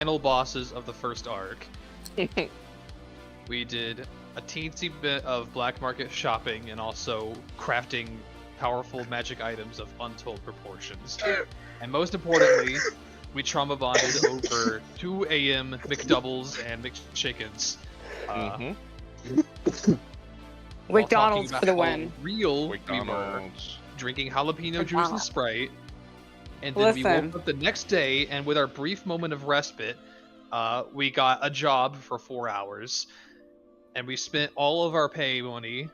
final bosses of the first arc. We did a teensy bit of black market shopping and also crafting powerful magic items of untold proportions. And most importantly, we trauma bonded over 2 AM McDoubles and McChickens. McDonald's for the win. Real McDonald's. We were drinking jalapeno juice and Sprite. And then we woke up the next day, and with our brief moment of respite, we got a job for 4 hours. And we spent all of our pay money,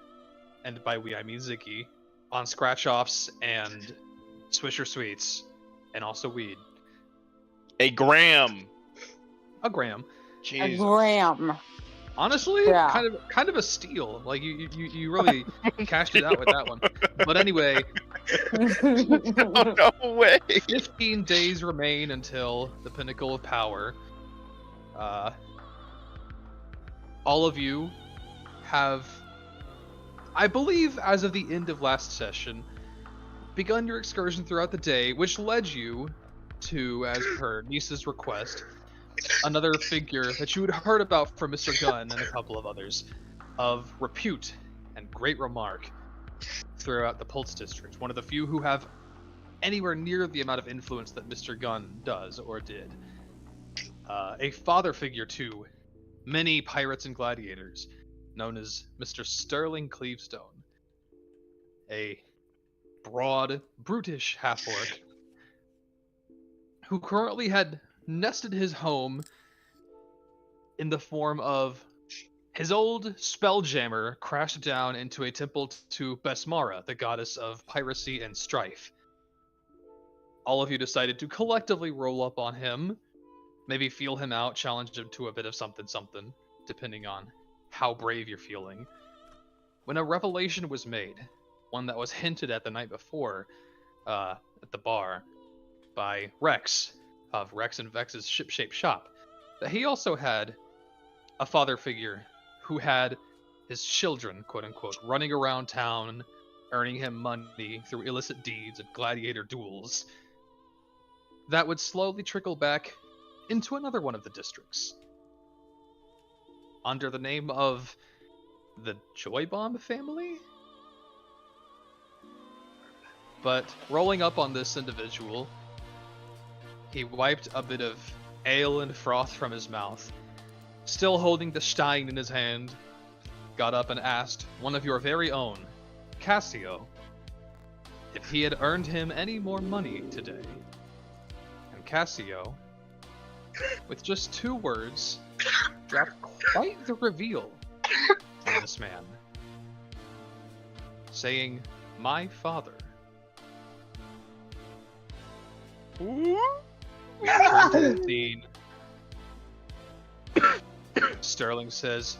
and by we I mean Ziggy, on scratch-offs and Swisher Sweets, and also weed. A gram. A gram. Jesus. A gram. Honestly, Yeah. kind of a steal. Like you really cashed it out with that one. But anyway, Oh, no way. 15 days remain until the pinnacle of power. All of you have, I believe, as of the end of last session, begun your excursion throughout the day, which led you to, as per Nisa's request, another figure that you had heard about from Mr. Gunn and a couple of others, of repute and great remark throughout the Pulse District. One of the few who have anywhere near the amount of influence that Mr. Gunn does or did. A father figure to many pirates and gladiators, known as Mr. Sterling Cleavestone. A broad, brutish half-orc who currently had nested his home in the form of his old spelljammer crashed down into a temple to Besmara, the goddess of piracy and strife. All of you decided to collectively roll up on him, maybe feel him out, challenge him to a bit of something, depending on how brave you're feeling. When a revelation was made, one that was hinted at the night before at the bar by Rex of Rex and Vex's Ship-Shape Shop, that he also had a father figure who had his children, quote-unquote, running around town, earning him money through illicit deeds and gladiator duels. That would slowly trickle back into another one of the districts, under the name of the Joy Bomb family? But rolling up on this individual, he wiped a bit of ale and froth from his mouth, still holding the stein in his hand, got up and asked one of your very own, Cassio, if he had earned him any more money today. And Cassio, with just 2 words, dropped quite the reveal on this man, saying, "My father." We return to the scene. Sterling says,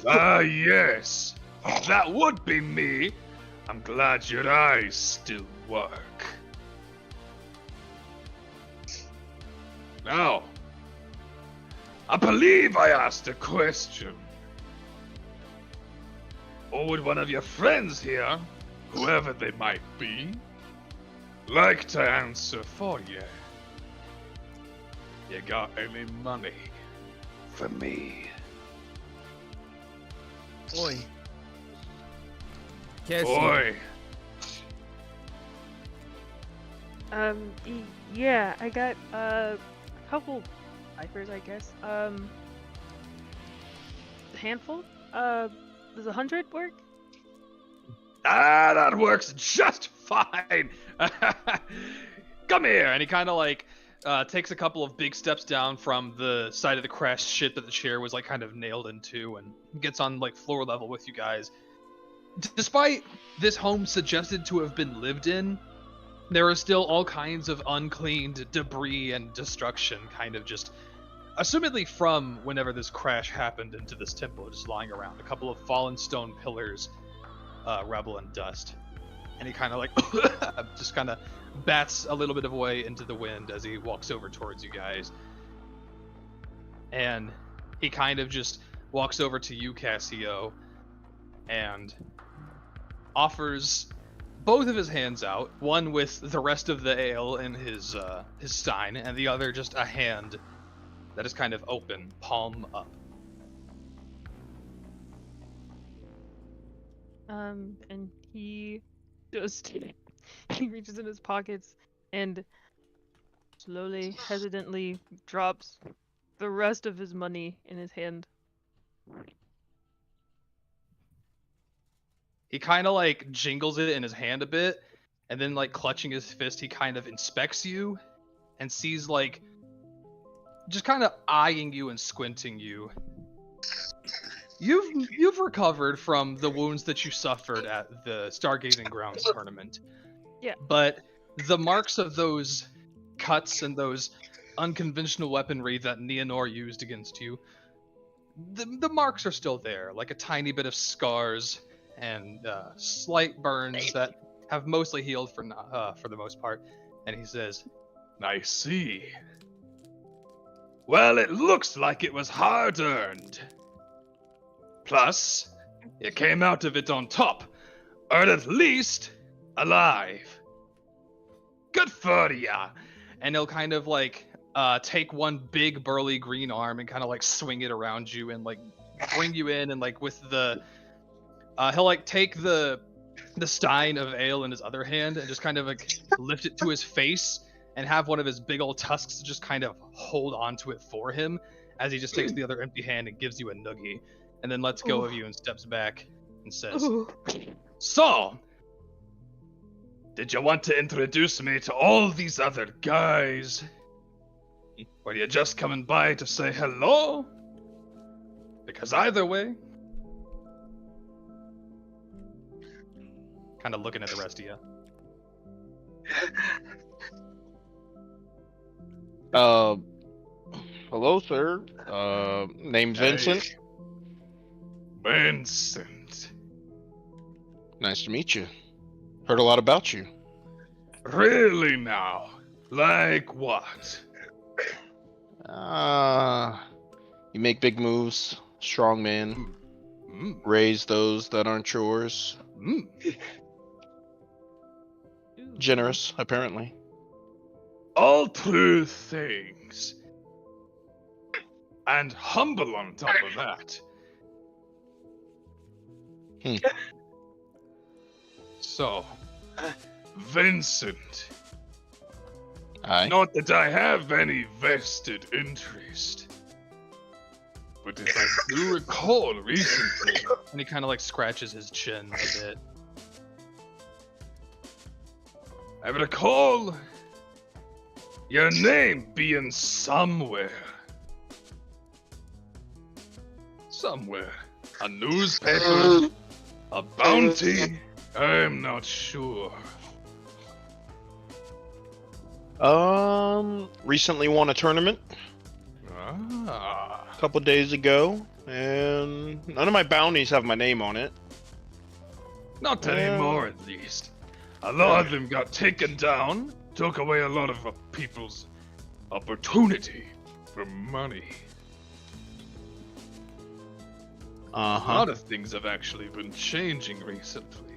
"Ah, yes, that would be me. I'm glad your eyes still work. Now, I believe I asked a question. Or would one of your friends here, whoever they might be, like to answer for you? You got any money for me?" Oi. Cassie. Boy, Yeah, I got a couple ciphers, I guess. A handful? Does 100 work? that works just fine. Come here. And he kind of like takes a couple of big steps down from the side of the crashed ship that the chair was like kind of nailed into, and gets on like floor level with you guys. Despite this home suggested to have been lived in, there are still all kinds of uncleaned debris and destruction kind of just assumedly from whenever this crash happened into this temple, just lying around. A couple of fallen stone pillars, rubble and dust. And he kind of like just kind of bats a little bit of away into the wind as he walks over towards you guys. And he kind of just walks over to you, Cassio, and offers both of his hands out, one with the rest of the ale in his stein, and the other just a hand that is kind of open, palm up. And he just he reaches in his pockets and slowly, hesitantly drops the rest of his money in his hand. He kind of like jingles it in his hand a bit, and then like clutching his fist, he kind of inspects you and sees like just kind of eyeing you and squinting you. You've recovered from the wounds that you suffered at the Stargazing Grounds tournament. Yeah. But the marks of those cuts and those unconventional weaponry that Neonor used against you, the marks are still there, like a tiny bit of scars and slight burns that have mostly healed for the most part. And he says, "I see. Well, it looks like it was hard-earned. Plus, you came out of it on top, or at least alive. Good for ya." And he'll kind of like take one big burly green arm and kind of like swing it around you and like bring you in, and like with the he'll like take the stein of ale in his other hand and just kind of like lift it to his face and have one of his big old tusks just kind of hold onto it for him as he just takes the other empty hand and gives you a noogie, and then lets go of you and steps back and says, "So, did you want to introduce me to all these other guys? Were you just coming by to say hello? Because either way..." Kind of looking at the rest of you. Hello, sir. Name's Vincent. Vincent. Nice to meet you. Heard a lot about you. Really now? Like what? You make big moves, strong man, raise those that aren't yours. Generous, apparently. All true things. And humble on top of that. So, Vincent. Aye. Not that I have any vested interest, but if I do recall recently, and he kind of like scratches his chin a bit. I recall your name being somewhere. Somewhere. A newspaper? A bounty? I'm not sure. Recently won a tournament Ah. a couple days ago, and none of my bounties have my name on it. Not anymore, at least. A lot of them got taken down, took away a lot of people's opportunity for money. A lot of things have actually been changing recently.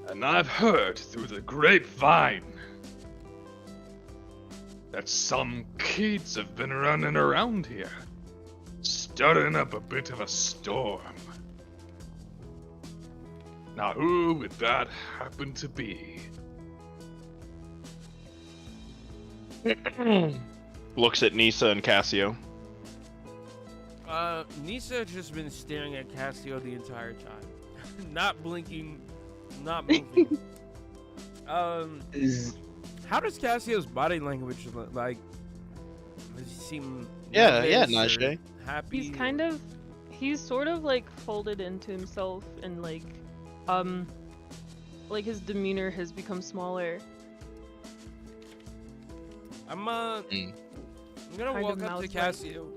And I've heard through the grapevine that some kids have been running around here, stirring up a bit of a storm. Now, who would that happen to be? Looks at Nisa and Cassio. Nisa has just been staring at Cassio the entire time. Not blinking, not moving. How does Cassio's body language look like? Does he seem nervous or Najee. happy? He's sort of like folded into himself, and like his demeanor has become smaller. I'm gonna Kind walk of up to mouse-like. Cassio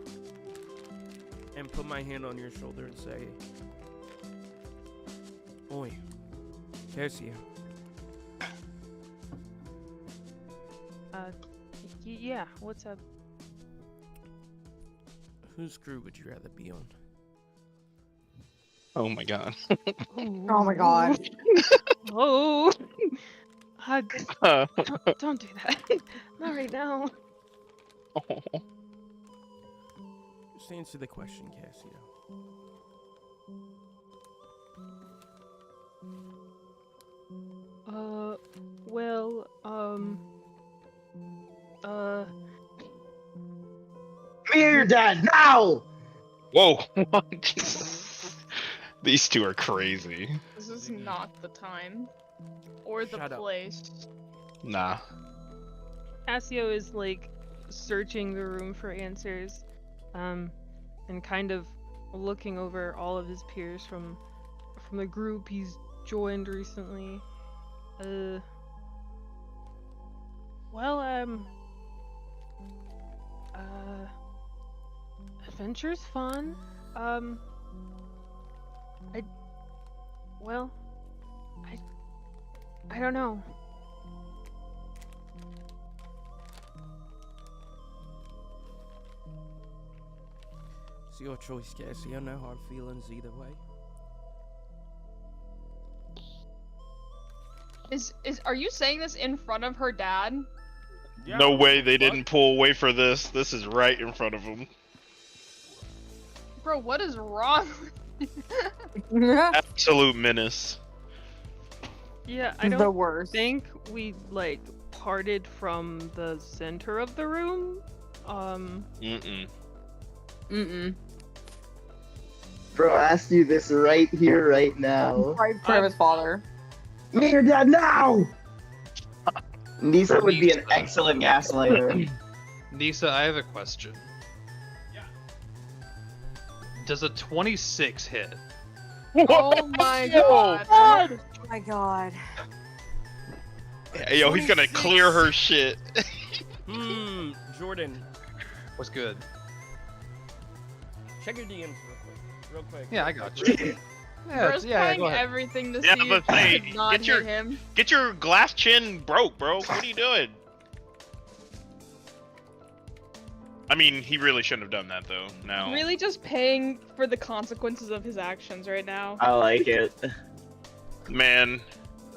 and put my hand on your shoulder and say, "Oi, Cassio." Yeah, what's up? Whose crew would you rather be on? Oh my god. Oh my god. Oh, don't do that. Not right now. Just answer the question, Cassio. Well, Mirror your dad now! Whoa! These two are crazy. This is not the time. Or the Shut up. place. Nah. Cassio is like searching the room for answers, and kind of looking over all of his peers from the group he's joined recently. Adventure's fun. I don't know. It's your choice, Cassio. No hard feelings either way. Are you saying this in front of her dad? Yeah, No way they fuck. didn't pull away for this. This is right in front of them. Bro, what is wrong? Absolute menace. Yeah, I The don't worst. think we like parted from the center of the room. Mm-mm. Mm-mm. Bro, asked you this right here, right now. Right in front of his father. Mirror your dad now! Nisa would be an excellent gaslighter. Nisa, I have a question. Yeah. Does a 26 hit? Oh my god. Oh my god. Yo, he's gonna 26. clear her shit. Jordan, What's good? check your DMs real quick. Yeah, I got you. Yeah, Bro's yeah, trying go ahead. everything to Yeah, see but if I hey, could not get your- hit him. Get your glass chin broke, bro. What are you doing? I mean, he really shouldn't have done that, though. Now, Really just paying for the consequences of his actions right now. I like it. man,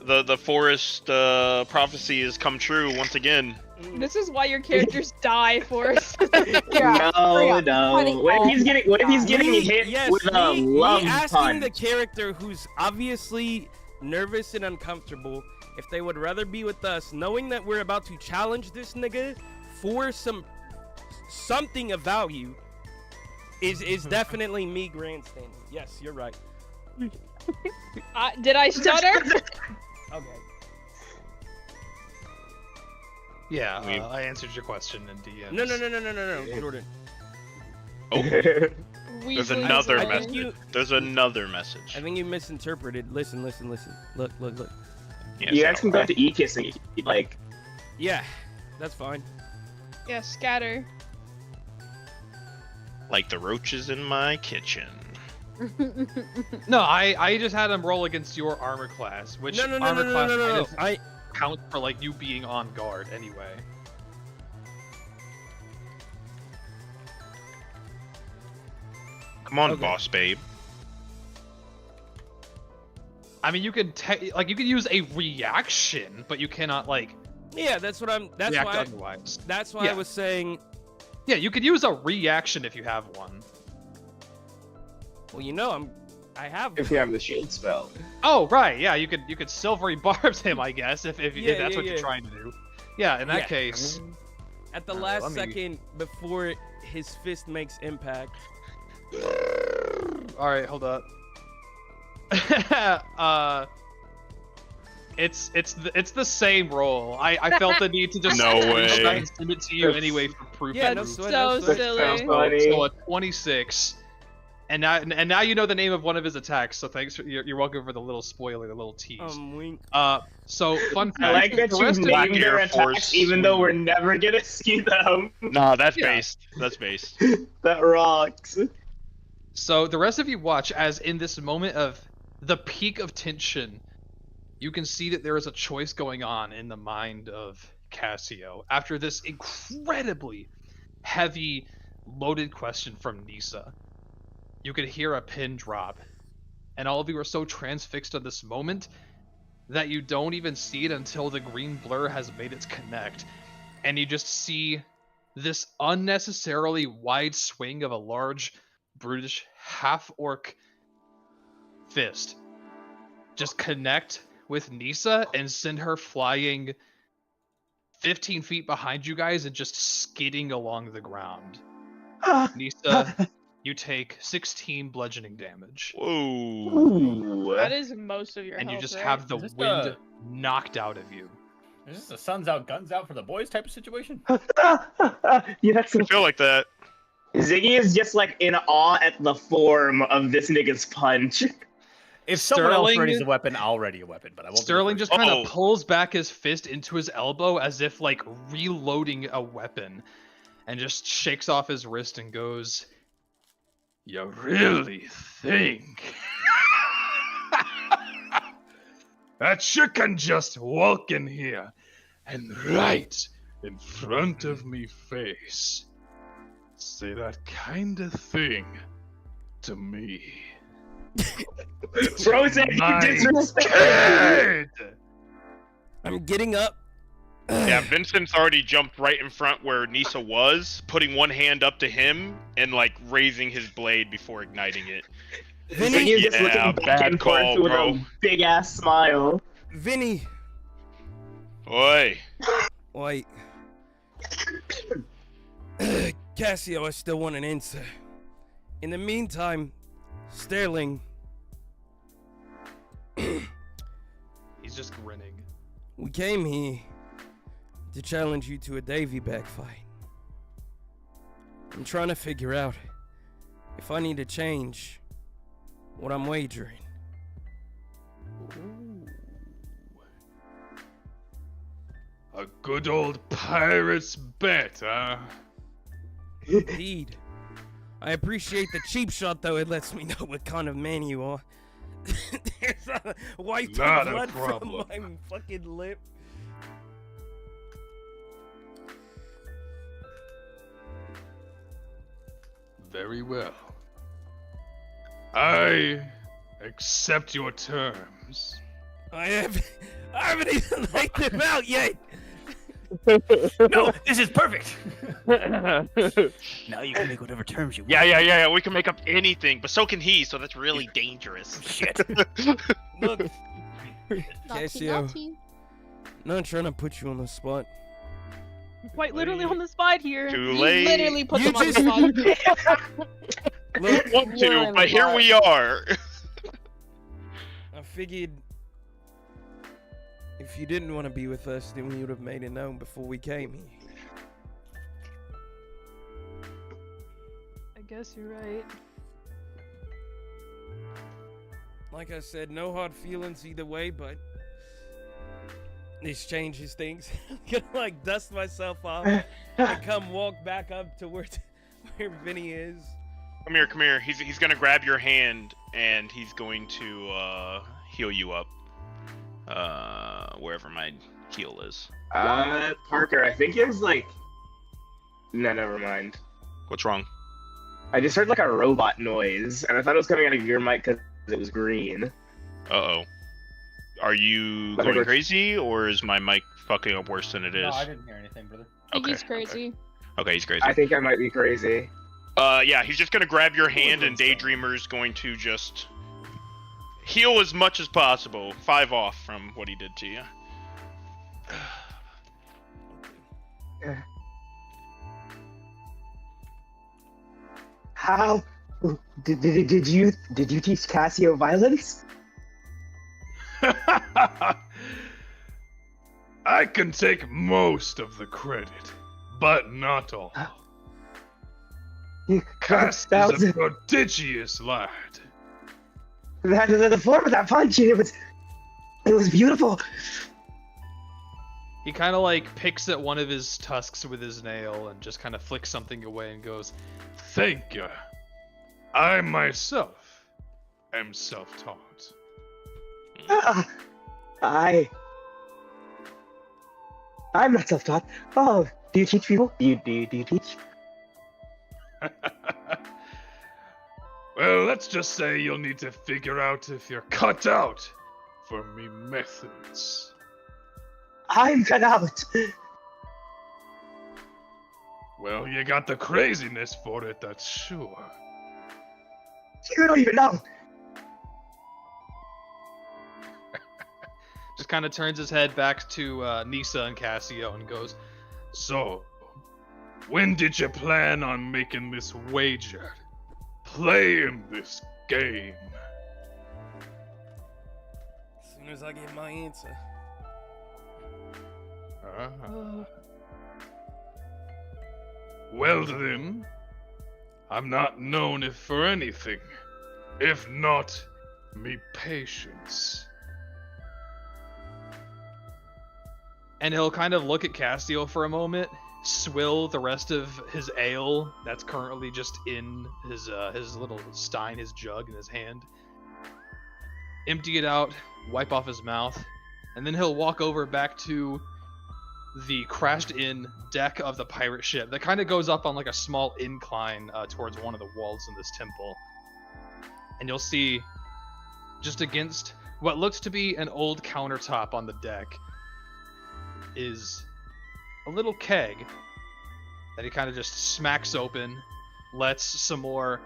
the forest prophecy has come true once again. This is why your characters die, Forrest. Yeah. No, Funny. no. What if he's getting hit Yes, with a me love asking the punch? character who's obviously nervous and uncomfortable if they would rather be with us, knowing that we're about to challenge this nigga for something of value, is definitely me grandstanding. Yes, you're right. Did I stutter? Okay. Yeah, I mean- I answered your question in DMs. No, Jordan. Oh, there's Weasley another I Jordan. think message. you- There's another message. I think you misinterpreted. Listen. Look. Yeah, You so- guys can go to e-kissing, like, Yeah, that's fine. Yeah, scatter. like the roaches in my kitchen. No, I just had him roll against your armor class, which No. armor class kind of I counts for like you being on guard anyway. Come on, Okay. boss babe. I mean, you could you could use a reaction, but you cannot like yeah, that's what I'm. That's react why. otherwise. That's why I Yeah. was saying. Yeah, you could use a reaction if you have one. Well, I have. if you have the shield spell. Oh, right. Yeah, you could silvery barbs him, I guess, if Yeah, that's what yeah. you're trying to do. Yeah, in that Yeah. case. At the Alright, last let me- second before his fist makes impact. All right, hold up. It's the same roll. I felt the need to just No screenshot way. and send it to you anyway for proof. Yeah, and no proof. sweat, So no sweat. silly. Funny. So a 26, and now you know the name of one of his attacks. So thanks, you're welcome for the little spoiler, the little tease. Wink. So fun fact. I like that the you rest of Black named their Air Force. attacks, even though we're never gonna see them. Nah, that's Yeah. based. That's based. That rocks. So the rest of you watch as in this moment of the peak of tension, you can see that there is a choice going on in the mind of Cassio after this incredibly heavy, loaded question from Nisa. You could hear a pin drop, and all of you are so transfixed on this moment that you don't even see it until the green blur has made its connect, and you just see this unnecessarily wide swing of a large, brutish, half-orc fist just connect with Nisa and send her flying 15 feet behind you guys and just skidding along the ground. Nisa, you take 16 bludgeoning damage. Whoa. Ooh. That is most of your And health, you just right? have the Is this wind knocked out of you. Is this a sun's out, guns out for the boys type of situation? You have I feel like that. Ziggy is just like in awe at the form of this nigga's punch. If someone else Sterling- readies a weapon, I'll ready a weapon, but I won't. be the Sterling first. just kind of Uh-oh. pulls back his fist into his elbow as if like reloading a weapon and just shakes off his wrist and goes, "You really think that you can just walk in here and right in front of me face say that kind of thing to me? Frozen, you My disrespect. kid!" I'm getting up. Yeah, Vincent's already jumped right in front where Nisa was, putting one hand up to him and like raising his blade before igniting it. Ziggy is just Yeah, looking back bad and forth call, with bro. a big ass smile. Vinny. Oi. Wait. Cassio, I still want an answer. In the meantime, Sterling, He's just grinning. we came here to challenge you to a Davy back fight. I'm trying to figure out if I need to change what I'm wagering. A good old pirate's bet, huh? Indeed. I appreciate the cheap shot, though. It lets me know what kind of man you are. There's a white Not a blood from problem. my fucking lip. Very well. I accept your terms. I haven't even laid them out yet. No, this is perfect. Now you can make whatever terms you want. Yeah. We can make up anything, but so can he, so that's really dangerous. Shit. Look, Naughty, Cassio, naughty. not trying to put you on the spot. Quite literally on the spot here. Too You late. literally put You them on the just- spot. Look, Want You're to, in but the here box. we are. I figured if you didn't want to be with us, then we would have made it known before we came here. I guess you're right. Like I said, no hard feelings either way, but this changes things. I'm gonna like dust myself off and come walk back up to where Vinny is. Come here. He's gonna grab your hand and he's going to heal you up. Wherever my heal is. Parker, I think it was like. No, never mind. What's wrong? I just heard like a robot noise, and I thought it was coming out of your mic because it was green. Uh-oh. Are you Let me going go- crazy, or is my mic fucking up worse than it is? No, I didn't hear anything, brother. I think Okay, he's crazy. Okay, he's crazy. I think I might be crazy. Yeah, he's just gonna grab your hand, and Daydreamer's going to just heal as much as possible. 5 off from what he did to you. How did you teach Cassio violence? I can take most of the credit, but not all. Cass That is a was prodigious lad. the form of that punch. It was beautiful. He kind of like picks at one of his tusks with his nail and just kind of flicks something away and goes, "Thank you. I myself am self-taught." I'm not self-taught. Oh, do you teach people? Do you teach? Well, let's just say you'll need to figure out if you're cut out for me methods. I'm cut out. Well, you got the craziness for it, that's sure. You don't even know. Just kind of turns his head back to Nisa and Cassio and goes, So, when did you plan on making this wager? Playing this game? As soon as I get my answer. Well then, I'm not known if for anything, if not me patience. and he'll kind of look at Cassio for a moment, swill the rest of his ale that's currently just in his little stein, his jug in his hand, empty it out, wipe off his mouth, and then he'll walk over back to the crashed in deck of the pirate ship that kind of goes up on like a small incline towards one of the walls in this temple. And you'll see just against what looks to be an old countertop on the deck is a little keg that he kind of just smacks open, lets some more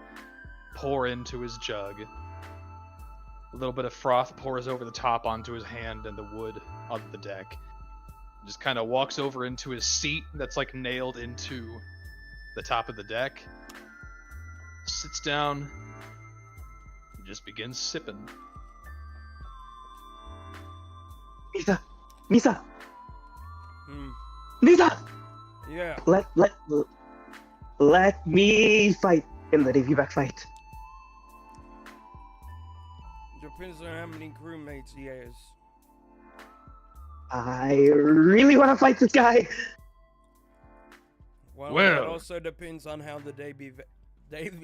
pour into his jug. A little bit of froth pours over the top onto his hand and the wood on the deck. Just kind of walks over into his seat that's like nailed into the top of the deck. Sits down and just begins sipping. Nisa! Nisa! Hmm. Nisa! Yeah. Let me fight in the Navy back fight. Depends on how many crewmates he has. I really want to fight this guy. Well, Well. it also depends on how the Davy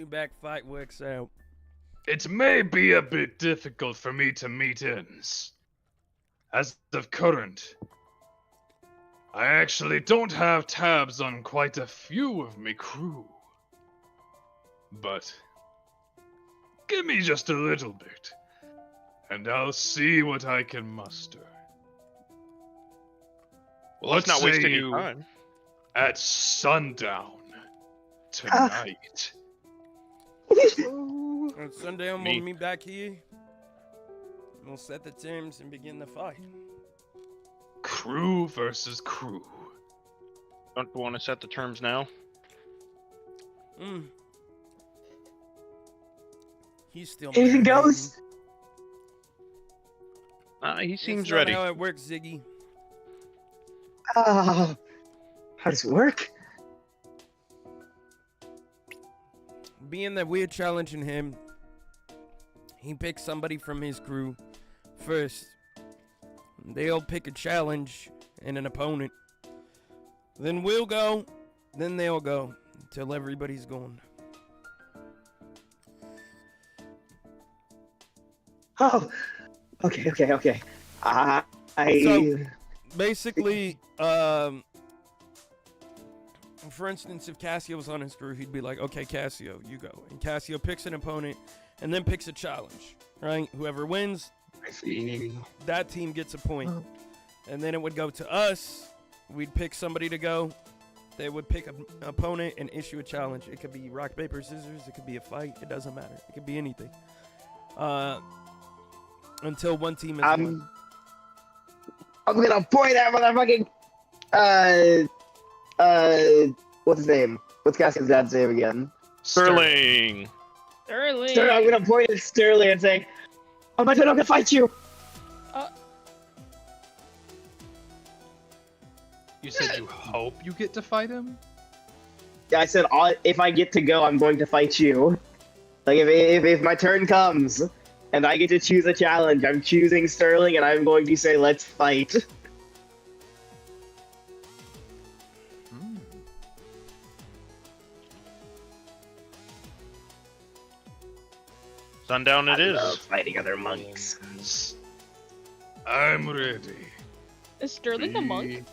back fight works out. It may be a bit difficult for me to meet ends. As of current, I actually don't have tabs on quite a few of me crew. But give me just a little bit, and I'll see what I can muster. Well, let's not What waste say any you time. At sundown tonight. On sundown, Me. we'll meet back here. We'll set the terms and begin the fight. Crew versus crew. Don't you want to set the terms now? Hmm. He's still Anything marinating. goes. He That's seems not ready. how it works, Ziggy. How does it work? Being that we're challenging him, he picks somebody from his crew first. They'll pick a challenge and an opponent. Then we'll go. Then they'll go until everybody's gone. Oh, okay. So- Basically, for instance, if Cassio was on his crew, he'd be like, okay, Cassio, you go. And Cassio picks an opponent and then picks a challenge, right? Whoever wins, I see. that team gets a point. And then it would go to us. We'd pick somebody to go. They would pick an opponent and issue a challenge. It could be rock, paper, scissors. It could be a fight. It doesn't matter. It could be anything. Until one team is won. I'm gonna point at motherfucking what's his name? What's Cassio's dad's name again? Sterling. Sterling. Sterling. I'm gonna point at Sterling and say, "Oh my god, I'm gonna fight you." You said you hope you get to fight him? Yeah, I said, if I get to go, I'm going to fight you. Like, if my turn comes, and I get to choose a challenge, I'm choosing Sterling, and I'm going to say, let's fight. Sundown it I is. love fighting other monks. I'm ready. Is Sterling a monk?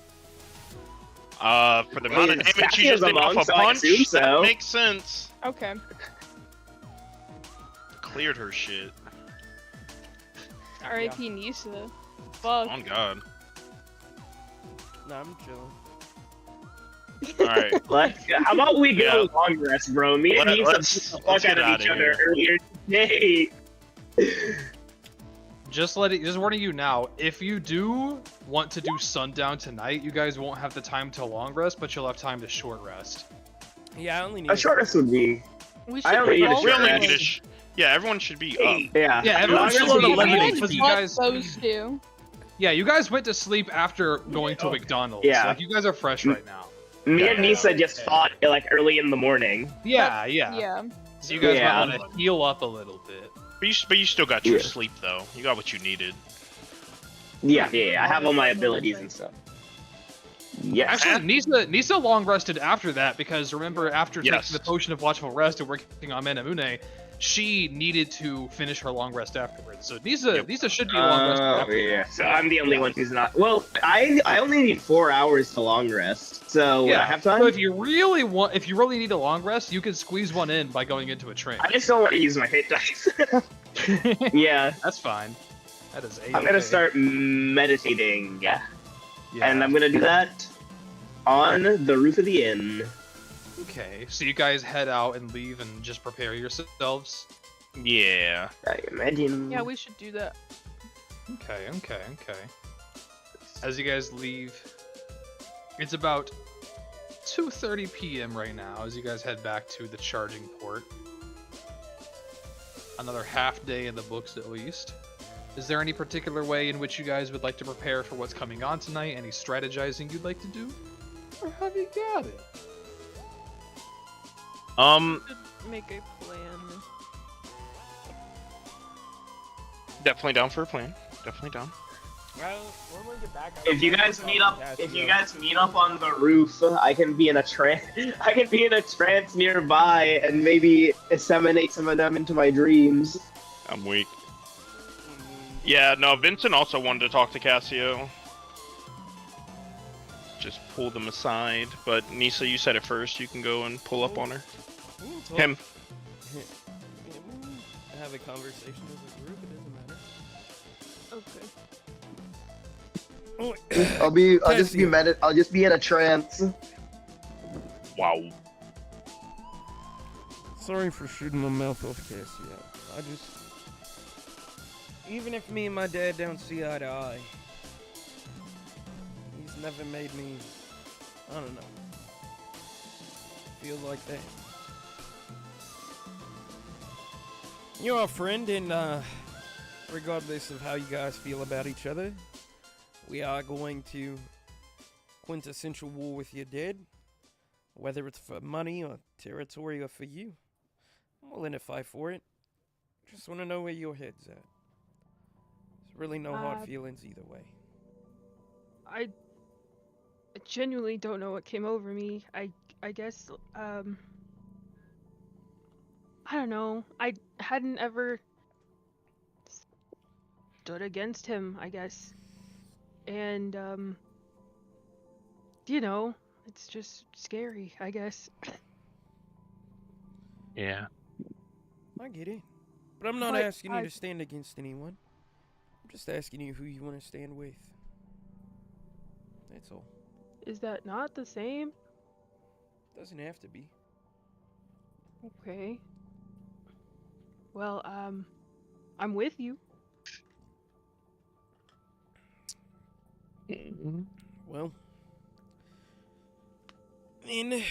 For the amount of Hey, damage you Cassio's just a did off monk, a so I punch, assume so. that makes sense. Okay. Cleared her shit. R.I.P. Nisa. Fuck. On God. Nah, I'm chilling. All right. How about we go Yeah. long rest, bro? Me and Nisa beat let's the fuck get out of outta each other here. earlier today. Just warning you now. If you do want to do sundown tonight, you guys won't have the time to long rest, but you'll have time to short rest. Yeah, I only need A short rest would be. We I only need a all We short only like- need a yeah, everyone should be up. Yeah. Yeah, everyone Long should rest would be be eliminated eliminated. because you Not guys. supposed to. Yeah, you guys went to sleep after going to McDonald's. Yeah. Like you guys are fresh right now. Me and Nisa just fought like early in the morning. Yeah. Yeah. So you guys Yeah. might want to heal up a little bit. But you still got your Yeah. sleep though. You got what you needed. Yeah, I have all my abilities and stuff. Yes. Actually, Nisa long rested after that because remember after Yes. taking the potion of watchful rest and working on Manamune, she needed to finish her long rest afterwards. So Nisa should be long rested afterwards. Yeah. So I'm the only one who's not. Well, I only need 4 hours to long rest. So Yeah. I have time. So if you really need a long rest, you can squeeze one in by going into a train. I just don't want to use my hit dice. Yeah. That's fine. That is I'm gonna start meditating. Yeah. And I'm gonna do that on the roof of the inn. Okay, so you guys head out and leave and just prepare yourselves. Yeah. I imagine. Yeah, we should do that. Okay. As you guys leave, it's about 2:30 p.m. right now as you guys head back to the charging port. Another half day in the books at least. Is there any particular way in which you guys would like to prepare for what's coming on tonight? Any strategizing you'd like to do? Or have you got it? Should make a plan. Definitely down for a plan. Definitely down. Well, when we get back, If you guys meet up on the roof, I can be in a trance. I can be in a trance nearby and maybe disseminate some of them into my dreams. I'm weak. Yeah, no, Vincent also wanted to talk to Cassio. Just pull them aside. But Nisa, you said it first. You can go and pull up on her. Him. Have a conversation as a group. It doesn't matter. Okay. I'll just be in a trance. Wow. Sorry for shooting my mouth off, Cassio. I just... Even if me and my dad don't see eye to eye, he's never made me... I don't know. Feel like that. You're our friend, and regardless of how you guys feel about each other, we are going to quintessential war with your dead, whether it's for money or territory or for you. I'm willing to fight for it. Just want to know where your head's at. There's really no hard feelings either way. I genuinely don't know what came over me. I guess I don't know. I hadn't ever stood against him, I guess. And you know, it's just scary, I guess. Yeah. I get it. But I'm not But asking you to stand against anyone. I'm just asking you who you want to stand with. That's all. Is that not the same? Doesn't have to be. Okay. Well, I'm with you. Well, and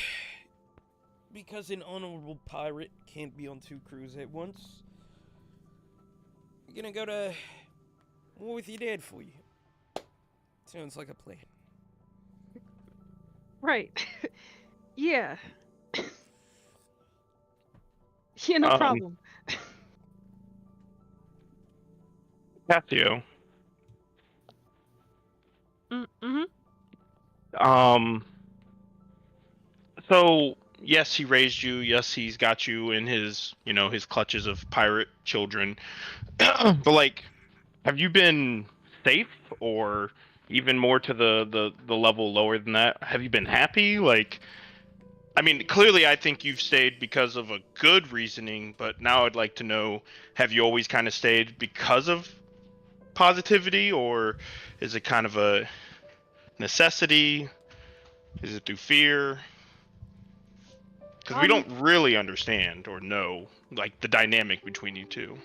because an honorable pirate can't be on two crews at once, you're gonna go to war with your dad for you. Sounds like a plan. Right. Yeah. Yeah, no Um, problem. Cassio. Mm-hmm. So yes, he raised you. Yes, he's got you in his, his clutches of pirate children. But like, have you been safe, or even more to the level lower than that? Have you been happy? Like, I mean, clearly, I think you've stayed because of a good reasoning. But now I'd like to know: have you always kind of stayed because of positivity, or is it kind of a necessity? Is it through fear? Because we don't really understand or know, like, the dynamic between you two.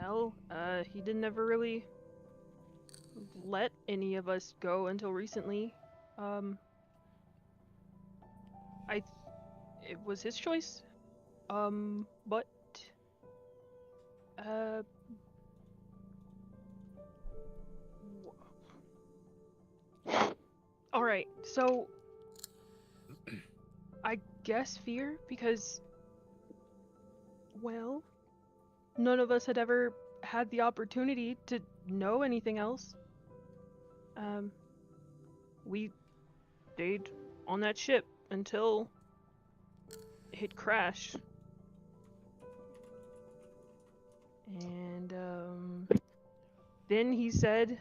Well, he didn't ever really let any of us go until recently. It was his choice. But all right. So I guess fear, because, well, none of us had ever had the opportunity to know anything else. We stayed on that ship until it crashed. And, then he said,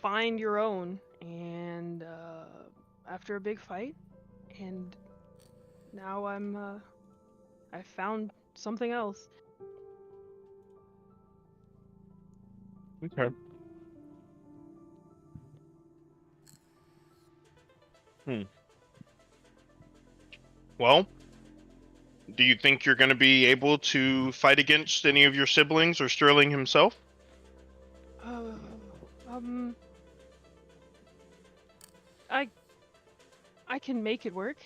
find your own. And, after a big fight, and now I found something else. Okay. Well, do you think you're going to be able to fight against any of your siblings or Sterling himself? I can make it work.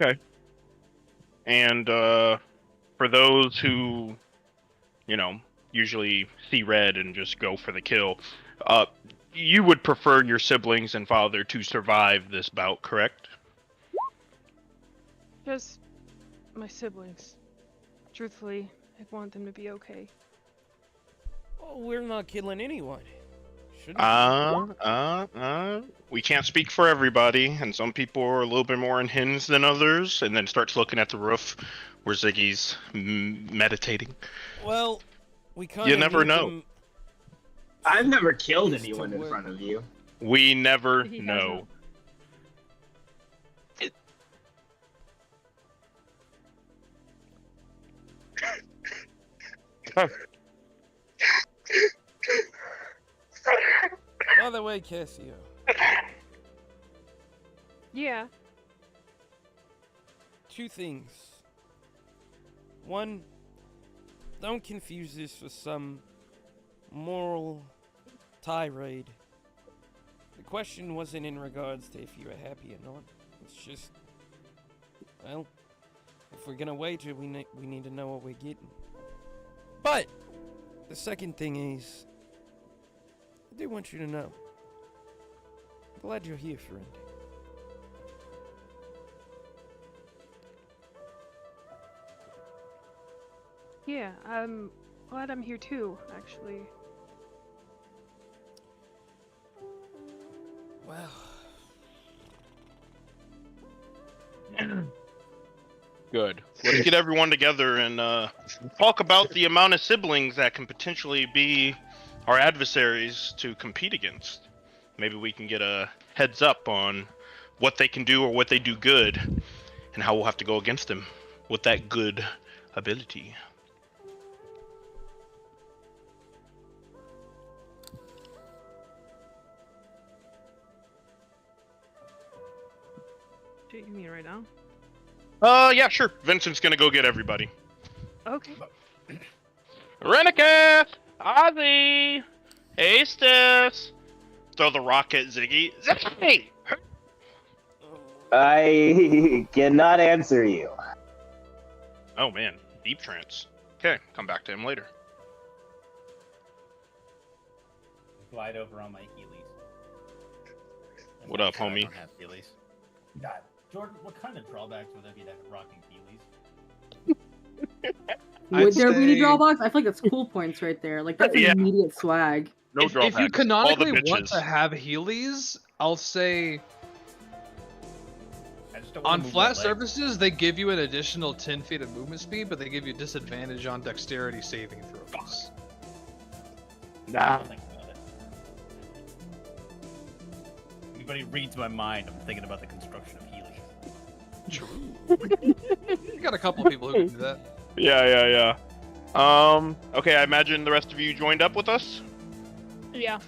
Okay. And for those who, usually see red and just go for the kill, you would prefer your siblings and father to survive this bout, correct? Just my siblings. Truthfully, I want them to be okay. Oh, we're not killing anyone. We can't speak for everybody, and some people are a little bit more unhinged than others, and then starts looking at the roof where Ziggy's meditating. Well, we kind You never know. I've never killed anyone in front of you. We never know. By the way, Cassio. Yeah. Two things. One, don't confuse this with some moral tirade. The question wasn't in regards to if you were happy or not. It's just, well, if we're gonna wager, we need to know what we're getting. But the second thing is, I do want you to know, I'm glad you're here, friend. Yeah, I'm glad I'm here too, actually. Well. Good. Let's get everyone together and talk about the amount of siblings that can potentially be our adversaries to compete against. Maybe we can get a heads up on what they can do or what they do good, and how we'll have to go against them with that good ability. Do you mean right now? Yeah, sure. Vincent's gonna go get everybody. Okay. Renica! Ozzy! Astus! Throw the rock at Ziggy. Ziggy! I cannot answer you. Oh man, deep trance. Okay, come back to him later. Glide over on my Heelys. What up, homie? I don't have Heelys. God, Jordan, what kind of drawbacks would there be to rocking Heelys? Would there be any drawbacks? I feel like that's cool points right there. Like that's immediate swag. No drawbacks. If you canonically All the want bitches. to have Heelys, I'll say I just don't wanna on move my flat legs. surfaces they give you an additional 10 feet of movement speed, but they give you disadvantage on dexterity saving throws. Nah. Think about it. Anybody reads my mind, I'm thinking about the construction of Heelys. True. You got a couple people who can do that. Yeah. Okay, I imagine the rest of you joined up with us? Yeah.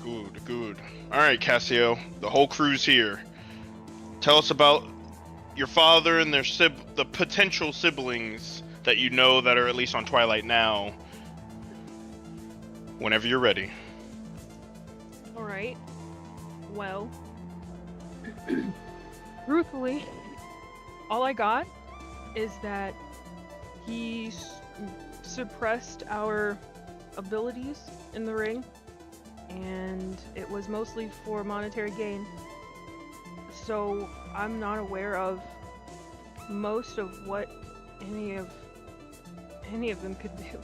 Good, good. Alright, Cassio, the whole crew's here. Tell us about your father and the potential siblings that you know that are at least on Twilight now. Whenever you're ready. Alright. Well, truthfully, all I got is that he suppressed our abilities in the ring, and it was mostly for monetary gain. So I'm not aware of most of what any of them could do.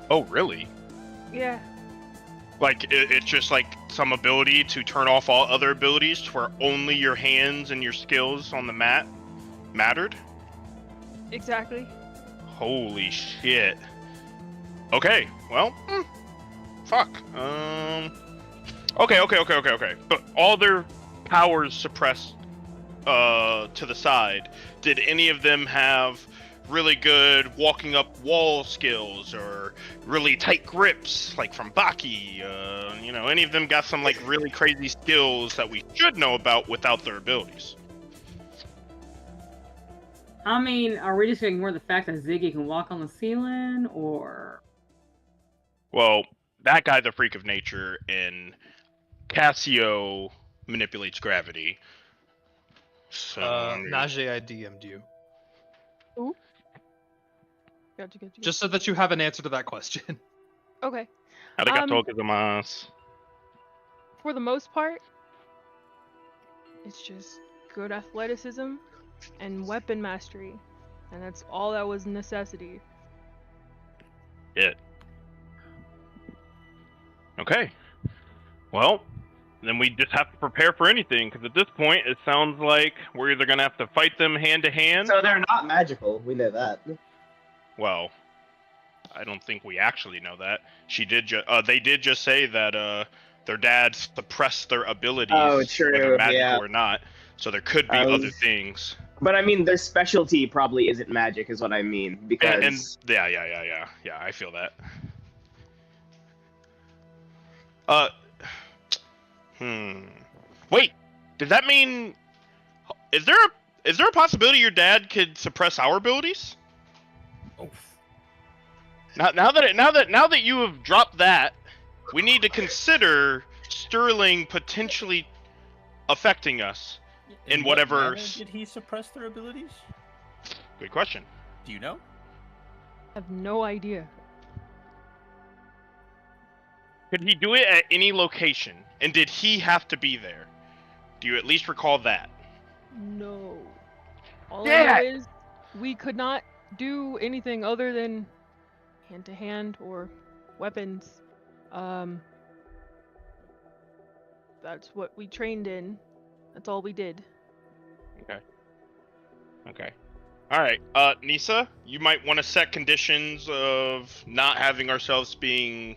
Oh, really? Yeah. Like, it's just like some ability to turn off all other abilities to where only your hands and your skills on the mat mattered? Exactly. Holy shit. Okay, well, fuck. Okay. But all their powers suppressed to the side. Did any of them have really good walking up wall skills or really tight grips, like from Baki? You know, any of them got some like really crazy skills that we should know about without their abilities? I mean, are we just ignoring the fact that Ziggy can walk on the ceiling, or? Well, that guy's a freak of nature, and Cassio manipulates gravity. So, Najee, I DM'd you. Ooh. Gotcha. Just so that you have an answer to that question. Okay. arigatou gozaimasu. For the most part, it's just good athleticism and weapon mastery, and that's all that was necessity. It. Okay. Well, then we just have to prepare for anything, because at this point, it sounds like we're either going to have to fight them hand to hand. So they're not magical. We know that. Well, I don't think we actually know that. They did just say that their dad suppressed their abilities, Oh, true, whether magical yeah. or not. So there could be other things. But I mean, their specialty probably isn't magic, is what I mean. Because Yeah, I feel that. Wait, does that mean is there a possibility your dad could suppress our abilities? Oh. Now that you have dropped that, we need to consider Sterling potentially affecting us in what whatever. manner did he suppress their abilities? Good question. Do you know? I have no idea. Could he do it at any location? And did he have to be there? Do you at least recall that? No. All I know is we could not do anything other than hand-to-hand or weapons. That's what we trained in. That's all we did. Okay. Alright, Nisa, you might want to set conditions of not having ourselves being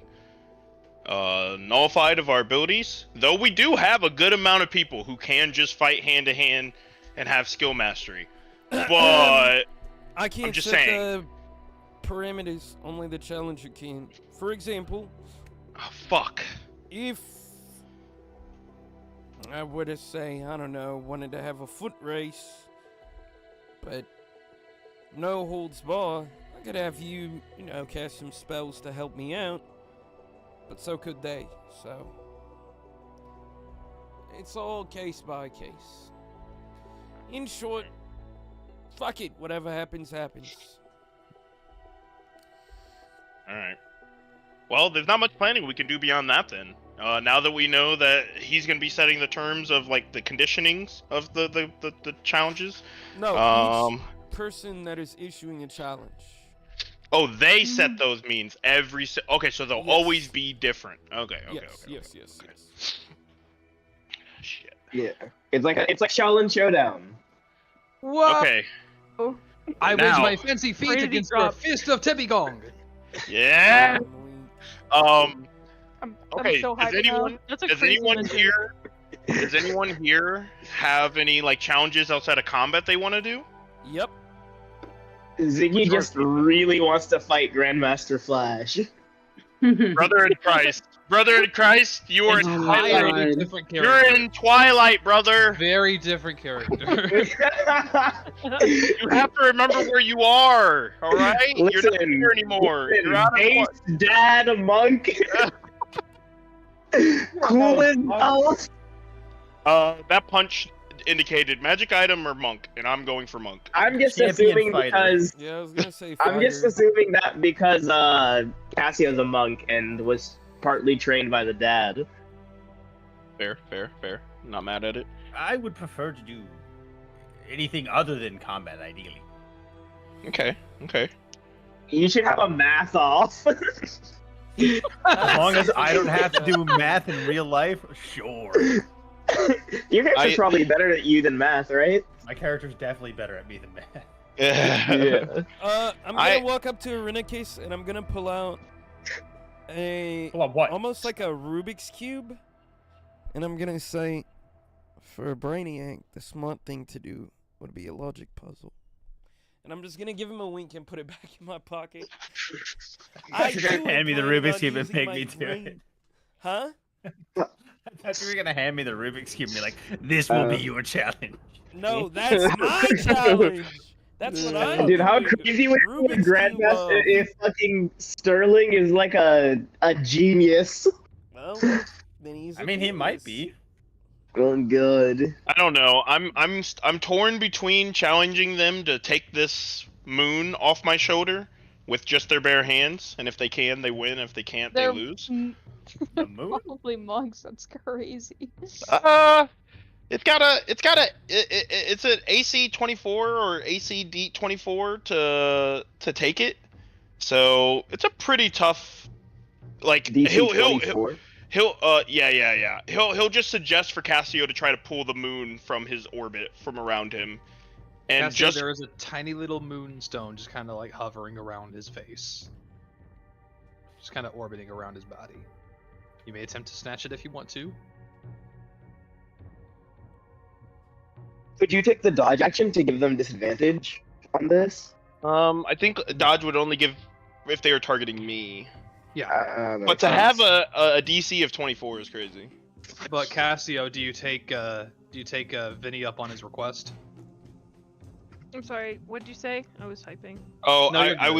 nullified of our abilities. Though we do have a good amount of people who can just fight hand to hand and have skill mastery. But I can't I'm just set saying. the parameters, only the challenger can. For example, Oh, fuck. if I were to say, I don't know, wanted to have a foot race, but no holds bar, I could have you, cast some spells to help me out, but so could they, so it's all case by case. In short, fuck it, whatever happens, happens. Alright. Well, there's not much planning we can do beyond that then. Now that we know that he's going to be setting the terms of, like, the conditionings of the challenges. No, each person that is issuing a challenge. Oh, they set those means every... Okay, so they'll always be different. Okay. Yes. Shit. yeah, it's like Shaolin Showdown. Whoa! Okay. I Now- wage my fancy feet Crazy against drop. your fist of Tebigong. Yeah. I'm Okay, so does hyped now. anyone- That's a Does crazy anyone mention. here? Does anyone here have any like challenges outside of combat they want to do? Yep. Ziggy just really wants to fight Grandmaster Flash. Brother in Christ. Brother in Christ, you are in Oh my Twilight. God. Different You're character. in Twilight, brother. Very different character. You have to remember where you are, alright? You're not Listen, here anymore. You're out of base dad monk. Cool as hell. that punch indicated magic item or monk, and I'm going for monk. I'm just Champion assuming fighter. because Yeah, I was gonna say. I'm just fighter. assuming that because Cassio's a monk and was partly trained by the dad. Fair. Not mad at it. I would prefer to do anything other than combat, ideally. Okay. You should have a math off. As long as I don't have to do math in real life, sure. Your character's probably better at you than math, right? My character's definitely better at me than math. Yeah. I'm gonna walk up to Arena Case and I'm gonna pull out a Hold on, what? almost like a Rubik's Cube, and I'm gonna say, for a Brainiac, the smart thing to do would be a logic puzzle. And I'm just gonna give him a wink and put it back in my pocket. You're gonna hand me the Rubik's Cube and make make me do it. Huh? I thought you were gonna hand me the Rubik's Cube and be like, "This will be your challenge." No, that's my challenge. That's what I'm Dude, how doing. crazy would it be Rubik's Grandmaster Cube, if fucking Sterling is like a genius? well, then he's I a mean, he might genius. be. Oh, good. I don't know. I'm torn between challenging them to take this moon off my shoulder with just their bare hands, and if they can, they win. If they can't, they They're lose. The moon? probably monks. That's crazy. It's an AC 24 or AC 24 to take it. So it's a pretty tough. Like DC-24. He'll just suggest for Cassio to try to pull the moon from his orbit from around him, and Cassio, just there is a tiny little moonstone just kind of like hovering around his face, just kind of orbiting around his body. You may attempt to snatch it if you want to. Could you take the dodge action to give them disadvantage on this? I think dodge would only give if they were targeting me. Yeah, But to have a DC of 24 is crazy. but Cassio, do you take Vinny up on his request? I'm sorry. What'd you say? I was typing. Oh, No, you're I good.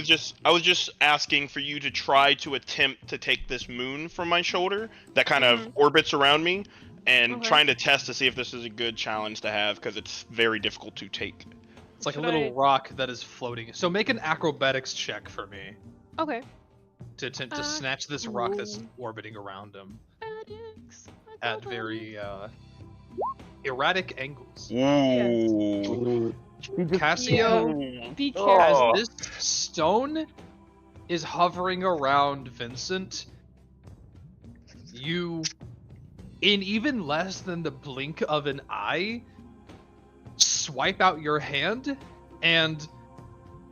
was just asking for you to try to attempt to take this moon from my shoulder that kind of orbits around me, and Okay. trying to test to see if this is a good challenge to have because it's very difficult to take. It's like Should a little I- rock that is floating. So make an acrobatics check for me Okay. to attempt to snatch this rock that's Ooh. orbiting around him Athletics. at very erratic angles. Ooh. Cassio, Be as careful. this stone is hovering around Vincent, you, in even less than the blink of an eye, swipe out your hand, and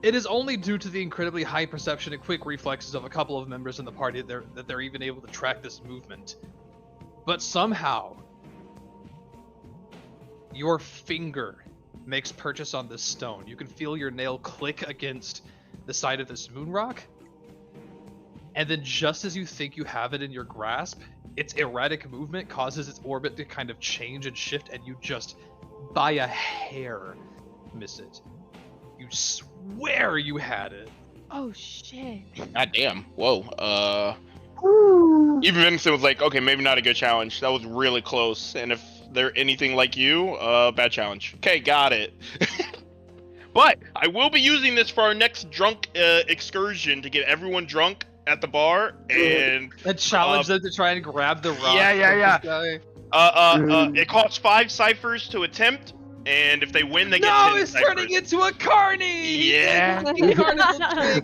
it is only due to the incredibly high perception and quick reflexes of a couple of members in the party that they're even able to track this movement. But somehow, your finger makes purchase on this stone. You can feel your nail click against the side of this moon rock. And then just as you think you have it in your grasp, its erratic movement causes its orbit to kind of change and shift, and you just, by a hair, miss it. You swear you had it. Oh shit. God damn. Whoa. Even Vincent was like, okay, maybe not a good challenge. That was really close. And if they're anything like you, bad challenge. Okay, got it. But I will be using this for our next drunk excursion to get everyone drunk at the bar and And challenge them to try and grab the rock. Yeah. from this guy. it costs 5 ciphers to attempt, and if they win, they get No, 10 it's ciphers. turning into a carny! Yeah.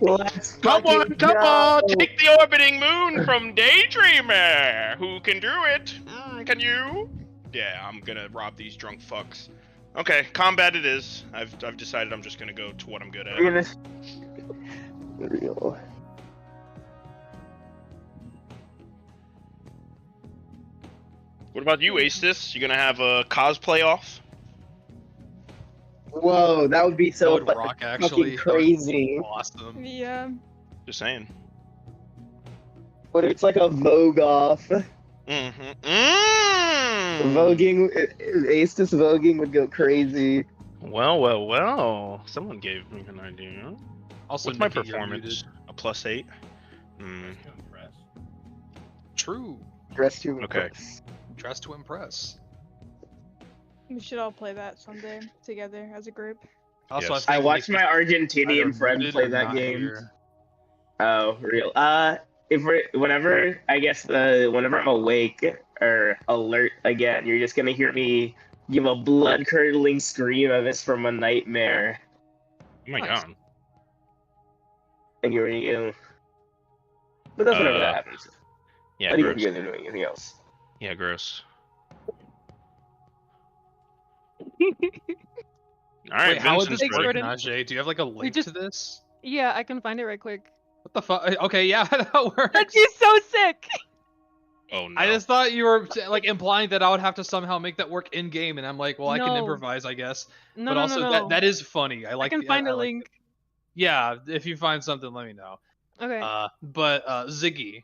Let's Come on, fucking come go. on! Take the orbiting moon from Daydreamer! Who can do it? Can you? Yeah, I'm gonna rob these drunk fucks. Okay, combat it is. I've decided I'm just gonna go to what I'm good at. We're gonna... Real. What about you, Aces? You gonna have a cosplay off? Whoa, that would be That so would rock, actually. fucking That would crazy. be awesome. Yeah. Just saying. What if it's like a Vogue off? Mm-hmm. Voguing, Aestus voguing would go crazy. Well. Someone gave me an idea. Also, What's my Nikki, you're performance? muted. A +8? Hmm. True. Dress to Okay. impress. Dress to impress. We should all play that someday together as a group. Also, Yes. I, I think watched my Nikki's Argentinian either friend muted play or that not game. here. Oh, real. Whenever I'm awake or alert again, you're just gonna hear me give a blood-curdling scream of it's from a nightmare. Oh my Nice. god. And you're but that's whenever that happens. Yeah, I think gross. you guys are doing anything else. Yeah, gross. Alright, Wait, how would Vincent's this Thanks, work, ready. Jordan. Najee? Do you have like a link just- to this? Yeah, I can find it right quick. What the fuck? Okay, yeah, that works. That'd be so sick. Oh no. I just thought you were like implying that I would have to somehow make that work in game, and I'm like, well, I can No. improvise, I guess. No, But no, also, no, no. that is funny. I I like. can find I a like link. it. Yeah, if you find something, let me know. Okay. But Ziggy.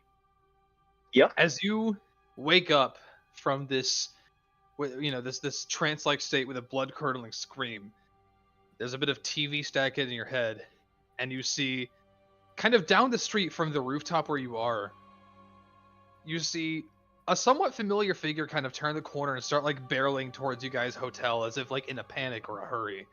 Yep. As you wake up from this, this trance-like state with a blood-curdling scream, there's a bit of TV static in your head, and you see, kind of down the street from the rooftop where you are, you see a somewhat familiar figure kind of turn the corner and start like barreling towards you guys' hotel as if like in a panic or a hurry.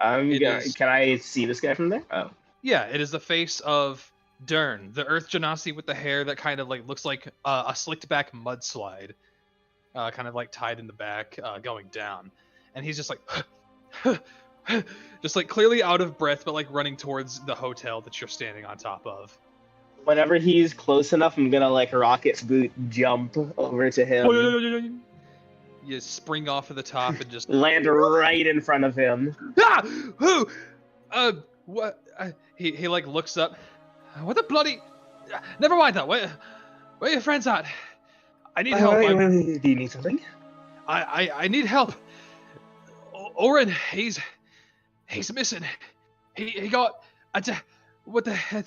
It is- Can I see this guy from there? Oh. Yeah, it is the face of Dern, the Earth Genasi with the hair that kind of like looks like a slicked back mudslide, kind of like tied in the back, going down, and he's just like, just like clearly out of breath, but like running towards the hotel that you're standing on top of. Whenever he's close enough, I'm gonna like rocket boot jump over to him, You spring off of the top and just land right in front of him. ah! Who? What? He like looks up. What the bloody? Never mind that. Where are your friends at? I need help. Do you need something? I need help. Oren, he's missing. He got what the heck?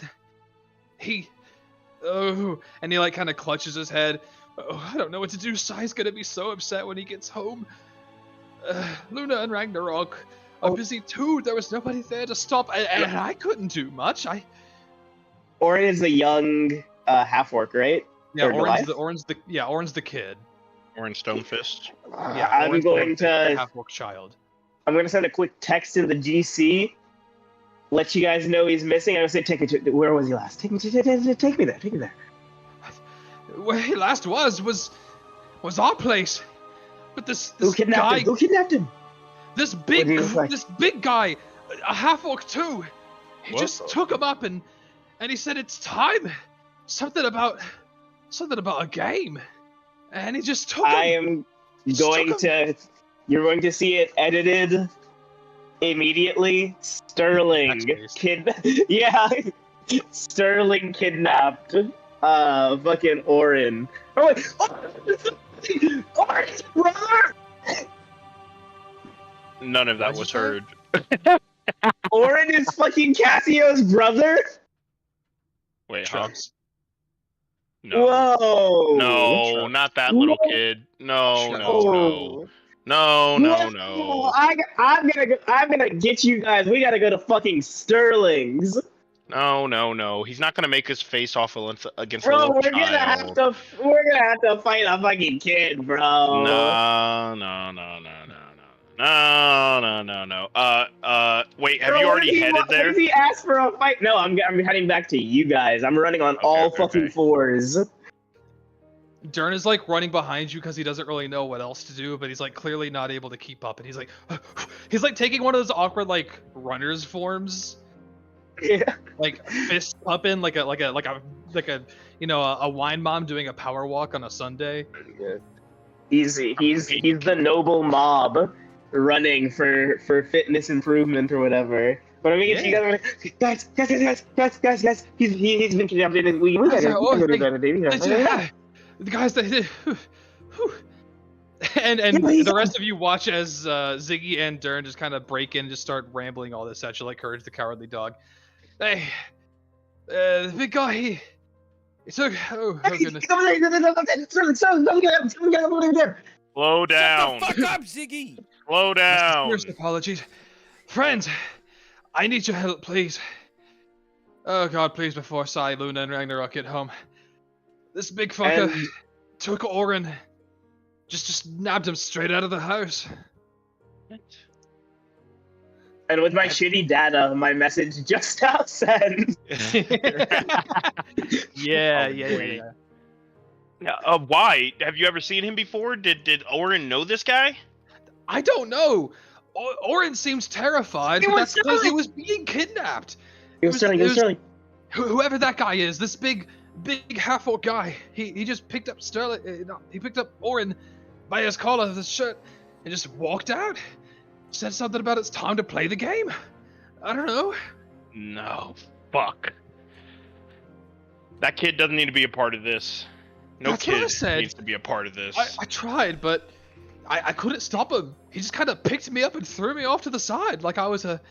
And he like kind of clutches his head. Oh, I don't know what to do. Sai's gonna be so upset when he gets home. Luna and Ragnarok are busy too. There was nobody there to stop, and I couldn't do much. Orin is a young half-orc, right? Yeah, Or Oren's the kid. Orange Stonefist. Yeah, I'm Oren's going like to. the half-orc child. I'm gonna send a quick text in the GC. Let you guys know he's missing. I'm gonna say, take me to. Where was he last? Take me there. Take me there. Where he last was our place. But this Who kidnapped guy, him? Who kidnapped him? this What did he look like? big guy, a half-orc too. He What? just took him up and he said it's time. Something about a game. And he just took him. I am going to. You're going to see it edited immediately. Sterling Yeah, Sterling kidnapped. Fucking Orin. Oh wait. Orin's brother. None of that What'd you was say? heard. Orin is fucking Cassio's brother. Wait, huh? Shucks. No. Whoa. No, not that little Whoa. kid. No. Whoa. No. I'm gonna get you guys. We gotta go to fucking Sterling's. No. He's not gonna make us face off against a Bro, little we're gonna have child. to fight a fucking kid, bro. No. Wait, have Bro, you what already if he headed What there? if he asked for a fight? No, I'm heading back to you guys. I'm running on all Okay. fucking fours. Dern is like running behind you because he doesn't really know what else to do, but he's like clearly not able to keep up, and he's like taking one of those awkward like runner's forms, Yeah. like fist pumping, like a a wine mom doing a power walk on a Sunday. He's the noble mob running for fitness improvement or whatever. But I mean, if you guys, guys, he's been kidnapped. We gotta do better, baby. The guys, And he's the rest of you watch as Ziggy and Dern just kind of break in and just start rambling all this at you like Courage the Cowardly Dog. Hey, the big guy, he took. Oh goodness. Slow down. Shut the fuck up, Ziggy! Slow down. Serious apologies, friends. I need your help, please. Oh God, please, before Sai, Luna, and Ragnarok get home. This big fucker took Orin. Just nabbed him straight out of the house. And with my shitty data, my message just now said. Yeah. Why? Have you ever seen him before? Did Orin know this guy? I don't know. Orin seems terrified, but that's because he was being kidnapped. It was Sterling. Whoever that guy is, this big half-orc guy, he just picked up Sterling. He picked up Orin by his collar of his shirt and just walked out. Said something about it's time to play the game. I don't know. No, fuck. That kid doesn't need to be a part of this. No That's what I kid said. needs to be a part of this. I tried, but I couldn't stop him. He just kind of picked me up and threw me off to the side like I was a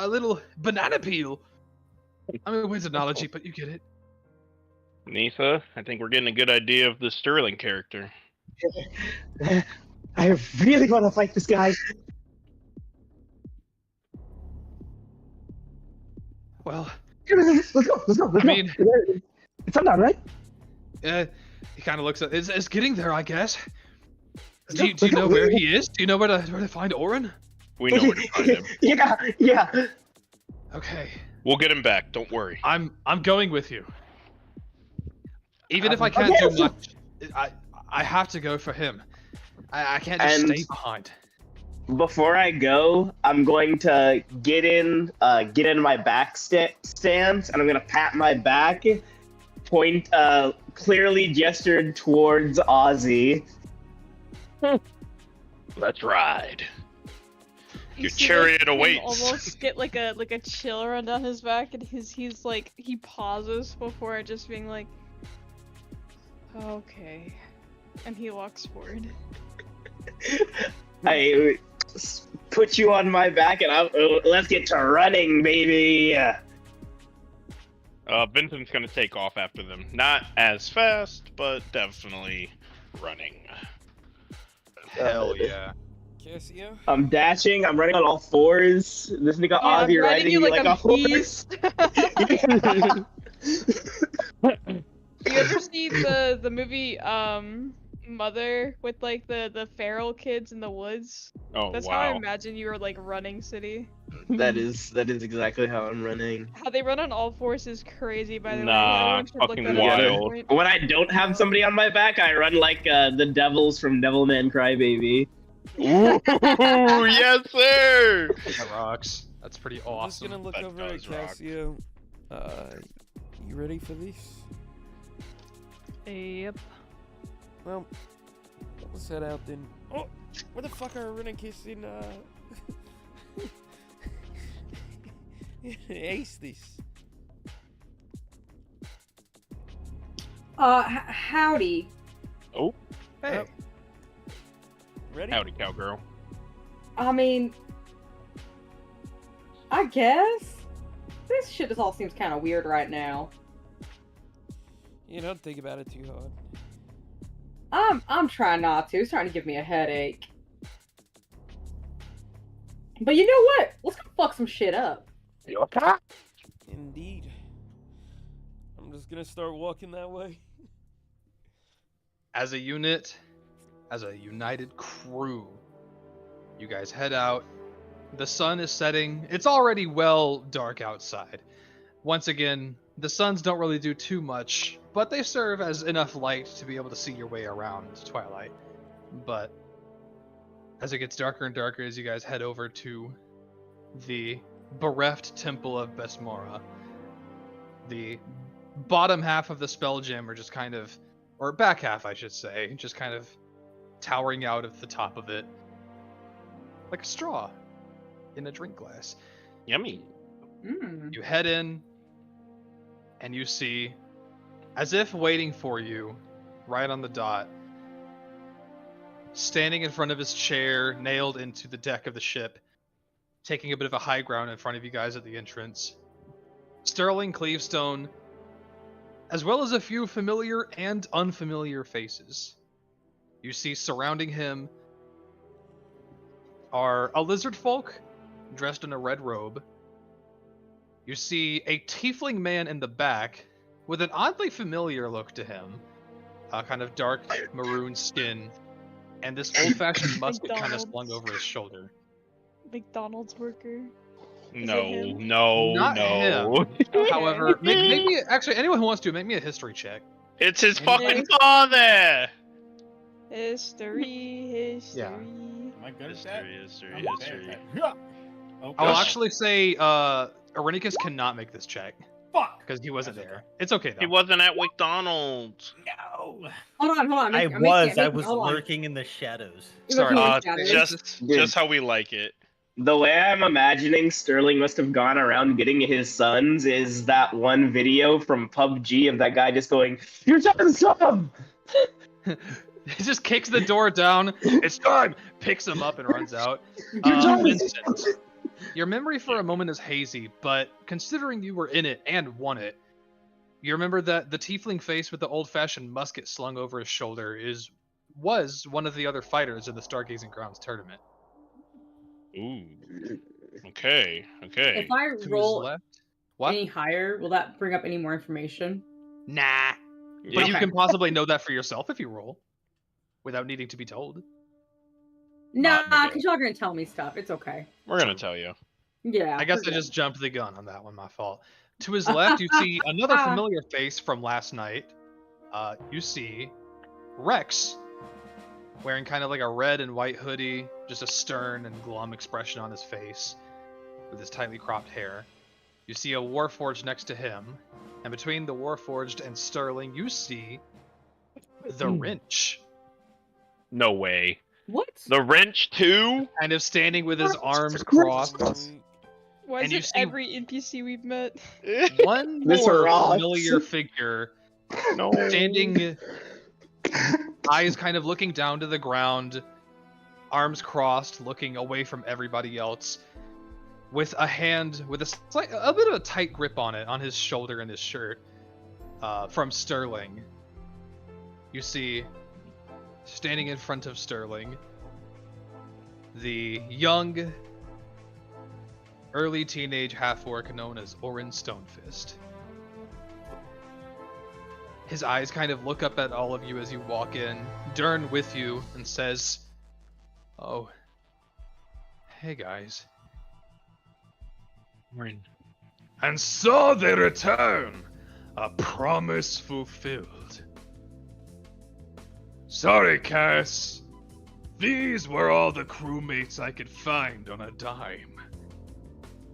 little banana peel. I mean, weird analogy, but you get it. Nisa, I think we're getting a good idea of the Sterling character. I really want to fight this guy. Well, Let's go. I mean, it's not right. he kind of looks at. It's getting there, I guess. Do you know where he is? Do you know where to find Orin? We know where to find him. Yeah. Okay. We'll get him back. Don't worry. I'm going with you. Even if I can't do much, I have to go for him. I can't just stay behind. Before I go, I'm going to get in my back stance, and I'm gonna pat my back, point, clearly gestured towards Ozzy. Let's ride. Your see, chariot like, him awaits. almost get like a chill run down his back, and he's like he pauses before just being like, okay, and he walks forward. I put you on my back, and let's get to running, baby. Vincent's gonna take off after them. Not as fast, but definitely running. Hell yeah. Cassio? I'm dashing. I'm running on all fours. This nigga Yeah, Ozzy I'm riding you me like like a horse. beast. You ever see the movie Mother with like the feral kids in the woods? Oh, That's wow. how I imagine you were like running city. That is exactly how I'm running. How they run on all fours is crazy, by the way. Nah, Everyone should look fucking that up at some wild. point. When I don't have somebody on my back, I run like the devils from Devilman Crybaby. Ooh, yes, sir. That rocks. That's pretty I'm just awesome. gonna look That over at does rock. Cassio. You ready for this? Yep. Well, let's head out then. Oh, where the fuck are running kissing? Ace this. Howdy. Oh, Hey. Ready? howdy, cowgirl. I mean, I guess this shit just all seems kind of weird right now. You don't think about it too hard. I'm trying not to. It's starting to give me a headache. But you know what? Let's go fuck some shit up. Indeed. I'm just gonna start walking that way. As a unit, as a united crew, you guys head out. The sun is setting. It's already well dark outside. Once again, the suns don't really do too much, but they serve as enough light to be able to see your way around Twilight. But as it gets darker and darker as you guys head over to the bereft temple of Besmora, the bottom half of the spell gem are just kind of, or back half I should say, just kind of towering out of the top of it like a straw in a drink glass. Yummy. You head in and you see, as if waiting for you right on the dot, standing in front of his chair, nailed into the deck of the ship, taking a bit of a high ground in front of you guys at the entrance. Sterling Cleavestone, as well as a few familiar and unfamiliar faces. You see surrounding him are a lizard folk dressed in a red robe. You see a tiefling man in the back with an oddly familiar look to him, kind of dark maroon skin, and this old-fashioned musket kind of slung over his shoulder. McDonald's worker. No. Not him. Okay. However, make me actually anyone who wants to make me a history check. It's his fucking father! History. Yeah. Am I good at that? History. Oh, I'll gosh. actually say Irenicus cannot make this check Fuck. because he wasn't That's there. It's okay though. He wasn't at McDonald's. No. Hold on. I was hold on. lurking in the shadows. Sorry, Just how we like it. The way I'm imagining Sterling must have gone around getting his sons is that one video from PUBG of that guy just going, "You're talking some!" He just kicks the door down. It's time. Picks him up and runs out. Vincent, your memory for a moment is hazy, but considering you were in it and won it, you remember that the tiefling face with the old-fashioned musket slung over his shoulder was one of the other fighters in the Stargazing Grounds tournament. Ooh. Okay. If I To his roll left. What? any higher, will that bring up any more information? Nah. Yeah. But you Okay. can possibly know that for yourself if you roll, without needing to be told. Nah, nigga. because y'all are gonna tell me stuff. It's okay. We're gonna tell you. Yeah. I guess we're I good. just jumped the gun on that one, my fault. To his left, you see another familiar face from last night. You see Rex, wearing kind of like a red and white hoodie, just a stern and glum expression on his face, with his tightly cropped hair. You see a Warforged next to him, and between the Warforged and Sterling, you see the Wrench, No way. What? The wrench too? kind of standing with his arms crossed. Why And is you it see- every NPC we've met? One This more rocks. familiar figure No. standing, eyes kind of looking down to the ground, arms crossed, looking away from everybody else, with a hand with a bit of a tight grip on it, on his shoulder and his shirt, from Sterling. You see, standing in front of Sterling, the young, early teenage half-orc known as Orin Stonefist. His eyes kind of look up at all of you as you walk in, Dern with you, and says, "Oh, hey guys." And so they return, a promise fulfilled. Sorry, Cass. These were all the crewmates I could find on a dime.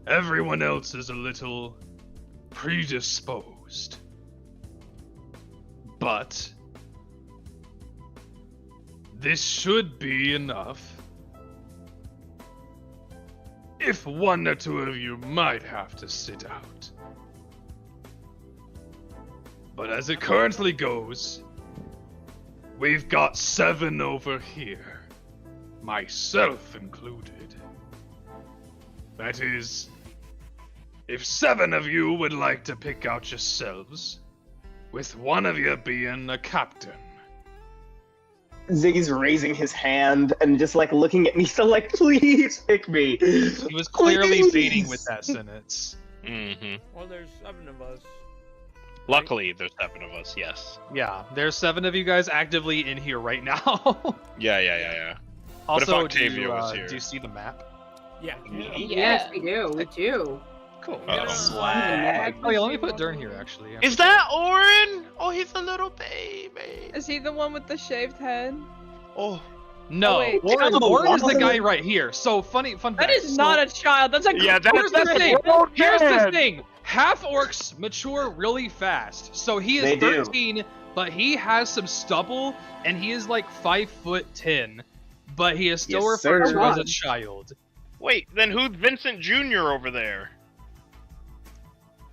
Everyone else is a little predisposed. But this should be enough. If one or two of you might have to sit out. But as it currently goes, we've got 7 over here, myself included. That is, if 7 of you would like to pick out yourselves, with one of you being a captain. Ziggy's raising his hand and just like looking at me, so like, please pick me. He was clearly Please. baiting with that sentence. Mm-hmm. Well, there's 7 of us. Luckily, there's 7 of us. Yes. Yeah, there's 7 of you guys actively in here right now. Yeah. But if Also, Octavia was here- do you see the map? Yeah. Yes, we do. We do. Cool. Swag. Oh yeah, let me put Dern here actually. Is that Orin? Oh, he's a little baby. Is he the one with the shaved head? Oh, No, Oh, wait. Orin is the guy right here. So fun That fact. is not a child. That's a yeah. Here's the That's thing. a Here's the thing. Half orcs mature really fast. So he is They do. 13, but he has some stubble, and he is like 5'10", but he is still Yes, referred sir. to as a child. Wait, then who's Vincent Jr. over there?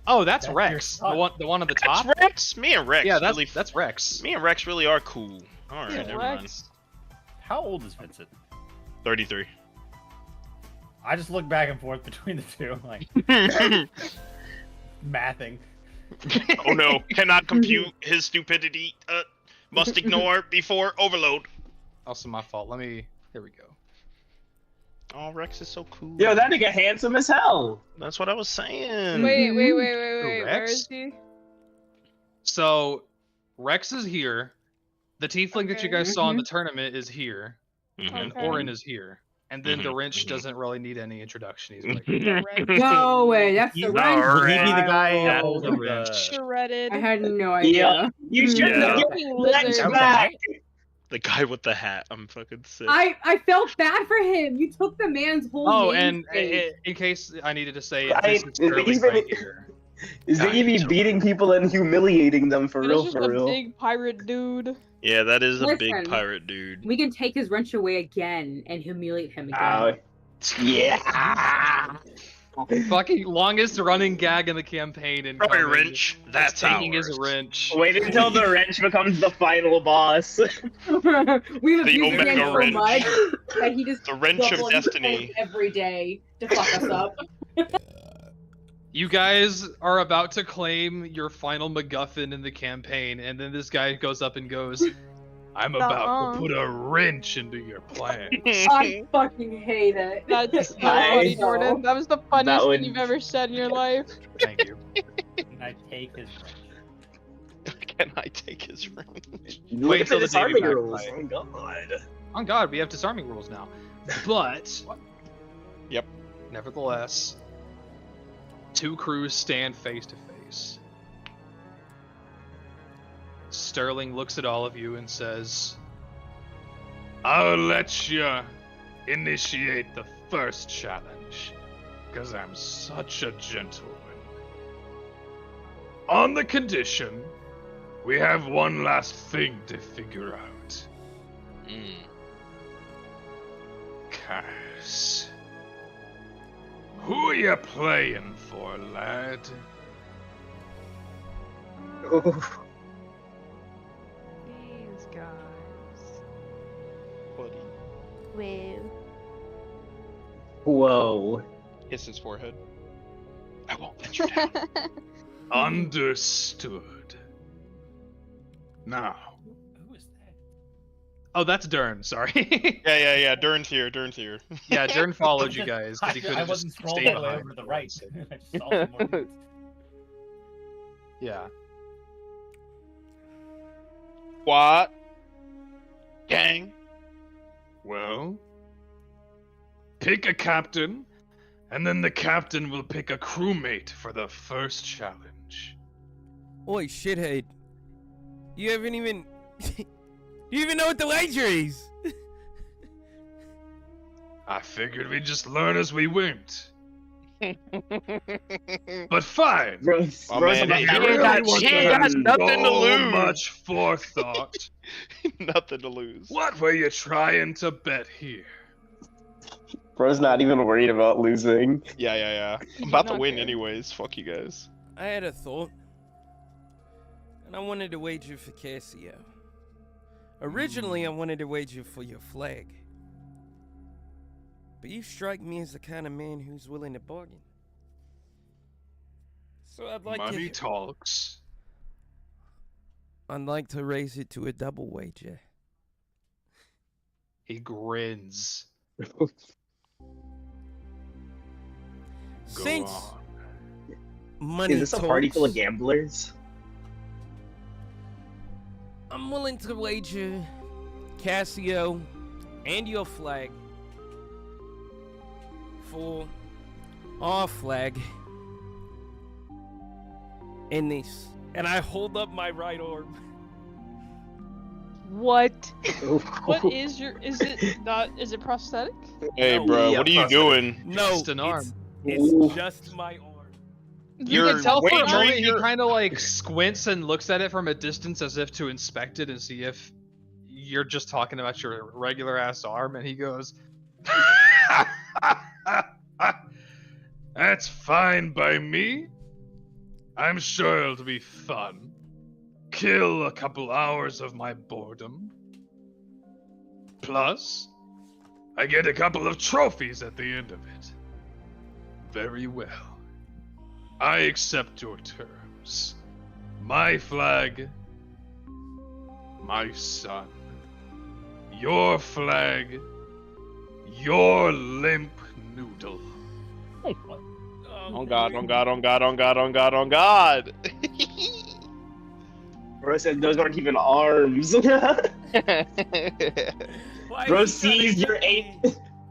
Oh, that's That's Rex, your son. the one on the top. That's Rex. Me and Rex. Yeah, really, that's Rex. Me and Rex really are cool. All right, Yeah, never mind. Rex. How old is Vincent? 33. I just look back and forth between the two, like mathing. Oh no, cannot compute his stupidity. Must ignore before overload. Also my fault. Here we go. Oh, Rex is so cool. Yo, that nigga handsome as hell. That's what I was saying. Wait. Rex? Where is he? So, Rex is here. The tiefling that you guys saw in the tournament is here. And Okay. Orin is here. And then the wrench doesn't really need any introduction. He's right here. No way, that's the He's wrench. Would he be the guy That's holding the the... wrench. Shredded. I had no idea. Yeah. You should Yeah. have Fucking Rex lizard. back. The guy with the hat. I'm fucking sick. I felt bad for him. You took the man's whole Oh, and namesake. in case I needed to say, I- this is Sterling he's been- right here. Is he be beating people and humiliating them for That real? is just For a real. big pirate dude. Yeah, that is a big Listen. pirate dude. We can take his wrench away again and humiliate him again. Yeah. Fucking longest running gag in the campaign. And Probably wrench. That's taking ours. his wrench. Wait until the wrench becomes the final boss. We've The abused Omega him so wrench. much that he just The wrench of doubles destiny. every day to fuck us up. You guys are about to claim your final MacGuffin in the campaign, and then this guy goes up and goes, I'm about to put a wrench into your plan. I fucking hate it. That's so Nice. funny, Jordan. That was the funniest That would- thing you've ever said in your life. Thank you. Can I take his wrench? Can I take his wrench? Look Wait at the till the day disarming back rules. fight. Oh god. On God, we have disarming rules now. But, Yep. nevertheless, two crews stand face to face. Sterling looks at all of you and says, I'll let you initiate the first challenge, because I'm such a gentleman. On the condition, we have one last thing to figure out. Curse. Who are you playing for, lad? These guys. Buddy. Well. Whoa. Hits his forehead. I won't let you down. Understood. Now, Who is that? Oh, that's Dern, sorry. Yeah. Dern's here. Yeah, Dern followed you guys, because he could I have wasn't just scrolling stayed all the way behind. over to the right. I just saw some more dudes. Yeah. What? Gang. well, pick a captain, and then the captain will pick a crewmate for the first challenge. Oi, shithead. You haven't even... you even know what the wager is? I figured we'd just learn as we went. But fine. Bros, Oh, bros, man, I'm he not- really got- Everyone he got has nothing to so lose. much forethought. Nothing to lose. What were you trying to bet here? Bro's not even worried about losing. Yeah. I'm about to Not win good. anyways. Fuck you guys. I had a thought. And I wanted to wager for Cassio. Originally, I wanted to wager for your flag. But you strike me as the kind of man who's willing to bargain. So Money talks. I'd like to raise it to a double wager. He grins. Go Since on. money Is this a party full of talks, gamblers? I'm willing to wager Cassio and your flag for our flag in this. And I hold up my right arm. What? What is your? Is it not? Is it prosthetic? Hey, No. bro, Yeah, what are you fuck it. doing? No, Just an arm. It's Ooh. just my arm. You You're can tell for a wagering moment he your- kind of like squints and looks at it from a distance as if to inspect it and see if you're just talking about your regular ass arm, and he goes, That's fine by me. I'm sure it'll be fun. Kill a couple hours of my boredom. Plus, I get a couple of trophies at the end of it. Very well. I accept your terms. My flag, my son. Your flag, your limp noodle. On God, on God, on God, on God, on God, on God. Bro said those aren't even arms. Bro sees your 8.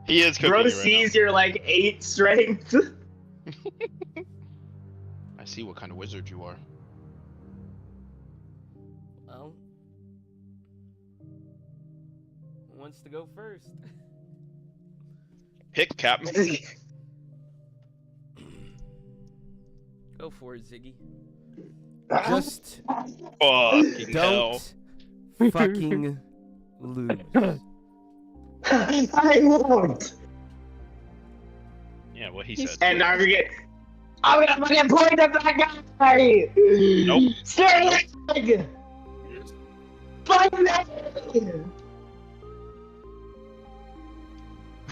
He is cooking Bro you sees your like 8 strength. I see what kind of wizard you are. Well, who wants to go first? Pick, Captain. Go for it, Ziggy. Ah. Just Fucking hell. don't fucking lose. I won't. Yeah, what he said. And I'm gonna fucking point at that guy. Nope. Sterling. Fight me.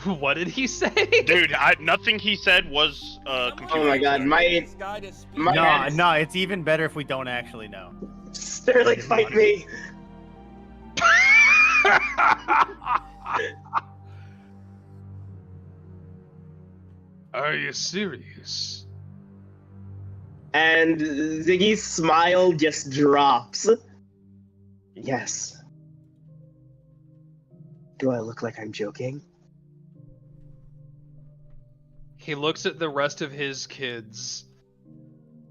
What did he say? Dude, nothing he said was Oh my god, my No, it's even better if we don't actually know. Sterling, fight me. Are you serious? And Ziggy's smile just drops. Yes. Do I look like I'm joking? He looks at the rest of his kids,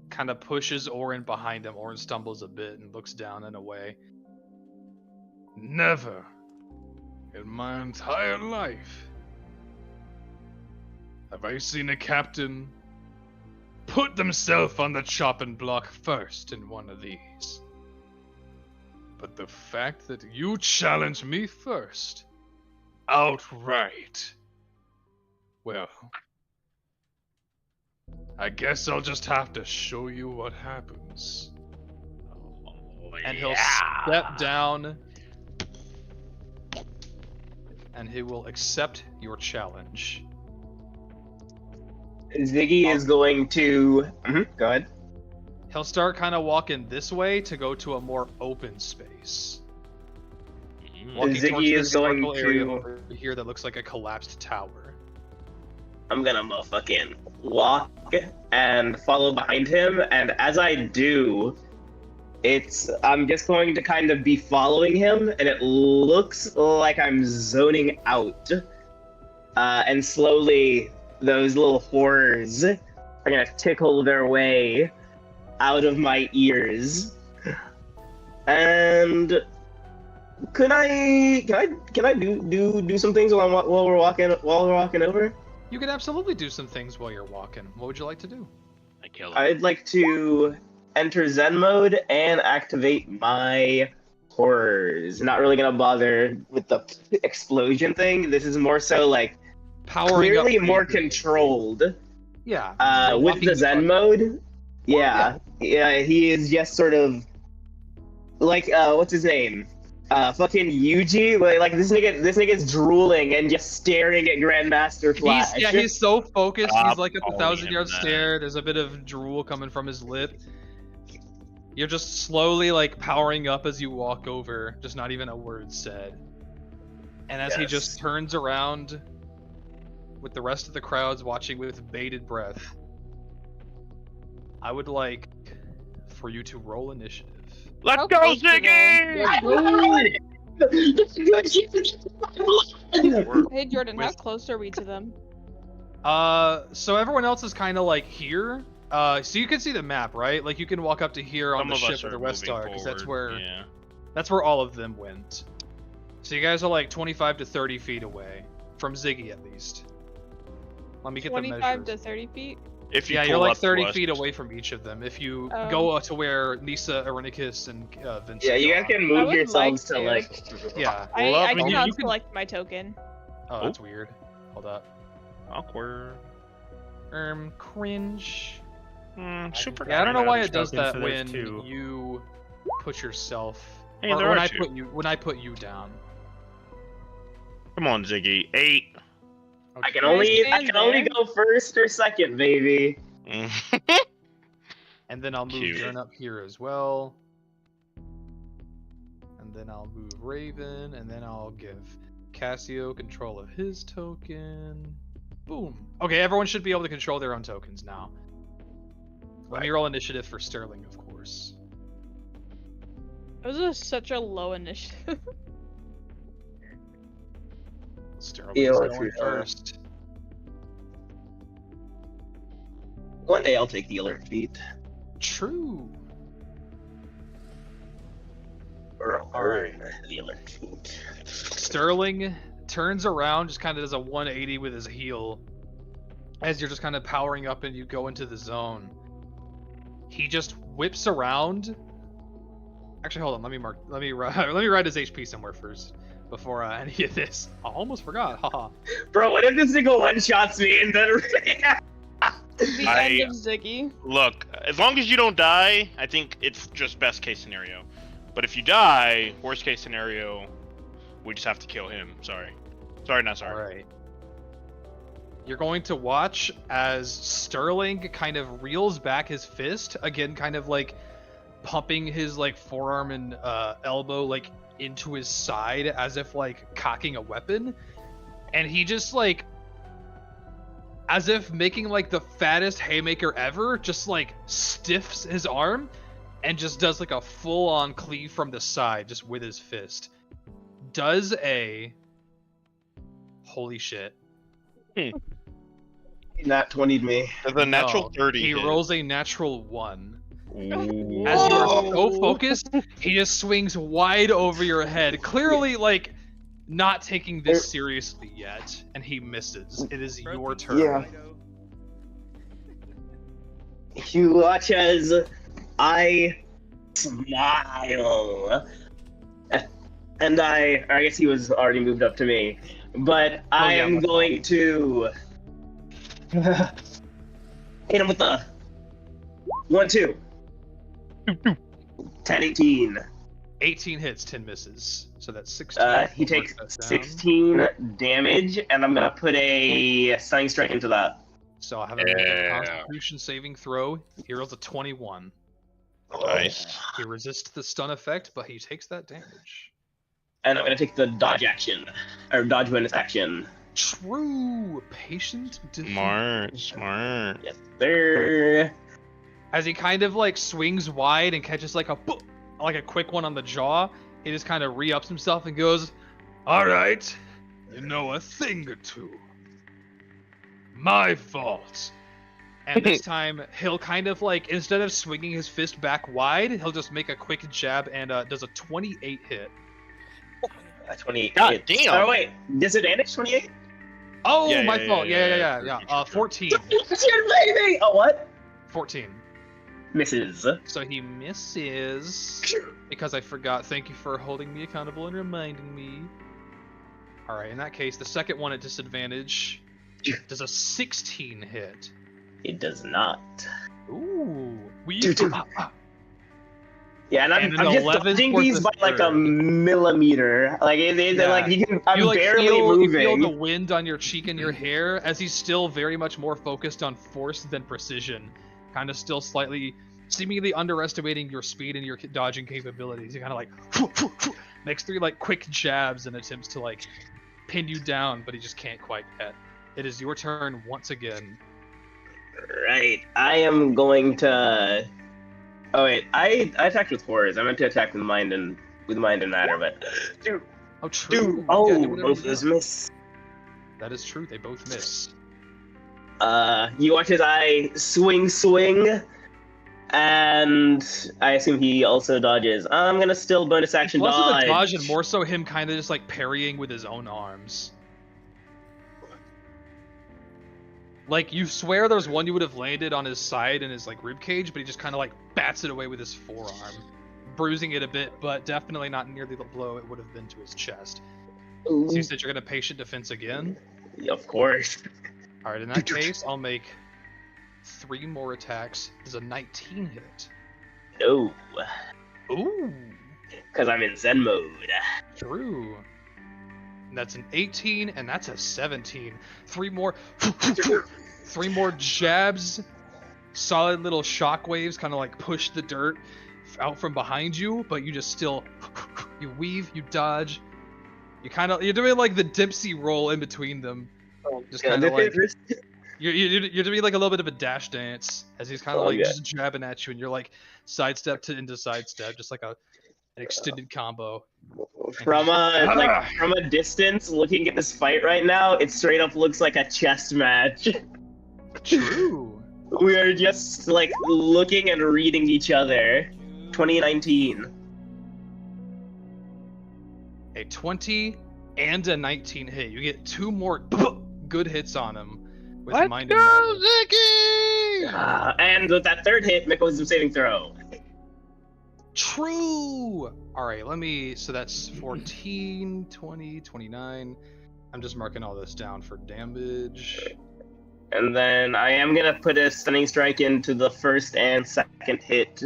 kind of pushes Orin behind him. Orin stumbles a bit and looks down and away. Never in my entire life have I seen a captain put themselves on the chopping block first in one of these. But the fact that you challenge me first, outright, well, I guess I'll just have to show you what happens. And he'll step down, and he will accept your challenge. Ziggy is going to... go ahead. He'll start kind of walking this way to go to a more open space. Walking towards Ziggy this is going circle area to... over here that looks like a collapsed tower. I'm gonna motherfucking walk and follow behind him, and as I do, I'm just going to kind of be following him, and it looks like I'm zoning out. And slowly, those little horrors are gonna tickle their way out of my ears. And can I do some things while we're walking over? You can absolutely do some things while you're walking. What would you like to do? I kill him. I'd like to enter Zen mode and activate my horrors. Not really gonna bother with the explosion thing. This is more so like Powering clearly up more the- controlled. Yeah. With the Zen mode. Yeah, he is just sort of like what's his name? Fucking Yuji. Like this nigga's drooling and just staring at Grandmaster Flash. He's so focused. Stop He's like at the calling 1,000-yard him that. stare. There's a bit of drool coming from his lip. You're just slowly like powering up as you walk over, just not even a word said. And as he Yes. just turns around with the rest of the crowds watching with bated breath, I would like for you to roll initiative. Let's How go, close are they? Ziggy! Hey Jordan, how close are we to them? So everyone else is kind of like here. So you can see the map, right? Like you can walk up to here on Some the of ship us where the are rest moving are, because that's forward, where yeah. that's where all of them went. So you guys are like 25 to 30 feet away from Ziggy, at least. Let me get the 25 measures. to 30 feet? If you Yeah, pull you're like up to 30 us- feet away from each of them. If you Oh. go to where Nisa, Irenicus, and Vincent Yeah, you guys are. can I move would yourselves like to to. like. Yeah. I Well, I mean, cannot you can- select my token. Oh, that's weird. Hold up. Awkward. Cringe. Super. Yeah, I don't know why it tokens, does that so there's when two. you put yourself. Hey, or there when are I two. put you down. Come on, Ziggy. 8. I can stand only there. go first or second, baby. And then I'll move Cute. Jern up here as well. And then I'll move Raven, and then I'll give Cassio control of his token. Boom. Okay, everyone should be able to control their own tokens now. Let me roll initiative for Sterling, of course. That was such a low initiative. Sterling's Yeah, going let's see. first. One day I'll take the alert feat. True. Or Alright. the alert feat. Sterling turns around, just kind of does a 180 with his heel. As you're just kind of powering up and you go into the zone. He just whips around. Actually, hold on. Let me write his HP somewhere first before any of this. I almost forgot. Haha. Bro, what if this single one shots me and then The end of Ziggy. Look, as long as you don't die, I think it's just best case scenario. But if you die, worst case scenario, we just have to kill him. Sorry. Sorry, not sorry. Alright. You're going to watch as Sterling kind of reels back his fist, again kind of like pumping his like forearm and elbow like into his side as if like cocking a weapon. And he just like, as if making like the fattest haymaker ever, just like stiffs his arm and just does like a full-on cleave from the side just with his fist. Does a... Holy shit. Not 20'd me. The natural No, 30. He hit. rolls a natural 1. Ooh. As you are so focused, he just swings wide over your head, clearly like not taking this seriously yet, and he misses. It is your turn. Yeah. You watch as I smile. And I guess he was already moved up to me. But I yeah, am that's going to hit him with the 1-2. 10, 18. 18 hits, 10 misses. So that's 16. He takes Mark that down. 16 damage, and I'm gonna put a Stunning Strike into that. So I have a Constitution saving throw. He rolls a 21. Nice. He resists the stun effect, but he takes that damage. And I'm gonna take the dodge action, or dodge bonus action. True. Patient Smart, smart. Yes, sir. As he kind of like swings wide and catches like a quick one on the jaw, he just kind of re-ups himself and goes, All right, you know a thing or two. My fault. and this time he'll kind of like, instead of swinging his fist back wide, he'll just make a quick jab and does a 28 hit. 28. God damn. Oh wait, disadvantage 28? Oh, Yeah, my yeah, fault. yeah. Yeah. 14. Baby! Oh, what? 14. Misses. So he misses because I forgot. Thank you for holding me accountable and reminding me. All right, in that case, the second one at disadvantage does a 16 hit. It does not. Ooh. Yeah, and And I'm an just 11 dodging for these the by like a third. millimeter. Like, Yeah. like I'm You like barely feel, moving. You feel the wind on your cheek and your hair as he's still very much more focused on force than precision. Kind of still slightly, seemingly underestimating your speed and your dodging capabilities. He kind of like makes 3 like quick jabs and attempts to like pin you down, but he just can't quite yet. It is your turn once again. Right. I am going to. Oh wait, I attacked with horrors. I meant to attack with mind and matter, but dude, Oh, true. oh, Yeah, do whatever both of you those want. miss. That is true. They both miss. You watch as I swing, and I assume he also dodges. I'm gonna still bonus action Less of dodge. a dodge and more so him kind of just like parrying with his own arms. Like, you swear there's one you would have landed on his side in his like rib cage, but he just kind of like bats it away with his forearm, bruising it a bit, but definitely not nearly the blow it would have been to his chest. So you said you're gonna patient defense again? Of course. All right, in that case, I'll make 3 more attacks. There's a 19 hit. No, Ooh, because I'm in Zen mode. true. And that's an 18, and that's a 17. 3 more, 3 more jabs. Solid little shockwaves kind of like push the dirt out from behind you, but you just still, you weave, you dodge. You're doing like the Dipsy roll in between them. Just kind of like, you're doing like a little bit of a dash dance as he's kind of like just jabbing at you, and you're like sidestep into sidestep, just like an extended combo. From a distance, looking at this fight right now, it straight up looks like a chess match. True. We are just like looking and reading each other. 2019. A 20 and a 19 hit. You get 2 more good hits on him with Mind and Matter. Ziggy! And with that third hit, make a wisdom saving throw. True! Alright, so that's 14, 20, 29. I'm just marking all this down for damage. And then I am gonna put a stunning strike into the first and second hit.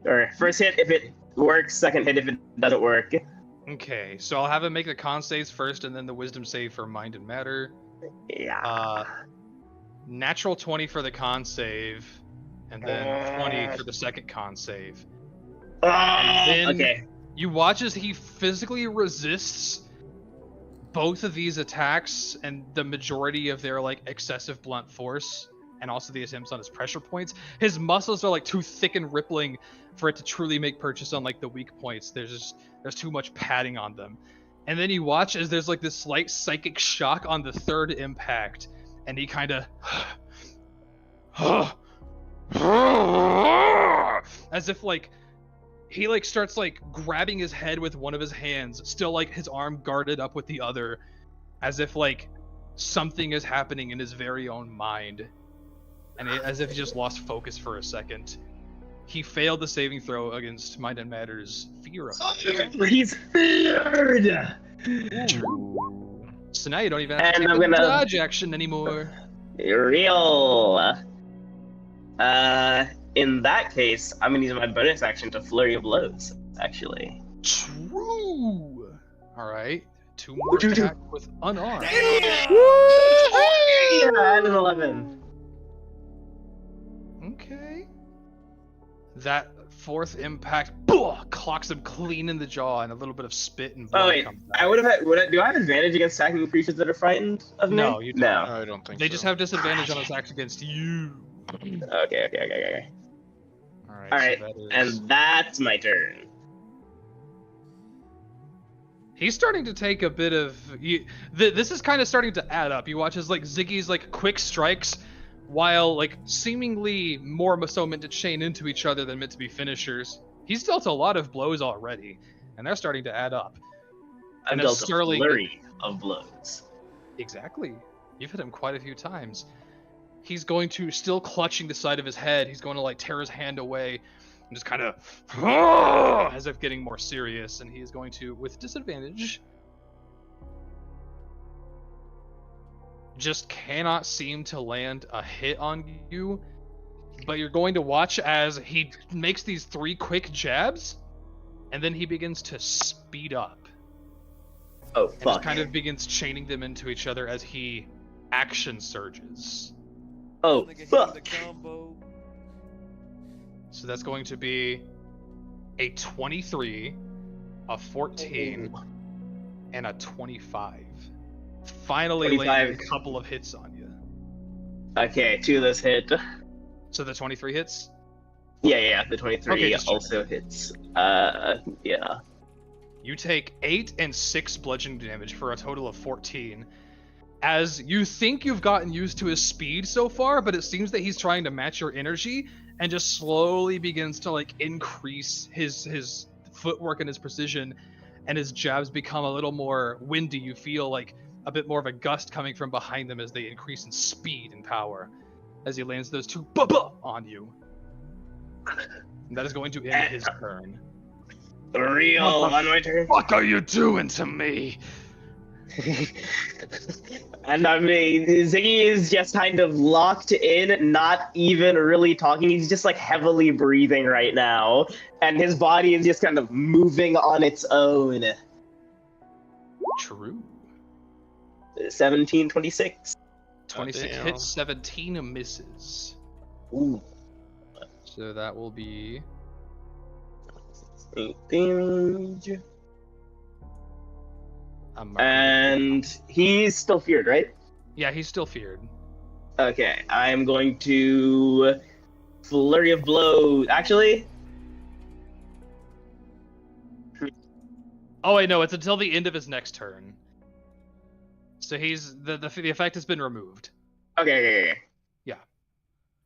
Or first hit if it works, second hit if it doesn't work. Okay, so I'll have him make the con saves first and then the wisdom save for Mind and Matter. Yeah. Natural 20 for the con save, and then 20 for the second con save. And then you watch as he physically resists both of these attacks and the majority of their like excessive blunt force, and also the attempts on his pressure points. His muscles are like too thick and rippling for it to truly make purchase on like the weak points. There's too much padding on them. And then you watch as there's like this slight psychic shock on the third impact, and he kind of as if like he like starts like grabbing his head with one of his hands, still like his arm guarded up with the other, as if like something is happening in his very own mind, and as if he just lost focus for a second. He failed the saving throw against Mind and Matter's fear of it. He's feared! So now you don't even have to take the dodge action anymore. Real. In that case, I'm gonna use my bonus action to flurry of blows, actually. True! Alright. 2 more attack with unarmed. And an 11. Okay. That fourth impact clocks him clean in the jaw, and a little bit of spit and blood comes out. I would have do I have advantage against attacking creatures that are frightened of me? No, you don't. No. I don't think They just have disadvantage on attacks against you. Okay. Alright, Alright, and that's my turn. He's starting to take a bit of... This is kind of starting to add up. You watch as like Ziggy's like quick strikes, while like seemingly more so meant to chain into each other than meant to be finishers. He's dealt a lot of blows already, and they're starting to add up. I've And dealt a flurry of blows. Exactly. You've hit him quite a few times. He's going to, still clutching the side of his head, he's going to like tear his hand away and just kind of as if getting more serious, and he is going to, with disadvantage, just cannot seem to land a hit on you, but you're going to watch as he makes these 3 quick jabs, and then he begins to speed up. Oh, and fuck. just kind of begins chaining them into each other as he action surges. Oh, fuck. So that's going to be a 23, a 14, and a 25. Finally landing a couple of hits on you. Okay, 2 of those hit. So the 23 hits? Yeah, the 23 Okay, also hits. Yeah. You take 8 and 6 bludgeoning damage for a total of 14. As you think you've gotten used to his speed so far, but it seems that he's trying to match your energy and just slowly begins to like increase his footwork and his precision, and his jabs become a little more windy. You feel like a bit more of a gust coming from behind them as they increase in speed and power as he lands those 2 on you. And that is going to end his turn. Real on my turn. What are you doing to me? And I mean, Ziggy is just kind of locked in, not even really talking. He's just like heavily breathing right now, and his body is just kind of moving on its own. True. 17, 26. 26 damn. hits, 17 misses. Ooh. So that will be 8 damage. I'm marking it. And he's still feared, right? Yeah, he's still feared. Okay, I'm going to flurry of blows. Actually, Oh wait, no, it's until the end of his next turn. So he's the effect has been removed. okay.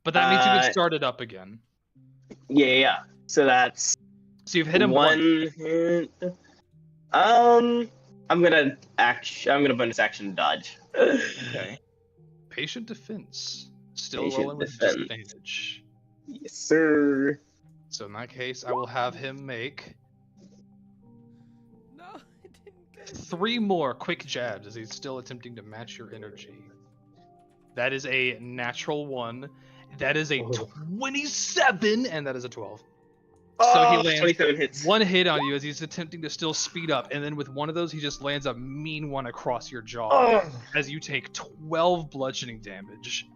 But that means you can Uh, start it up again. Yeah. So that's So you've hit him one once. hit. I'm gonna bonus action dodge. Okay. Patient defense. Still Patient rolling with defense. disadvantage. Yes, sir. So in that case, I will have him make No, it didn't get 3 more quick jabs as he's still attempting to match your energy. That is a natural 1. That is a 27, and that is a 12. So he lands 27 hits. 1 hit on you as he's attempting to still speed up, and then with one of those, he just lands a mean one across your jaw Oh. as you take 12 bludgeoning damage.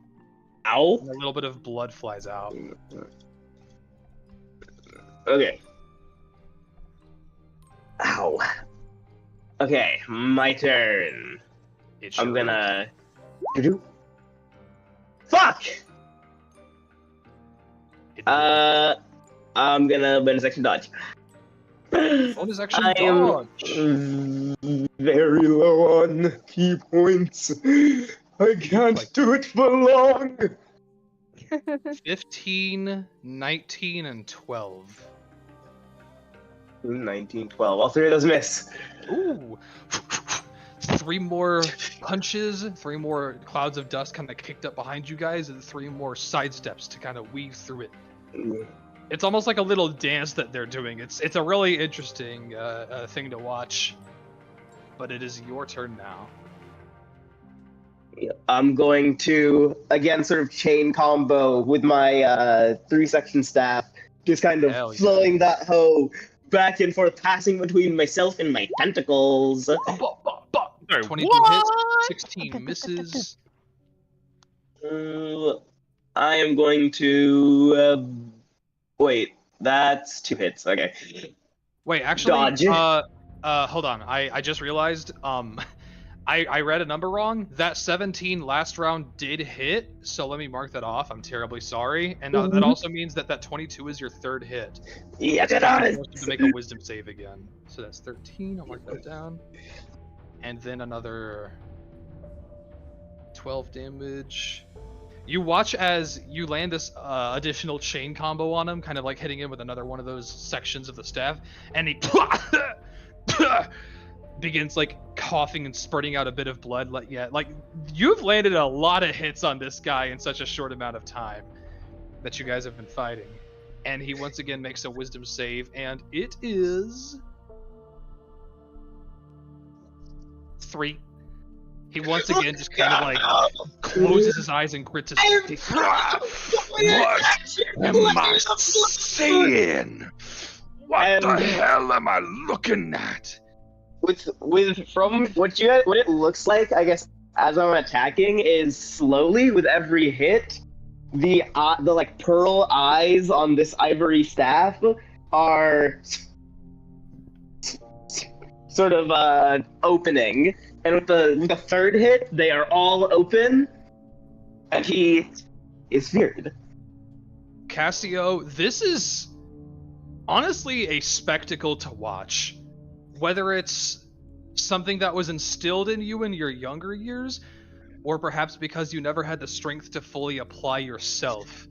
Ow. And a little bit of blood flies out. Okay. Ow. Okay, my turn. It's I'm your gonna. Fuck! turn. I'm gonna bonus action dodge. Bonus action I am dodge. very low on key points. I can't do it for long. 15, 19, and 12. 19, 12. All 3 of those miss. Ooh. 3 more punches, 3 more clouds of dust kind of kicked up behind you guys, and 3 more sidesteps to kind of weave through it. It's almost like a little dance that they're doing. It's a really interesting thing to watch. But it is your turn now. I'm going to, again, sort of chain combo with my 3-section staff, just kind of Hell yeah. flowing that hoe back and forth, passing between myself and my tentacles. Sorry, 22 hits, 16 misses. I am going to wait. That's 2 hits. Okay. Wait, actually, Dodge. hold on. I just realized, I read a number wrong. That 17 last round did hit, so let me mark that off. I'm terribly sorry. And that also means that 22 is your 3rd hit. Yes, it I does. want you to make a wisdom save again. So that's 13. I'll mark that down. And then another 12 damage. You watch as you land this additional chain combo on him, kind of like hitting him with another one of those sections of the staff, and he begins like coughing and spurting out a bit of blood. Like you've landed a lot of hits on this guy in such a short amount of time that you guys have been fighting. And he once again makes a wisdom save, and it is 3. He once again just kind of like closes his eyes and grits his teeth. What am I seeing? What the hell am I looking at? From what it looks like, I guess, as I'm attacking, is slowly with every hit, the like pearl eyes on this ivory staff are sort of opening, and with the 3rd hit, they are all open, and he is feared. Cassio, this is honestly a spectacle to watch. Whether it's something that was instilled in you in your younger years, or perhaps because you never had the strength to fully apply yourself.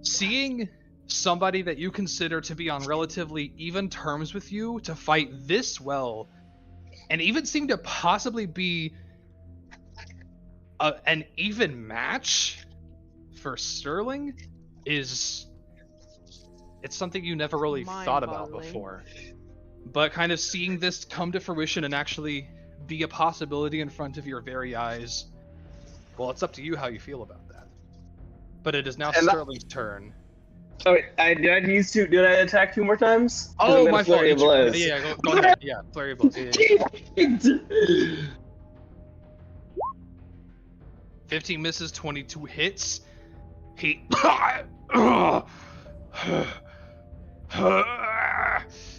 Seeing somebody that you consider to be on relatively even terms with you to fight this well, and even seem to possibly be an even match for Sterling, it's something you never really thought about Mind-boggling. before. But kind of seeing this come to fruition and actually be a possibility in front of your very eyes, well, it's up to you how you feel about that. But it is now Sterling's turn. Oh, wait, did I attack 2 more times? Oh, my fault. Flurry of blows. Yeah, go ahead. Yeah, flurry of blows. Yeah. 15 misses, 22 hits. He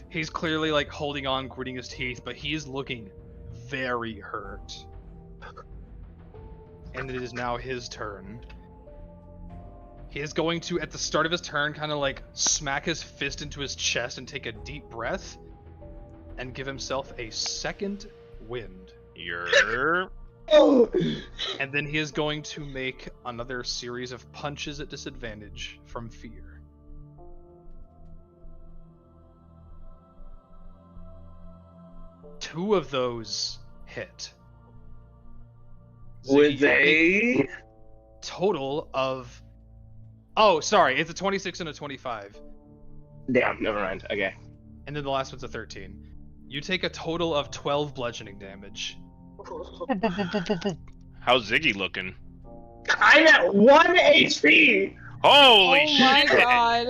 he's clearly like holding on, gritting his teeth, but he is looking very hurt. And it is now his turn. He is going to, at the start of his turn, kind of like smack his fist into his chest and take a deep breath and give himself a second wind. And then he is going to make another series of punches at disadvantage from fear. Two of those hit. With a total of... Oh, sorry, it's a 26 and a 25. Damn, never mind. Okay. And then the last one's a 13. You take a total of 12 bludgeoning damage. How's Ziggy looking? I'm at 1 HP! Holy Oh shit! my god.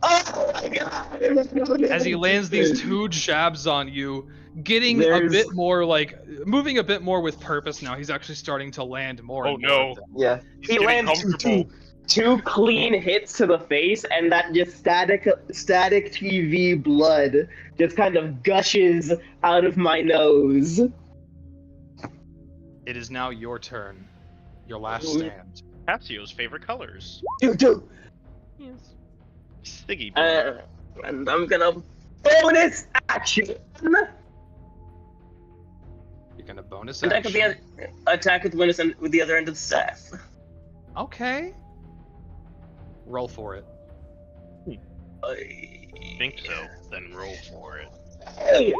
Oh my god! As he lands these two jabs on you, getting a There's- bit more like, moving a bit more with purpose now. He's actually starting to land more. Oh and more of no. them. Yeah. He's He getting lands comfortable. two clean hits to the face, and that just static TV blood just kind of gushes out of my nose. It is now your turn. Your last stand. Capsio's favorite colors. Dude. Yes. Ziggy. And I'm gonna bonus action. You're gonna bonus Attack with action. attack with bonus and with the other end of the staff. Okay. Roll for it. I think so. Then roll for it. Hey.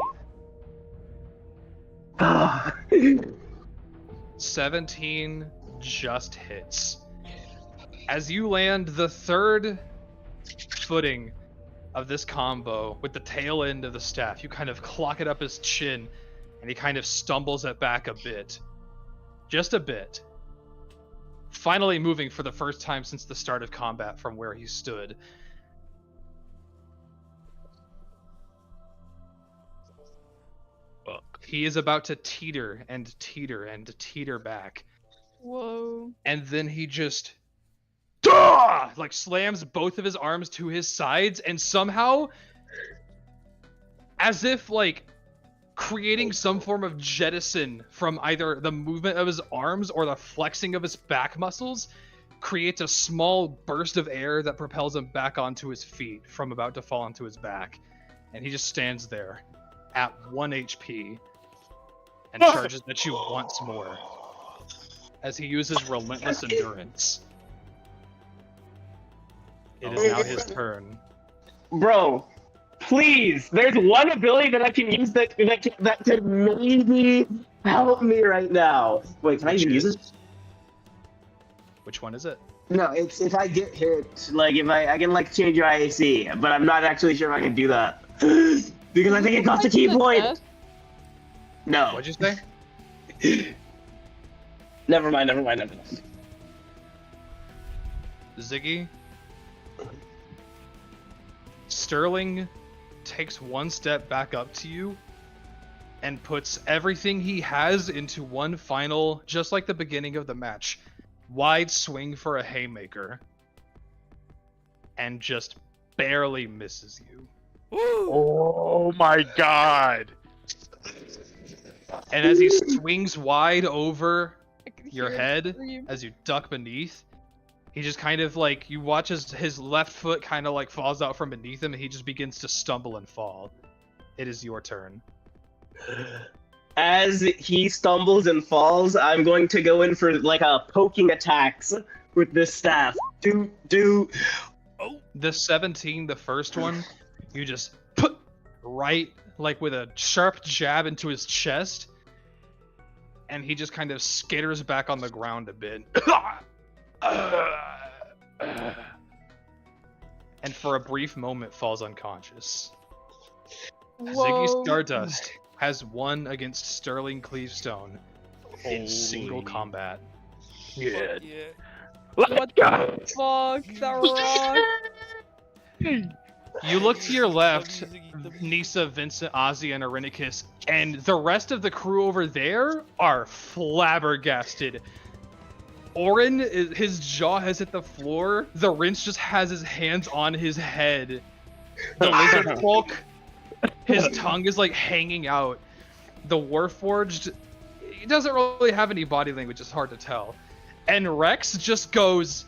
Ah. 17 just hits. As you land the third footing of this combo with the tail end of the staff, you kind of clock it up his chin, and he kind of stumbles it back a bit. Just a bit. Finally moving for the first time since the start of combat from where he stood. Fuck. He is about to teeter and teeter and teeter back. Whoa. And then he just like slams both of his arms to his sides, and somehow, as if like creating some form of jettison from either the movement of his arms or the flexing of his back muscles, creates a small burst of air that propels him back onto his feet from about to fall onto his back. And he just stands there at 1 HP and charges at you once more as he uses relentless endurance. It is now his turn. Bro, please, there's one ability that I can use that can maybe help me right now. Wait, can I even use it? Which one is it? No, it's if I get hit, like if I can like change your IAC, but I'm not actually sure if I can do that. Because I think it costs a key point. No. What'd you say? Never mind. Ziggy? Sterling takes one step back up to you and puts everything he has into one final, just like the beginning of the match, wide swing for a haymaker, and just barely misses you. Oh my god! And as he swings wide over I could your hear head, it scream. as you duck beneath, he just kind of like, you watch his left foot kind of like falls out from beneath him, and he just begins to stumble and fall. It is your turn. As he stumbles and falls, I'm going to go in for like a poking attacks with this staff. The 17, the first one, you just put right like with a sharp jab into his chest, and he just kind of skitters back on the ground a bit. And for a brief moment falls unconscious. Ziggy Whoa. Stardust has won against Sterling Cleavestone in single Holy combat. Yeah. Yeah. What the fuck? That rock. You look to your left, Nisa, Vincent, Ozzy, and Irenicus, and the rest of the crew over there are flabbergasted. Orin, his jaw has hit the floor. The Rinse just has his hands on his head. The Lizard Folk, his tongue is like hanging out. The Warforged, he doesn't really have any body language, it's hard to tell. And Rex just goes,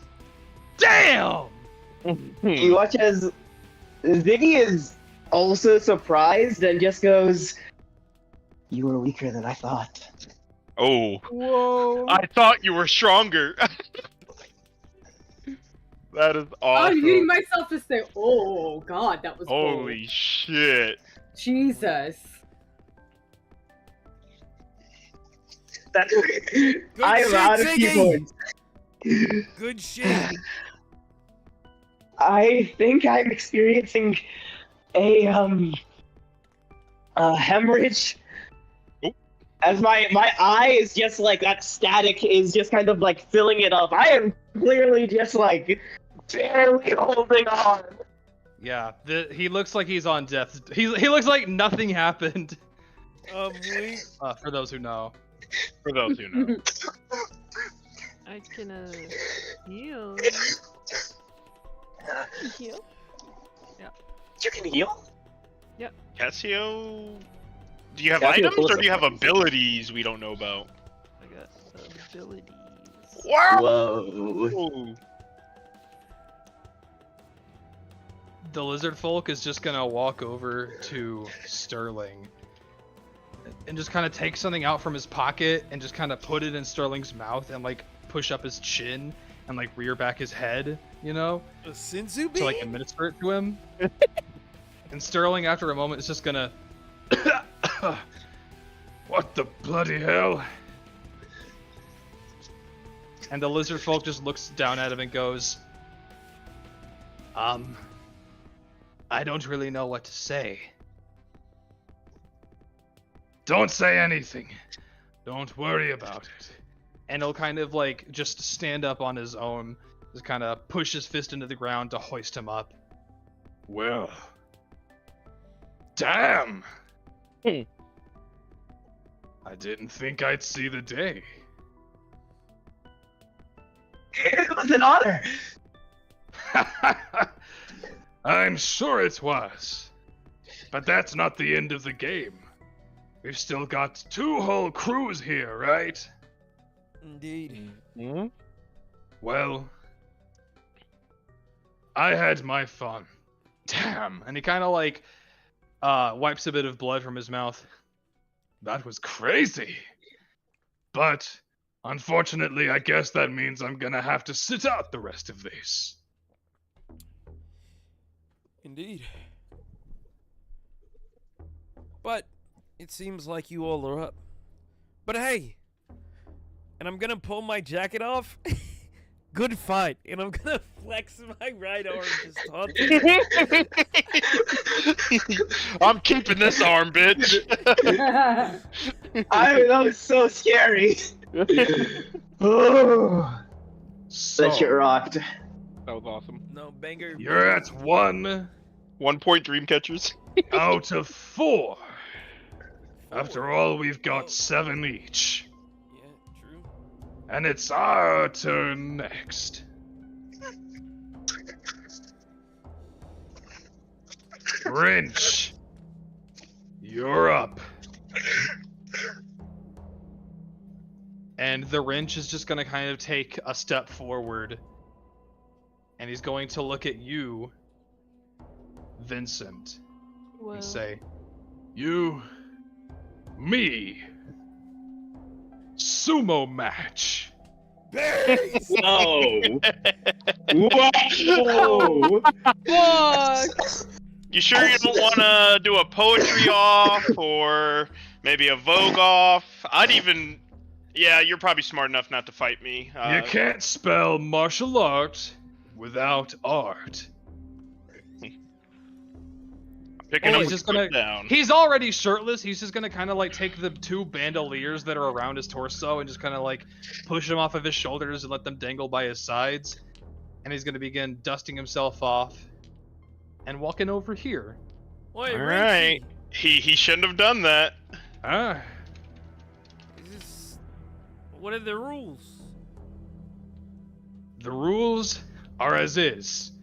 damn! You watch as Ziggy is also surprised and just goes, "You were weaker than I thought." Oh. Whoa. I thought you were stronger. That is awesome. I'm muting myself to say, oh god, that was Holy bold. shit. Jesus. I am out of keyboards. Good shit. I think I'm experiencing a hemorrhage. Oh. As my eye is just like that static is just kind of like filling it up. I am clearly just like barely holding on. Yeah, he looks like he's on death. He looks like nothing happened. For those who know. For those who know. I can heal. Heal? Yeah. You can heal? Yep. Cassio, do you have Cassio items or do you have abilities we don't know about? I got abilities. Wow. Whoa. The Lizard Folk is just gonna walk over to Sterling and just kind of take something out from his pocket and just kind of put it in Sterling's mouth and like push up his chin and like rear back his head, you know, A Senzu to like administer it to him. And Sterling, after a moment, is just gonna. What the bloody hell? And the Lizard Folk just looks down at him and goes, I don't really know what to say. Don't say anything. Don't worry about it. And he'll kind of like just stand up on his own, just kind of push his fist into the ground to hoist him up. Well. Damn! I didn't think I'd see the day. It was an honor. I'm sure it was. But that's not the end of the game. We've still got 2 whole crews here, right? Indeed. Mm-hmm. Well, I had my fun. Damn. And he kind of like wipes a bit of blood from his mouth. That was crazy. But, unfortunately, I guess that means I'm gonna have to sit out the rest of this. Indeed. But it seems like you all are up. But hey, and I'm gonna pull my jacket off. Good fight, and I'm gonna flex my right arm just taunting. I'm keeping this arm, bitch. That was so scary. Oh, that shit rocked. That was awesome. No banger. You're at 1 1 point dream catchers. out of 4. After all, we've got 7 each. Yeah, true. And it's our turn next. Wrench, you're up. And the Wrench is just gonna kind of take a step forward. And he's going to look at you, Vincent, Well, and say, You, me, sumo match. No. Whoa. Fuck. You sure you don't want to do a poetry off or maybe a Vogue off? I'd even... Yeah, you're probably smart enough not to fight me. You can't spell martial art without art. Picking Oh, up he's what just you gonna- put down. he's already shirtless. He's just gonna kind of like take the 2 bandoliers that are around his torso and just kind of like push them off of his shoulders and let them dangle by his sides. And he's gonna begin dusting himself off and walking over here. Wait, All right. He shouldn't have done that. Ah, What are the rules? the rules are as is.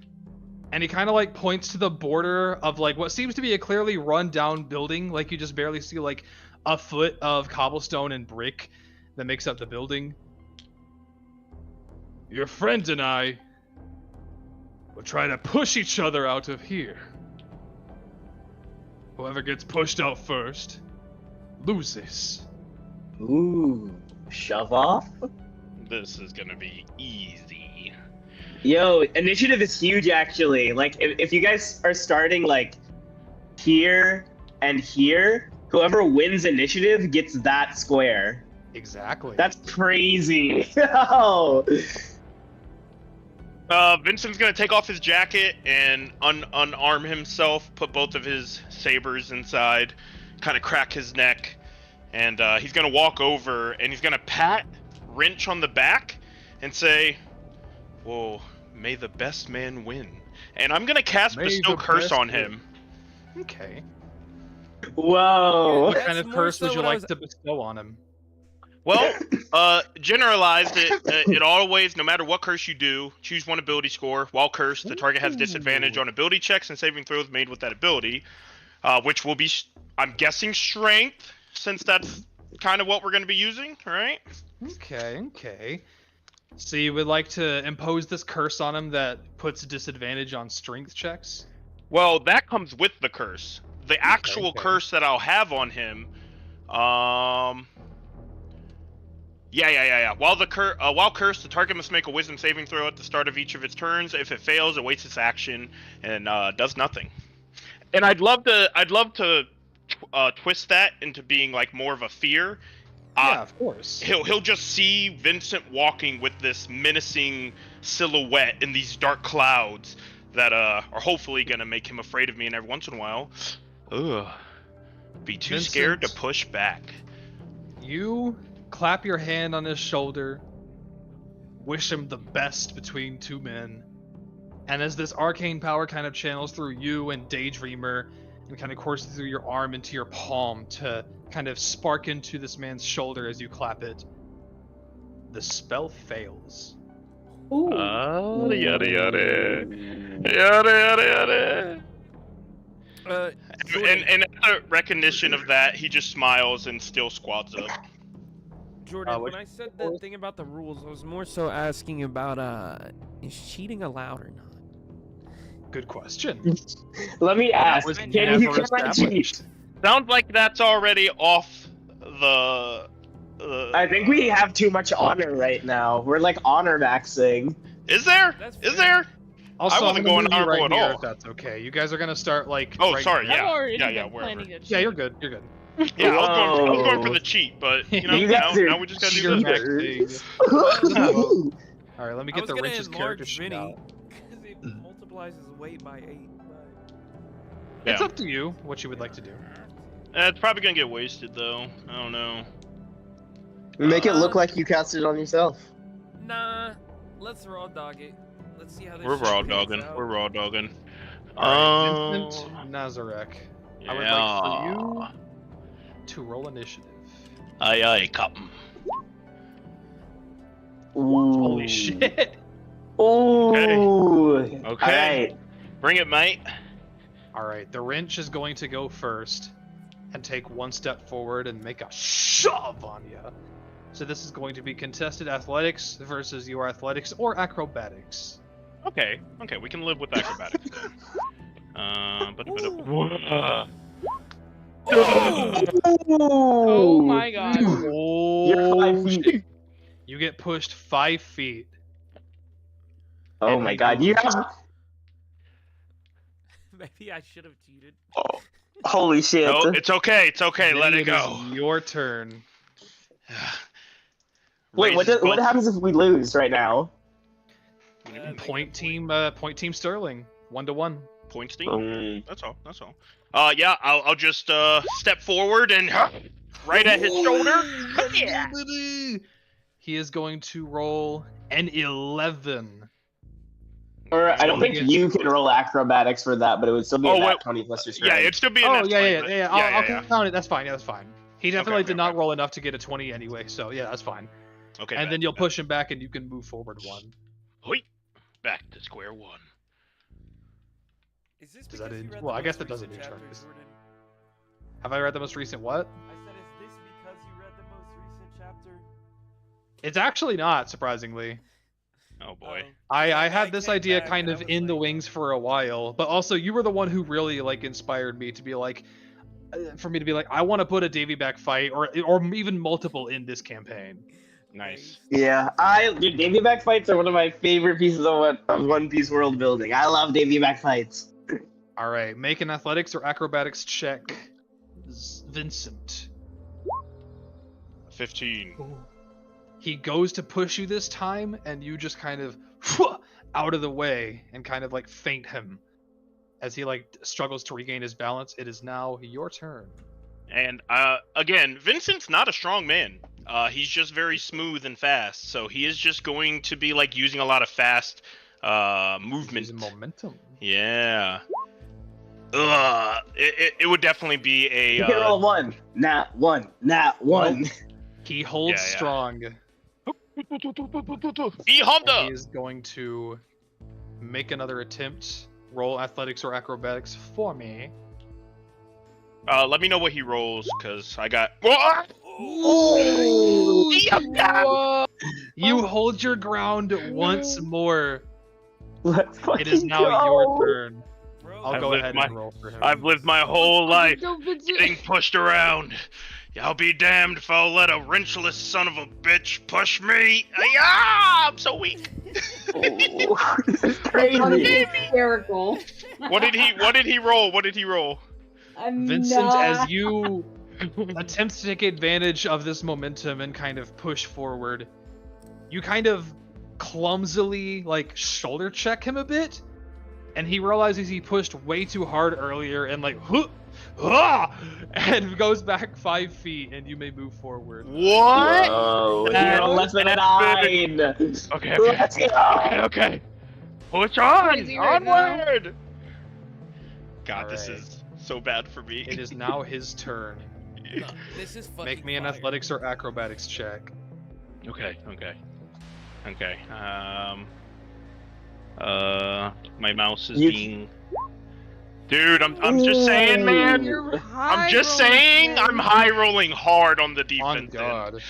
And he kind of like points to the border of like what seems to be a clearly run down building. Like you just barely see like a foot of cobblestone and brick that makes up the building. Your friend and I will try to push each other out of here. Whoever gets pushed out first loses. Ooh, shove off? This is gonna be easy. Yo, initiative is huge actually. Like, if you guys are starting like here and here, whoever wins initiative gets that square. Exactly. That's crazy. Yo! Vincent's gonna take off his jacket and unarm himself, put both of his sabers inside, kind of crack his neck, and he's gonna walk over and he's gonna pat Wrench on the back and say, "Whoa, may the best man win." And I'm gonna cast Bestow Curse on him. Okay. Whoa. What kind of curse would you like to bestow on him? Well, generalized, it always, no matter what curse you do, choose one ability score. While cursed, the target has disadvantage on ability checks and saving throws made with that ability, which will be, I'm guessing, strength, since that's kind of what we're going to be using, right? Okay. So you would like to impose this curse on him that puts disadvantage on strength checks? Well, that comes with the curse. The actual curse that I'll have on him, Yeah. While cursed, the target must make a wisdom saving throw at the start of each of its turns. If it fails, it waits its action and does nothing. And I'd love to twist that into being like more of a fear. Yeah, of course. He'll just see Vincent walking with this menacing silhouette in these dark clouds that are hopefully gonna make him afraid of me. And every once in a while, be too scared to push back. You clap your hand on his shoulder, wish him the best between two men, and as this arcane power kind of channels through you and Daydreamer and kind of courses through your arm into your palm to kind of spark into this man's shoulder as you clap it, the spell fails. Ooh. Yada yada. And as a recognition of that, he just smiles and still squats up. Jordan, when I said the thing about the rules, I was more so asking about is cheating allowed or not? Good question. Let me ask. Can you cheat? Sounds like that's already off the. I think we have too much honor right now. We're like honor maxing. Is there? Is there? Also, I wasn't going honorable at all. If that's okay. You guys are gonna start like. Oh, right sorry. now. Yeah. Wherever. Yeah, you're good. You're good. Yeah, I was going for the cheat, but you know, now we just gotta do this. All right, let me get the Wrench's character sheet out. Because it multiplies his weight by 8. It's up to you what you would like to do. It's probably gonna get wasted though. I don't know. Make it look like you cast it on yourself. Nah, let's raw dog it. Let's see how this We're shit raw pans dogging. out. We're raw dogging. Vincent Nazarek. Yeah. I would like for you to roll initiative. Aye, Captain. Holy shit. Ooh. Okay. Alright. Bring it, mate. Alright, the Wrench is going to go first and take one step forward and make a shove on you. So this is going to be contested athletics versus your athletics or acrobatics. Okay, we can live with acrobatics then. Oh my god. You're 5 feet. You get pushed 5 feet. Oh my god, you have... Maybe I should have cheated. Holy shit. No, it's okay. Let it go. Is your turn. Wait, what happens if we lose right now? Point team Sterling. 1-1. Points team. That's all. Yeah, I'll just step forward and right at his shoulder. Yeah. He is going to roll an 11. Or I don't think Yeah. you can roll acrobatics for that, but it would still be a nat 20 plus your Yeah, strength. it'd still be a Oh nat yeah, 20, yeah, but- yeah. I'll count it. That's fine. Yeah, that's fine. He definitely okay, did not okay. roll enough to get a 20 anyway. So yeah, that's fine. Okay. And then you'll push him back, and you can move forward one. Hoi! Back to square one. Is this Does that because you end- read well, the I guess most that doesn't recent do chapter, charges. Jordan? Have I read the most recent what? I said, is this because you read the most recent chapter? It's actually not, surprisingly. Oh boy. I had this came idea back kind and I of was in the like, wings for a while, but also you were the one who really like inspired me to be like, for me to be like, I want to put a Davy back fight or even multiple in this campaign. Nice. Yeah, dude, Davy back fights are one of my favorite pieces of One Piece world building. I love Davy back fights. All right, make an athletics or acrobatics check, Vincent. 15. He goes to push you this time, and you just kind of out of the way and kind of like feint him as he like struggles to regain his balance. It is now your turn. And again, Vincent's not a strong man. He's just very smooth and fast, so he is just going to be like using a lot of fast movement. Using momentum. Yeah. It would definitely be a. You can roll one. Nat 1. Nat 1. Nope. He holds Yeah, yeah. strong. E Honda. He is going to make another attempt. Roll athletics or acrobatics for me. Let me know what he rolls, cause I got. Ooh, E Honda! You hold your ground once more. Let's It is fucking now go. your turn. Bro, I'll I've go lived ahead my- and roll for him. I've lived my whole life Go, Vincent. getting pushed around. I'll be damned if I'll let a wrenchless son of a bitch push me. I'm so weak. Oh, this is That crazy. is hysterical. What did he roll? What did he roll? I'm Vincent, not... as you attempt to take advantage of this momentum and kind of push forward, you kind of clumsily like shoulder check him a bit, and he realizes he pushed way too hard earlier and like and goes back 5 feet, and you may move forward. What? Whoa, That's you're less than a 9. Okay. Let's go. Okay. Push on. Crazy right now. Onward. God, this Alright. is so bad for me. It is now his turn. no, this is fucking Make me an fire. athletics or acrobatics check. Okay. My mouse is You- being. Dude, I'm just saying, man. You're I'm just high rolling, saying, man. I'm high rolling hard on the On defense. end. God.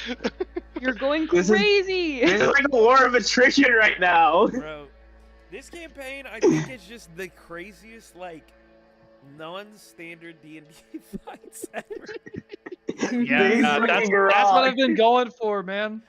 You're going This is- crazy. This is like a war of attrition right now. Bro, this campaign, I think it's just the craziest, like, non-standard D&D fights ever. Yeah, These that's fucking what rock. I've been going for, man.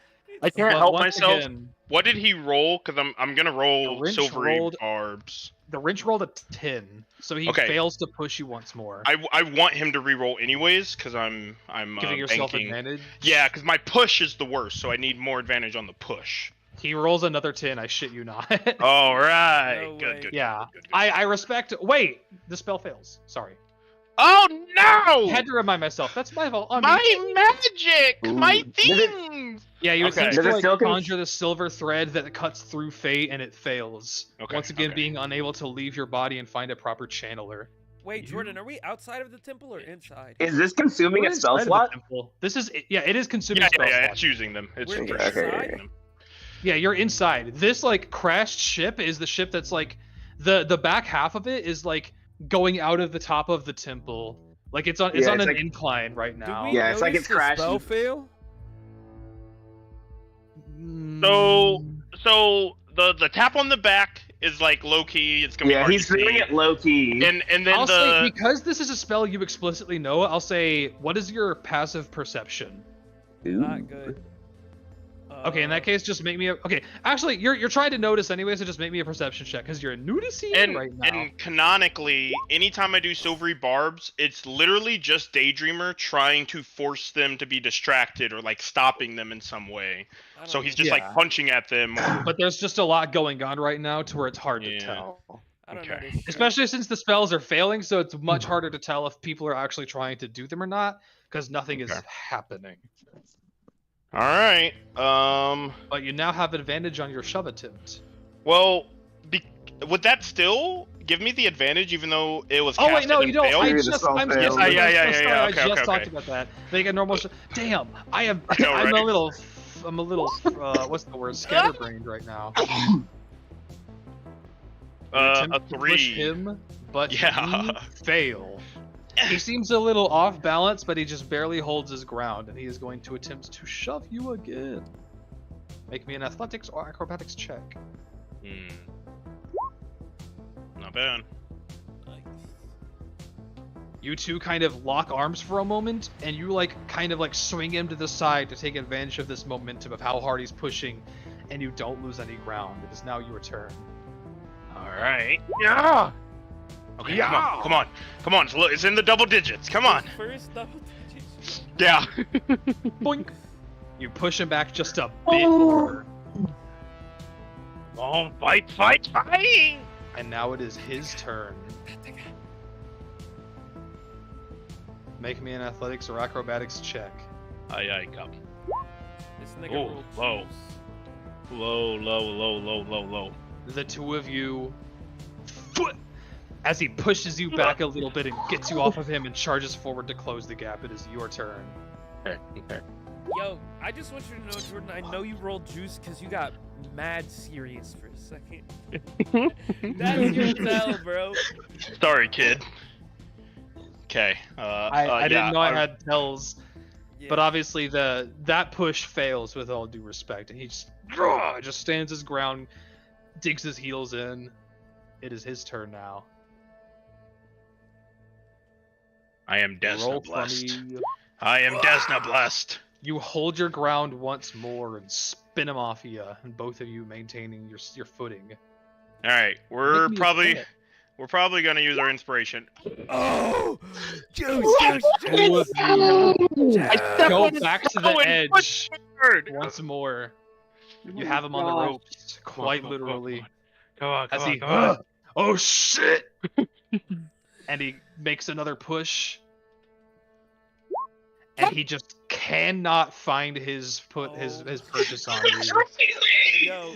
I can't But help once myself. again, What did he roll? Because I'm gonna roll The wrench silvery rolled- barbs. the wrench rolled a 10, so he Okay. fails to push you once more, I want him to re-roll anyways because I'm giving yourself banking. advantage. Yeah, because my push is the worst, so I need more advantage on the push. He rolls another 10. I shit you not. All right, No way. good. Yeah. Good. I respect. Wait, the spell fails. Sorry. Oh no! Had to remind myself. That's my fault. On me. My magic, Ooh. my Does it- things. Yeah, you Okay. attempt Does to it like still conjure the silver thread that cuts through fate, and it fails. Okay, Once again, okay. being unable to leave your body and find a proper channeler. Wait, Jordan, are we outside of the temple or inside? Is this consuming We're a spell inside of the slot? temple. This is it is consuming Yeah, spell slots. it's using them. It's We're for inside? sure using them. Yeah, you're inside. This like crashed ship is the ship that's like the back half of it is like going out of the top of the temple. Like it's on Yeah, an it's like- incline right Did now. we Yeah, it's like notice it's the spell crashing. fail? So the tap on the back is like low key. It's gonna be Yeah, hard he's to see. doing it low key. And then I'll say the because this is a spell you explicitly know. I'll say, what is your passive perception? Not good. Okay, in that case, just make me a. Okay, actually, you're trying to notice anyway, so just make me a perception check because you're new to seeing and right now. and canonically, anytime I do silvery barbs, it's literally just Daydreamer trying to force them to be distracted or like stopping them in some way. I don't So know. he's just Yeah. like punching at them. Or, But there's just a lot going on right now to where it's hard to Yeah. tell. I don't know okay. this shit. Especially since the spells are failing, so it's much harder to tell if people are actually trying to do them or not, because nothing is Okay. happening. all right. But you now have advantage on your shove attempt. Well, would that still give me the advantage, even though it was? Oh wait, casted no, and you don't. failed? I'm Yeah, just the spell sorry, failed. I Okay, just okay. talked about that. Make a normal. Damn, I'm know, a right? little, what's the word? Scatterbrained right now. You A attempt to push 3. him, but Yeah. you fail. He seems a little off balance, but he just barely holds his ground, and he is going to attempt to shove you again. Make me an athletics or acrobatics check. Not bad. You two kind of lock arms for a moment, and you kind of swing him to the side to take advantage of this momentum of how hard he's pushing, and you don't lose any ground. It is now your turn. All right. Yeah. Okay. Yeah. Come on. It's in the double digits. Come on. First double digits. Yeah. Boink. You push him back just a bit more, Oh, fight! and now it is his turn. Make me an athletics or acrobatics check. Aye, come. This nigga Oh, rolled low. twos. Low. The two of you, as he pushes you back a little bit and gets you off of him and charges forward to close the gap, it is your turn. Okay. Yo, I just want you to know, Jordan, I know you rolled juice because you got mad serious for a second. That's your tell, bro. Sorry, kid. Okay. I didn't know I had tells, Yeah. but obviously that push fails with all due respect, and he just stands his ground, digs his heels in. It is his turn now. I am Roll Desna for blessed. me. I am Desna blessed. You hold your ground once more and spin him off of you, and both of you maintaining your footing. All right, we're Make me a probably gonna use our inspiration. Oh! Juice! Two of you go back to the Owen, edge Bird. once more. You have him on the gosh. ropes, quite literally. Come on. As he, oh shit! And he makes another push, and he just cannot find his purchase on you. Yo,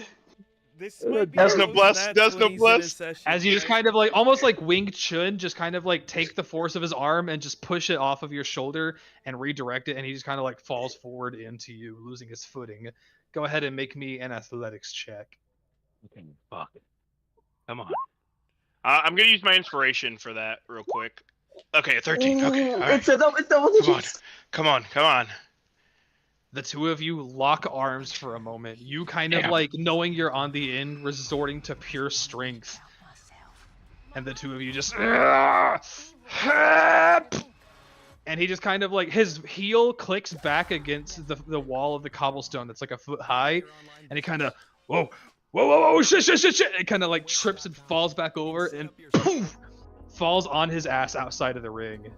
this might be Desna the most blessed, nat Desna 20s in a blessed. session, As you just right? kind of almost like Wing Chun, just kind of take the force of his arm and just push it off of your shoulder and redirect it, and he just kind of falls forward into you, losing his footing. Go ahead and make me an athletics check. Okay, fuck. Come on. I'm gonna use my inspiration for that real quick. Okay, 13. Okay, all right. It's double digits. Come on. The two of you lock arms for a moment. You kind of Damn. knowing you're on the end, resorting to pure strength. And the two of you just and he just kind of his heel clicks back against the wall of the cobblestone that's a foot high, and he kind of whoa, shit. It kind of trips and falls back over and poof, falls on his ass outside of the ring.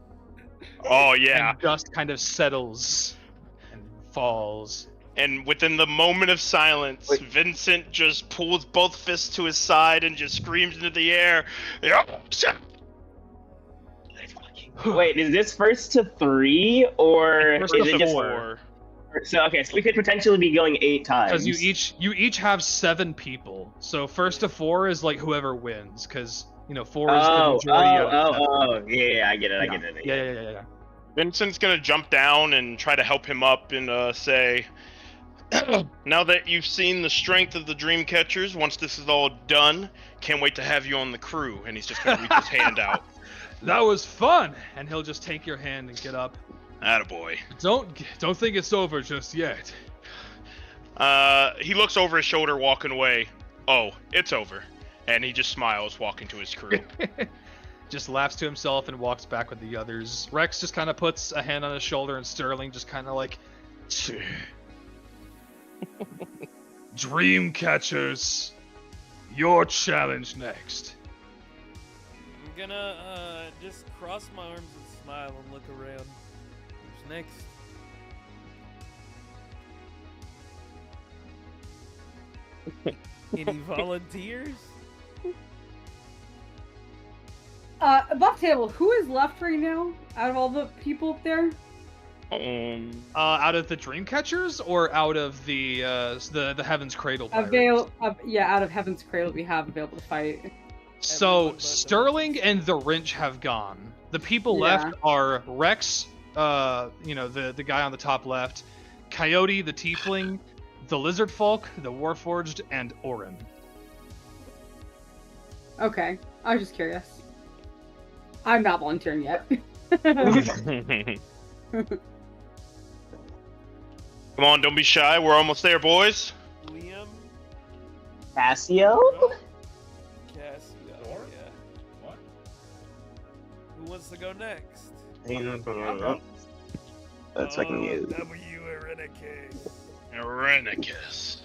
Oh yeah. And dust kind of settles and falls. And within the moment of silence, Vincent just pulls both fists to his side and just screams into the air. Wait, is this first to 3 or First is to it just 4. So okay, so we could potentially be going 8 times. Because you each have 7 people. So first to 4 is whoever wins, because 4 is the majority of yeah, I get it. Yeah. Vincent's gonna jump down and try to help him up and say, now that you've seen the strength of the Dreamcatchers, once this is all done, can't wait to have you on the crew. And he's just gonna reach his hand out. That was fun, and he'll just take your hand and get up. Attaboy. Don't think it's over just yet. He looks over his shoulder walking away. Oh, it's over. And he just smiles walking to his crew. Just laughs to himself and walks back with the others. Rex just kind of puts a hand on his shoulder, and Sterling just kind of Dreamcatchers, your challenge next. I'm gonna just cross my arms and smile and look around. Who's next? Any volunteers? Buff table, who is left right now out of all the people up there? Out of the Dreamcatchers or out of the Heaven's Cradle pirates? Out of Heaven's Cradle we have available to fight. So Sterling and the Wrench have gone. The people left are Rex, the guy on the top left, Coyote the Tiefling, the Lizard Folk, the Warforged, and Orin. Okay, I was just curious. I'm not volunteering yet. Come on, don't be shy. We're almost there, boys. Liam? Cassio? Cassio, yeah. What? Who wants to go next? That's fucking you. W. Irenicus.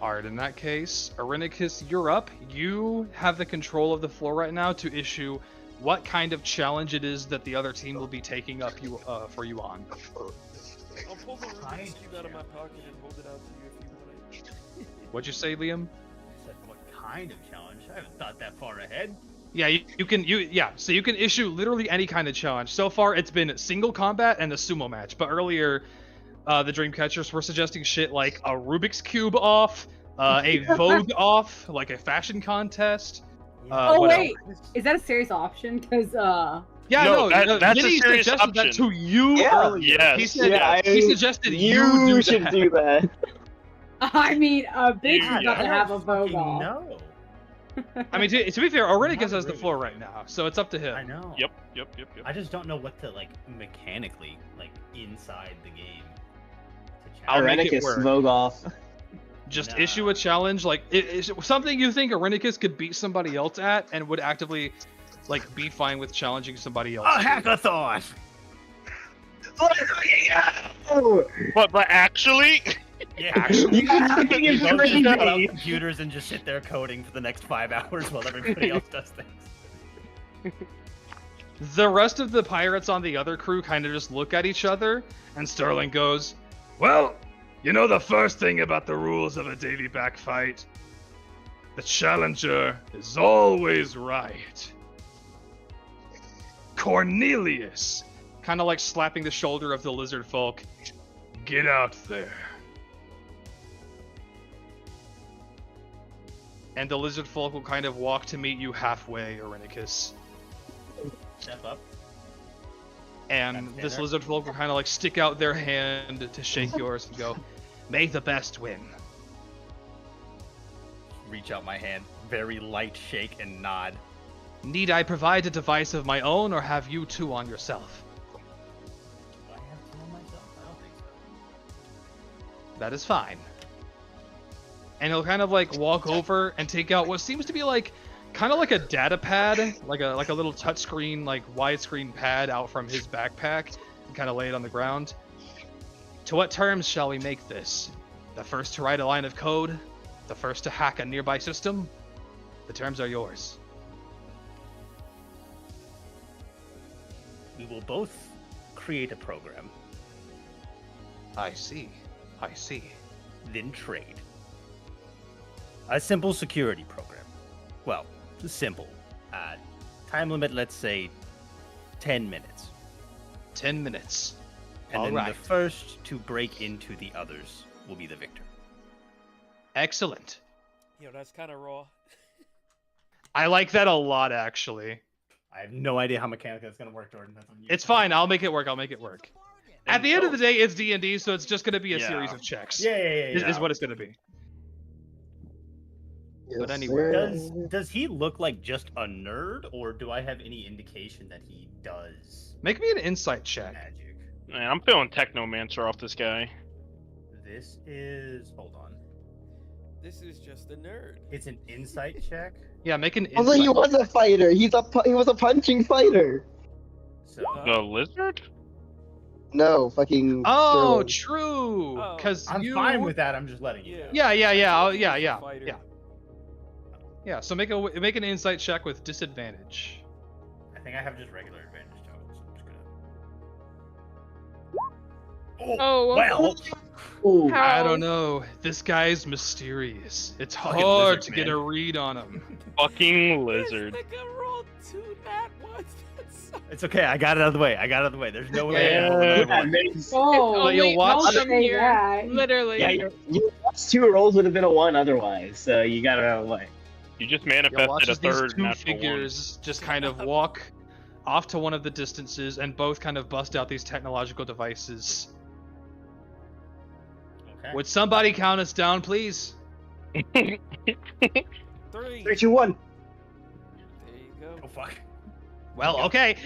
Alright, in that case, Irenicus, you're up. You have the control of the floor right now to issue what kind of challenge it is that the other team will be taking up for you on. I'll pull the Rubik's Cube out of my pocket and hold it out to you if you want it. What'd you say, Liam? I said, what kind of challenge? I haven't thought that far ahead. Yeah, so you can issue literally any kind of challenge. So far, it's been single combat and a sumo match, but earlier, the Dreamcatchers were suggesting shit like a Rubik's Cube off, a Vogue off, like a fashion contest. Wait, is that a serious option? Because that's Vinny a serious suggested option. that to you earlier. Yes. He said he suggested you should do that. I mean, Big's about to have a Vogue off. No. I mean, to be fair, Irenicus has the floor right now, so it's up to him. I know. Yep. I just don't know what to mechanically inside the game. I'll make it Irenicus work. Vogue off. Just issue a challenge, something you think Irenicus could beat somebody else at, and would actively, be fine with challenging somebody else. A hackathon. But actually, Actually, It's we both crazy. just pull out computers and just sit there coding for the next 5 hours while everybody else does things. The rest of the pirates on the other crew kind of just look at each other, and Sterling goes, Well, you know the first thing about the rules of a Davy back fight? The challenger is always right. Cornelius, kind of slapping the shoulder of the lizard folk. get out there. And the lizard folk will kind of walk to meet you halfway, Irenicus. Step up. And this lizard folk will kind of stick out their hand to shake yours and go, May the best win. Reach out my hand, very light shake and nod. Need I provide a device of my own, or have you two on yourself? Do I have two on myself? I don't think so. That is fine. And he'll kind of walk over and take out what seems to be kind of like a data pad, like a little touchscreen, widescreen pad out from his backpack, and kind of lay it on the ground. To what terms shall we make this? The first to write a line of code? The first to hack a nearby system? The terms are yours. We will both create a program, I see. then trade. A simple security program. Well, simple. Time limit, let's say 10 minutes. 10 minutes. And All then right. the first to break into the others will be the victor. Excellent. Yo, that's kind of raw. I like that a lot, actually. I have no idea how mechanically that's going to work, Jordan. That's on you. It's fine. I'll make it work. At the end of the day, it's D&D, so it's just going to be a Yeah. series of checks. Yeah. Is what it's going to be. But Yes, anyway. sir. Does he look like just a nerd, or do I have any indication that he does Make me an insight check. magic? man, I'm feeling Technomancer off this guy. This is... Hold on. This is just a nerd. It's an insight check. Yeah, make an Although insight. he was a fighter. He was a punching fighter. So The lizard? No, fucking. Oh, Sterling. true. Oh. Because I'm fine with that. I'm just letting you know. Yeah. Yeah. Yeah. So make an insight check with disadvantage. I think I have just regular advantage totals. I'm just gonna... Oh, well. Ooh. How- I don't know. This guy's mysterious. It's Fucking hard lizard, to get man. a read on him. Fucking lizard. This nigga rolled 2 nat ones. That's so It's okay. I got it out of the way. There's no way. I can roll another one. Oh, But you'll watch- I'll don't say that. Literally. Yeah, your last two rolls would have been a 1 otherwise, so you got it out of the way. You just You'll manifested watch a as these third two natural figures just kind of walk off to one of the distances and both kind of bust out these technological devices. Okay. Would somebody count us down, please? 3. 3, 2, 1. There you go. Oh fuck. Well, okay.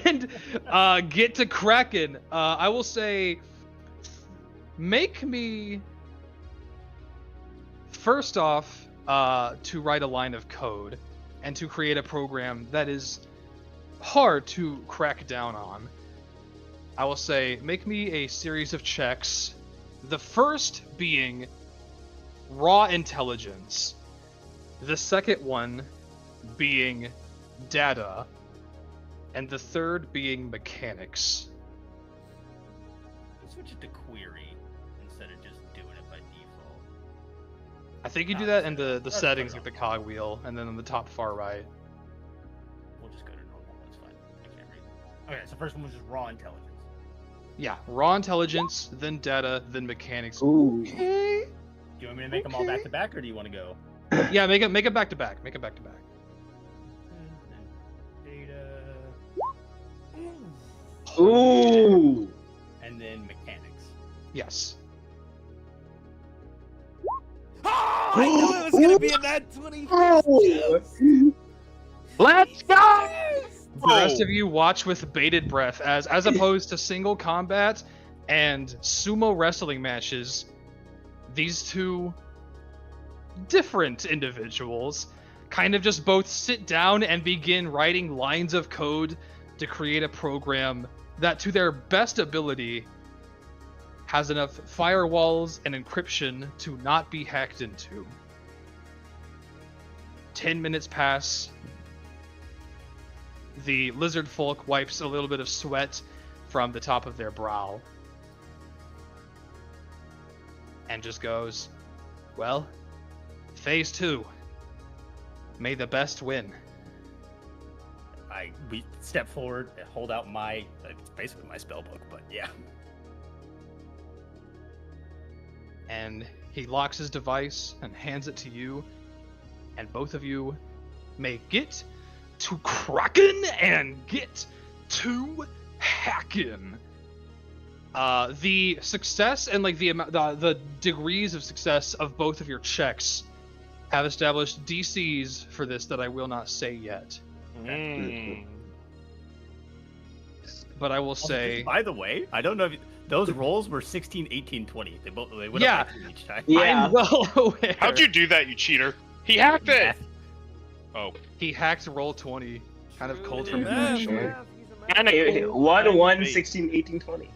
And get to Kraken. I will say, make me first off to write a line of code and to create a program that is hard to crack down on. I will say, make me a series of checks. The first being raw intelligence. The second one being data. And the third being mechanics. Let's switch it to query instead of just doing it by default. I think you do that in the settings, like the cog wheel, and then on the top far right. We'll just go to normal. That's fine. I can't read. Okay, so first one was just raw intelligence. Yeah, raw intelligence, then data, then mechanics. Ooh. Okay. Do you want me to make them all back to back, or do you want to go? Yeah, make it back to back. Make it back to back. Data. Ooh. And then mechanics. Yes. Oh, I knew it was gonna be a nat 20. Let's go! The rest of you watch with bated breath as opposed to single combat and sumo wrestling matches, these two different individuals kind of just both sit down and begin writing lines of code to create a program that, to their best ability, has enough firewalls and encryption to not be hacked into. 10 minutes pass. The lizard folk wipes a little bit of sweat from the top of their brow and just goes, well, phase 2. May the best win. We step forward and hold out my, it's basically my spell book, but yeah. And he locks his device and hands it to you, and both of you may get to Kraken and get to hacking. The success and like the degrees of success of both of your checks have established DCs for this that I will not say yet. But I will say, by the way, I don't know if those rolls were 16, 18, 20. They went Yeah. up by 2 each time. Yeah. I'm well aware. How'd you do that, you cheater? He hacked it! Oh. He hacked roll 20, kind of cold from True. him, actually. Yeah, he's a Kinda man. cool. 1, 1, Wait. 16, 18, 20.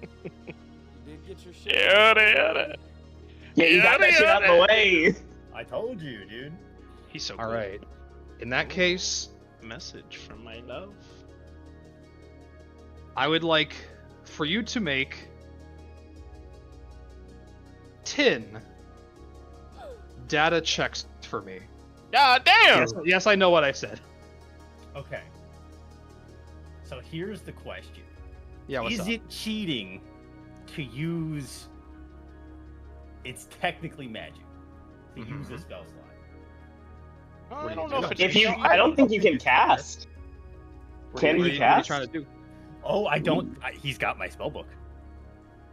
You did get your shit. Yeah. Yeah, you got that shit out of the way. I told you, dude. He's so All cool. right. In that case, Message from my love. I would like for you to make 10 data checks for me. God damn! Yes, I know what I said. Okay. So here's the question. Yeah, what's Is up? it cheating to use... It's technically magic to use a spell slot. I do you don't do? know if it's If you, cheating. I don't think you can cast. Can What are he you cast? trying to do? Oh, I don't... he's got my spell book.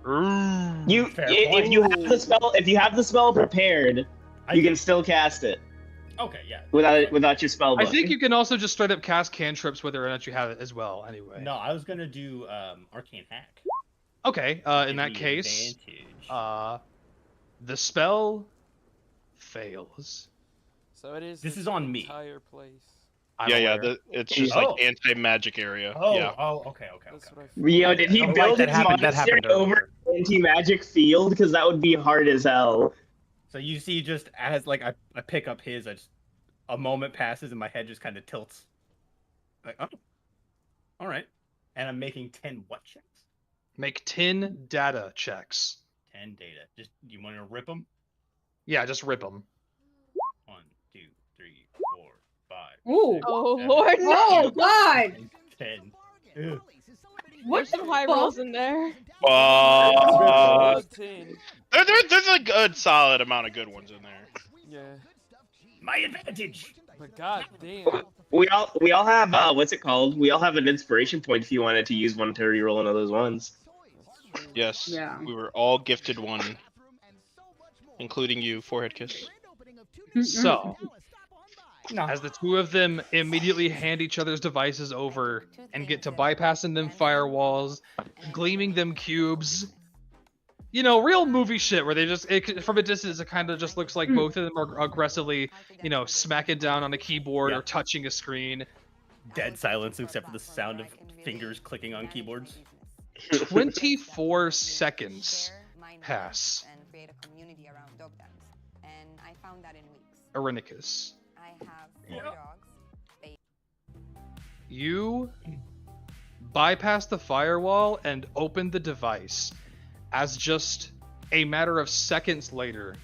You, Fair if you have point. the spell, if you have the spell prepared, you can still cast it Okay, yeah. without your spell I book. think you can also just straight up cast cantrips whether or not you have it as well, anyway. No, I was gonna do Arcane Hack. Okay, in Give that me case, advantage. the spell fails. So it is. This the is on me. Entire place. I'm Yeah, aware. it's just Oh. like anti-magic area. Oh, Yeah. okay. That's what I. Yo, did he Oh, right, build that his happened- that monastery happened over earlier. anti-magic field? Because that would be hard as hell. So you see, just as like I pick up his, a moment passes and my head just kind of tilts. Like, oh, all right. And I'm making 10 what checks? Make 10 data checks. 10 data. Just you want to rip them? Yeah, just rip them. 1, 2, 3, 4, Ooh. Oh seven, lord, no! Oh God! 10. Ew. What There's some high the rolls fuck? in there. Uh, 10. there's a good solid amount of good ones in there. Yeah. My advantage. But god damn. We all have what's it called? We all have an inspiration point if you wanted to use one to reroll one of those ones. Yes, Yeah. we were all gifted one, including you, forehead kiss. So, No. as the two of them immediately hand each other's devices over and get to bypassing them firewalls, gleaming them cubes. You know, real movie shit where they just, from a distance, it kind of just looks like both of them are aggressively, you know, smacking down on a keyboard Yeah. or touching a screen. Dead silence except for the sound of fingers clicking on keyboards. 24 seconds pass. Irenicus. You bypass the firewall and open the device. As just a matter of seconds later,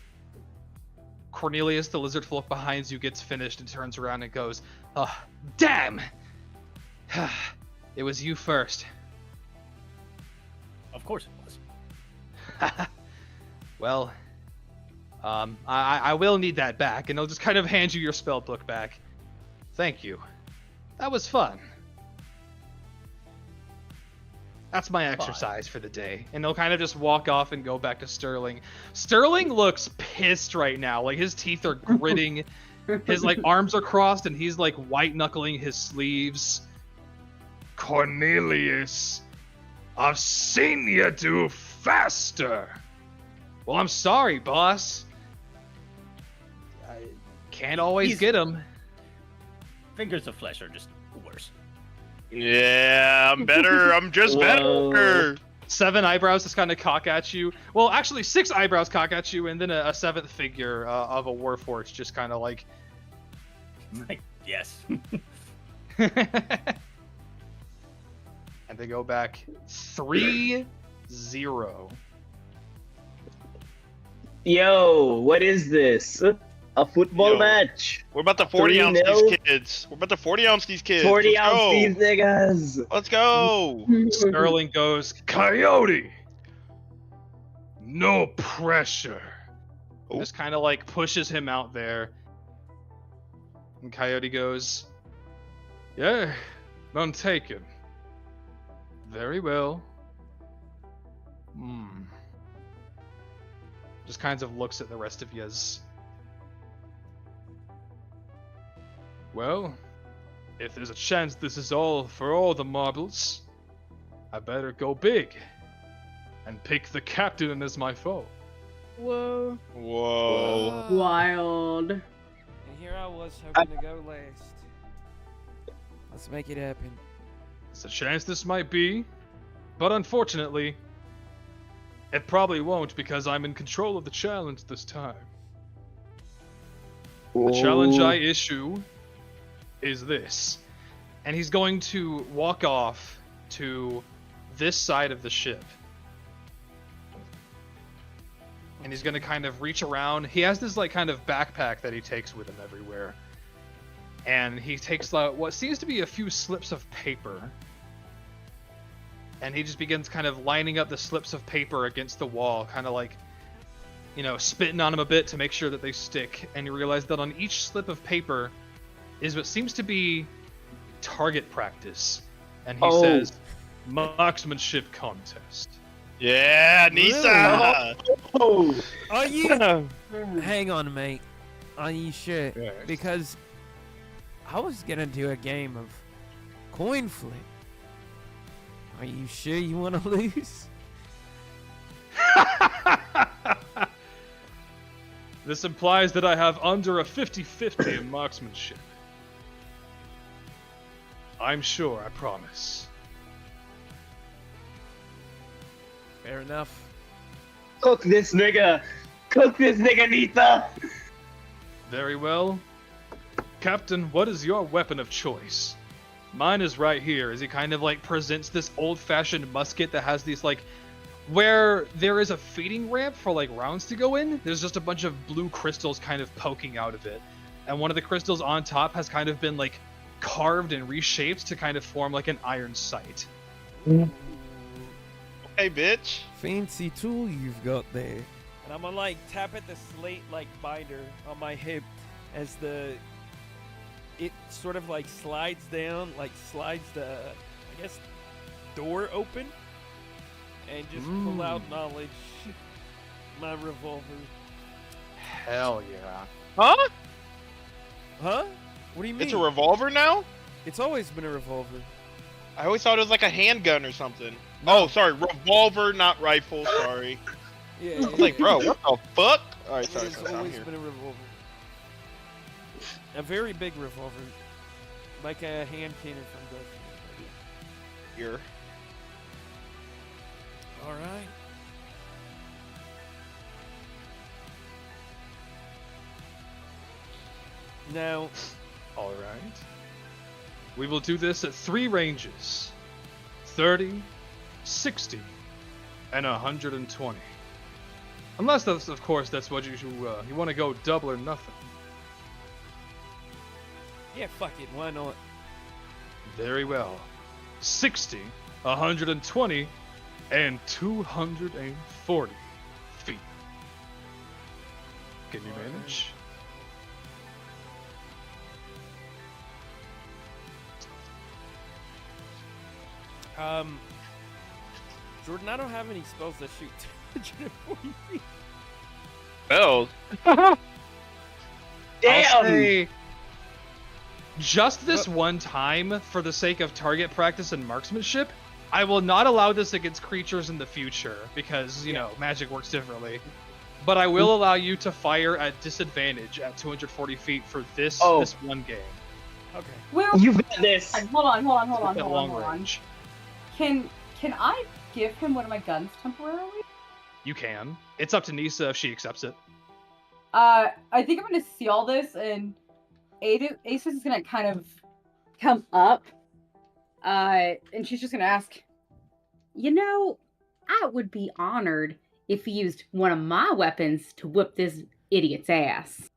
Cornelius, the lizard folk behind you, gets finished and turns around and goes, "Oh, damn! It was you first." Of course it was. Well, I will need that back, and I'll just kind of hand you your spell book back. Thank you. That was fun. That's my exercise for the day. And they'll kind of just walk off and go back to Sterling. Sterling looks pissed right now. Like, his teeth are gritting. His, like, arms are crossed, and he's, like, white-knuckling his sleeves. Cornelius, I've seen you do faster. Well, I'm sorry, boss. I can't always He's- get him. Fingers of flesh are just worse. Yeah, I'm better. I'm just Whoa. better. 7 eyebrows just kind of cock at you. Well, actually, 6 eyebrows cock at you, and then a 7th figure of a warforged just kind of like... Like, yes. And they go back 3-0. Yo, what is this? A football Yo. match? We're about to 40 ounce 3-0. these kids. We're about to 40 ounce these kids. 40 Let's ounce go. these niggas. Let's go. Sterling goes, Coyote, no pressure. Oh. just kind of like pushes him out there. And Coyote goes, Yeah, none taken. very well. Just kind of looks at the rest of yous. Well, if there's a chance this is all for all the marbles, I better go big and pick the captain as my foe. Whoa. Whoa. Wild. And here I was hoping to go last. Let's make it happen. It's a chance this might be, but unfortunately, it probably won't because I'm in control of the challenge this time. The challenge I issue is this. And he's going to walk off to this side of the ship. And he's going to kind of reach around. He has this like kind of backpack that he takes with him everywhere. And he takes what seems to be a few slips of paper. And he just begins kind of lining up the slips of paper against the wall, kind of like, you know, spitting on them a bit to make sure that they stick. And you realize that on each slip of paper is what seems to be target practice. And he says, marksmanship contest. Yeah, Nisa. Oh, Are you? Hang on, mate. Are you sure? Yes. Because I was gonna do a game of coin flip. Are you sure you want to lose? This implies that I have under a 50-50 in marksmanship. I'm sure, I promise. Fair enough. cook this nigga. Cook this nigga, Nita. Very well. Captain, what is your weapon of choice? Mine is right here, as he kind of like presents this old-fashioned musket that has these like, where there is a feeding ramp for like rounds to go in, there's just a bunch of blue crystals kind of poking out of it. and one of the crystals on top has kind of been like carved and reshaped to kind of form like an iron sight. Hey, bitch. Fancy tool you've got there. And I'm gonna like tap at the slate like binder on my hip as it sort of like slides down, like slides the, I guess, door open, and just pull out knowledge, my revolver. Hell yeah. Huh? Huh? What do you mean? It's a revolver now? It's always been a revolver. I always thought it was like a handgun or something. Oh, sorry, revolver, not rifle. Sorry. Yeah. I was like, bro, what the fuck? All right, It sorry, has sorry, I'm always here. been a revolver. A very big revolver, like a hand cannon from the. Here. All right. Now, All right. We will do this at 3 ranges: 30, 60, and 120. Unless, that's, of course, that's what you want to go double or nothing. yeah, fuck it, why not? Very well. 60, 120, and 240 feet. Can you manage? Jordan, I don't have any spells that shoot 240 feet. Bells. I'll Damn! say just this one time, for the sake of target practice and marksmanship, I will not allow this against creatures in the future because, you know, magic works differently. But I will allow you to fire at disadvantage at 240 feet for this one game. Okay. Well, You've got this. hold on. At long range. Can I give him one of my guns temporarily? You can. It's up to Nisa if she accepts it. I think I'm gonna seal this, and Aces is gonna kind of come up, and she's just gonna ask, you know, I would be honored if he used one of my weapons to whip this idiot's ass.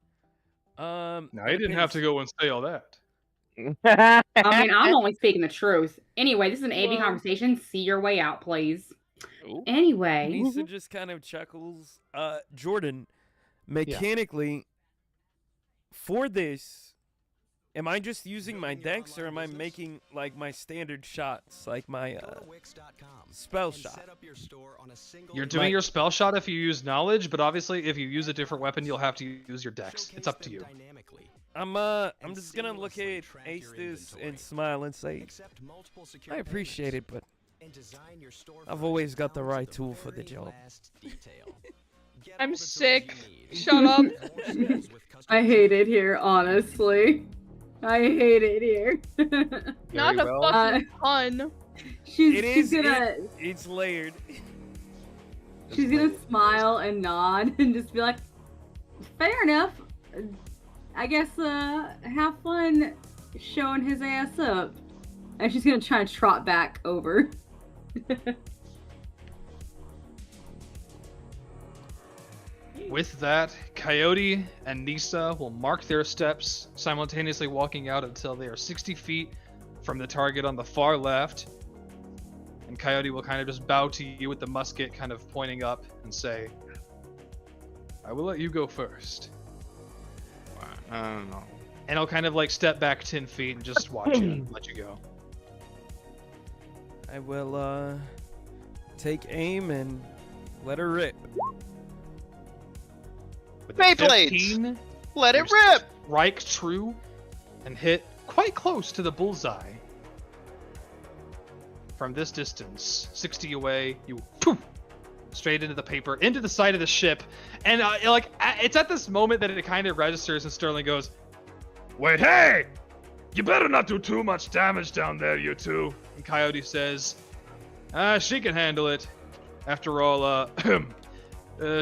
Now, I didn't have to go and say all that. I mean, I'm only speaking the truth. Anyway, this is an AB Well- conversation. See your way out, please. Ooh. Anyway, Nisa just kind of chuckles. Jordan, mechanically, for this, am I just using my dex, or am I making like my standard shots, like my spell shot? You're doing your spell shot if you use knowledge, but obviously if you use a different weapon, you'll have to use your dex. It's up to you. I'm just gonna look at Aces and smile and say, I appreciate it, but I've always got the right tool for the job. I'm sick. Shut up. I hate it here, honestly. I hate it here. Not a well. fucking pun. She's gonna It's layered. she's gonna smile and nod and just be like, fair enough. I guess have fun showing his ass up. And she's gonna try to trot back over. With that, Coyote and Nisa will mark their steps, simultaneously walking out until they are 60 feet from the target on the far left. And Coyote will kind of just bow to you with the musket kind of pointing up and say, I will let you go first. I don't know. And I'll kind of like step back 10 feet and just watch you and let you go. I will take aim and let her rip. With Beyblades! 15, Let it There's- rip! strike true and hit quite close to the bullseye. From this distance, 60 away, you poof, straight into the paper, into the side of the ship, and it's at this moment that it kind of registers, and Sterling goes, Wait, hey! You better not do too much damage down there, you two. and Coyote says, she can handle it. After all,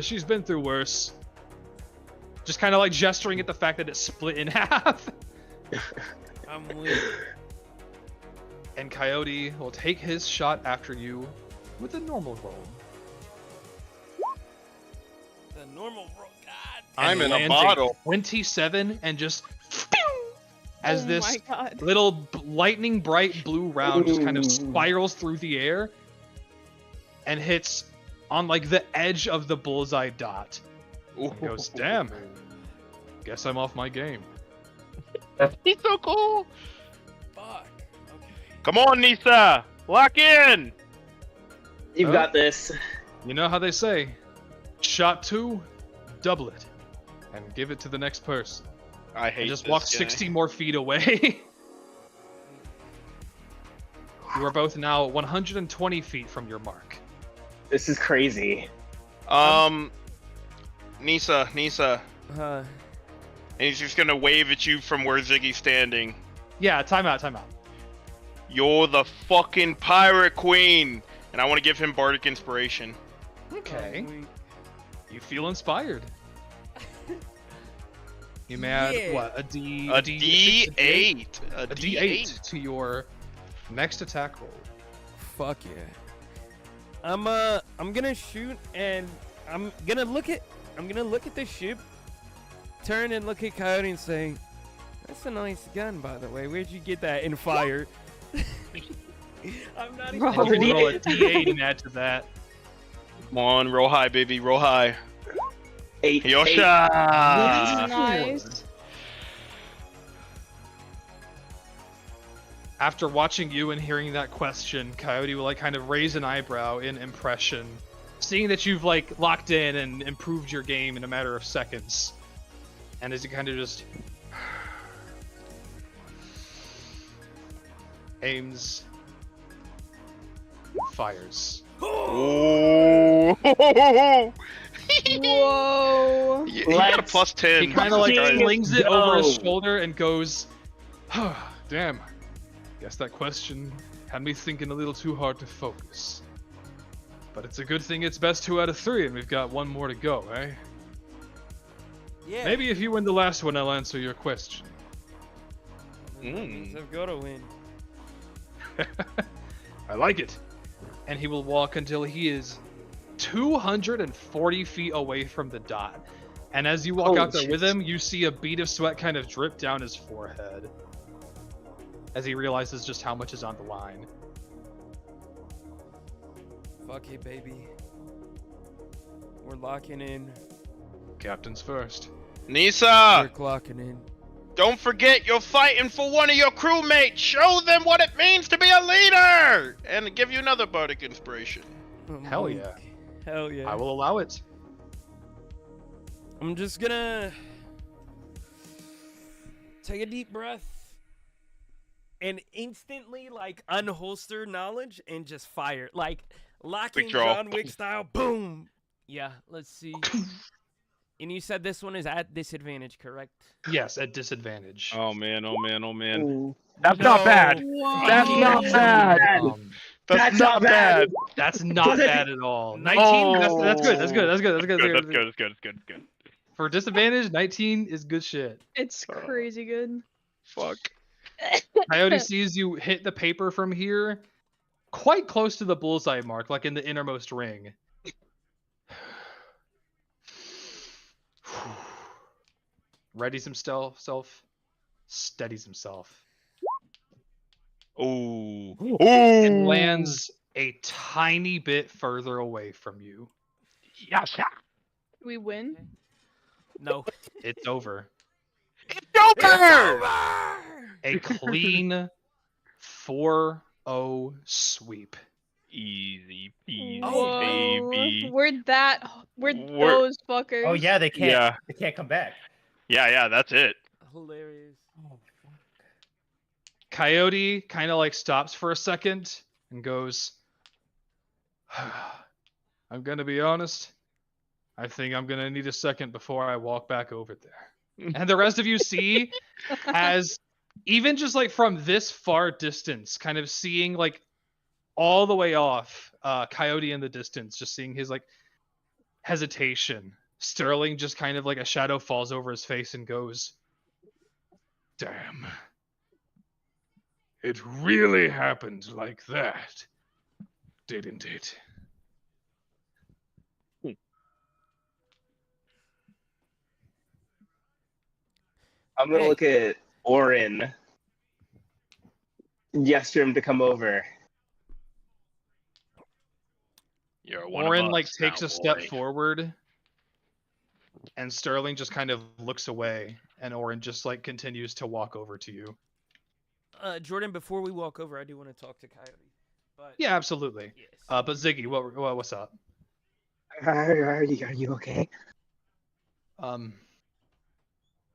she's been through worse. Just kind of like gesturing at the fact that it's split in half. I'm weak. And Coyote will take his shot after you with a normal roll. The normal roll. God. I'm And in a lands bottle. 27 and just as Oh this my god. little lightning bright blue round just kind of spirals through the air and hits on like the edge of the bullseye dot. And goes, damn. Guess I'm off my game. He's so cool. Fuck. Okay. Come on, Nisa. Lock in. You've Oh. got this. You know how they say, shot 2, double it, and give it to the next person. I hate And just this walk guy. 60 more feet away. You are both now 120 feet from your mark. This is crazy. Nisa. Uh, And he's just gonna wave at you from where Ziggy's standing. Yeah, time out. You're the fucking pirate queen. And I want to give him bardic inspiration. Okay. You feel inspired. You may add, Yeah. what, a D... A D8? D8. A D8 to your next attack roll. Fuck yeah. I'm gonna shoot and I'm gonna look at the ship, turn and look at Coyote and say, "That's a nice gun, by the way. Where'd you get that?" And fire. I'm not even. And you can roll a D8 and add to that. Come on, roll high, baby, roll high. 8. Yosha! Nice. After watching you and hearing that question, Coyote will like kind of raise an eyebrow in impression, seeing that you've like locked in and improved your game in a matter of seconds. And as he kind of just aims, fires. Oh! Whoa. You got a Let's- plus 10. He kind of like Let's flings it over his go. shoulder and goes, damn, guess that question had me thinking a little too hard to focus. But it's a good thing it's best 2 out of 3 and we've got 1 more to go, eh? Yeah. Maybe if you win the last one, I'll answer your question. I've got to win. I like it. And he will walk until he is 240 feet away from the dot. And as you walk Holy out there shit. with him, you see a bead of sweat kind of drip down his forehead as he realizes just how much is on the line. Fuck it, baby. We're locking in. Captain's first. Nisa! We're clocking in. Don't forget you're fighting for one of your crewmates! Show them what it means to be a leader! And give you another bardic inspiration. Hell Monk. yeah. Hell yeah. I will allow it. I'm just gonna take a deep breath and instantly like unholster knowledge and just fire. Like locking Quick draw. John Wick style. Boom. Yeah, let's see. And you said this one is at disadvantage, correct? Yes, at disadvantage. Oh man, oh man, oh man. Ooh. That's No. not bad! Whoa. That's not bad! That's not bad! That's not Does it- bad at all. 19. That's good. That's good. That's good. That's good. Good, that's good, that's good, that's good, that's good. For disadvantage, 19 is good shit. It's crazy good. Fuck. Coyote sees you hit the paper from here, quite close to the bullseye mark, like in the innermost ring. Readies himself, steadies himself, Ooh. and lands a tiny bit further away from you. Yes. We win. No. It's over. Joker! A clean 4-0 sweep. Easy peasy, Whoa. baby. We're We're- those fuckers. Oh yeah, they can't. Yeah. They can't come back. Yeah, that's it. Hilarious. Coyote kind of like stops for a second and goes, I'm gonna be honest. I think I'm gonna need a second before I walk back over there. And the rest of you see as even just like from this far distance, kind of seeing like all the way off, Coyote in the distance, just seeing his like hesitation. Sterling just kind of like a shadow falls over his face and goes, Damn. It really happened like that, didn't it? I'm gonna Hey. look at Orin. Gesture him to come over. You're one Orin of like us takes now, a step boy. forward, and Sterling just kind of looks away, and Orin just like continues to walk over to you. Jordan, before we walk over, I do want to talk to Coyote. But Yeah, absolutely. yes. But Ziggy, what's up? Are you okay?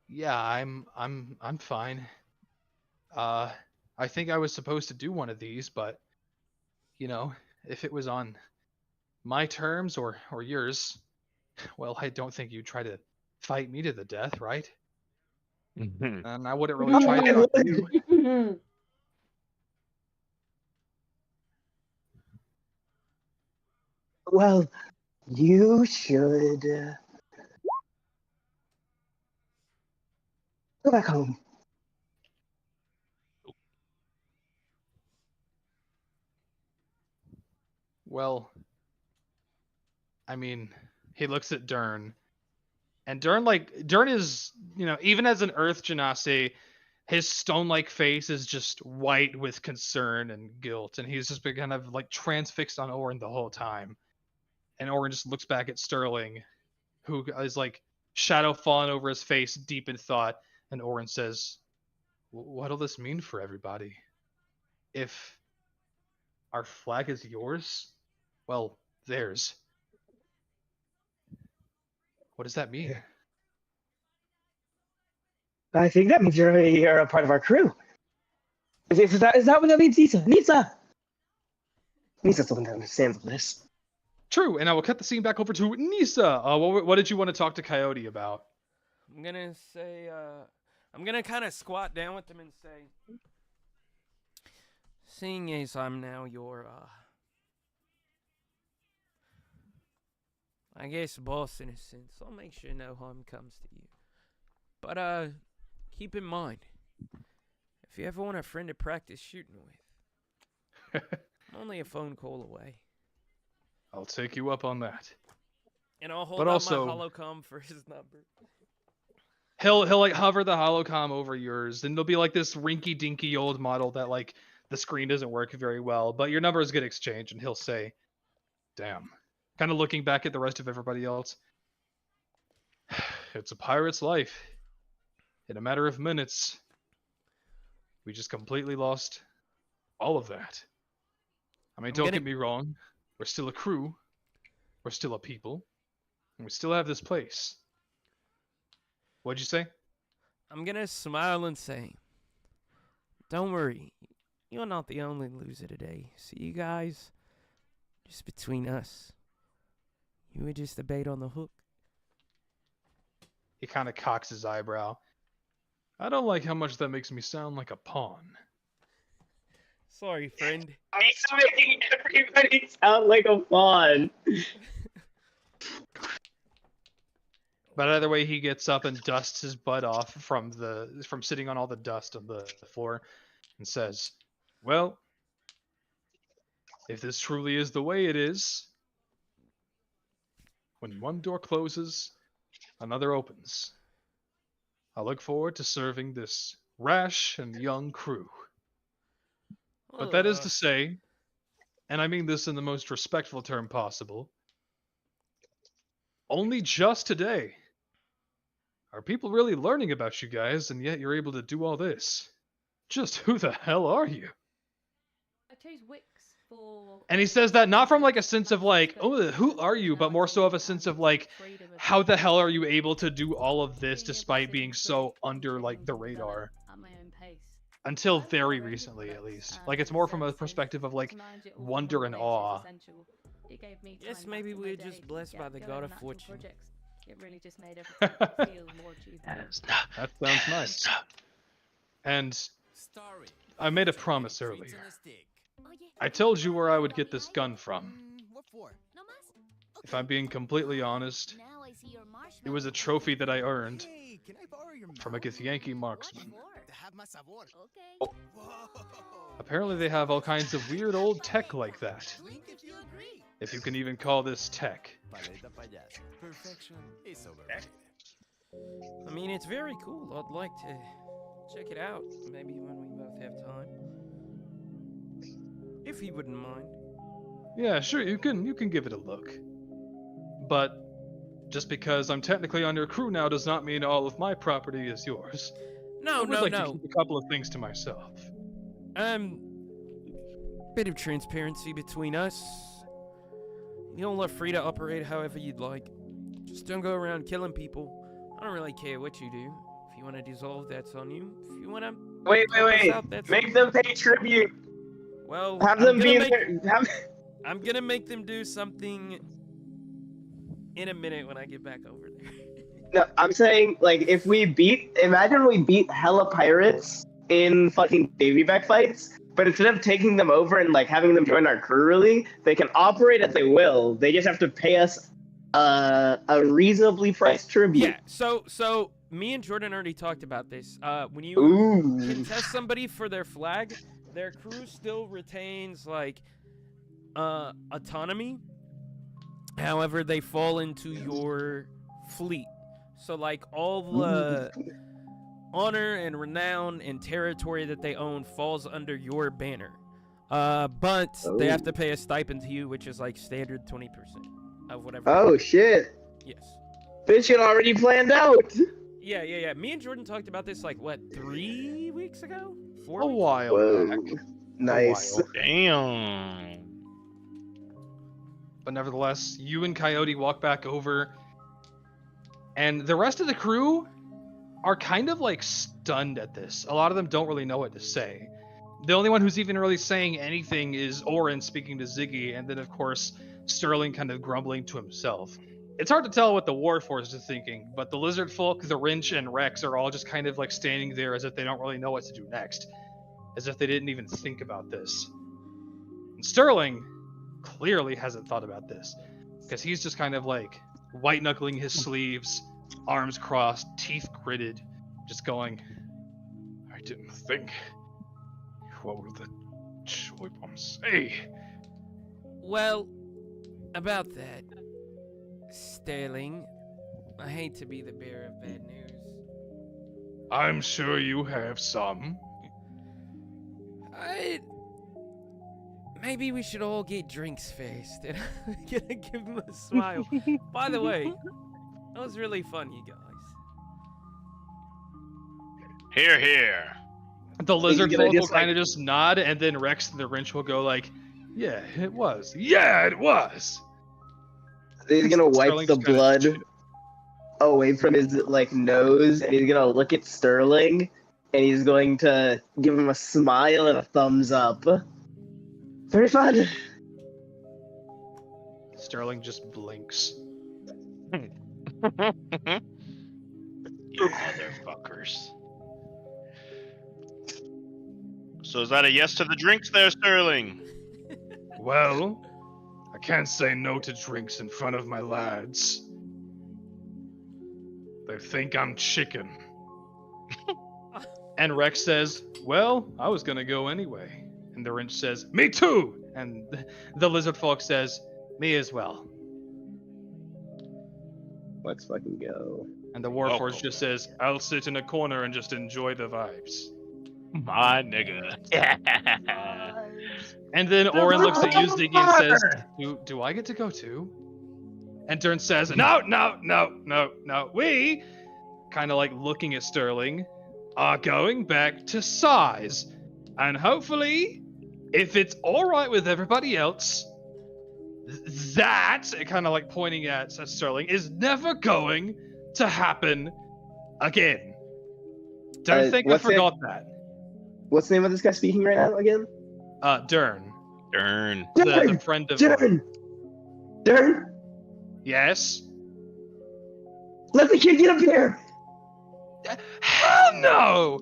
Yeah, I'm fine. I think I was supposed to do one of these, but you know, if it was on my terms or yours, well, I don't think you'd try to fight me to the death, right? Mhm. And I wouldn't really try to talk to you. Well, you should go back home. Well, I mean, he looks at Dern, and Dern is, you know, even as an Earth Genasi, his stone-like face is just white with concern and guilt, and he's just been kind of like transfixed on Orin the whole time. And Orin just looks back at Sterling, who is like shadow falling over his face, deep in thought, and Orin says, "What'll this mean for everybody? If our flag is yours, well, theirs. What does that mean?" I think that means you're a part of our crew. Is that what that means, Nisa? Nisa's the one that understands all this. True, and I will cut the scene back over to Nisa. What did you want to talk to Coyote about? I'm gonna say, I'm gonna kind of squat down with him and say, seeing as I'm now your, I guess boss in a sense, I'll make sure no harm comes to you. But, keep in mind, if you ever want a friend to practice shooting with, I'm only a phone call away. I'll take you up on that. And I'll hold But out also, my holocom for his number. He'll like hover the holocom over yours, and there'll be like this rinky dinky old model that like the screen doesn't work very well, but your numbers get exchanged, and he'll say, "Damn," kind of looking back at the rest of everybody else. It's a pirate's life. In a matter of minutes, we just completely lost all of that. I mean, don't get me wrong. We're still a crew. We're still a people. And we still have this place. What'd you say? I'm gonna smile and say, don't worry, you're not the only loser today. See, you guys, just between us, you were just a bait on the hook. He kind of cocks his eyebrow. I don't like how much that makes me sound like a pawn. Sorry, friend. He's making everybody sound like a fawn. But either way, he gets up and dusts his butt off from sitting on all the dust on the floor, and says, "Well, if this truly is the way it is, when one door closes, another opens. I look forward to serving this rash and young crew. But that is to say, and I mean this in the most respectful term possible, only just today are people really learning about you guys, and yet you're able to do all this. Just who the hell are you?" I chose Wix for... And he says that not from like a sense of like, oh, who are you, but more so of a sense of like, how the hell are you able to do all of this despite being so under like the radar? At my own pace. Until very recently, at least. Like, it's more from a perspective of like wonder and awe. Yes, maybe we're just blessed by the god of fortune. It really just made everything feel more achievable. That sounds nice. And I made a promise earlier. I told you where I would get this gun from. If I'm being completely honest, it was a trophy that I earned from a Githyanki marksman. Apparently they have all kinds of weird old tech like that. If you can even call this tech. I mean, it's very cool. I'd like to check it out. Maybe when we both have time. If he wouldn't mind. Yeah, sure, you can give it a look. But just because I'm technically on your crew now does not mean all of my property is yours. I would like to keep a couple of things to myself. Bit of transparency between us. You'll are free to operate however you'd like. Just don't go around killing people. I don't really care what you do. If you want to dissolve, that's on you. If you want to Wait. Make them pay tribute. Well, Have them be in there. I'm gonna make them do something in a minute when I get back over there. No, I'm saying, like, if we imagine we beat hella pirates in fucking Davy back fights, but instead of taking them over and, like, having them join our crew, really, they can operate as they will. They just have to pay us a reasonably priced tribute. Yeah, so me and Jordan already talked about this. When you contest somebody for their flag, their crew still retains, like, autonomy. However, they fall into your fleet. So, like, all the honor and renown and territory that they own falls under your banner. But they have to pay a stipend to you, which is, like, standard 20% of whatever. Oh, shit. Yes. This shit already planned out. Yeah. Me and Jordan talked about this, like, what, 3 weeks ago? 4 A weeks? while back. Nice. Damn. But nevertheless, you and Coyote walk back over, and the rest of the crew are kind of like stunned at this. A lot of them don't really know what to say. The only one who's even really saying anything is Orin speaking to Ziggy, and then of course Sterling kind of grumbling to himself. It's hard to tell what the Warforged is thinking, but the Lizard Folk, the Wrench, and Rex are all just kind of like standing there as if they don't really know what to do next. As if they didn't even think about this. And Sterling clearly hasn't thought about this, because he's just kind of like white-knuckling his sleeves, arms crossed, teeth gritted, just going, I didn't think. What will the Joy Bomb say? Well, about that, Sterling, I hate to be the bearer of bad news. I'm sure you have some. Maybe we should all get drinks first, and I'm gonna give him a smile. By the way, that was really fun, you guys. Here. the Lizard Folk will kind of just nod, and then Rex and the Wrench will go like, yeah, it was. Yeah, it was. He's gonna wipe Sterling's the kinda blood away from his like nose, and he's gonna look at Sterling, and he's going to give him a smile and a thumbs up. Very fun. Sterling just blinks. You motherfuckers. So is that a yes to the drinks there, Sterling? Well, I can't say no to drinks in front of my lads. They think I'm chicken. And Rex says, well, I was gonna go anyway. And the Wrench says, Me too! and the Lizard Folk says, me as well. Let's fucking go. And the Warforged just says, I'll sit in a corner and just enjoy the vibes. My nigga. And then Orin looks at you, Ziggy, and says, do I get to go too? And Dern says, no. We, kind of like looking at Sterling, are going back to size. And hopefully, if it's alright with everybody else, that, kind of like pointing at Sterling, is never going to happen again. Don't think I forgot that. What's the name of this guy speaking right now again? Dern. Dern. The friend of Dern? Yes? Let the kid get up here! Hell no!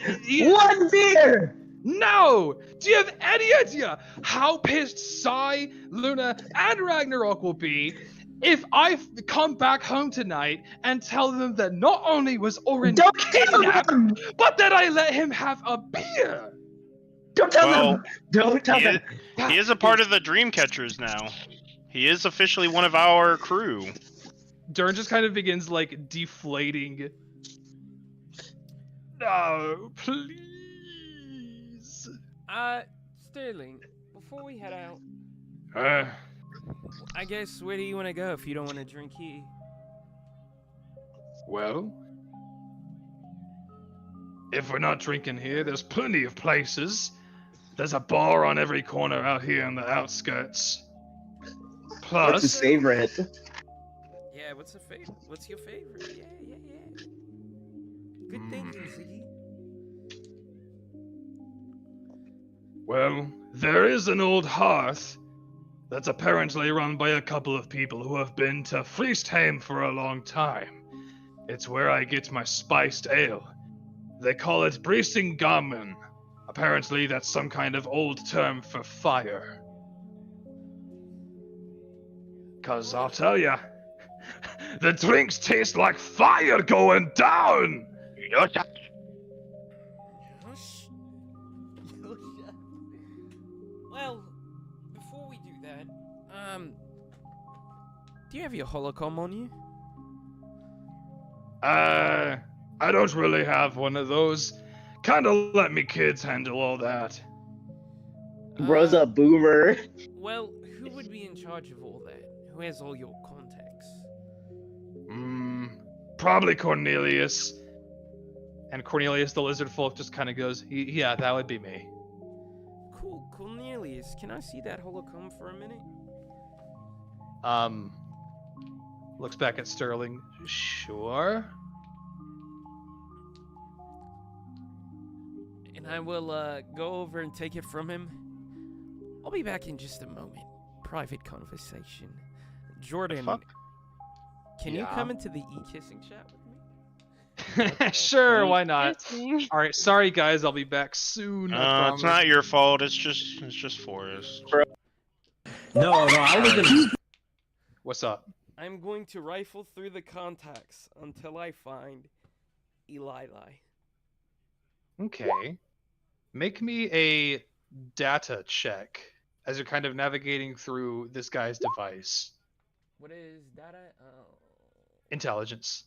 One beer! No! Do you have any idea how pissed Sai, Luna, and Ragnarok will be if I come back home tonight and tell them that not only was Orin kidnapped, but that I let him have a beer? Don't tell them! Don't tell them! He is a part of the Dreamcatchers now. He is officially one of our crew. Dern just kind of begins like deflating. No, please. Sterling, before we head out, Uh, I guess where do you want to go if you don't want to drink here? well, if we're not drinking here, there's plenty of places. There's a bar on every corner out here in the outskirts. What's his Plus, favorite? Yeah, what's your favorite? Yeah. Good thinking, Ziggy. well, there is an old hearth that's apparently run by a couple of people who have been to Fleecedheim for a long time. It's where I get my spiced ale. They call it Brisingamen. Apparently, that's some kind of old term for fire. 'Cause I'll tell ya, the drinks taste like fire going down! Yosh. Well, before we do that, do you have your holocom on you? I don't really have one of those. Kinda let me kids handle all that. Bro's a boomer. Well, who would be in charge of all that? Who has all your contacts? Probably Cornelius. And Cornelius the lizard folk just kind of goes, yeah, that would be me. Cool, Cornelius, can I see that holocom for a minute? Looks back at Sterling. Sure. And I will go over and take it from him. I'll be back in just a moment. Private conversation. Jordan, can you come into the e-kissing chat with me? Sure, why not? Kissing. All right, sorry guys, I'll be back soon. I It's promise. not your fault. It's just Forrest. No, I was gonna. What's up? I'm going to rifle through the contacts until I find Eli. Okay. Make me a data check as you're kind of navigating through this guy's device. What is data? Intelligence.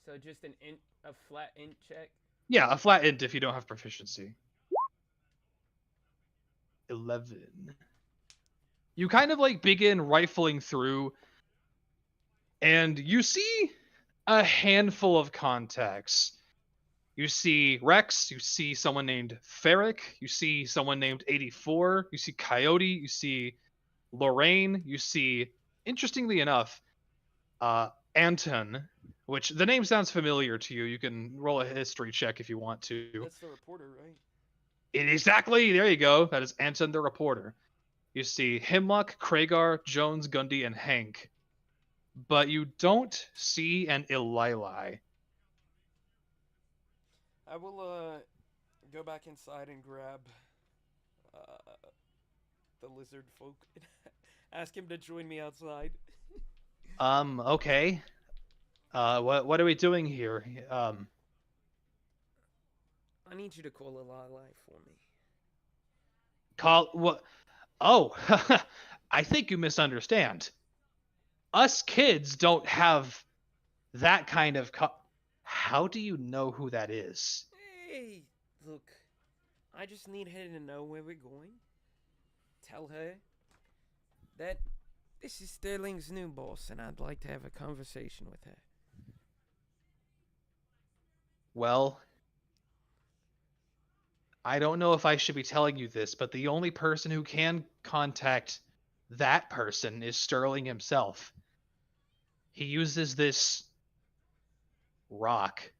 So just a flat int check? Yeah, a flat int if you don't have proficiency. 11. You kind of like begin rifling through, and you see a handful of contacts. You see Rex, you see someone named Ferric, you see someone named 84, you see Coyote, you see Lorraine, you see, interestingly enough, Anton, which the name sounds familiar to you. You can roll a history check if you want to. That's the reporter, right? Exactly, there you go. That is Anton the reporter. You see Himlock, Kragar, Jones, Gundy, and Hank. But you don't see an Illili. I will go back inside and grab the lizard folk and ask him to join me outside. Okay. What are we doing here? I need you to call Eli for me. Call what? Oh, I think you misunderstand. Us kids don't have that kind of How do you know who that is? Hey, look, I just need her to know where we're going. Tell her that this is Sterling's new boss, and I'd like to have a conversation with her. Well, I don't know if I should be telling you this, but the only person who can contact that person is Sterling himself. He uses this rock.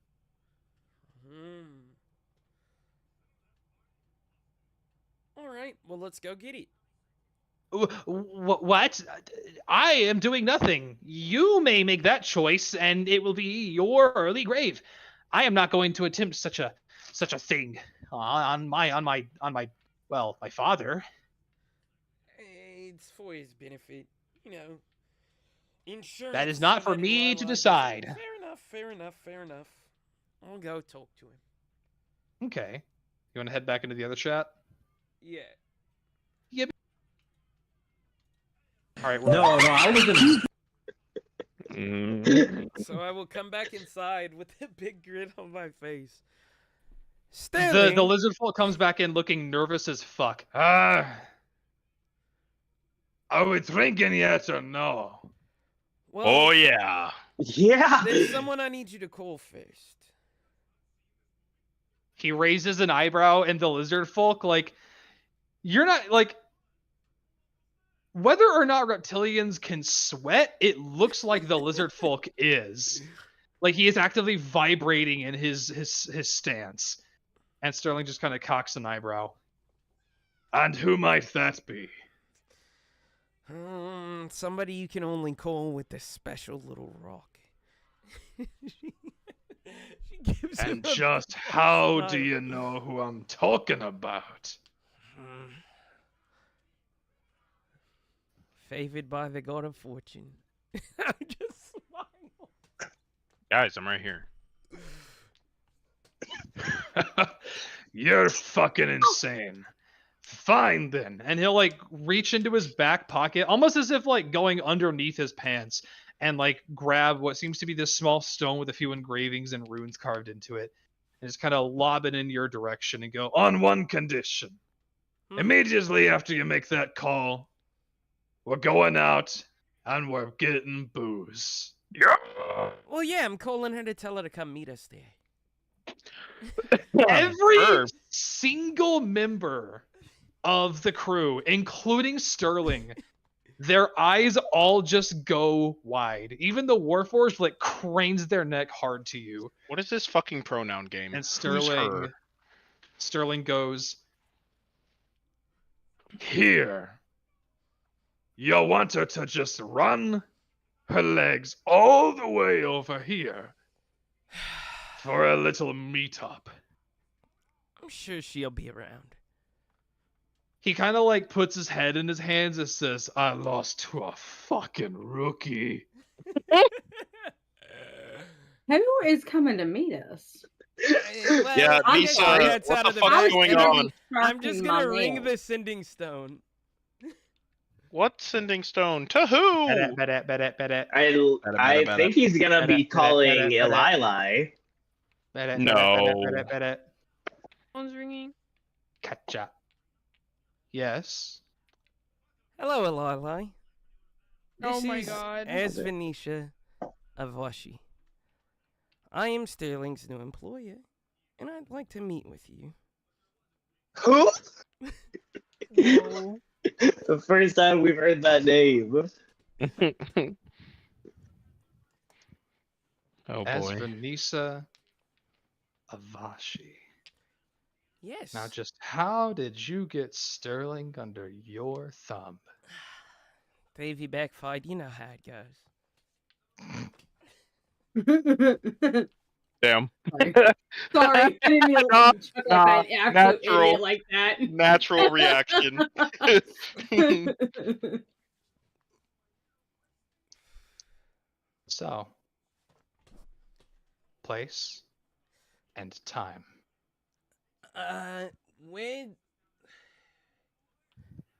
Alright, well, let's go get it. What? I am doing nothing. You may make that choice, and it will be your early grave. I am not going to attempt such a thing on my father. It's for his benefit, you know. Insurance. That is not for me to decide. Fair enough. I'll go talk to him. Okay. You want to head back into the other chat? Yeah. All right. I was gonna. So I will come back inside with a big grin on my face. Sterling. The lizard folk comes back in looking nervous as fuck. Are we drinking yet or no? Well, Oh yeah. Yeah. there's someone I need you to call first. He raises an eyebrow, and the lizard folk, like, you're not, like, whether or not reptilians can sweat, it looks like the lizard folk is. Like, he is actively vibrating in his stance. And Sterling just kind of cocks an eyebrow. And who might that be? Somebody you can only call with this special little rock. she gives him And a just how do you know who I'm talking about? Favored by the god of fortune. I just smile. Guys, I'm right here. You're fucking insane. Fine then. And he'll, like, reach into his back pocket, almost as if, like, going underneath his pants, and, like, grab what seems to be this small stone with a few engravings and runes carved into it, and just kind of lob it in your direction and go, On one condition. Immediately after you make that call, we're going out and we're getting booze. Yeah. Well, yeah, I'm calling her to tell her to come meet us there. Every single member of the crew, including Sterling, their eyes all just go wide. Even the Warforged, like, cranes their neck hard to you. What is this fucking pronoun game? And Who's her? Sterling goes, Here. You want her to just run her legs all the way over here for a little meetup. I'm sure she'll be around. he kind of, like, puts his head in his hands and says, I lost to a fucking rookie. Who is coming to meet us? Well, Yeah, I'm Lisa, just- it's what out the of the fuck's bag. going on? I'm just gonna ring the sending stone. What sending stone? To who? I think he's gonna be calling Ilili. No. Phone's ringing. Catcha. Yes. Hello, Ilili. Oh This my is God. Asvenisha Avashi. I am Sterling's new employer, and I'd like to meet with you. Who? Whoa. The first time we've heard that name. Oh boy. Asvanisa Avashi. Yes. Now, just how did you get Sterling under your thumb? Davey backfired. You know how it goes. Damn. Sorry, I didn't mean to chuckle like that. Absolute natural. idiot like that. Natural reaction. So, place and time. Where?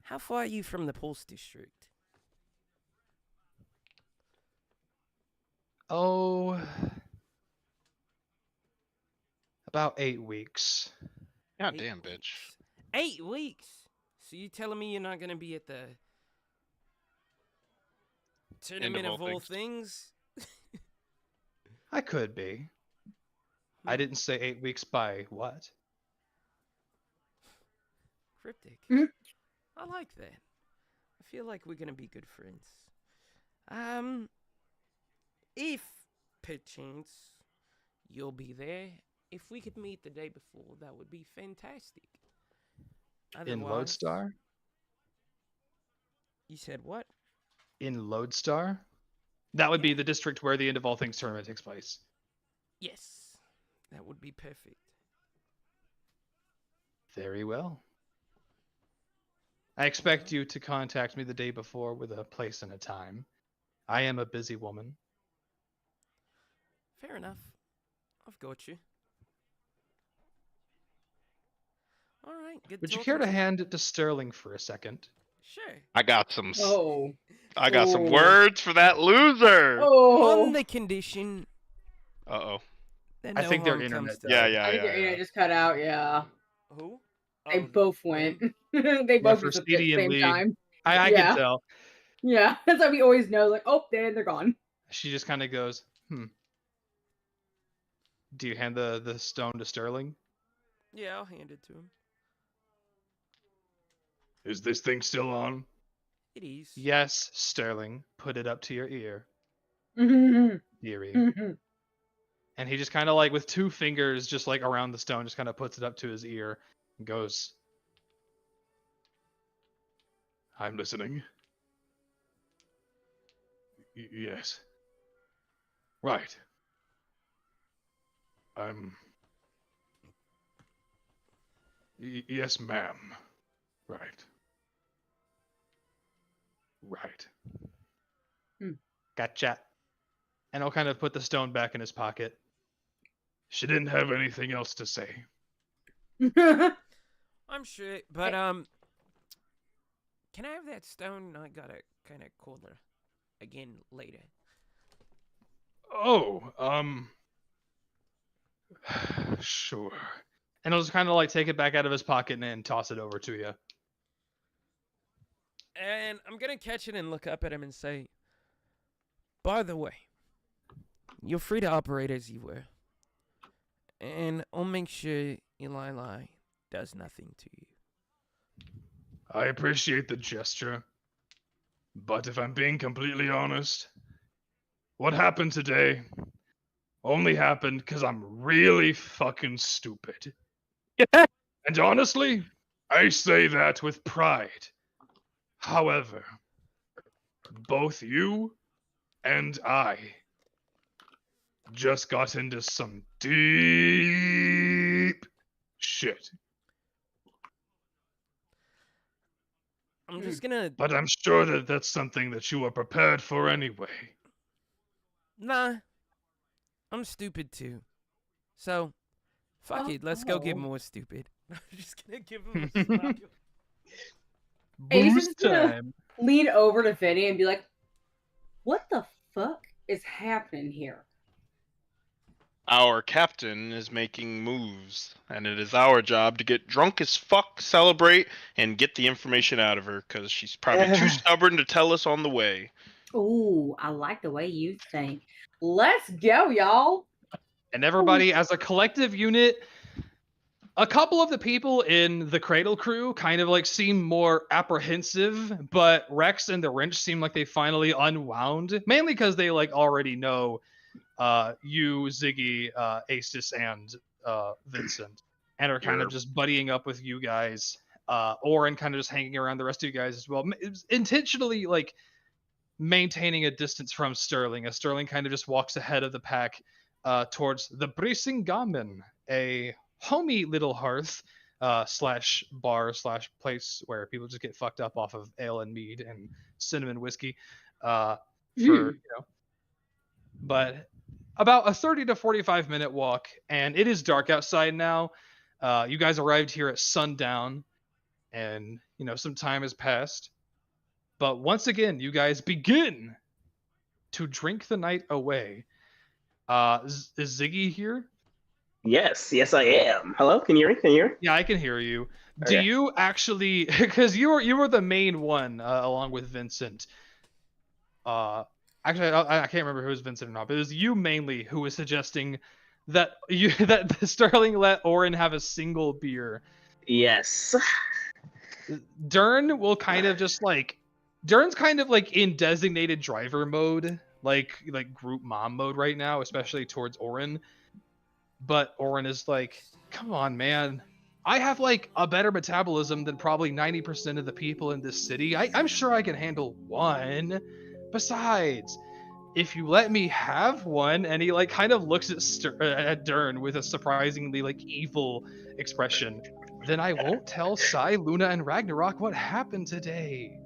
How far are you from the Pulse District? Oh, about 8 weeks. God damn, bitch. 8 weeks. So you telling me you're not gonna be at the tournament of all things? I could be. I didn't say 8 weeks by what? Cryptic. Mhm. I like that. I feel like we're gonna be good friends. If perchance you'll be there, if we could meet the day before, that would be fantastic. In Otherwise- Lodestar? You said what? In Lodestar? That would be the district where the End of All Things tournament takes place. Yes, that would be perfect. Very well. I expect you to contact me the day before with a place and a time. I am a busy woman. Fair enough. I've got you. All right. Good. Would you talking care to you. hand it to Sterling for a second? Sure. I got some. Oh. I got some Oh. words for that loser. Oh. On the condition Uh oh. Then I no think their harm internet comes to Yeah, them. yeah, I think yeah. your internet just cut out. Yeah, Who? they Oh, both them? went. They Yeah, both for used it at the Speedy and same Lee. time. I Yeah. can tell. Yeah, that's why we always know. Like, oh, they're gone. She just kind of goes, Do you hand the stone to Sterling? Yeah, I'll hand it to him. Is this thing still on? It is. Yes, Sterling. Put it up to your ear, Mhm. dearie. Mhm. And he just kind of like with 2 fingers just like around the stone, just kind of puts it up to his ear and goes, I'm listening. Yes. Right. Yes, ma'am. Right. Right. Gotcha. And he'll kind of put the stone back in his pocket. She didn't have anything else to say. I'm sure, but can I have that stone? I got it kind of cooler again later. Oh, sure. And he'll just kind of like take it back out of his pocket and toss it over to you. And I'm gonna catch it and look up at him and say, by the way, you're free to operate as you were. And I'll make sure Eli does nothing to you. I appreciate the gesture. But if I'm being completely honest, what happened today only happened because I'm really fucking stupid. And honestly, I say that with pride. However, both you and I just got into some deep shit. I'm just gonna. But I'm sure that that's something that you are prepared for anyway. Nah. I'm stupid too. So, fuck it. Let's go get more stupid. I'm just gonna give him a smile. Ace is Boost gonna time. lean over to Vinny and be like, "What the fuck is happening here?" Our captain is making moves, and it is our job to get drunk as fuck, celebrate, and get the information out of her, because she's probably too stubborn to tell us on the way. Ooh, I like the way you think. Let's go, y'all. And everybody, as a collective unit, a couple of the people in the Cradle crew kind of like seem more apprehensive, but Rex and the Wrench seem like they finally unwound, mainly because they like already know you, Ziggy, Aestus, and Vincent, and are kind of just buddying up with you guys. Orin kind of just hanging around the rest of you guys as well, intentionally like maintaining a distance from Sterling, as Sterling kind of just walks ahead of the pack towards the Brisingamen, a homey little hearth slash bar slash place where people just get fucked up off of ale and mead and cinnamon whiskey but about a 30 to 45 minute walk, and it is dark outside now. You guys arrived here at sundown, and some time has passed, but once again you guys begin to drink the night away. Is Ziggy here? Yes, I am. Hello, can you hear me? Can you hear me? Yeah, I can hear you. Okay. Do you actually, because you were the main one along with Vincent. Actually, I can't remember who was Vincent or not, but it was you mainly who was suggesting that that Sterling let Orin have a single beer. Yes. Dern will kind of just like Dern's kind of like in designated driver mode, like group mom mode right now, especially towards Orin. But Orin is like, come on, man. I have like a better metabolism than probably 90% of the people in this city. I'm sure I can handle one. Besides, if you let me have one, and he like kind of looks at Dern with a surprisingly like evil expression, then I won't tell Sai, Luna, and Ragnarok what happened today.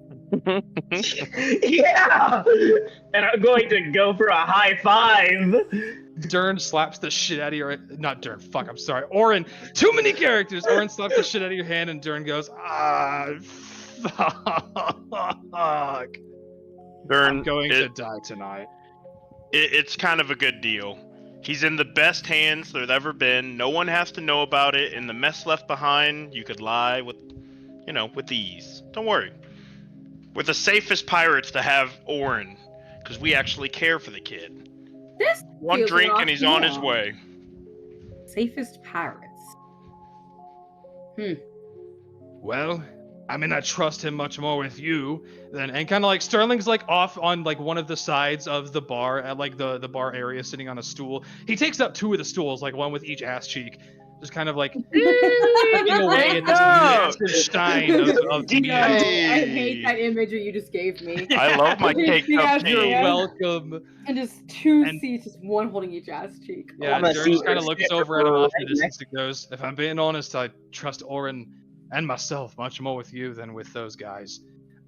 Yeah! And I'm going to go for a high five. Dern slaps the shit out of your... Not Dern, fuck, I'm sorry. Orin, too many characters! Orin slaps the shit out of your hand, and Dern goes, fuck. Dern, I'm going to die tonight. It's kind of a good deal. He's in the best hands there've ever been. No one has to know about it. In the mess left behind, you could lie with, with ease. Don't worry. We're the safest pirates to have Orin, because we actually care for the kid. This One feels drink like and he's on his oxymoron. way. Safest pirates. Well, I mean, I trust him much more with you than, and kind of like Sterling's like off on like one of the sides of the bar at like the bar area, sitting on a stool. He takes up two of the stools, like one with each ass cheek, just kind of like looking away at this massive stein of meat. No, I hate that image that you just gave me. I love my Just cake the up ass You're king. man, welcome. And just two And- seats, just one holding each ass cheek. Yeah, wanna Dirk see just kind her of looks sit over at him off in right the distance and goes, "If I'm being honest, I trust Orin and myself much more with you than with those guys.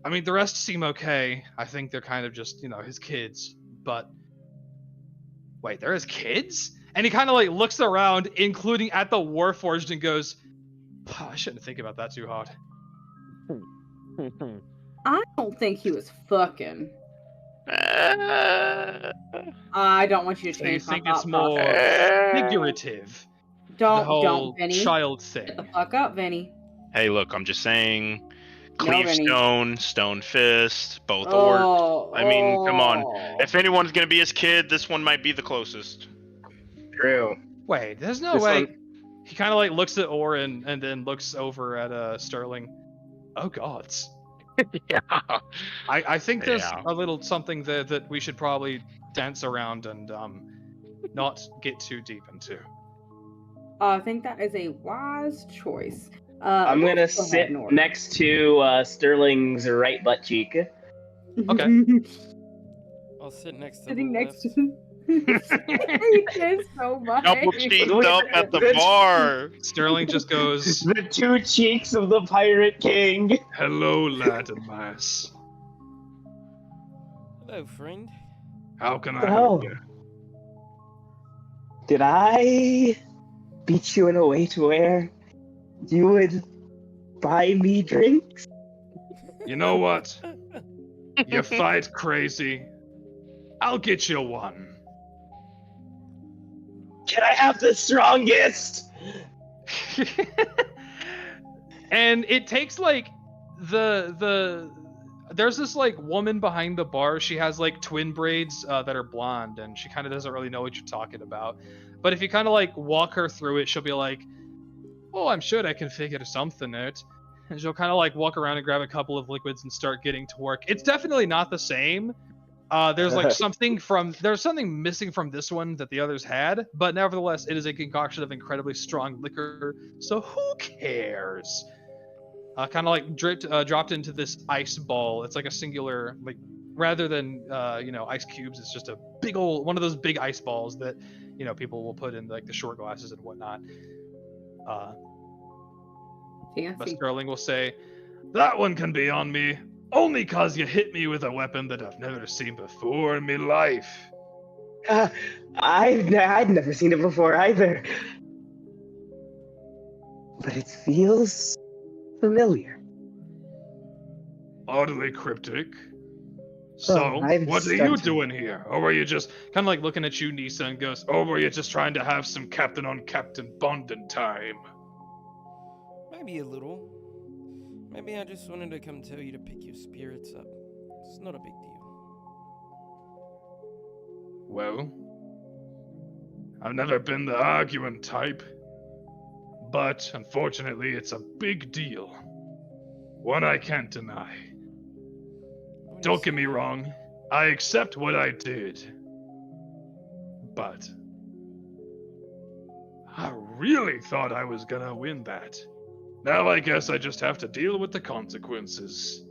I mean, the rest seem okay. I think they're kind of just, his kids. But wait, they're his kids?" And he kind of like looks around, including at the Warforged, and goes, "I shouldn't think about that too hard." I don't think he was fucking. I don't want you to So you change my think it's thought more process. figurative? The Don't, whole Vinny. child Shut thing. the fuck up, Vinny. Hey, look, I'm just saying. No, Cleave Vinny. stone, stone fist, both orcs. I mean, come on. If anyone's gonna be his kid, this one might be the closest. True. Wait, there's no This way. one- He kind of like looks at Orin and then looks over at Sterling. Oh gods. Yeah. I think there's Yeah. a little something there that we should probably dance around and not get too deep into. I think that is a wise choice. I'm gonna let's go ahead sit and order. next to Sterling's right butt cheek. Okay. I'll sit next to Sitting the next to left. him. I hate this so much. Double cheeked up at the bar. Sterling just goes, The two cheeks of the Pirate King. Hello, lad and lass. Hello, friend. How can I Oh. help you? Did I beat you in a way to where you would buy me drinks? You know what? You fight crazy. I'll get you one. Can I have the strongest? and it takes like there's this like woman behind the bar. She has like twin braids that are blonde, and she kind of doesn't really know what you're talking about. But if you kind of like walk her through it, she'll be like, "Oh, I'm sure I can figure something out." And she'll kind of like walk around and grab a couple of liquids and start getting to work. It's definitely not the same. There's like there's something missing from this one that the others had, but nevertheless, it is a concoction of incredibly strong liquor. So who cares? Kind of like dropped into this ice ball. It's like a singular, like rather than ice cubes. It's just a big old one of those big ice balls that people will put in like the short glasses and whatnot. But Sterling will say, That one can be on me. Only 'cause you hit me with a weapon that I've never seen before in me life. I'd never seen it before either. But it feels familiar. Oddly cryptic. So, I'm what are you stunned. doing here? Or were you just kind of like looking at you, Nisa, and goes, or were you just trying to have some captain on captain bonding time? Maybe a little. Maybe I just wanted to come tell you to pick your spirits up. It's not a big deal. Well, I've never been the arguing type, but unfortunately it's a big deal. One I can't deny. Don't get me wrong, I accept what I did. But I really thought I was gonna win that. Now I guess I just have to deal with the consequences.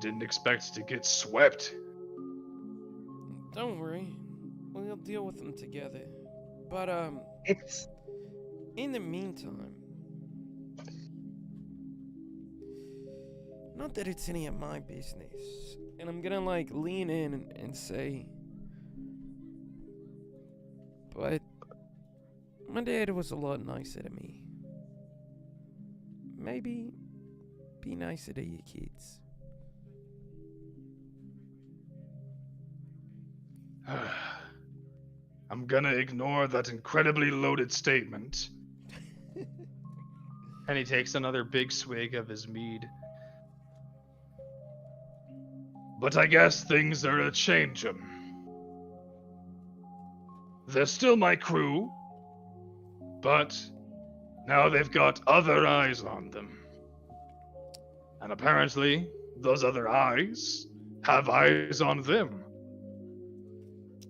Didn't expect to get swept. Don't worry. We'll deal with them together. But, It's in the meantime, not that it's any of my business, and I'm gonna, like, lean in and say, but my dad was a lot nicer to me. Maybe be nicer to your kids. I'm gonna ignore that incredibly loaded statement. And he takes another big swig of his mead. But I guess things are a changin'. They're still my crew, but now they've got other eyes on them. And apparently, those other eyes have eyes on them.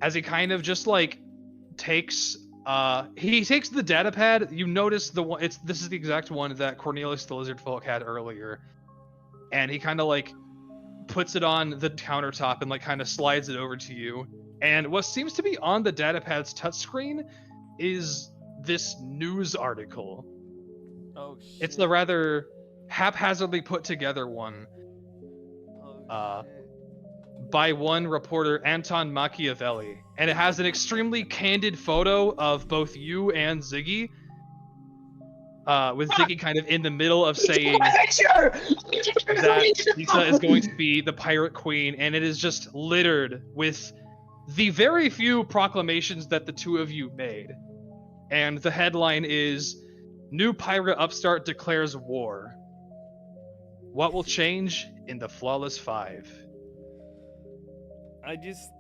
As he kind of just like takes he takes the data pad. You notice the one this is the exact one that Cornelius the Lizard Folk had earlier. And he kind of like puts it on the countertop and like kind of slides it over to you. And what seems to be on the data pad's touchscreen is this news article. Oh shit. It's the rather haphazardly put together one. By one reporter, Anton Machiavelli, and it has an extremely candid photo of both you and Ziggy, with Ziggy kind of in the middle of saying that Lisa is going to be the Pirate Queen, and it is just littered with the very few proclamations that the two of you made. And the headline is, "New Pirate Upstart Declares War. What will change in the Flawless Five?" I just.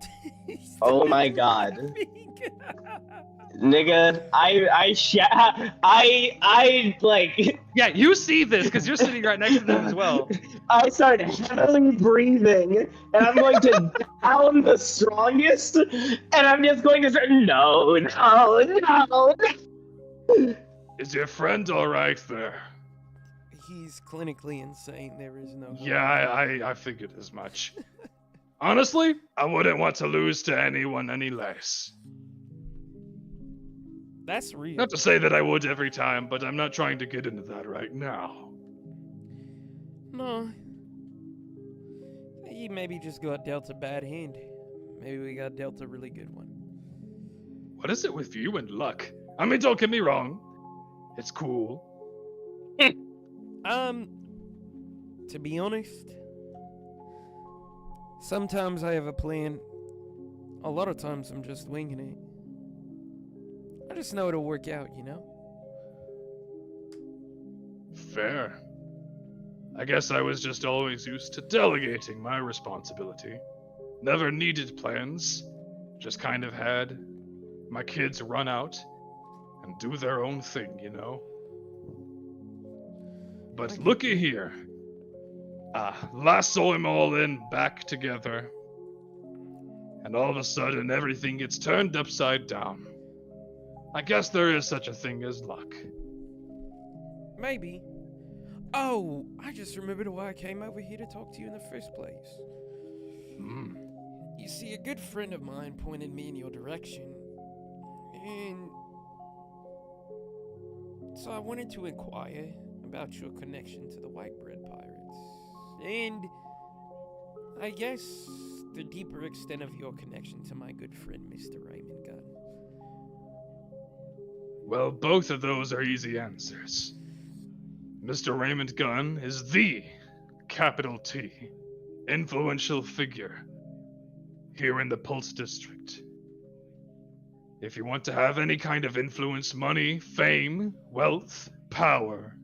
Oh my god. Nigga, I like. Yeah, you see this because you're sitting right next to them as well. I started heavily breathing, and I'm going to down the strongest, and I'm just going to say, no. Is your friend alright there? He's clinically insane. There is no. Yeah, I figured as much. Honestly, I wouldn't want to lose to anyone any less. That's real. Not to say that I would every time, but I'm not trying to get into that right now. No. He maybe just got dealt a bad hand. Maybe we got dealt a really good one. What is it with you and luck? I mean, don't get me wrong. It's cool. To be honest, sometimes I have a plan. A lot of times I'm just winging it. I just know it'll work out, you know? Fair. I guess I was just always used to delegating my responsibility. Never needed plans. Just kind of had my kids run out and do their own thing, you know? But looky here. Lasso them all in back together. And all of a sudden everything gets turned upside down. I guess there is such a thing as luck. Maybe. Oh, I just remembered why I came over here to talk to you in the first place. You see, a good friend of mine pointed me in your direction. And so I wanted to inquire about your connection to the White Bread Pirates. And I guess the deeper extent of your connection to my good friend, Mr. Raymond Gunn. Well, both of those are easy answers. Mr. Raymond Gunn is the capital T influential figure here in the Pulse District. If you want to have any kind of influence, money, fame, wealth, power,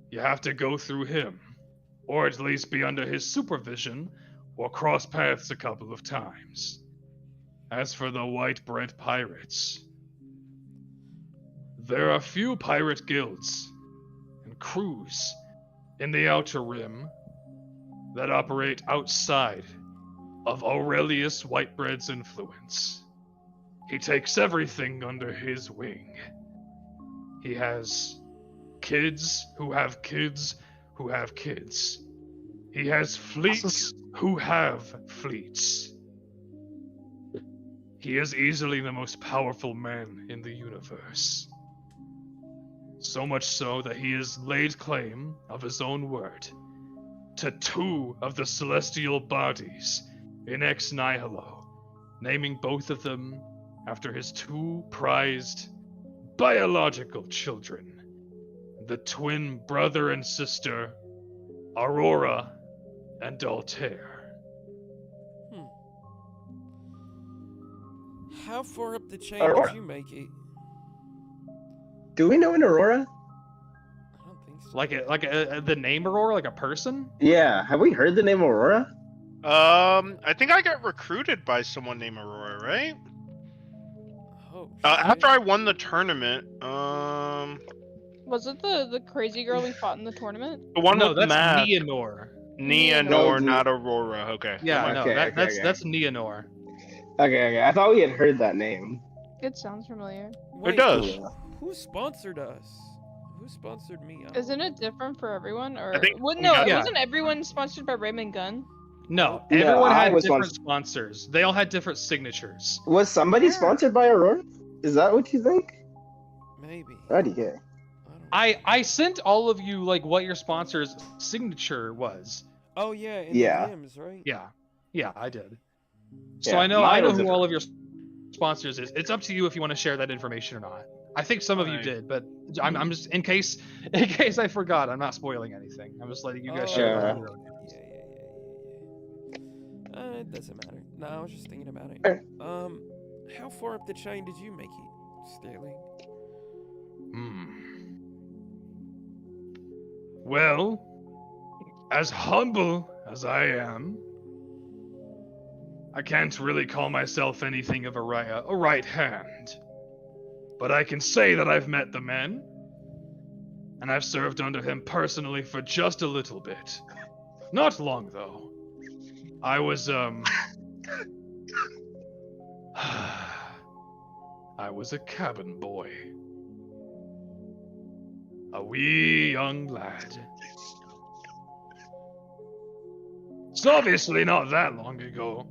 you have to go through him, or at least be under his supervision, or cross paths a couple of times. As for the White Bread Pirates, there are few pirate guilds and crews in the Outer Rim that operate outside of Aurelius Whitebread's influence. He takes everything under his wing. He has kids who have kids who have kids. He has fleets who have fleets. He is easily the most powerful man in the universe. So much so that he has laid claim of his own word to 2 of the celestial bodies in Ex Nihilo, naming both of them after his 2 prized biological children, the twin brother and sister, Aurora and Altair. How far up the chain Aurora. did you make it? Do we know an Aurora? I don't think so. Like the name Aurora, like a person? Yeah, have we heard the name Aurora? I think I got recruited by someone named Aurora, right? Oh, After shit. I won the tournament, Was it the crazy girl we fought in the tournament? the one No, with the that's mask. Neonor. Neonor, No, not Aurora. Okay. Yeah, never mind. no, Okay, that's Neonor. Okay, I thought we had heard that name. It sounds familiar. Wait, It does. Who sponsored us? Who sponsored me? I don't Isn't know. it different for everyone? Or I think well, we no, got- it Yeah. wasn't everyone sponsored by Raymond Gunn. No, No, everyone I had was different once- sponsors. They all had different signatures. Was somebody Yeah. sponsored by Aurora? Is that what you think? Maybe. Alrighty, I don't I sent all of you like what your sponsor's signature was. Oh yeah, in Yeah. the DMs, right? Yeah, I did. So Yeah, I know mine was who a- all of your sponsors is. It's up to you if you want to share that information or not. I think some of you Alright. did, but I'm just in case I forgot. I'm not spoiling anything. I'm just letting you guys share that. on your own. Yeah. It doesn't matter. No, I was just thinking about it. Alright. How far up the chain did you make it, Sterling? Well, as humble as I am, I can't really call myself anything of a right hand. But I can say that I've met the man, and I've served under him personally for just a little bit. Not long, though. I was, I was a cabin boy. A wee young lad. It's obviously not that long ago.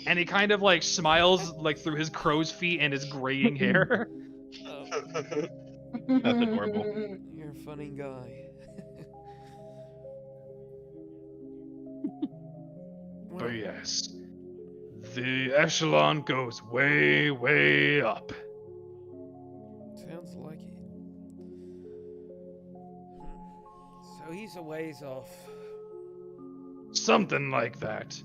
And he kind of like smiles like through his crow's feet and his graying hair. That's adorable. You're a funny guy. But yes, the echelon goes way, way up. Sounds like it. So he's a ways off. Something like that.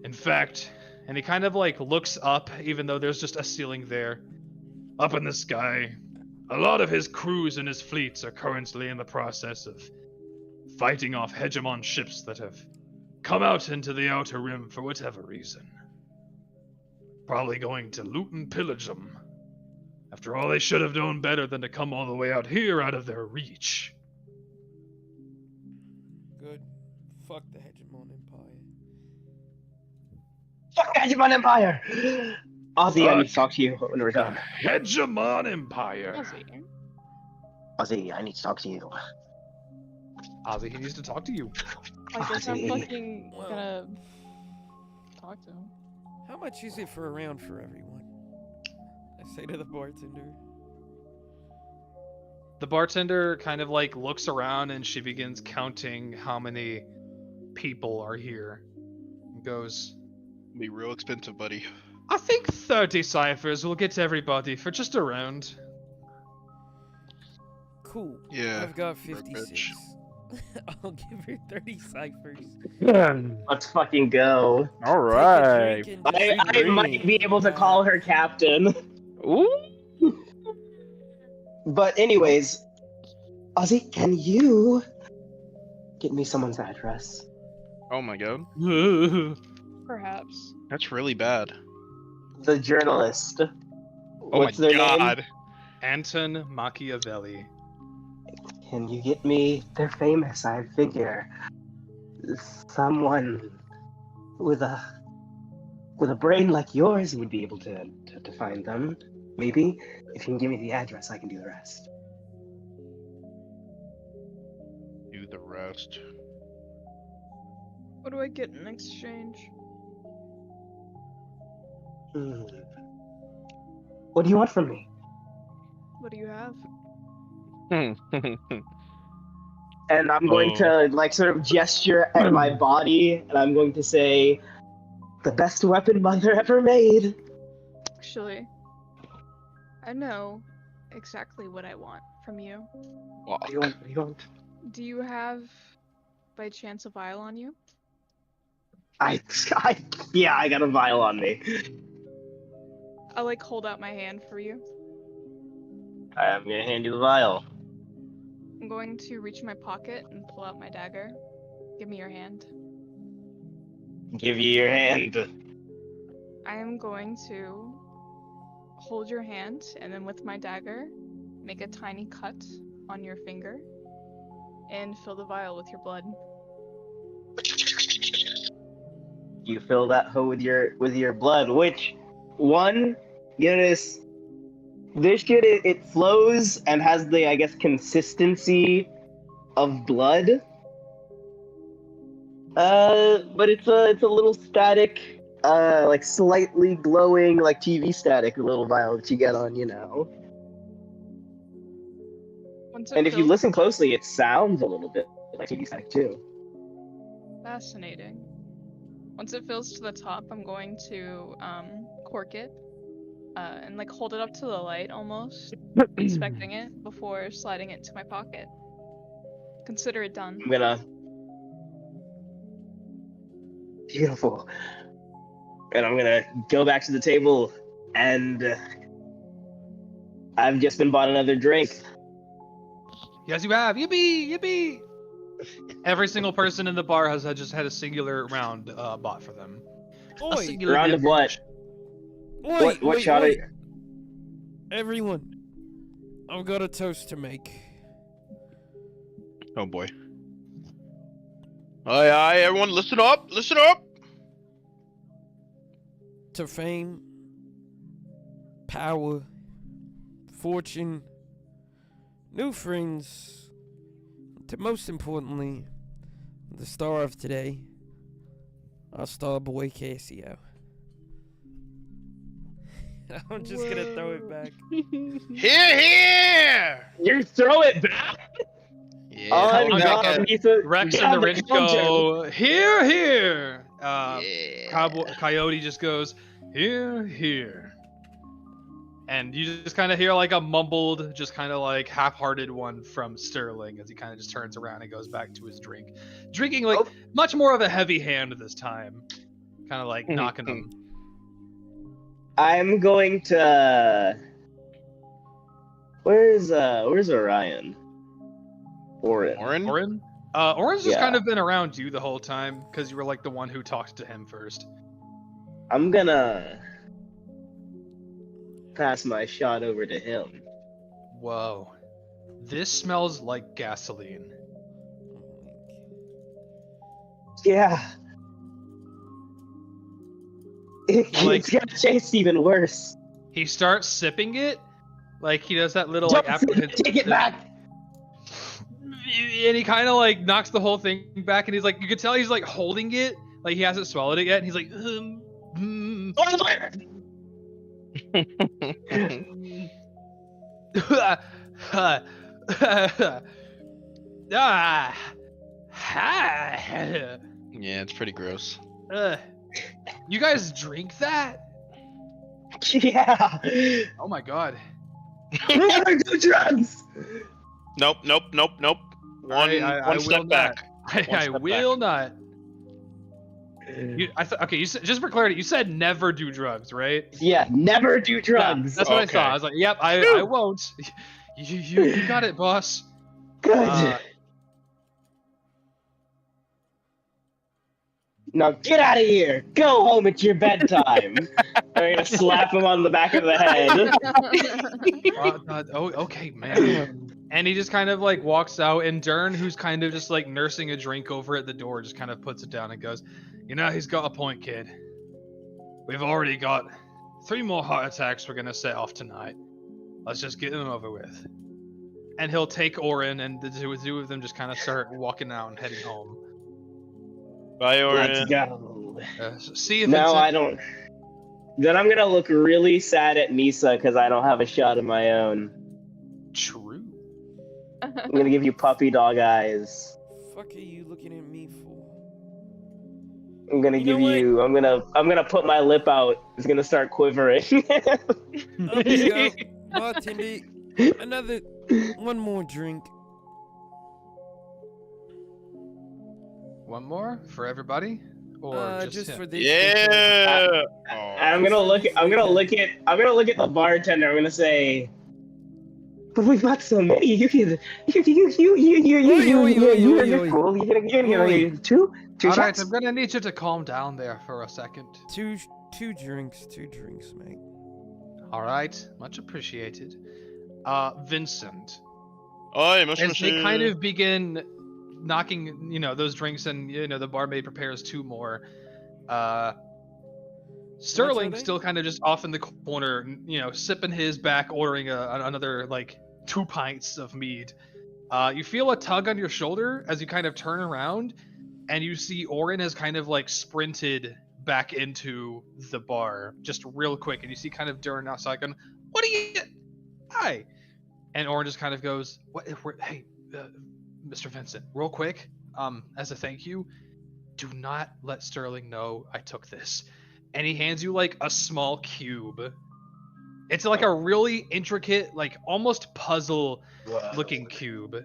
In fact, and he kind of like looks up, even though there's just a ceiling there. Up in the sky, a lot of his crews and his fleets are currently in the process of fighting off hegemon ships that have come out into the Outer Rim for whatever reason. Probably going to loot and pillage them. After all, they should have known better than to come all the way out here out of their reach. Good. Fuck the Hegemon Empire. Fuck the Hegemon Empire! Ozzy, I need to Fuck. talk to you when we're The done. Hegemon Empire. Ozzy, I need to talk to you. Ozzy, he needs to talk to you. I guess I'm Ozzy. fucking Well. gonna talk to him. How much is it for a round for everyone? I say to the bartender. The bartender kind of like looks around and she begins counting how many people are here. And goes, Be real expensive, buddy. I think 30 ciphers will get everybody for just a round. Cool. Yeah. I've got broke 56. bitch. I'll give her 30 ciphers. Let's fucking go. All Take a right. drink and I drink. might be able to call her captain. Ooh. But anyways, Ozzy, can you get me someone's address? Oh my god. Perhaps. That's really bad. The journalist. Oh What's my their god. name? Anton Machiavelli. Can you get me? They're famous, I figure. Someone with a brain like yours would be able to find them. Maybe if you can give me the address, I can do the rest. Do the rest. What do I get in exchange? What do you want from me? What do you have? And I'm going to like sort of gesture at my body, and I'm going to say, "The best weapon mother ever made." Actually, I know exactly what I want from you. What do you want? What do you want? Do you have, by chance, a vial on you? Yeah, I got a vial on me. I like hold out my hand for you. I'm gonna hand you the vial. I'm going to reach in my pocket and pull out my dagger. Give me your hand. Give you your hand. I am going to hold your hand and then with my dagger, make a tiny cut on your finger and fill the vial with your blood. You fill that hoe with your blood, which one, notice this shit it flows and has the, I guess, consistency of blood. But it's a little static, like slightly glowing, like TV static little vial that you get on, Once it And if you fills- listen closely, it sounds a little bit like TV static too. Fascinating. Once it fills to the top, I'm going to cork it and like hold it up to the light almost, inspecting it before sliding it into my pocket. Consider it done. I'm gonna. Beautiful. And I'm gonna go back to the table, and I've just been bought another drink. Yes, you have. Yippee! Yippee! Every single person in the bar has just had a singular round bought for them. A Oi, singular Round of what? wait, What wait, shot wait. are Everyone, I've got a toast to make. Oh boy. Aye, aye, everyone, listen up, listen up. To fame, power, fortune, new friends, to most importantly, the star of today, our star boy Casio. I'm just gonna throw it back. Here, here. You throw it back. Yeah. Oh, my God, God. Nisa, Rex get and on the Rich counter. go, here, here. Yeah. Coyote just goes, here, here. And you just kind of hear like a mumbled, just kind of like half-hearted one from Sterling as he kind of just turns around and goes back to his drink. Drinking like much more of a heavy hand this time. Kind of like knocking him. I'm going to. Where's Orion? Orin. Orin? Orin's just Yeah. kind of been around you the whole time because you were like the one who talked to him first. I'm gonna pass my shot over to him. Whoa. This smells like gasoline. Yeah. Like- It's gonna taste even worse. He starts sipping it, like he does that little Don't like apprehensive. take it back. And he kind of like knocks the whole thing back, and he's like, you can tell he's like holding it, like he hasn't swallowed it yet, and he's like, Yeah, it's pretty gross. You guys drink that? Yeah. Oh my god. Never do drugs. Nope, nope, nope, nope. One, I one will step not. back. I step will not. Okay, you said, just for clarity, you said never do drugs, right? Yeah, never do Yeah, drugs. that's what I Okay. saw. I was like, yep, I won't. You got it, boss. Good. Now get out of here. Go home. It's your bedtime. I'm gonna slap him on the back of the head. Okay, man. And he just kind of like walks out, and Dern, who's kind of just like nursing a drink over at the door, just kind of puts it down and goes, you know, he's got a point, kid. We've already got 3 more heart attacks we're gonna set off tonight. Let's just get them over with. And he'll take Orin, and the two of them just kind of start walking out and heading home. Bye, Orin. Let's go. See if No, it's I don't. Then I'm gonna look really sad at Misa because I don't have a shot of my own. true. I'm gonna give you puppy dog eyes. Fuck are you looking at me for? I'm gonna You give know what? you. I'm gonna put my lip out. It's gonna start quivering. Up you go, bartender. One more drink. One more for everybody? Or just him? for this. Yeah. I'm gonna look at the bartender. I'm gonna say, but we've got so many. You can two All right, shots. I'm gonna need you to calm down there for a second. Two drinks, mate. All right, much appreciated. Vincent. Oi, As they kind of begin knocking, those drinks, and the barmaid prepares two more. Sterling they? still kind of just off in the corner, sipping his back, ordering another like 2 pints of mead. You feel a tug on your shoulder as you kind of turn around, and you see Orin has kind of like sprinted back into the bar just real quick, and you see kind of Durin outside going, "What are you? Hi!" And Orin just kind of goes, "What? Hey, Mr. Vincent, real quick, as a thank you, do not let Sterling know I took this." And he hands you like a small cube. It's like a really intricate, like almost puzzle-looking cube.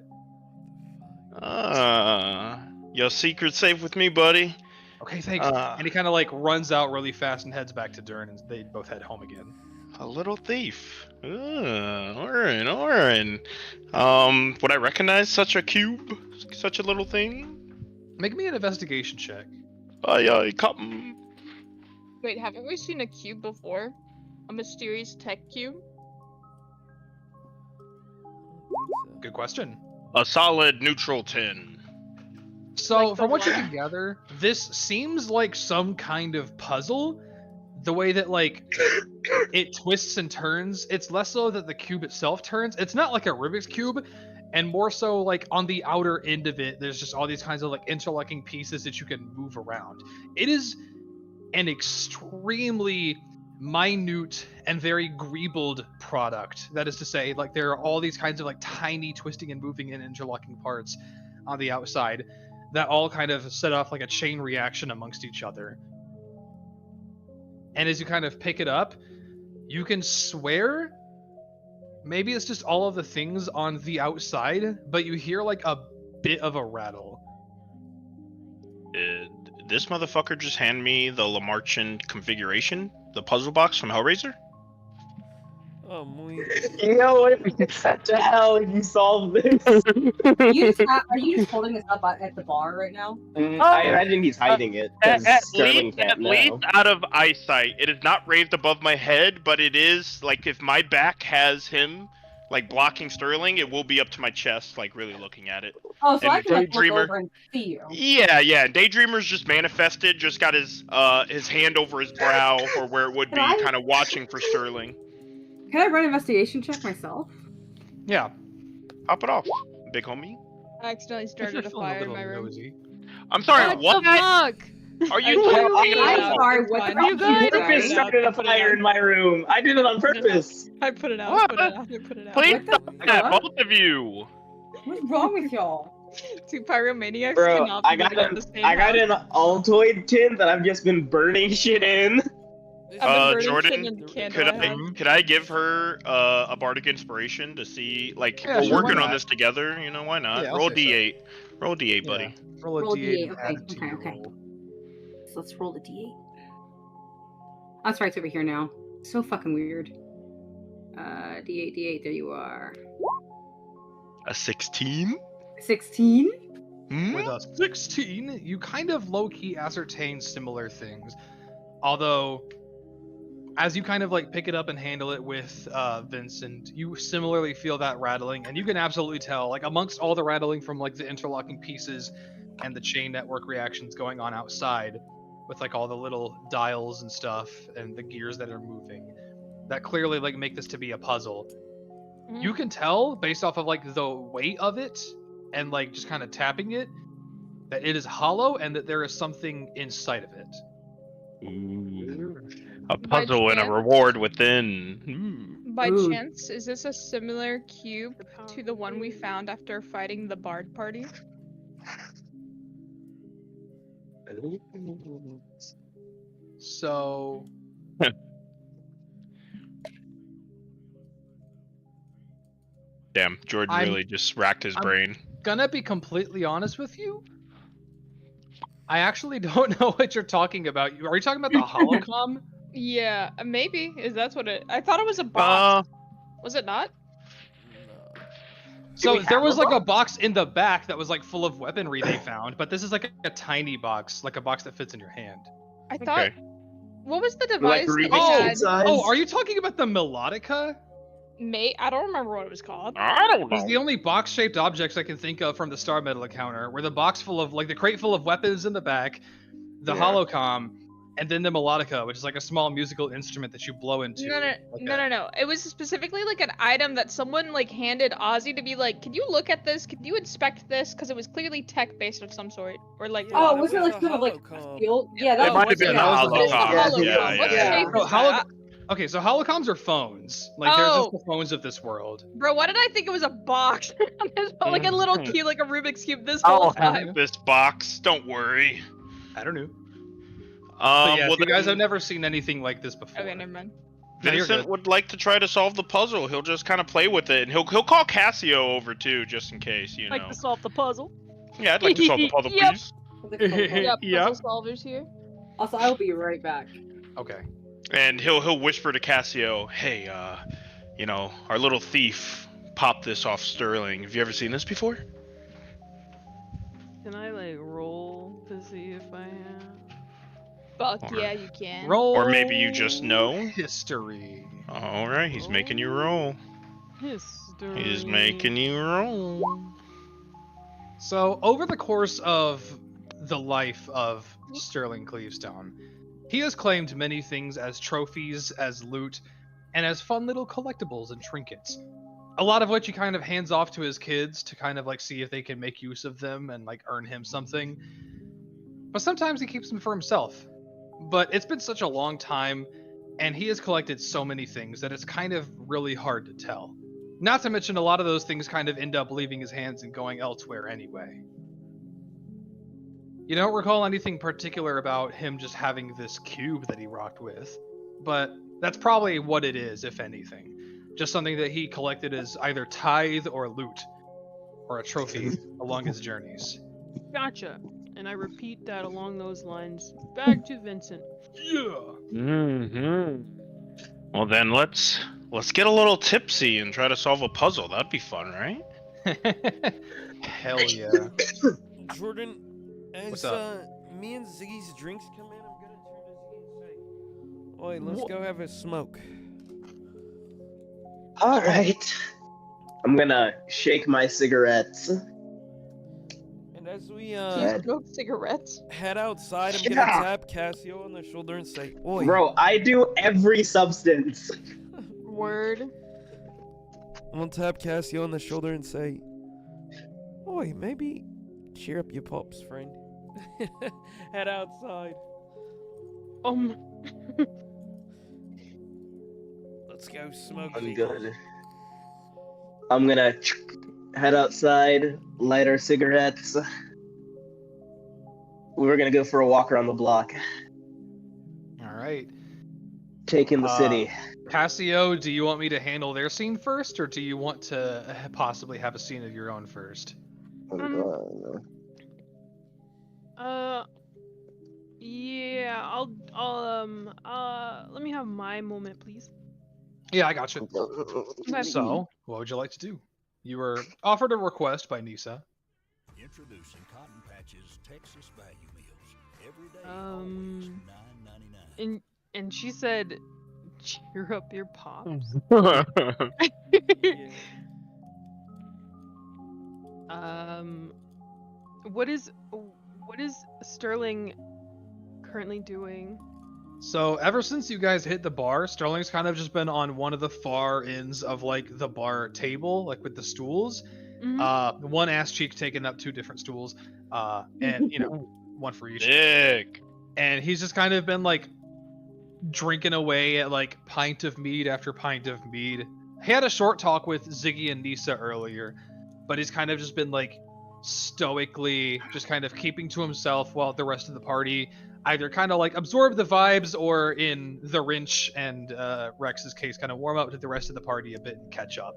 Your secret's safe with me, buddy. Okay, thanks. And he kind of like runs out really fast and heads back to Durin, and they both head home again. A little thief. Orin. Would I recognize such a cube? Such a little thing? Make me an investigation check. Aye, come. Wait, haven't we seen a cube before? A mysterious tech cube? Good question. A solid neutral 10. So, Like the from what you one- can gather, this seems like some kind of puzzle. The way that, like, it twists and turns, it's less so that the cube itself turns. It's not like a Rubik's Cube, and more so, like, on the outer end of it, there's just all these kinds of, like, interlocking pieces that you can move around. It is an extremely minute and very greebled product. That is to say, like, there are all these kinds of, like, tiny twisting and moving and interlocking parts on the outside that all kind of set off, like, a chain reaction amongst each other. And as you kind of pick it up, you can swear maybe it's just all of the things on the outside, but you hear like a bit of a rattle. Did this motherfucker just hand me the Lamarchian configuration? The puzzle box from Hellraiser? Oh, muy. You know what? What the hell if you solve this? Are you just holding this up at the bar right now? I imagine he's hiding it. 'Cause Sterling can't At know. least out of eyesight. It is not raised above my head, but it is, like, if my back has him, like, blocking Sterling, it will be up to my chest, like, really looking at it. Oh, so And I can like look Daydreamer- over and see you. Yeah. Daydreamer's just manifested, just got his hand over his brow, or where it would be, Can I- kind of watching for Sterling. Can I run an investigation check myself? Yeah. Pop it off, big homie. I accidentally If started you're a feeling a fire in little my room. nosy. I'm sorry, What what? the fuck? Are I you put it talking out. I'm sorry, what the Fine. You guys- Purpose started a fire in my room. I did it on purpose. I put it out. What? I put it out. I put it out. Please What the stop that, fuck? both of you. What's wrong with y'all? Two pyromaniacs Bro, cannot I be got living in an the same I got house. an Altoid tin that I've just been burning shit in. I've been burning Jordan, shit in candle Could I had. could I give her a bardic inspiration to see, like, Yeah, we're sure, why working on not? this together, why not? Yeah, I'll Roll say so. D8. Roll D8, buddy. Yeah. Roll a Roll a D8 D8, and add okay, it to okay, your okay. roll. So let's roll the D8. That's right, it's over here now. So fucking weird. D8, there you are. A 16? 16? Hmm? With a 16, you kind of low-key ascertain similar things. Although, as you kind of like pick it up and handle it with Vincent, you similarly feel that rattling, and you can absolutely tell, like, amongst all the rattling from like the interlocking pieces and the chain network reactions going on outside, with like all the little dials and stuff and the gears that are moving, that clearly like make this to be a puzzle. You can tell based off of like the weight of it and like just kind of tapping it that it is hollow and that there is something inside of it. A By puzzle and a chance- reward within. By Ooh. chance, is this a similar cube to the one we found after fighting the Bard party? So Damn, Jordan I'm- really just racked his I'm- brain. gonna be completely honest with you. I actually don't know what you're talking about. Are you talking about the holocom? Yeah, maybe. Is that's what it? I thought it was a box. Was it not? So we there have was a like a box in the back that was like full of weaponry they found, but this is like a tiny box, like a box that fits in your hand. I thought. Okay. What was the Like device that Rubik's we Cube had? size? Oh, are you talking about the melodica? I don't remember what it was called. I don't It's the know. only box-shaped objects I can think of from the Star Metal encounter, where the box full of, like, the crate full of weapons in the back, the Yeah. holocom, and then the melodica, which is like a small musical instrument that you blow into. No. It was specifically like an item that someone like handed Ozzy to be like, "Can you look at this? Can you inspect this?" Because it was clearly tech-based of some sort, or like. Yeah, Oh, that was it was like a sort of like holocom. steel? Yeah, that It was might have been yeah, a that was What is the holocom. holocom? What Yeah. shape No, is that? Okay, so holocoms are phones. Like, they're just Oh. the phones of this world. Bro, why did I think it was a box? Like a little cube, like a Rubik's cube this I'll whole have time. this box. Don't worry. I don't know. But yeah, Well, you guys then have never seen anything like this before. Okay, never mind. No, you're Vincent good. would like to try to solve the puzzle. He'll just kind of play with it, and he'll call Cassio over too, just in case, you know. Like to solve the puzzle. Yeah, I'd like to solve the puzzle, Yep. please. Yep, Yep. puzzle solvers here. Also, I will be right back. Okay. And he'll whisper to Cassio, "Hey, you know, our little thief popped this off Sterling. Have you ever seen this before?" Can I like roll to see if I have? Fuck Or- yeah, you can. Roll. Or maybe you just know. History. All right, he's making you roll. History. He's making you roll. So, over the course of the life of Sterling Cleavestone, he has claimed many things as trophies, as loot, and as fun little collectibles and trinkets. A lot of which he kind of hands off to his kids to kind of like see if they can make use of them and like earn him something. But sometimes he keeps them for himself. But it's been such a long time, and he has collected so many things that it's kind of really hard to tell. Not to mention, a lot of those things kind of end up leaving his hands and going elsewhere anyway. You don't recall anything particular about him just having this cube that he rocked with, but that's probably what it is, if anything. Just something that he collected as either tithe or loot, or a trophy along his journeys. Gotcha. And I repeat that along those lines back to Vincent. Yeah! Mm-hmm. Well then, let's get a little tipsy and try to solve a puzzle. That'd be fun, right? Hell yeah. Jordan, as What's up? me and Ziggy's drinks come in, I'm gonna turn to Ziggy and say, "Oi, let's Wha- go have a smoke." All right. I'm gonna shake my cigarettes. And as we Do Yeah. you smoke cigarettes? head outside, I'm Yeah. gonna tap Cassio on the shoulder and say, "Oi, Bro, I do every substance. Word. I'm gonna tap Cassio on the shoulder and say, "Oi, maybe cheer up your pops, friend." Head outside. Let's go smoke. I'm Ziggy. good. I'm gonna head outside, light our cigarettes. We're gonna go for a walk around the block, All right. take in the city. Cassio, do you want me to handle their scene first, or do you want to possibly have a scene of your own first? Yeah, let me have my moment, please. Yeah, I got you. Okay. So, what would you like to do? You were offered a request by Nisa. Introducing Cotton Patch's Texas Value Meals. Every day, Um, always $9.99. And she said, "Cheer up your pops." What is Sterling currently doing? So, ever since you guys hit the bar, Sterling's kind of just been on one of the far ends of like the bar table, like with the stools. Mhm. One ass cheek taking up two different stools, and you know, one for each. Dick. And he's just kind of been like drinking away at like pint of mead after pint of mead. He had a short talk with Ziggy and Nisa earlier, but he's kind of just been like stoically just kind of keeping to himself while the rest of the party either kind of like absorb the vibes, or in the Wrench and Rex's case, kind of warm up to the rest of the party a bit and catch up.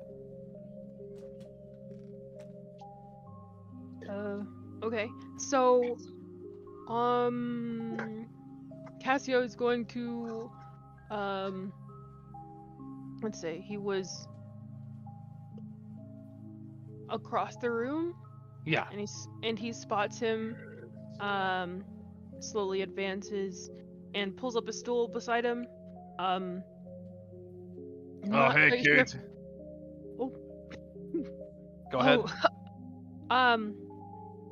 Okay. So Cassio is going to, let's say he was across the room, Yeah. and he spots him, slowly advances and pulls up a stool beside him. Oh, Not hey, quite sure kid. if- Oh. Go ahead. I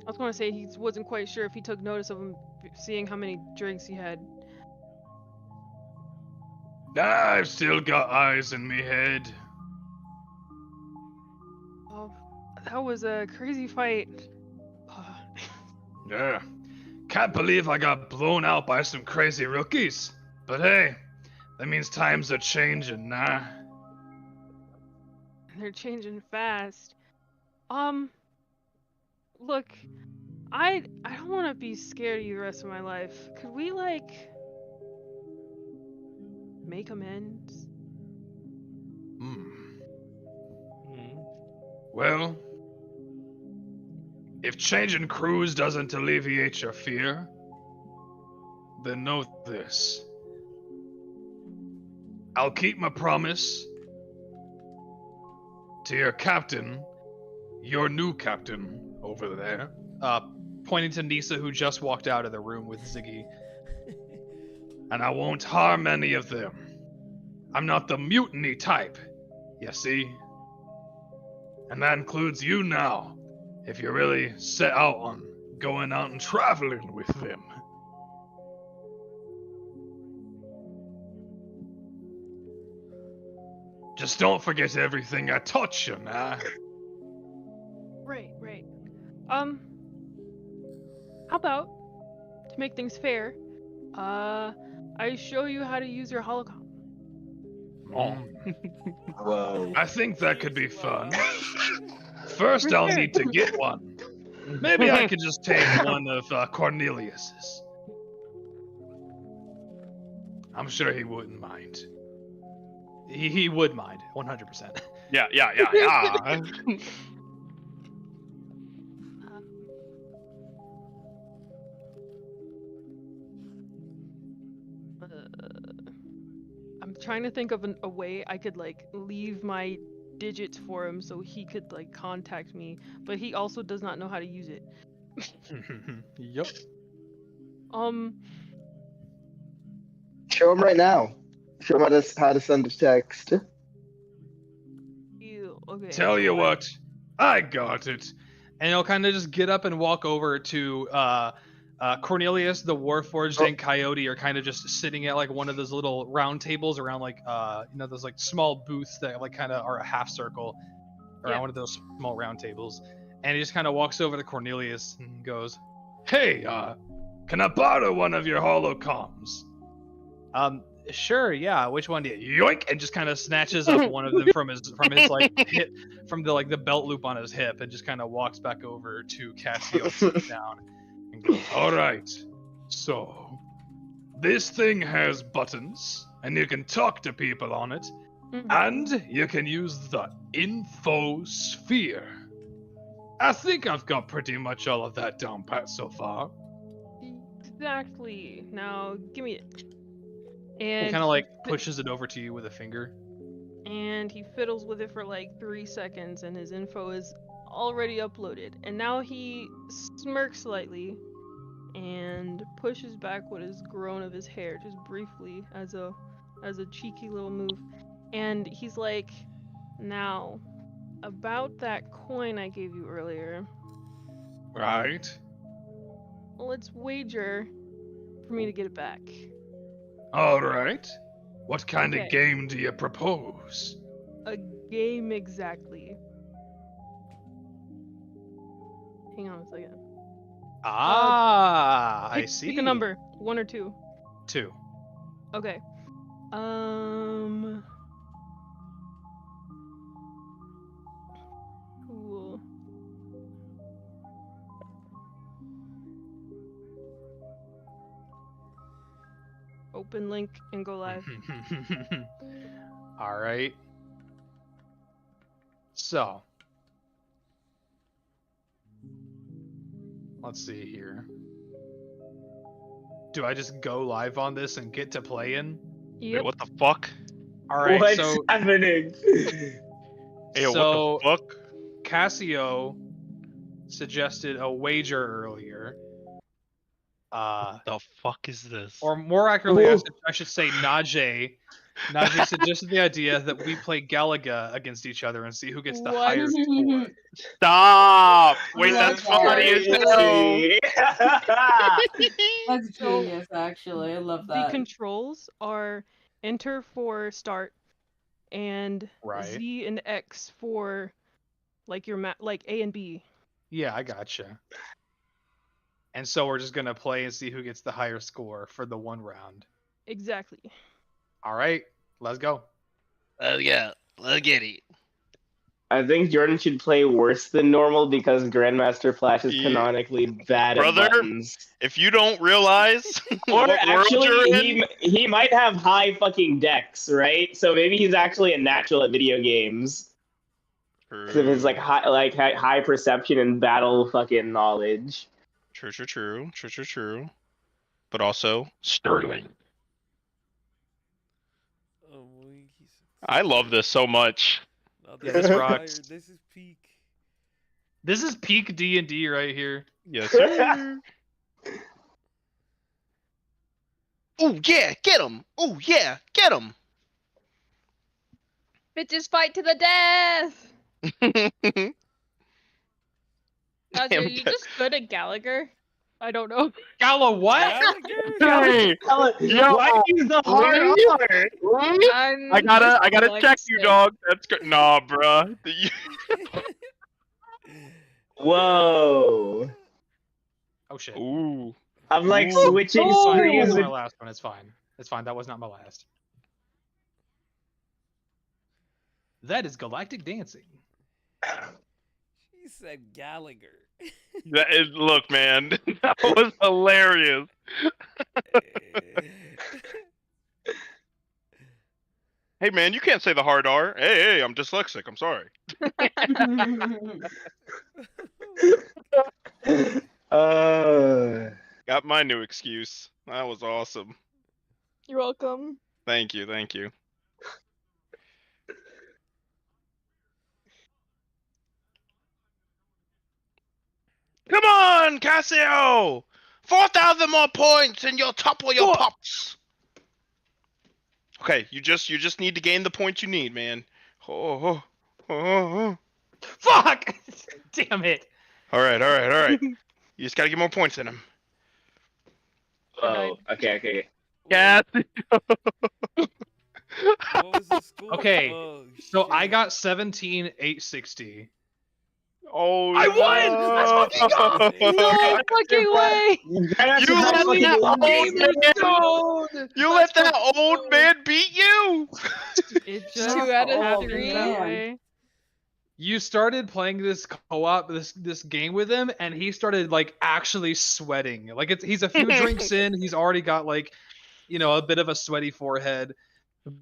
was going to say he wasn't quite sure if he took notice of him seeing how many drinks he had. I've still got eyes in me head. Oh, that was a crazy fight. Yeah. Can't believe I got blown out by some crazy rookies. But hey, that means times are changing, nah. They're changing fast. Look, I don't want to be scared of you the rest of my life. Could we make amends? Well, if changing crews doesn't alleviate your fear, then know this. I'll keep my promise to your captain, your new captain over there. Pointing to Nisa, who just walked out of the room with Ziggy. And I won't harm any of them. I'm not the mutiny type, you see? And that includes you now, if you're really set out on going out and traveling with them. Just don't forget everything I taught you, nah? Right. How about, to make things fair, I show you how to use your holocom. Whoa. I think that could be fun. First, For I'll sure. need to get one. Maybe I could just take one of Cornelius's. I'm sure he wouldn't mind. He would mind, 100%. Yeah. I'm trying to think of a way I could leave my digits for him so he could contact me, but he also does not know how to use it. Yep. Show him right now. Show him how to send a text. Okay. Tell you what, I got it. And he'll kind of just get up and walk over to Cornelius, the Warforged, and Coyote are kind of just sitting at one of those little round tables around those small booths that kind of are a half circle around one of those small round tables. And he just kind of walks over to Cornelius and goes, Hey, can I borrow one of your holocoms? Sure, yeah. Which one do you yoink? And just kind of snatches up one of them from his hip, from the belt loop on his hip, and just kind of walks back over to Cassio, sits down, and goes, All right. So, this thing has buttons, and you can talk to people on it, and you can use the info sphere. I think I've got pretty much all of that down pat so far. Exactly. Now give me it. He And kind of pushes it over to you with a finger. And he fiddles with it for 3 seconds, and his info is already uploaded. And now he smirks slightly and pushes back what is grown of his hair just briefly as a cheeky little move. And he's like, now, about that coin I gave you earlier. Right. Let's wager for me to get it back. All right. What kind Okay. of game do you propose? A game exactly. Hang on a second. I see. Pick a number, 1 or 2. 2. Okay. Cool. Open link and go live. All right. So, let's see here. do I just go live on this and get to play in? Wait, Yep. what the fuck? All right, What's so happening? Hey, So- what the fuck? Cassio suggested a wager earlier. The fuck is this? Or more accurately, Ooh. I should say Najee. Najee suggested the idea that we play Galaga against each other and see who gets the What? higher score. Stop! Wait, Love that's that. funny as hell. That's So, genius, actually. I love The that. controls are enter for start and Right. Z and X for like your like A and B. Yeah, I gotcha. And so we're just gonna play and see who gets the higher score for the one round. Exactly. All right, let's go. Yeah, let's get it. I think Jordan should play worse than normal because Grandmaster Flash is Yeah. canonically bad Brother, at buttons. If you don't realize Or what world actually, you're in, he might have high fucking decks, right? So maybe he's actually a natural at video games. Because of his high perception and battle fucking knowledge. True. But also Sterling. Oh, boy, I love this so much. Not Yeah, this this is rocks. fire, This is peak. This is peak D&D right here. Yes, sir. Oh yeah, get him! Oh yeah, get him! Bitches fight to the death! Najee, are you just good at Gallagher? I don't know. Gala what? Hey, yo, Why use the hard really? R? I'm I gotta dyslexic. check you, dog. That's good. Nah, bruh. Whoa. Oh shit. Ooh. I'm like Ooh. switching It's fine. That screens. wasn't my last one. It's fine. It's fine. That was not my last. That is galactic dancing. She said Gallagher. Look, man, that was hilarious. Hey, man, you can't say the hard R. Hey, I'm dyslexic. I'm sorry. Got my new excuse. That was awesome. You're welcome. Thank you. Come on, Cassio! 4,000 more points and you'll topple your pops. Okay, you just need to gain the points you need, man. Oh. Fuck! Damn it. All right. You just gotta get more points in him. Oh, okay. Yeah. What was the score? Okay, Oh, So shit. I got 17,860. Oh, I won! Let's fucking go! No fucking way! You let that old man beat you? It Two just out of happened three. that Man. way. You started playing this co-op, this game with him, and he started like actually sweating. Like he's a few drinks in, he's already got like, a bit of a sweaty forehead.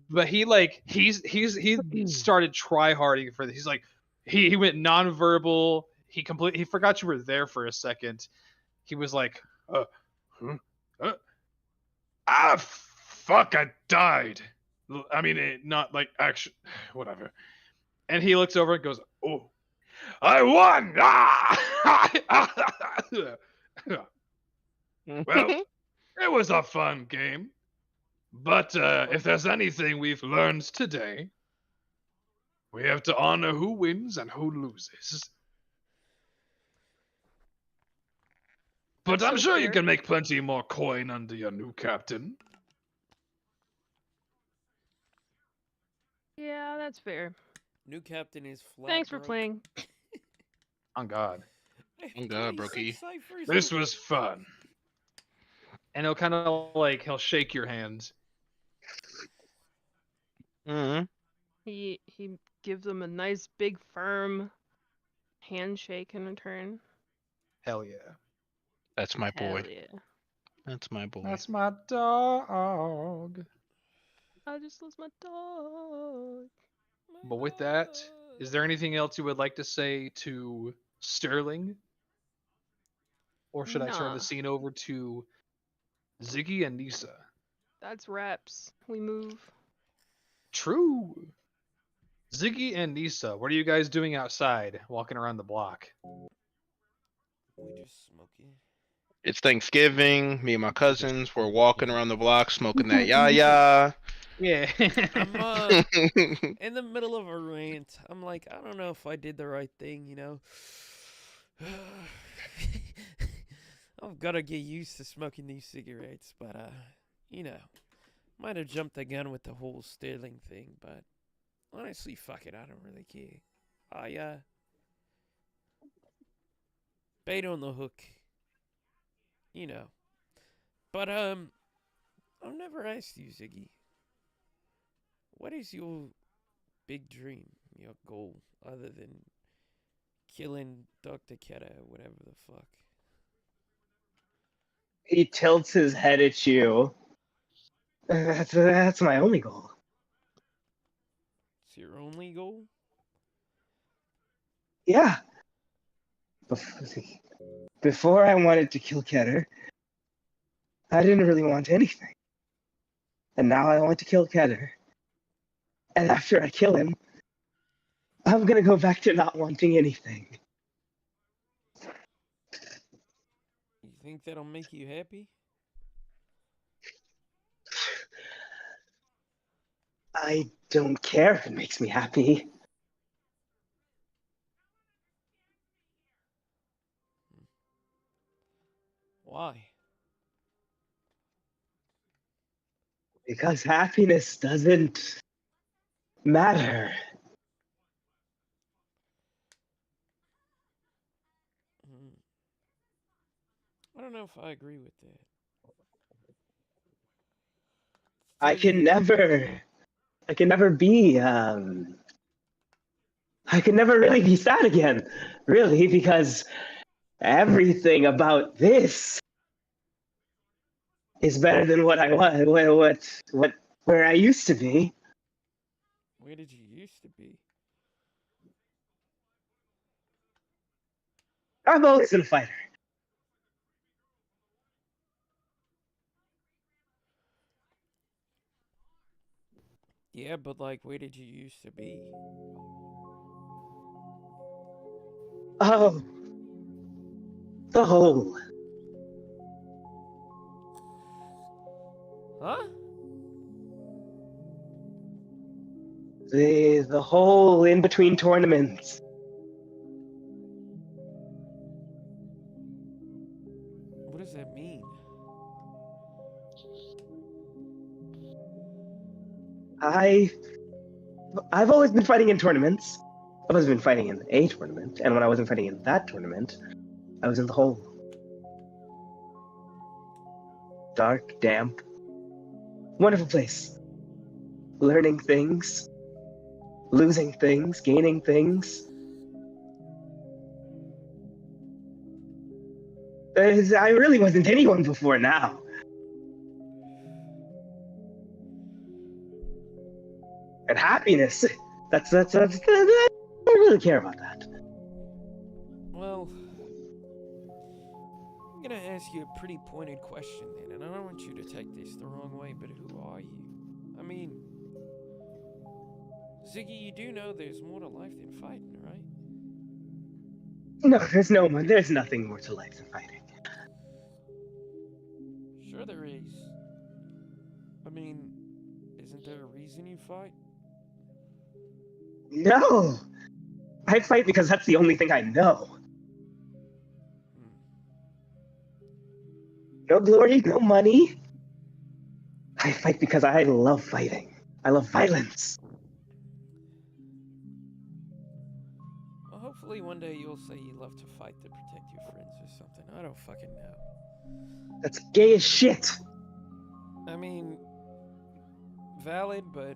But he started try-harding for this. He's like, he went non-verbal. He forgot you were there for a second. He was like, Fuck, I died. I mean, not like actually, whatever. and he looks over and goes, "Oh, I won! Well, it was a fun game. But if there's anything we've learned today, we have to honor who wins and who loses. But I'm So sure you fair. can make plenty more coin under your new captain. Yeah, that's fair. New captain is flat. Thanks for broke. playing. on God." On God, 26 brokey. ciphers. This was fun. And he'll kind of like he'll shake your hands. Mm-hmm. He gives him a nice big firm handshake in return. Hell yeah. That's my boy. Hell yeah. That's my boy. That's my dog. I just lost my dog. But with that, is there anything else you would like to say to Sterling? Or should I turn Nah. the scene over to Ziggy and Nisa. That's reps. We move. True. Ziggy and Nisa, what are you guys doing outside, walking around the block? We just smoking. It's Thanksgiving. Me and my cousins were walking around the block smoking that ya. Yeah. I'm in the middle of a rant. I'm like, I don't know if I did the right thing, you know. I've got to get used to smoking these cigarettes, but you know, might have jumped the gun with the whole Sterling thing, but honestly, fuck it, I don't really care. I bait on the hook, you know. But I've never asked you, Ziggy. What is your big dream, your goal, other than killing Dr. Keta or whatever the fuck? He tilts his head at you. That's my only goal. It's your only goal? Yeah. Before I wanted to kill Keter, I didn't really want anything. And now I want to kill Keter. And after I kill him, I'm gonna go back to not wanting anything. You think that'll make you happy? I don't care if it makes me happy. Why? Because happiness doesn't matter. I don't know if I agree with that. I can never be, I can never really be sad again, really, because everything about this is better than what I was, where I used to be. Where did you used to be? I've always been a fighter. Yeah, but like, where did you used to be? Oh, the hole. Huh? The hole in between tournaments. What does that mean? I've always been fighting in tournaments. I've always been fighting in a tournament, and when I wasn't fighting in that tournament, I was in the hole. Dark, damp, wonderful place. Learning things, losing things, gaining things. I really wasn't anyone before now. And happiness, that's I don't really care about that. Well, I'm gonna ask you a pretty pointed question then, and I don't want you to take this the wrong way, but who are you? I mean, Ziggy, you do know there's more to life than fighting, right? No, there's nothing more to life than fighting. Sure there is. I mean, isn't there a reason you fight? No! I fight because that's the only thing I know. No glory, no money. I fight because I love fighting. I love violence. Well, hopefully one day you'll say you love to fight to protect your friends or something. I don't fucking know. That's gay as shit. I mean, valid, but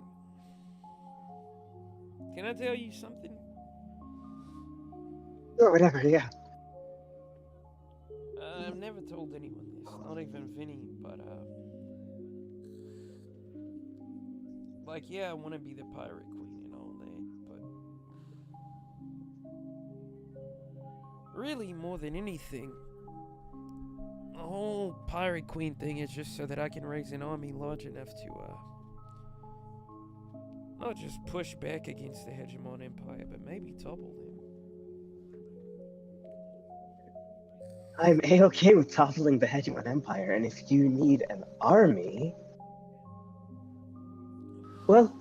can I tell you something? Or whatever, yeah. I've never told anyone this, not even Vinny, but like, yeah, I want to be the pirate queen and all that, but really, more than anything, I whole Pirate Queen thing is just so that I can raise an army large enough to, not just push back against the Hegemon Empire, but maybe topple them. I'm A-okay with toppling the Hegemon Empire, and if you need an army... Well,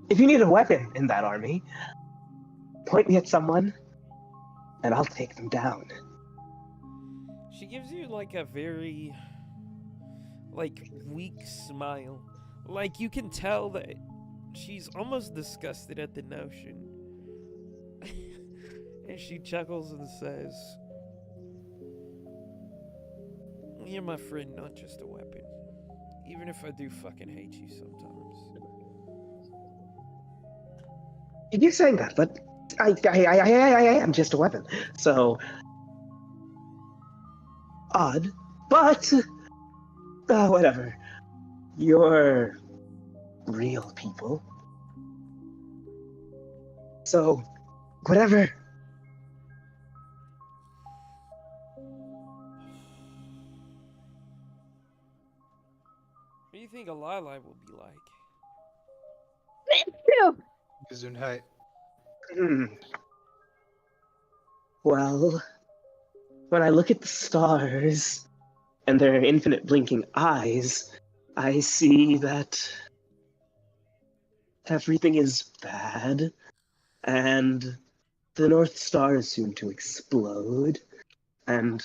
if you need a weapon in that army, point me at someone, and I'll take them down. She gives you, like, a very, like, weak smile. Like, you can tell that she's almost disgusted at the notion. And she chuckles and says, "You're my friend, not just a weapon. Even if I do fucking hate you sometimes." You keep saying that, but I am just a weapon. So odd, but whatever. You're real people. So whatever. What do you think a Lili will be like? Gesundheit. Well, when I look at the stars and their infinite blinking eyes, I see that everything is bad, and the North Star is soon to explode, and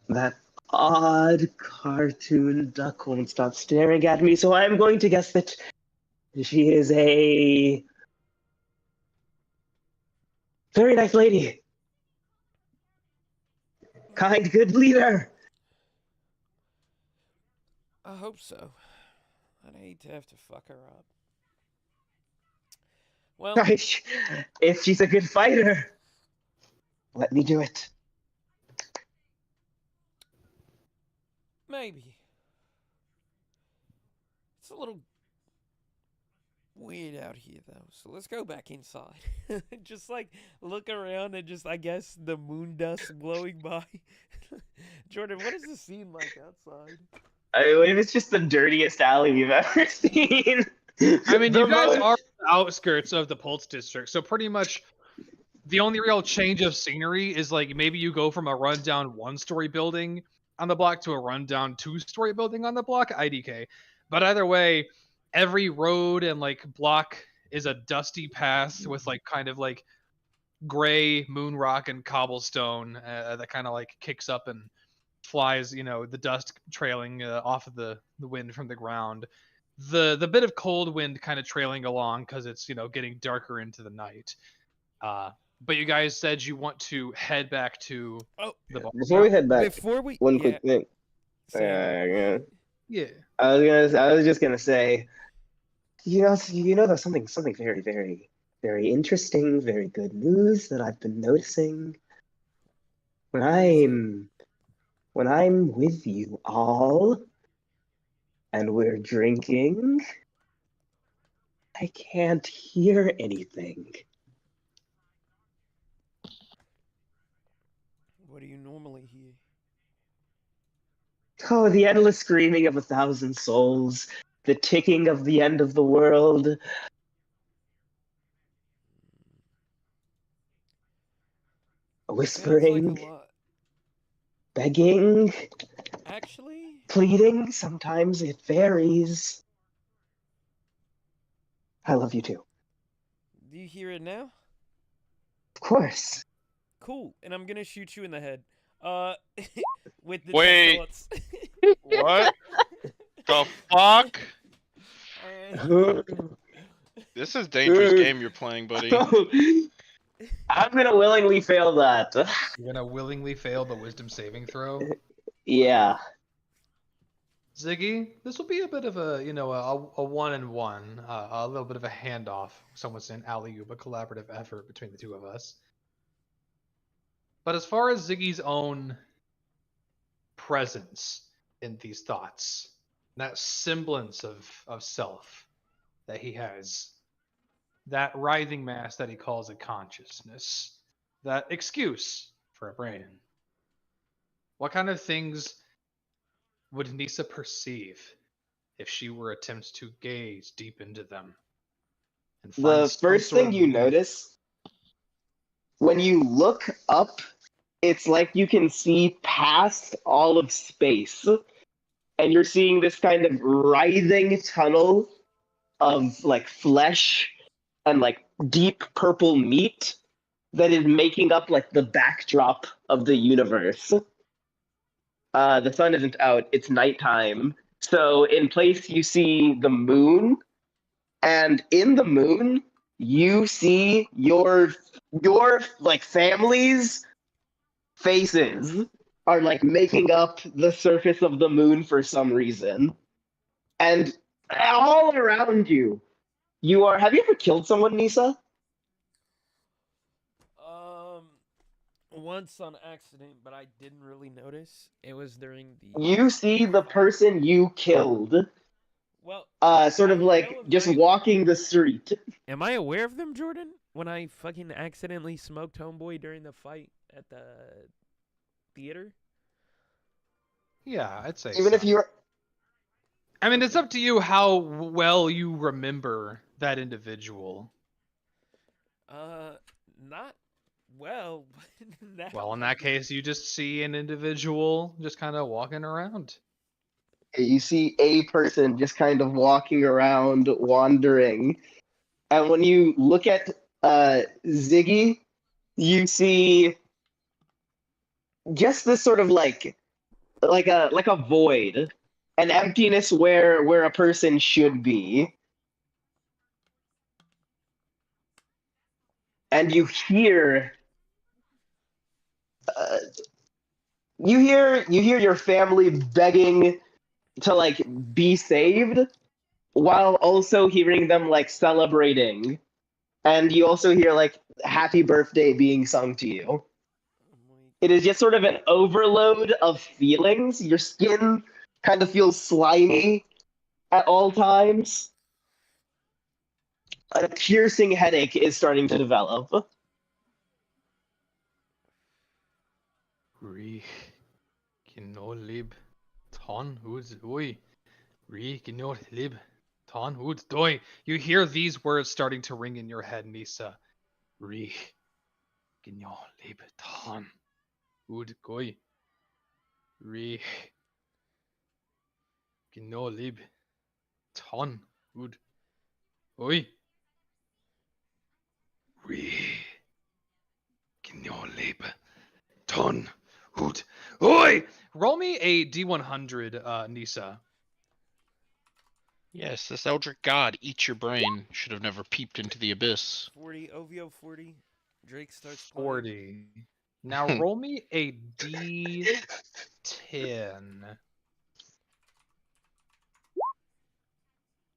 that odd cartoon duck won't stop staring at me, so I'm going to guess that she is a very nice lady. Kind, good leader. I hope so. I'd hate to have to fuck her up. Well, If she's a good fighter, let me do it. maybe. It's a little weird out here, though. So let's go back inside. Just like look around and just, I guess, the moon dust blowing by. Jordan, what is the scene like outside? I believe it's just the dirtiest alley we've ever seen. I mean, you guys are the outskirts of the Pulse District, so pretty much the only real change of scenery is like maybe you go from a rundown one-story building on the block to a rundown two-story building on the block, IDK. But either way, every road and like block is a dusty path with like kind of like gray moon rock and cobblestone that kind of like kicks up and flies, the dust trailing off of the wind from the ground. The bit of cold wind kind of trailing along because it's getting darker into the night. But you guys said you want to head back to the bar. Before we head back, one quick thing. Yeah. I was just gonna say, there's something very, very, very interesting, very good news that I've been noticing. When I'm with you all, and we're drinking, I can't hear anything. What do you normally hear? Oh, the endless screaming of 1,000 souls, the ticking of the end of the world. Whispering, like begging, actually, pleading. Sometimes it varies. I love you too. Do you hear it now? Of course. Cool, and I'm gonna shoot you in the head. With the Wait. thoughts. What? The fuck? This is a dangerous game you're playing, buddy. I'm gonna willingly fail that. You're gonna willingly fail the wisdom saving throw? Yeah. Ziggy, this will be a bit of a, a one-and-one, a little bit of a handoff. Some would say an alley-oop, a collaborative effort between the two of us. But as far as Ziggy's own presence in these thoughts, that semblance of self that he has, that writhing mass that he calls a consciousness, that excuse for a brain, what kind of things would Nisa perceive if she were attempt to gaze deep into them? And find The some first sort thing of you meaning? notice when you look up, it's like you can see past all of space, and you're seeing this kind of writhing tunnel of like flesh and like deep purple meat that is making up like the backdrop of the universe. The sun isn't out, it's nighttime. So in place you see the moon, and in the moon you see your like family's faces are like making up the surface of the moon for some reason. And all around you, have you ever killed someone, Nisa? Once on accident, but I didn't really notice. It was during the. You see the person you killed, Well, sort of I like know of just my- walking the street. Am I aware of them, Jordan? When I fucking accidentally smoked Homeboy during the fight at the theater? Yeah, I'd say Even so. if you're I mean, it's up to you how well you remember that individual. Not well. Now. Well, in that case, you just see an individual just kind of walking around. You see a person just kind of walking around, wandering. And when you look at Ziggy, you see just this sort of like a void, an emptiness where a person should be. And you hear your family begging to like be saved, while also hearing them like celebrating, and you also hear like happy birthday being sung to you. It is just sort of an overload of feelings. Your skin kind of feels slimy at all times. A piercing headache is starting to develop. Rí Gino lib Ton Hoods Oi. Rí Gino lib Ton Hoods Doi. You hear these words starting to ring in your head, Nisa. Rí Gino lib Ton Hood Goi. Rí Gino lib Ton Hood Oi. Rí Gino lib Ton Hood Oi. Roll me a D100, Nisa. Yes, this Eldritch God eats your brain. Should have never peeped into the abyss. 40, OVO 40. Drake starts playing. 40. Now roll me a D10.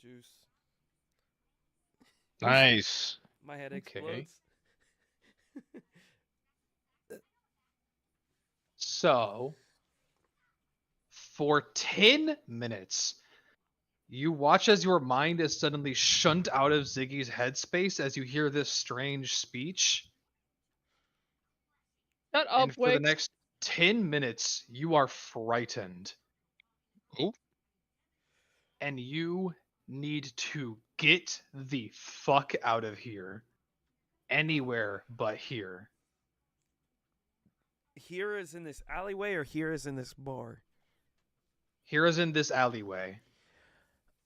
Juice. Nice. My head Okay. explodes. So, for 10 minutes, you watch as your mind is suddenly shunned out of Ziggy's headspace as you hear this strange speech. Shut up, And for the Wick. next 10 minutes, you are frightened. Oh. And you need to get the fuck out of here. Anywhere but here. Here is in this alleyway or here is in this bar? Here is in this alleyway.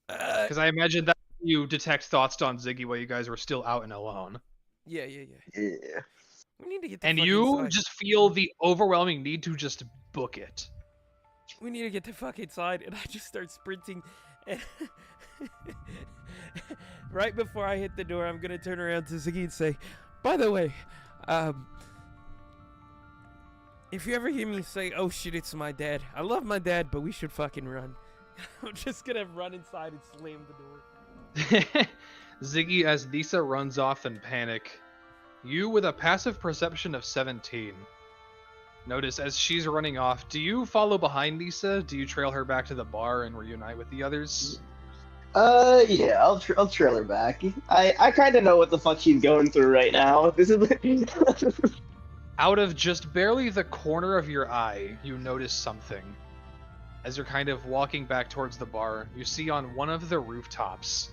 Because I imagine that you detect thoughts on Ziggy while you guys were still out and alone. Yeah. Yeah. We need to get the And fuck you inside. just feel the overwhelming need to just book it. We need to get the fuck inside, and I just start sprinting. And right before I hit the door, I'm gonna turn around to Ziggy and say, "By the way, if you ever hear me say, 'Oh shit, it's my dad,' I love my dad, but we should fucking run." I'm just gonna run inside and slam the door. Ziggy, as Nisa runs off in panic, you with a passive perception of 17. Notice as she's running off, do you follow behind Nisa? Do you trail her back to the bar and reunite with the others? Yeah, I'll trail her back. I kind of know what the fuck she's going through right now. This is Out of just barely the corner of your eye, you notice something. As you're kind of walking back towards the bar, you see on one of the rooftops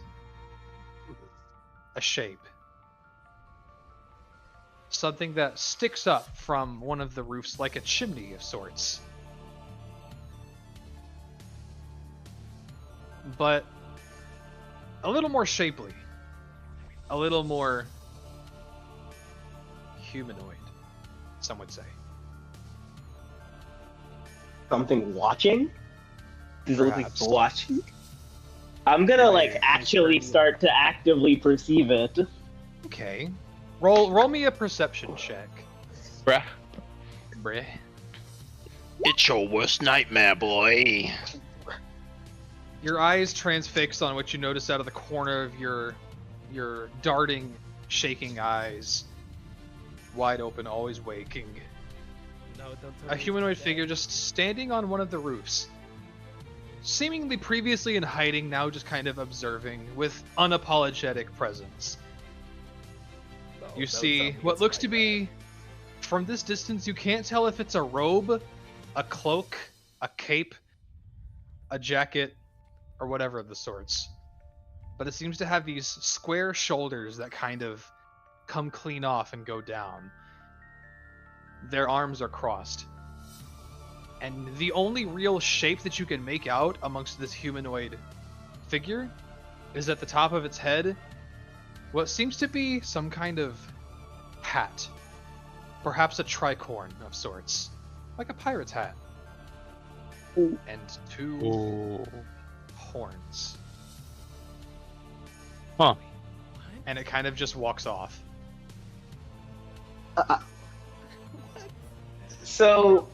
a shape. Something that sticks up from one of the roofs like a chimney of sorts. But a little more shapely. A little more humanoid, some would say. Something watching? Is it like Perhaps. watching? I'm gonna like actually start to actively perceive it. Okay. Roll me a perception check. Bruh. Bruh. It's your worst nightmare, boy. Your eyes transfix on what you notice out of the corner of your darting, shaking eyes. Wide open, always waking. No, don't tell A me humanoid it's figure dead. just standing on one of the roofs. Seemingly previously in hiding, now just kind of observing with unapologetic presence. No, You don't tell see me what it's looks to like be, from this distance, you can't tell if it's a robe, a cloak, a cape, a jacket, or whatever of the sorts. But it seems to have these square shoulders that kind of come clean off and go down. Their arms are crossed. And the only real shape that you can make out amongst this humanoid figure is at the top of its head what seems to be some kind of hat. Perhaps a tricorn of sorts. Like a pirate's hat. And two horns. Huh. And it kind of just walks off. So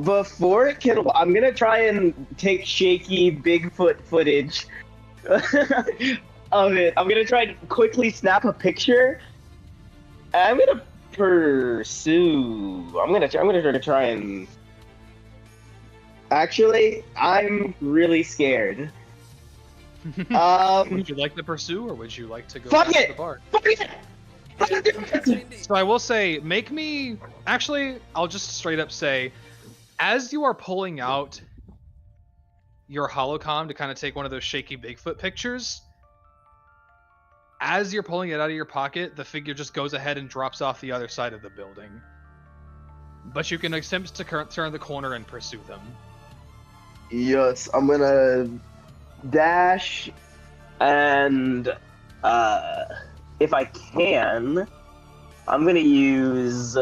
before it can, I'm gonna try and take shaky Bigfoot footage of it. I'm gonna try and quickly snap a picture. I'm gonna pursue. I'm gonna try and. Actually, I'm really scared. Would you like to pursue, or would you like to go Fuck back to it! the bar? Fuck it! So I will say, make me... Actually, I'll just straight up say, as you are pulling out your holocom to kind of take one of those shaky Bigfoot pictures, as you're pulling it out of your pocket, the figure just goes ahead and drops off the other side of the building. But you can attempt to turn the corner and pursue them. Yes, I'm gonna dash, and if I can, I'm gonna use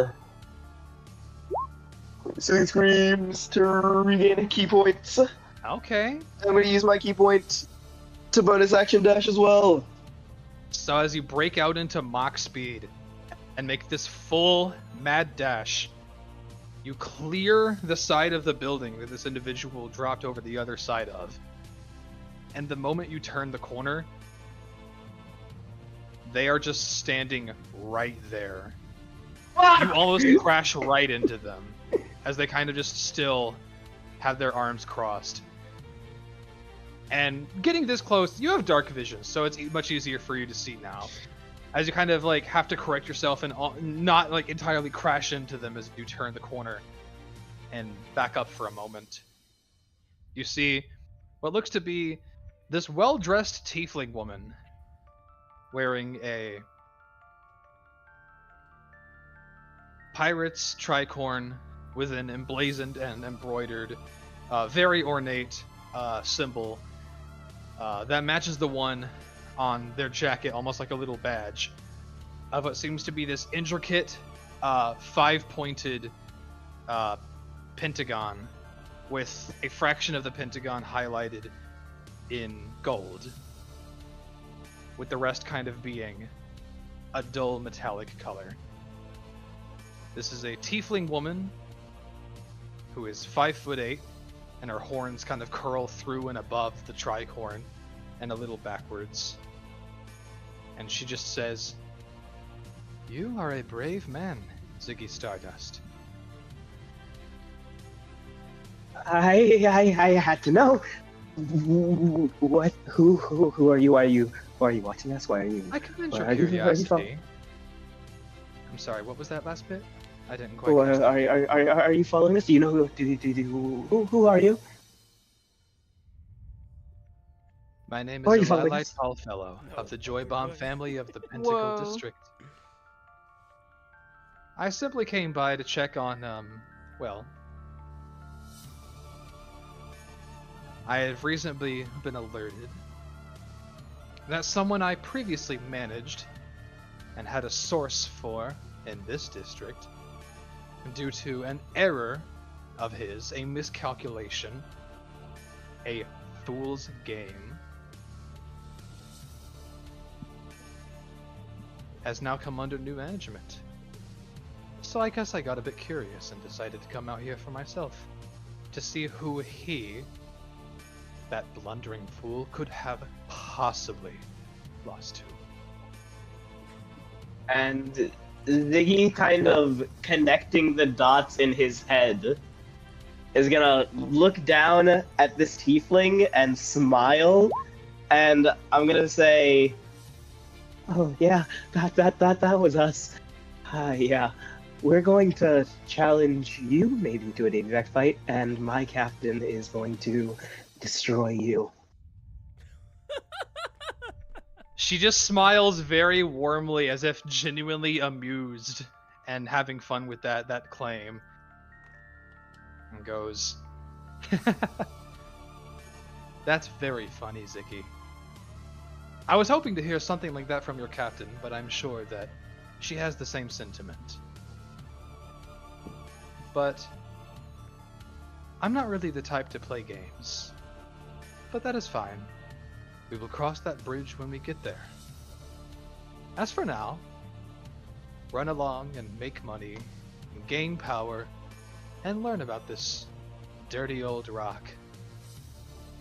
Silly Screams to regain key points. Okay. I'm gonna use my key point to bonus action dash as well. So as you break out into Mach speed and make this full mad dash, you clear the side of the building that this individual dropped over the other side of. And the moment you turn the corner, they are just standing right there. You almost crash right into them as they kind of just still have their arms crossed. And getting this close, you have dark vision, so it's much easier for you to see now. As you kind of like have to correct yourself and not like entirely crash into them as you turn the corner and back up for a moment. You see what looks to be this well-dressed tiefling woman wearing a pirate's tricorn with an emblazoned and embroidered, very ornate symbol that matches the one on their jacket, almost like a little badge, of what seems to be this intricate, five-pointed pentagon with a fraction of the pentagon highlighted in gold, with the rest kind of being a dull metallic color. This is a tiefling woman who is 5'8", and her horns kind of curl through and above the tricorn and a little backwards. And she just says, "You are a brave man, Ziggy Stardust." I had to know. What? Who are you? Why are you watching us? Why are you? I commend where your are you from? curiosity. I'm sorry, what was that last bit? I didn't quite catch that. Are you following us? Do you know who are you? My name Who are is you following Twilight us? Tallfellow of the Joy Bomb family of the Pentacle Whoa. District. I simply came by to check on, well, I have recently been alerted that someone I previously managed and had a source for in this district, due to an error of his, a miscalculation, a fool's game, has now come under new management. So I guess I got a bit curious and decided to come out here for myself, to see who he, that blundering fool, could have possibly lost to. And Ziggy, kind of connecting the dots in his head, is gonna look down at this tiefling and smile, and I'm gonna say, "Oh yeah, that was us. Yeah, we're going to challenge you maybe to an exact fight, and my captain is going to destroy you." She just smiles very warmly, as if genuinely amused and having fun with that claim. And goes, "That's very funny, Ziggy. I was hoping to hear something like that from your captain, but I'm sure that she has the same sentiment. But I'm not really the type to play games. But that is fine. We will cross that bridge when we get there. As for now, run along and make money, and gain power, and learn about this dirty old rock,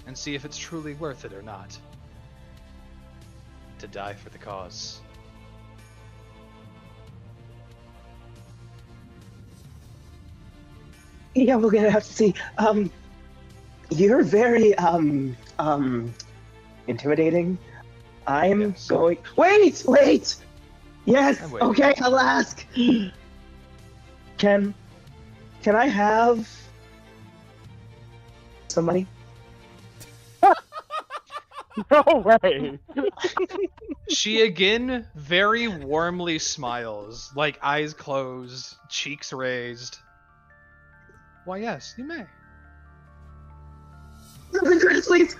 and see if it's truly worth it or not. To die for the cause." Yeah, we're gonna have to see. You're very intimidating. I'm going. Wait. Yes. I'm waiting. Okay, I'll ask. Can I have some money? No way. She again very warmly smiles, like eyes closed, cheeks raised. "Why, yes, you may." Please.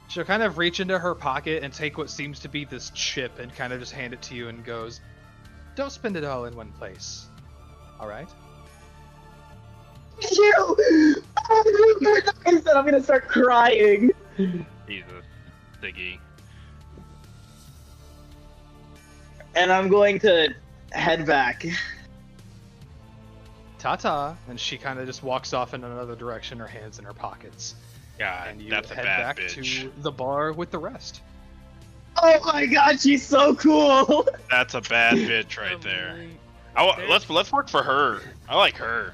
She'll kind of reach into her pocket and take what seems to be this chip and kind of just hand it to you and goes, "Don't spend it all in one place. Alright?" You! Oh, I said I'm gonna start crying. Jesus, Ziggy. And I'm going to head back. Ta-ta, and she kind of just walks off in another direction, her hands in her pockets. God, And you that's a head bad back bitch. to the bar with the rest. Oh my god, she's so cool! That's a bad bitch right there. Let's work for her. I like her.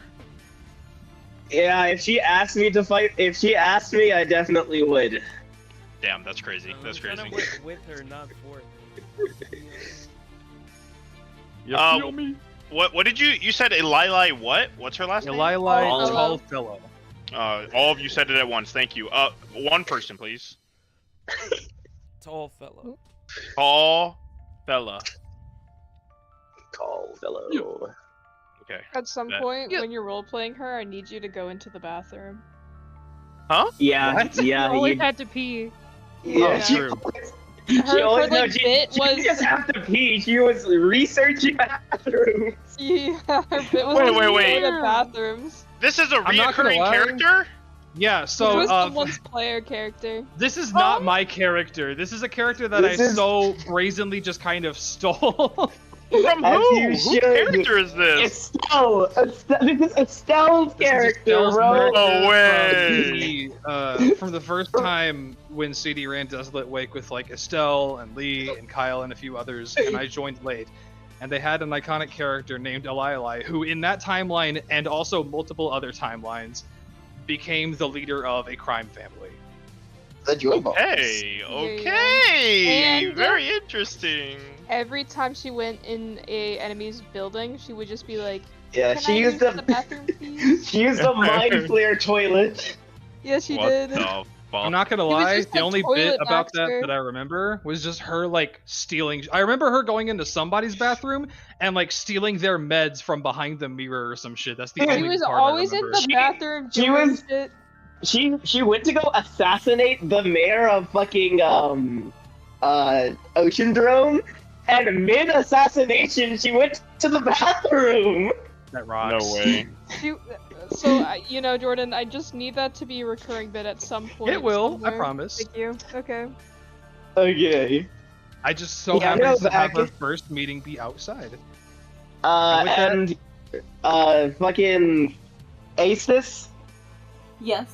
Yeah, if she asked me to fight, if she asked me, I definitely would. Damn, that's crazy. That's I'm crazy. trying to work with her, not for her. You feel me? What did you said Elili what? What's her last name? Elili Tallfellow. All of you said it at once. Thank you. One person, please. Tall fellow. Tall fella. Tall fellow. Okay. At some That- point, when you're role playing her, I need you to go into the bathroom. Huh? Yeah, What? yeah, You always you, had to pee. yeah. Oh, She, true. she always her, no, like, she, bit she was- didn't just have to pee. She was researching bathrooms. Yeah, her bit was Wait. in the bathrooms. This is a I'm not gonna reoccurring lie. character? Yeah, It so was someone's player character. this is not my character. This is a character that This I is- so brazenly just kind of stole. From As who? you Whose should. character is this? Estelle! This is Estelle's character, Estelle's bro! character No way. From the first time when CD ran Desolate Wake with like Estelle and Lee and Kyle and a few others, and I joined late. And they had an iconic character named Elili, who in that timeline and also multiple other timelines became the leader of a crime family. The Joy Bombs. Hey, Yeah. okay. And- Very interesting. every time she went in a enemy's building, she would just be like, Yeah, "Can she I used use the bathroom, please?" she used a mind flare toilet. Yes, she What did. the fuck? I'm not gonna was lie, just the a only bit toilet about that maxer. that I remember was just her like stealing. I remember her going into somebody's bathroom and like stealing their meds from behind the mirror or some shit. That's the Dude, only She was part I always in remember. the bathroom she doing was- shit. She went to go assassinate the mayor of fucking Ocean Drome, and mid assassination she went to the bathroom. That rocks. No way. So, you know, Jordan, I just need that to be a recurring bit at some point. It will, I somewhere. promise. Thank you. Okay. Okay. I just so Yeah, happens no, to have back- her first meeting be outside. And fucking Aces, Yes.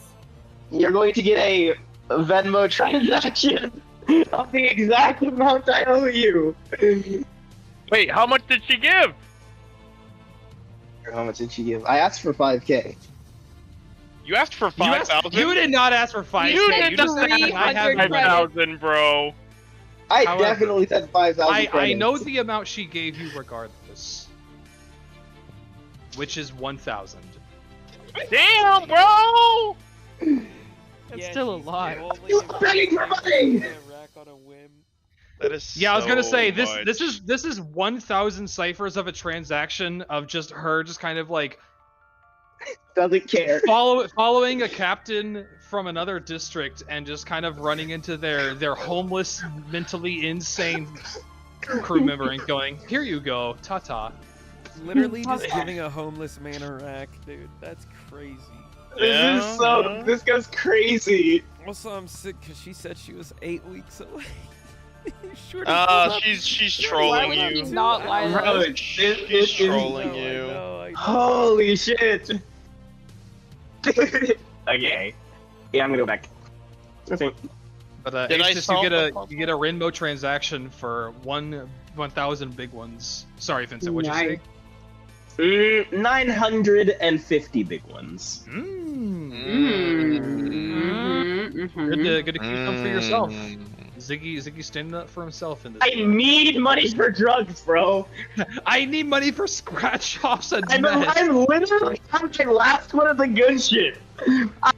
you're going to get a Venmo transaction of the exact amount I owe you. Wait, how much did she give? How much did she give? I asked for 5K. You asked for You, asked, 5,000. you did not ask for 5K. You did just said not. I have 300 credits. 5,000, bro. I However, definitely said 5,000. I know the amount she gave you regardless, which is 1,000. Damn, bro. It's still a lot. You're begging for money. That is. Yeah, I was gonna so say this. much. This is 1,000 ciphers of a transaction of just her, just kind of like Doesn't care. following a captain from another district and just kind of running into their homeless, mentally insane crew member and going, "Here you go, ta-ta." Literally just giving a homeless man a rack, dude. That's crazy. This goes crazy. Also, I'm sick because she said she was 8 weeks away. She's Why trolling would you you. not lie to Bro, us? She's trolling you. I know. Holy shit. Okay. Yeah, I'm gonna go back. Okay. But Did I Aces, you solve get the a puzzle? you get a Renmo transaction for 1,000 big ones. Sorry, Vincent, what'd you say? 950 big ones. Good to keep them for yourself. Ziggy standing up for himself in this. I need money for drugs, bro. I need money for scratch offs and I'm meds. literally on my last one of the good shit.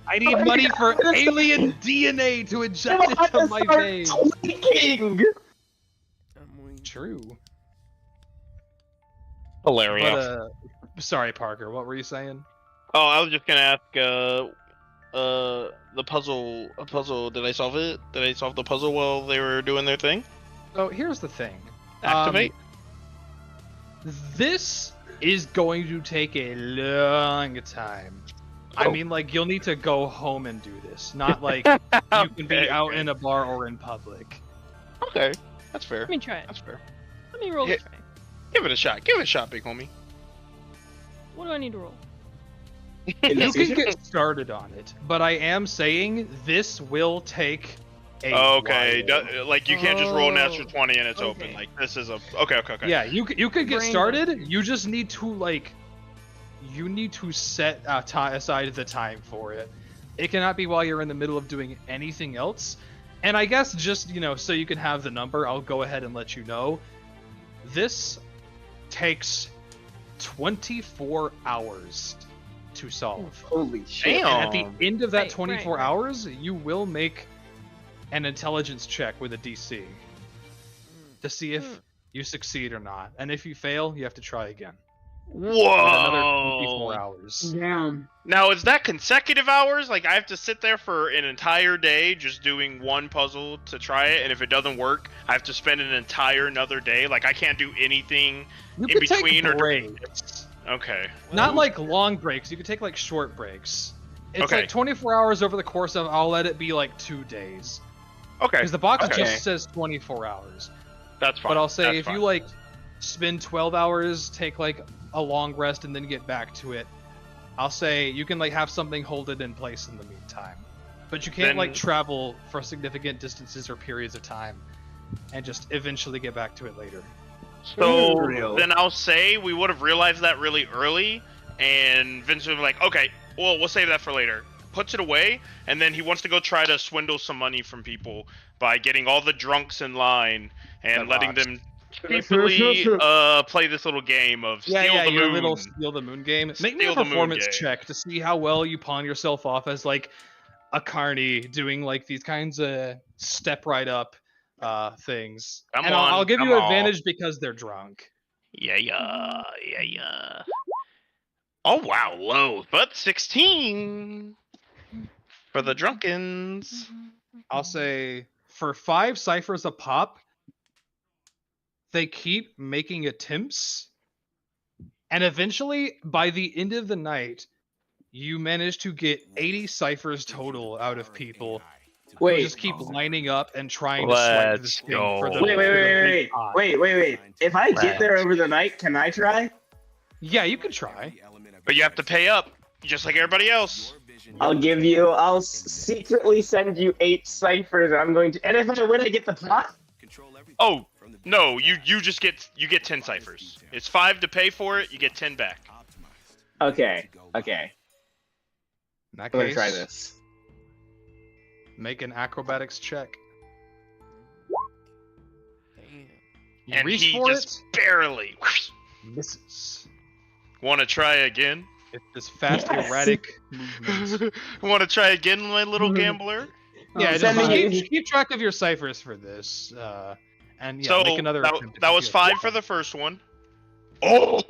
I need money for alien DNA to inject into my veins. Tweaking. True. Hilarious. But, sorry, Parker. What were you saying? Oh, I was just gonna ask. The puzzle. Did I solve it? Did I solve the puzzle while they were doing their thing? So here's the thing. Activate. This is going to take a long time. I mean, like, you'll need to go home and do this. Not like you can be out in a bar or in public. Okay, that's fair. Let me try it. That's fair. Let me roll Yeah. the try. Give it a shot. Give it a shot, big homie. What do I need to roll? You can get started on it, but I am saying this will take a Okay, while. like you can't just roll a natural Oh, 20 and it's open. okay. Like this is a okay. Yeah, you could get Brain started. You just need to like, you need to set aside the time for it. It cannot be while you're in the middle of doing anything else. And I guess just so you can have the number, I'll go ahead and let you know. This takes 24 hours to solve. Holy shit. Damn. And at the end of that Right, 24 right. hours, you will make an intelligence check with a DC to see if you succeed or not. And if you fail, you have to try again. Another 24 Whoa. hours. Damn. Now is that consecutive hours? Like I have to sit there for an entire day just doing one puzzle to try it, and if it doesn't work, I have to spend an entire another day. Like I can't do anything You in could take between or breaks. Okay. Not like long breaks. You could take like short breaks. It's Okay. like 24 hours over the course of, I'll let it be like 2 days. Okay. Because the box Okay. just says 24 hours. That's fine. But I'll say That's if fine. you like spend 12 hours, take like a long rest, and then get back to it, I'll say you can like have something hold it in place in the meantime. But you can't Then- like travel for significant distances or periods of time and just eventually get back to it later. So Real. then I'll say we would have realized that really early, and Vince would be like, okay, well, we'll save that for later. Puts it away, and then he wants to go try to swindle some money from people by getting all the drunks in line and That letting rocks. them cheaply play this little game of steal the your moon. little steal the moon game. Make me a Steal the moon performance game. check to see how well you pawn yourself off as like a carny doing like these kinds of step right up things. Come and on, I'll give come you on. advantage because they're drunk. Yeah. Oh wow, low, but 16 for the drunkens. I'll say for 5 ciphers a pop, they keep making attempts, and eventually, by the end of the night, you manage to get 80 ciphers total out of people. Wait. Who just keep lining up and trying to swipe this thing for the Wait. If I get there over the night, can I try? Yeah, you can try. But you have to pay up, just like everybody else. I'll secretly send you 8 ciphers. I'm going to, and if I win, I get the pot. Oh no, you get 10 ciphers. It's 5 to pay for it. You get 10 back. Okay. In that I'm gonna case, try this. make an acrobatics check. You And reach he for just barely misses. Want to try again? It's this fast, erratic movement. Want to try again, my little gambler? Yeah, Send just me- keep track of your ciphers for this. And yeah, So make another attempt if that you was feel 5 for the first one. Oh,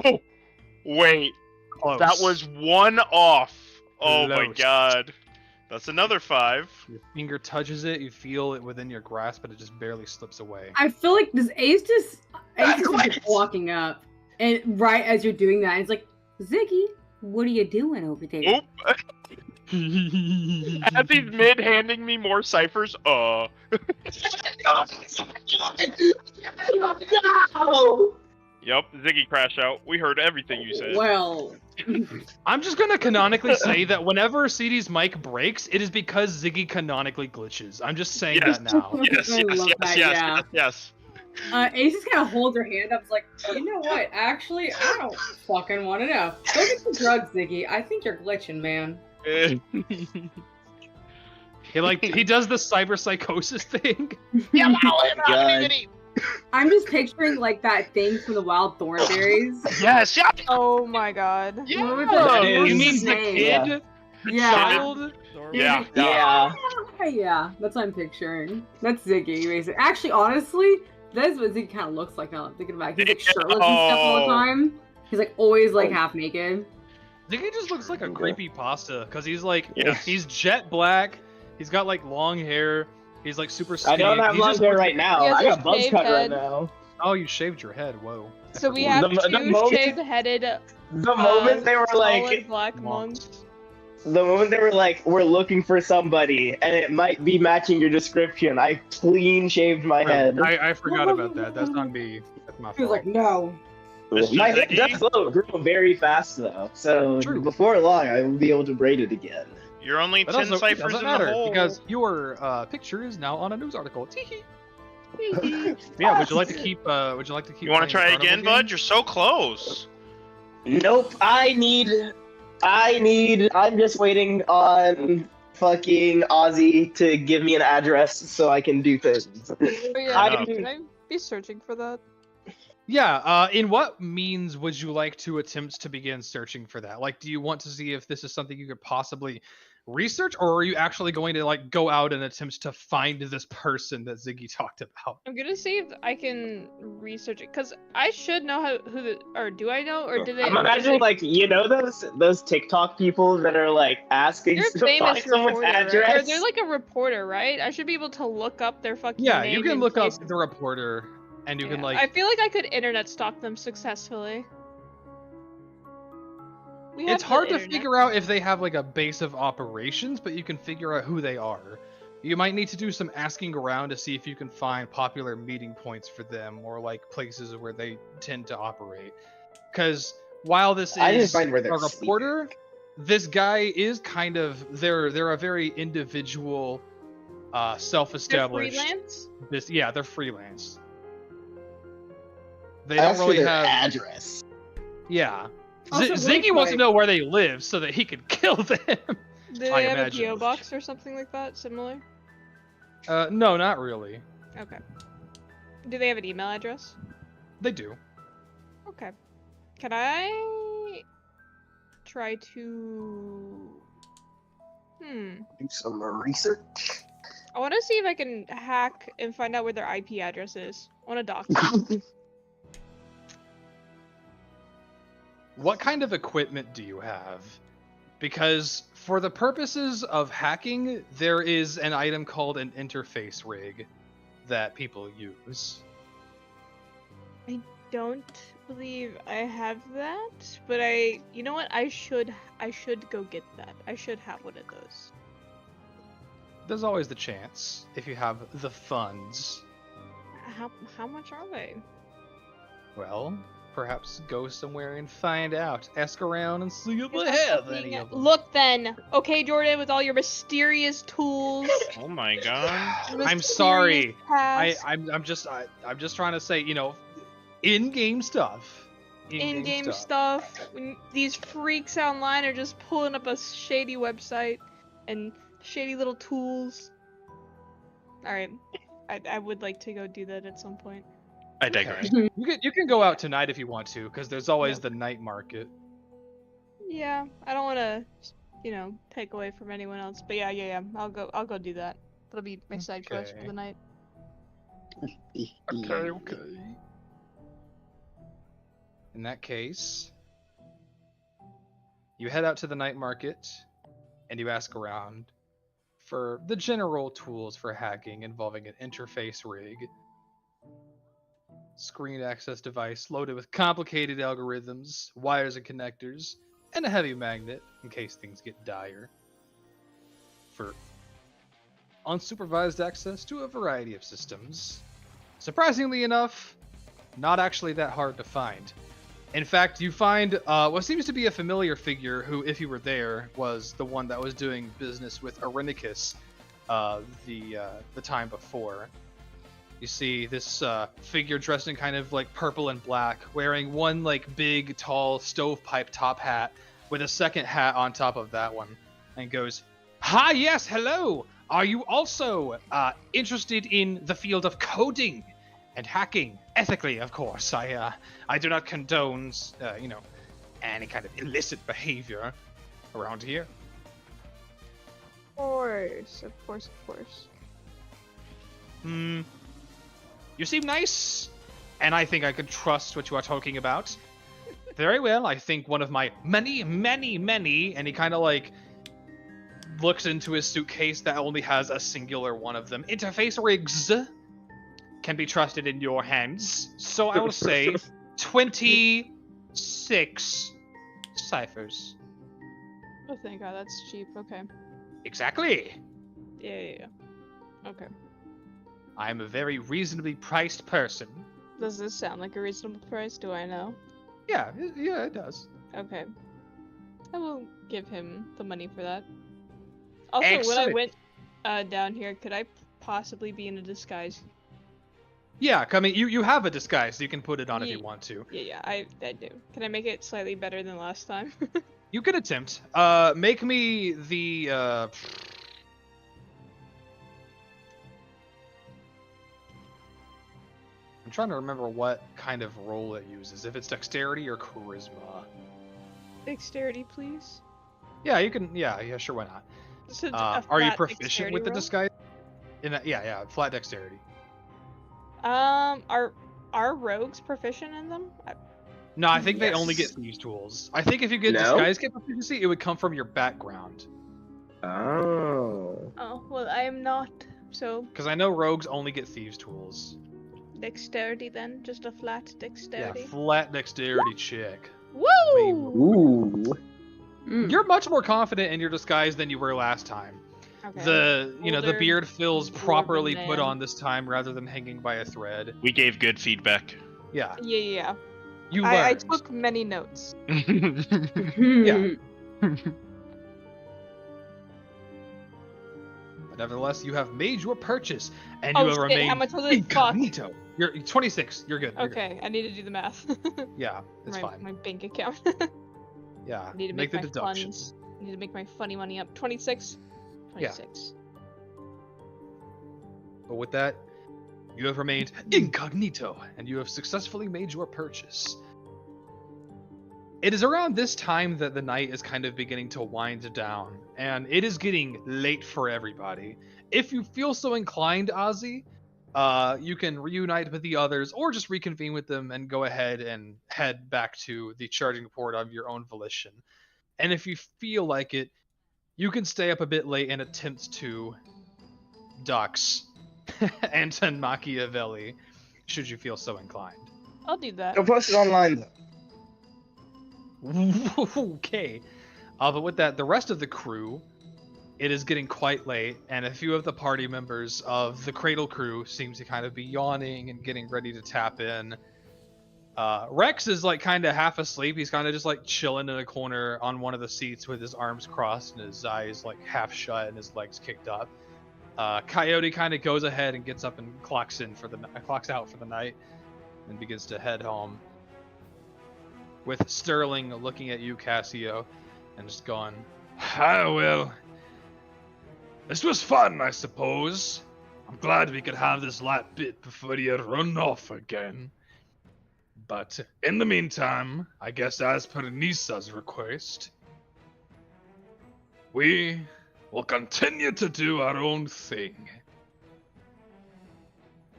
wait, close. that was 1 off. Oh my Close. god, that's another 5. Your finger touches it, you feel it within your grasp, but it just barely slips away. I feel like this Ace is just walking up, and right as you're doing that, it's like, Ziggy, what are you doing over there? Oop. As he's mid-handing me more ciphers, Yep, Ziggy crash out. We heard everything you said. Well, I'm just gonna canonically say that whenever CD's mic breaks, it is because Ziggy canonically glitches. I'm just saying Yes. that now. Yes, I yes, love yes, that, yes, yeah. yes, Ace just kind of holds her hand up, like, you know what? Actually, I don't fucking want to know. Go get the drugs, Ziggy. I think you're glitching, man. yes. He does the cyber psychosis thing. I'm just picturing like that thing from the Wild Thornberries. Yes, yeah. Oh my god. What was That the is- You dude's mean the name? kid? Yeah. Child? Yeah. Yeah. Yeah, that's what I'm picturing. That's Ziggy, basically. Actually, honestly, that's what Ziggy kind of looks like now that I'm thinking about it. He's like shirtless and stuff all the time. He's like always like half naked. Ziggy just looks like a creepy pasta because he's like Yes. he's jet black. He's got like long hair. He's like super I skinny. don't have He long just hair looks- right now. He has I a got buzz shaved cut right head. now. Oh, you shaved your head. Whoa. So we have The two moment- shaved-headed, The moment they were solid like, black monks. we're looking for somebody, and it might be matching your description, I clean shaved my head. I forgot about that. That's on me. That's my He was fault. like, no. Mr. My head Ziggy? does grow very fast though, so True. before long I will be able to braid it again. You're only But 10 also, it ciphers doesn't in matter the hole. because your picture is now on a news article. Tee-hee. Yeah, would you like to keep? Would you like to keep? You want to playing try again, carnival bud? You're so close. Nope, I'm just waiting on fucking Ozzy to give me an address so I can do things. Oh, yeah, I- can I be searching for that? Yeah. In what means would you like to attempt to begin searching for that? Like, do you want to see if this is something you could possibly research, or are you actually going to like go out and attempt to find this person that Ziggy talked about? I'm gonna see if I can research it, cause I should know or do I know, or do they? I'm imagining like those TikTok people that are like asking They're to famous find someone's reporter, right? address. Or they're like a reporter, right? I should be able to look up their fucking Yeah, name you can in look up case- the reporter, and you can Yeah, like. I feel like I could internet stalk them successfully. We have It's the hard to internet. figure out if they have like a base of operations, but you can figure out who they are. You might need to do some asking around to see if you can find popular meeting points for them or like places where they tend to operate. Because while this I didn't is find where they're a reporter, this guy is kind of they're a very individual, They're self-established. freelance. They're freelance. They Ask don't for really their have. address. Yeah. Also, what Ziggy if, wants to like- know where they live so that he can kill them. Do they I have imagine. a PO box or something like that, similar? No, not really. Okay. Do they have an email address? They do. Okay. Can I try to? Do some research. I want to see if I can hack and find out where their IP address is. I want to dox them. What kind of equipment do you have? Because for the purposes of hacking, there is an item called an interface rig that people use. I don't believe I have that, but you know what? I should go get that. I should have one of those. There's always the chance if you have the funds. How much are they? Well, perhaps go somewhere and find out. Ask around and see if Is they that have something- any of them. Look then, okay, Jordan, with all your mysterious tools. Oh my god. I'm sorry. Past, I'm just trying to say, you know, in-game stuff. in-game stuff. When these freaks online are just pulling up a shady website and shady little tools. All right, I would like to go do that at some point. I digress. You can go out tonight if you want to, because there's always the night market. Yeah, I don't want to, you know, take away from anyone else. But yeah. I'll go do that. That'll be my side quest for Okay. the night. Okay. In that case, you head out to the night market and you ask around for the general tools for hacking involving an interface rig, screen access device loaded with complicated algorithms, wires and connectors, and a heavy magnet in case things get dire, for unsupervised access to a variety of systems. Surprisingly enough, not actually that hard to find. In fact, you find what seems to be a familiar figure who, if you were there, was the one that was doing business with Arenicus the time before. You see this figure dressed in kind of like purple and black, wearing one like big, tall stovepipe top hat with a second hat on top of that one, and goes, "Hi, yes, hello! Are you also interested in the field of coding and hacking? Ethically, of course. I do not condone, you know, any kind of illicit behavior around here." Of course. You seem nice, and I think I can trust what you are talking about. Very well, I think one of my many, and he kind of like looks into his suitcase that only has a singular one of them. Interface rigs can be trusted in your hands. So I will say 26 ciphers. Oh, thank God, that's cheap. Okay. Exactly. Yeah. Okay. I am a very reasonably priced person. Does this sound like a reasonable price? Do I know? Yeah, it does. Okay. I will give him the money for that. Also, Excellent. when I went down here, could I possibly be in a disguise? Yeah, you have a disguise, so you can put it on if you want to. Yeah, I do. Can I make it slightly better than last time? You could attempt. Make me the I'm trying to remember what kind of roll it uses. If it's dexterity or charisma. Dexterity, please. Yeah, you can. Yeah, sure. Why not? Just a Are you flat proficient dexterity with the roll? disguise? Yeah, flat dexterity. Are rogues proficient in them? No, I think they Yes. only get thieves' tools. I think if you get No? disguise get proficiency, it would come from your background. Oh. Oh, well, I am not. So, Because I know rogues only get thieves' tools. dexterity then? Just a flat Yeah, dexterity? flat dexterity check. Woo! Ooh. You're much more confident in your disguise than you were last time. Okay. The the Older, beard fills dwarven properly put man. on this time rather than hanging by a thread. We gave good feedback. Yeah, Yeah. you I learned. took many notes. Yeah. But nevertheless, you have made your purchase, and you Oh will shit, remain how much was it? Fuck. incognito. You're 26. You're good. You're good. Okay, I need to do the math. Yeah, it's my, fine. My bank account. Yeah, I need to make make, the my deductions. funds. I need to make my funny money up. 26. Yeah. 26. But with that, You have remained incognito, and you have successfully made your purchase. It is around this time that the night is kind of beginning to wind down, and it is getting late for everybody. If you feel so inclined, Ozzy, you can reunite with the others, or just reconvene with them and go ahead and head back to the charging port of your own volition. And if you feel like it, you can stay up a bit late and attempt to dox Anton Machiavelli, should you feel so inclined. I'll do that. Don't post it online though. Okay. But with that, the rest of the crew, it is getting quite late, and a few of the party members of the Cradle crew seem to kind of be yawning and getting ready to tap in. Rex is like kind of half asleep. He's kind of just like chilling in a corner on one of the seats with his arms crossed and his eyes like half shut and his legs kicked up. Coyote kind of goes ahead and gets up and clocks out for the night and begins to head home. With Sterling looking at you, Cassio, and just going, Ah, well. This was fun, I suppose. I'm glad we could have this light bit before you run off again. But in the meantime, I guess as per Nisa's request, we will continue to do our own thing.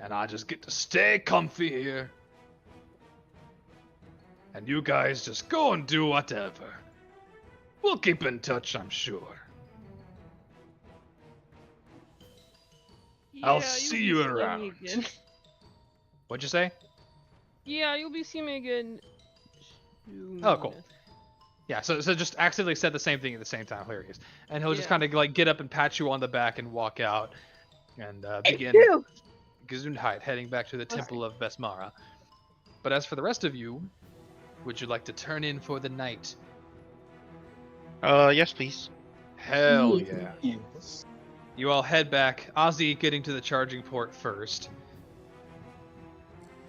And I just get to stay comfy here. And you guys just go and do whatever. We'll keep in touch, I'm sure. I'll see you around. What'd you say? Yeah, you'll be seeing me again. Oh, cool. Yeah, so just accidentally said the same thing at the same time. Hilarious. And he'll just kind of like get up and pat you on the back and walk out and begin Gesundheit, heading back to the Temple of Besmara. But as for the rest of you, would you like to turn in for the night? Yes, please. Hell yeah. You all head back, Ozzy getting to the charging port first.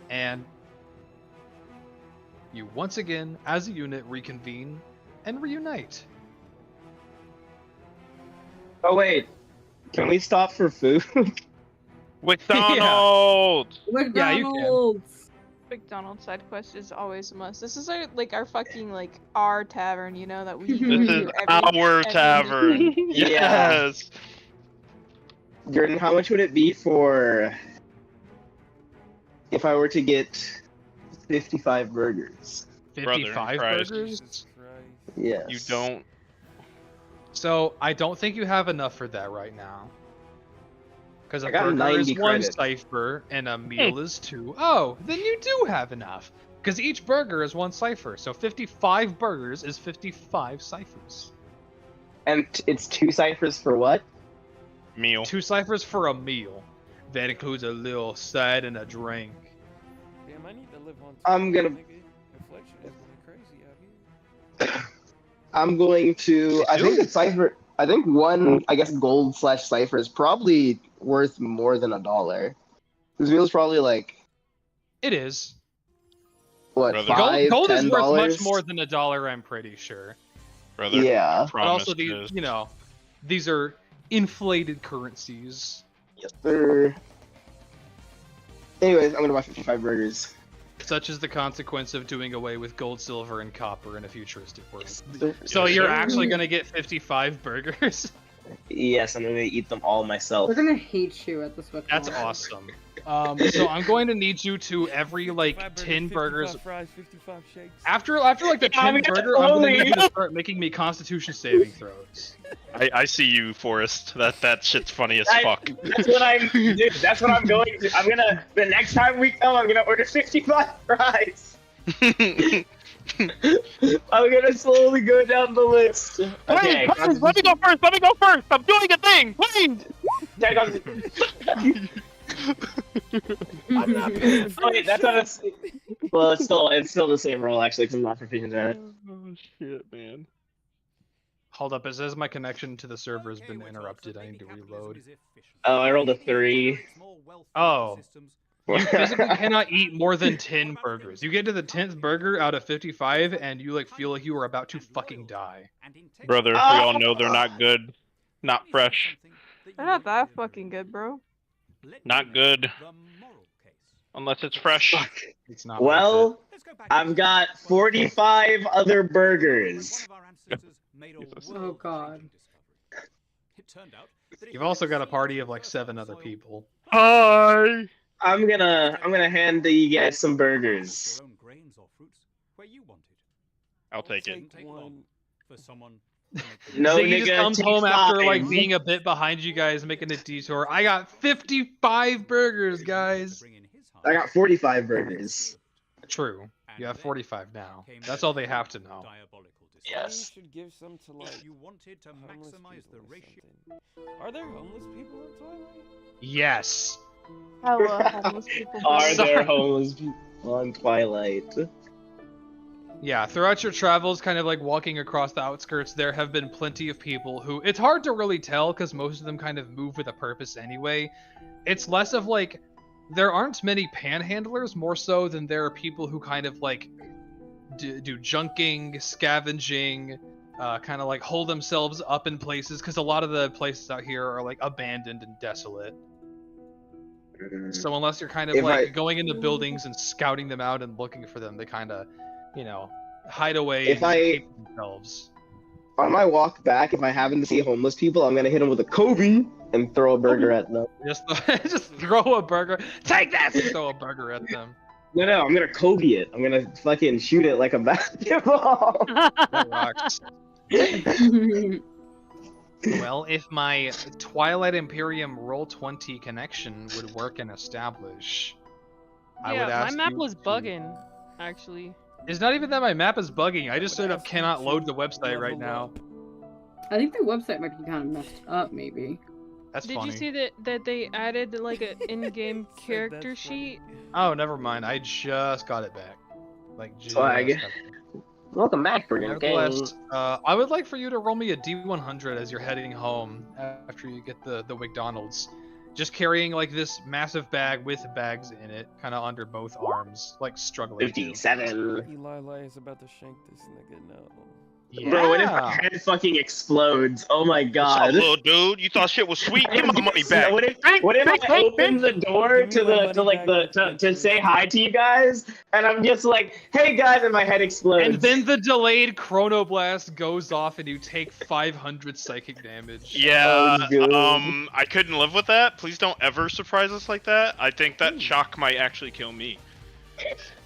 And you once again, as a unit, reconvene and reunite. Oh wait, can we stop for food? McDonald's! Yeah, you can. McDonald's side quest is always a must. This is our fucking our tavern, you know, that we This do is every our tavern. weekend. Yes. Jordan, how much would it be for if I were to get 55 burgers? 55 Christ. burgers? Yes. You don't. So, I don't think you have enough for that right now. Because a I got burger 90 is 1 credits. cipher and a meal is 2. Oh, then you do have enough. Because each burger is 1 cipher. So 55 burgers is 55 ciphers. And it's 2 ciphers for what? Meal. 2 ciphers for a meal. That includes a little side and a drink. Damn, I need to live on. I'm gonna- Inflation is going crazy out here. I'm going to. I think the cipher. I think one, I guess, gold / cipher is probably worth more than $1. This meal's probably like It is. what, Brother. $5, Gold is $10? worth much more than $1, I'm pretty sure. Brother. Yeah. But also, Promise these, these are inflated currencies. Yes, sir. Anyways, I'm gonna buy 55 burgers. Such is the consequence of doing away with gold, silver, and copper in a futuristic world. Sir. So Yes, you're sir. actually gonna get 55 burgers? Yes, I'm gonna eat them all myself. We're gonna hate you at this point. That's awesome. So I'm going to need you to every 10 burgers. 55 fries, 55 shakes. After the 10th burger, I'm gonna need you to start making me Constitution saving throws. I see you, Forrest. That shit's funny as fuck. That's what I'm. Dude, that's what I'm going to. I'm gonna. The next time we come, I'm gonna order 55 fries. I'm gonna slowly go down the list. Okay. Please, let me go first. Let me go first. I'm doing a thing. Please. Oh, wait, that's not a. Well, it's still the same roll actually, because I'm not proficient in it. Oh shit, man. Hold up, it says my connection to the server has been interrupted. I need to reload. Oh, I rolled a 3. Oh. You physically cannot eat more than 10 burgers. You get to the 10th burger out of 55 and you feel like you are about to fucking die. Brother, we all know they're not good. Not fresh. They're not that fucking good, bro. Not good. Unless it's fresh. Fuck. It's not worth Well, Let's go back I've got 45 other burgers. Oh, God. It turned out that it. if You've you also had got a seen party the of like first 7 half other soil- people. Hi. I'm gonna hand you guys some burgers. Your own grains or fruits where you wanted. I'll take it. Didn't take long for someone to make the No, Ziggy just nigga, comes take home after like 5. being a bit behind you guys, making a detour. I got 55 burgers, guys. bring in his half. I got 45 burgers. True. You have And then 45 now. came That's the all they true have to know. diabolical Yes. You should give some to like If you wanted to homeless maximize the people or ratio. something. Are there homeless people in Twilight? Yes. Hella homeless people. Are bro. there homeless people on Twilight? Yeah, throughout your travels, kind of like walking across the outskirts, there have been plenty of people who, it's hard to really tell because most of them kind of move with a purpose anyway. It's less of like, there aren't many panhandlers more so than there are people who kind of like do junking, scavenging, kind of like hole themselves up in places because a lot of the places out here are like abandoned and desolate. So unless you're kind of If like I- going into buildings and scouting them out and looking for them, they kind of, you know, hide away If and I- keep themselves. On my walk back, if I happen to see homeless people, I'm gonna hit them with a Kobe and throw a burger at them. Just throw a burger. Take this! And throw a burger at them. No, I'm gonna Kobe it. I'm gonna fucking shoot it like a basketball. That rocks. Well, if my Twilight Imperium Roll20 connection would work and establish, I would Yeah, ask my map you was to- bugging, actually. It's not even that my map is bugging. I just straight up Ask cannot you load to the website right level now. up. I think the website might be kind of messed up, maybe. That's Did funny. you see that they added like an in-game Said character that's funny. sheet? Oh, never mind. I just got it back. Like, just Swag. got it back. Welcome back, Burger Nevertheless, I would like for you to roll me a D100 as you're heading home after you get the McDonald's. Just carrying like this massive bag with bags in it, kind of under both arms, like struggling. to. 57. Eli is about to shank this nigga now. Yeah. Bro, what if my head fucking explodes? Oh my What's up, god. little dude? You thought shit was sweet? Give my money back. What if I open the door Give me to my the money to like back, the to bitch. say hi to you guys, and I'm just like, hey guys, and my head explodes. And then the delayed chronoblast goes off, and you take 500 psychic damage. Yeah, Oh, dude. I couldn't live with that. Please don't ever surprise us like that. I think that shock might actually kill me.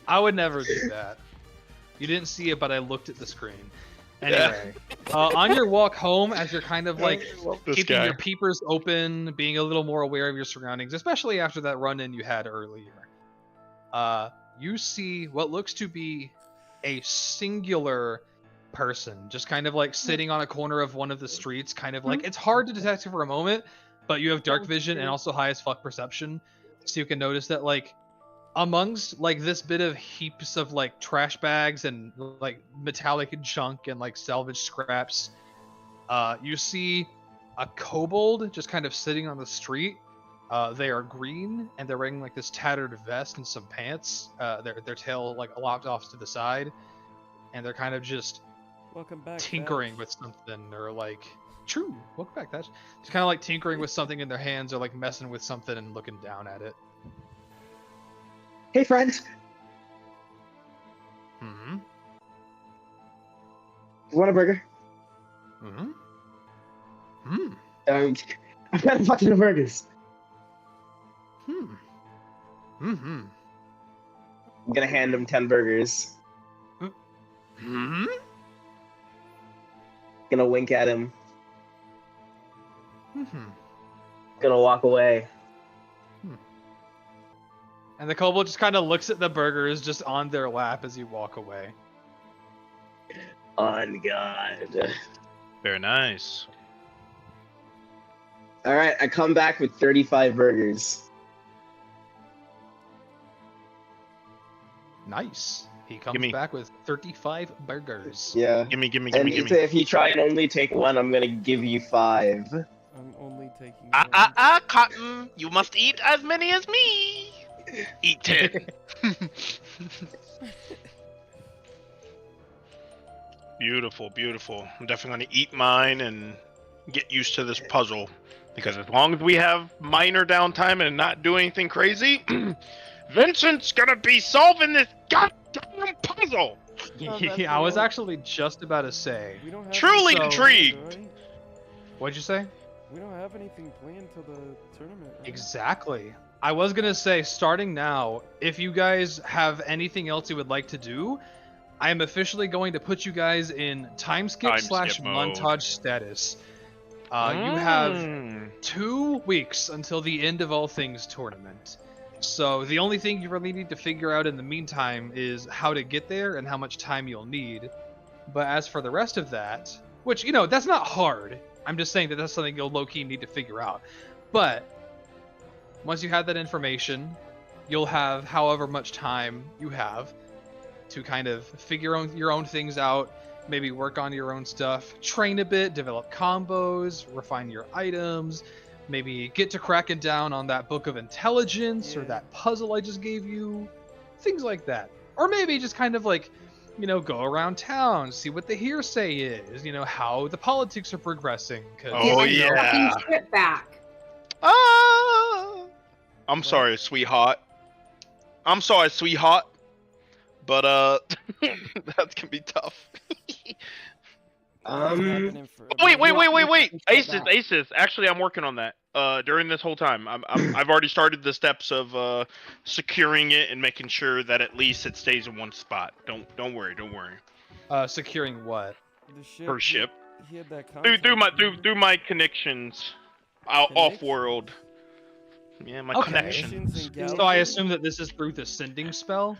I would never do that. You didn't see it, but I looked at the screen. Anyway, on your walk home, as you're kind of like This keeping guy. your peepers open, being a little more aware of your surroundings, especially after that run-in you had earlier, you see what looks to be a singular person, just kind of like sitting on a corner of one of the streets, kind of like, it's hard to detect for a moment, but you have dark vision and also high as fuck perception, so you can notice that like amongst like this bit of heaps of like trash bags and like metallic junk and like salvage scraps, you see a kobold just kind of sitting on the street. They are green and they're wearing like this tattered vest and some pants. Their tail like lopped off to the side, and they're kind of just Welcome back. tinkering Thatch. with something, or like true. Welcome back, Thatch. Just kind of like tinkering with something in their hands, or like messing with something and looking down at it. Hey friends, Hmm. you want a burger? Hmm. Hmm. I've got a fucking burgers. Hmm. Hmm. I'm gonna hand him 10 burgers. Hmm. Gonna wink at him. Hmm. Gonna walk away. And the kobold just kind of looks at the burgers just on their lap as you walk away. On God. Very nice. All right, I come back with 35 burgers. Nice. He comes Gimme. back with 35 burgers. Yeah. Gimme. And if you try and only take one, I'm gonna give you 5. I'm only taking. one. Cotton. You must eat as many as me. Eat 10. Beautiful, beautiful. I'm definitely gonna eat mine and get used to this puzzle, because as long as we have minor downtime and not do anything crazy, Vincent's gonna be solving this goddamn puzzle. Oh, that's Yeah, I was real. actually just about to say. We don't have Truly So- intrigued. Right? What'd you say? We don't have anything planned till the tournament. Right? Exactly. I was gonna say, starting now, if you guys have anything else you would like to do, I am officially going to put you guys in time skip Time slash skip mode. montage status. You have Mm. 2 weeks until the end of All Things tournament. So the only thing you really need to figure out in the meantime is how to get there and how much time you'll need. But as for the rest of that, which, you know, that's not hard. I'm just saying that that's something you'll low-key need to figure out. But once you have that information, you'll have however much time you have to kind of figure your own things out, maybe work on your own stuff, train a bit, develop combos, refine your items, maybe get to cracking down on that book of intelligence or Yeah. that puzzle I just gave you, things like that. Or maybe just kind of like, you know, go around town, see what the hearsay is, you know, how the politics are progressing. 'Cause, Oh, Get my yeah. fucking shit back. Ah! I'm sorry, sweetheart. I'm sorry, sweetheart. But that can be tough. Wait. Aces. Actually, I'm working on that. During this whole time, I've already started the steps of securing it and making sure that at least it stays in one spot. Don't worry. securing what? The ship. Per ship. He had that Through my connections, off world. Yeah, my Okay. connections. So I assume that this is through the sending spell?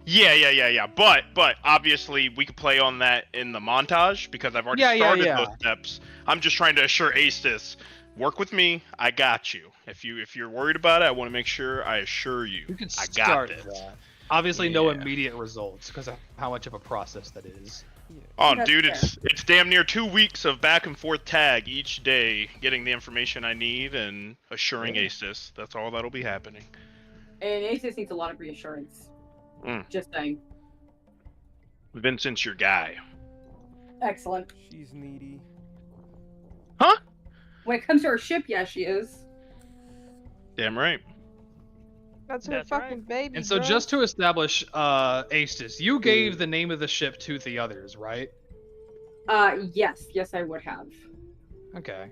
Yeah. But obviously we could play on that in the montage because I've already started those steps. I'm just trying to assure Ace work with me. I got you. If you're worried about it, I want to make sure I assure you. You can I start got this. that. Obviously, no Yeah. immediate results because of how much of a process that is. Oh, That's dude, fair. it's damn near 2 weeks of back and forth tag each day, getting the information I need and assuring Ace. That's all that'll be happening. And Aces needs a lot of reassurance. Mm. Just saying. Vincent's your guy. Excellent. She's needy. Huh? When it comes to her ship, yeah, she is. Damn right. That's her That's fucking right. baby. And so, bro. just to establish, Aestus, you gave the name of the ship to the others, right? Yes, I would have. Okay.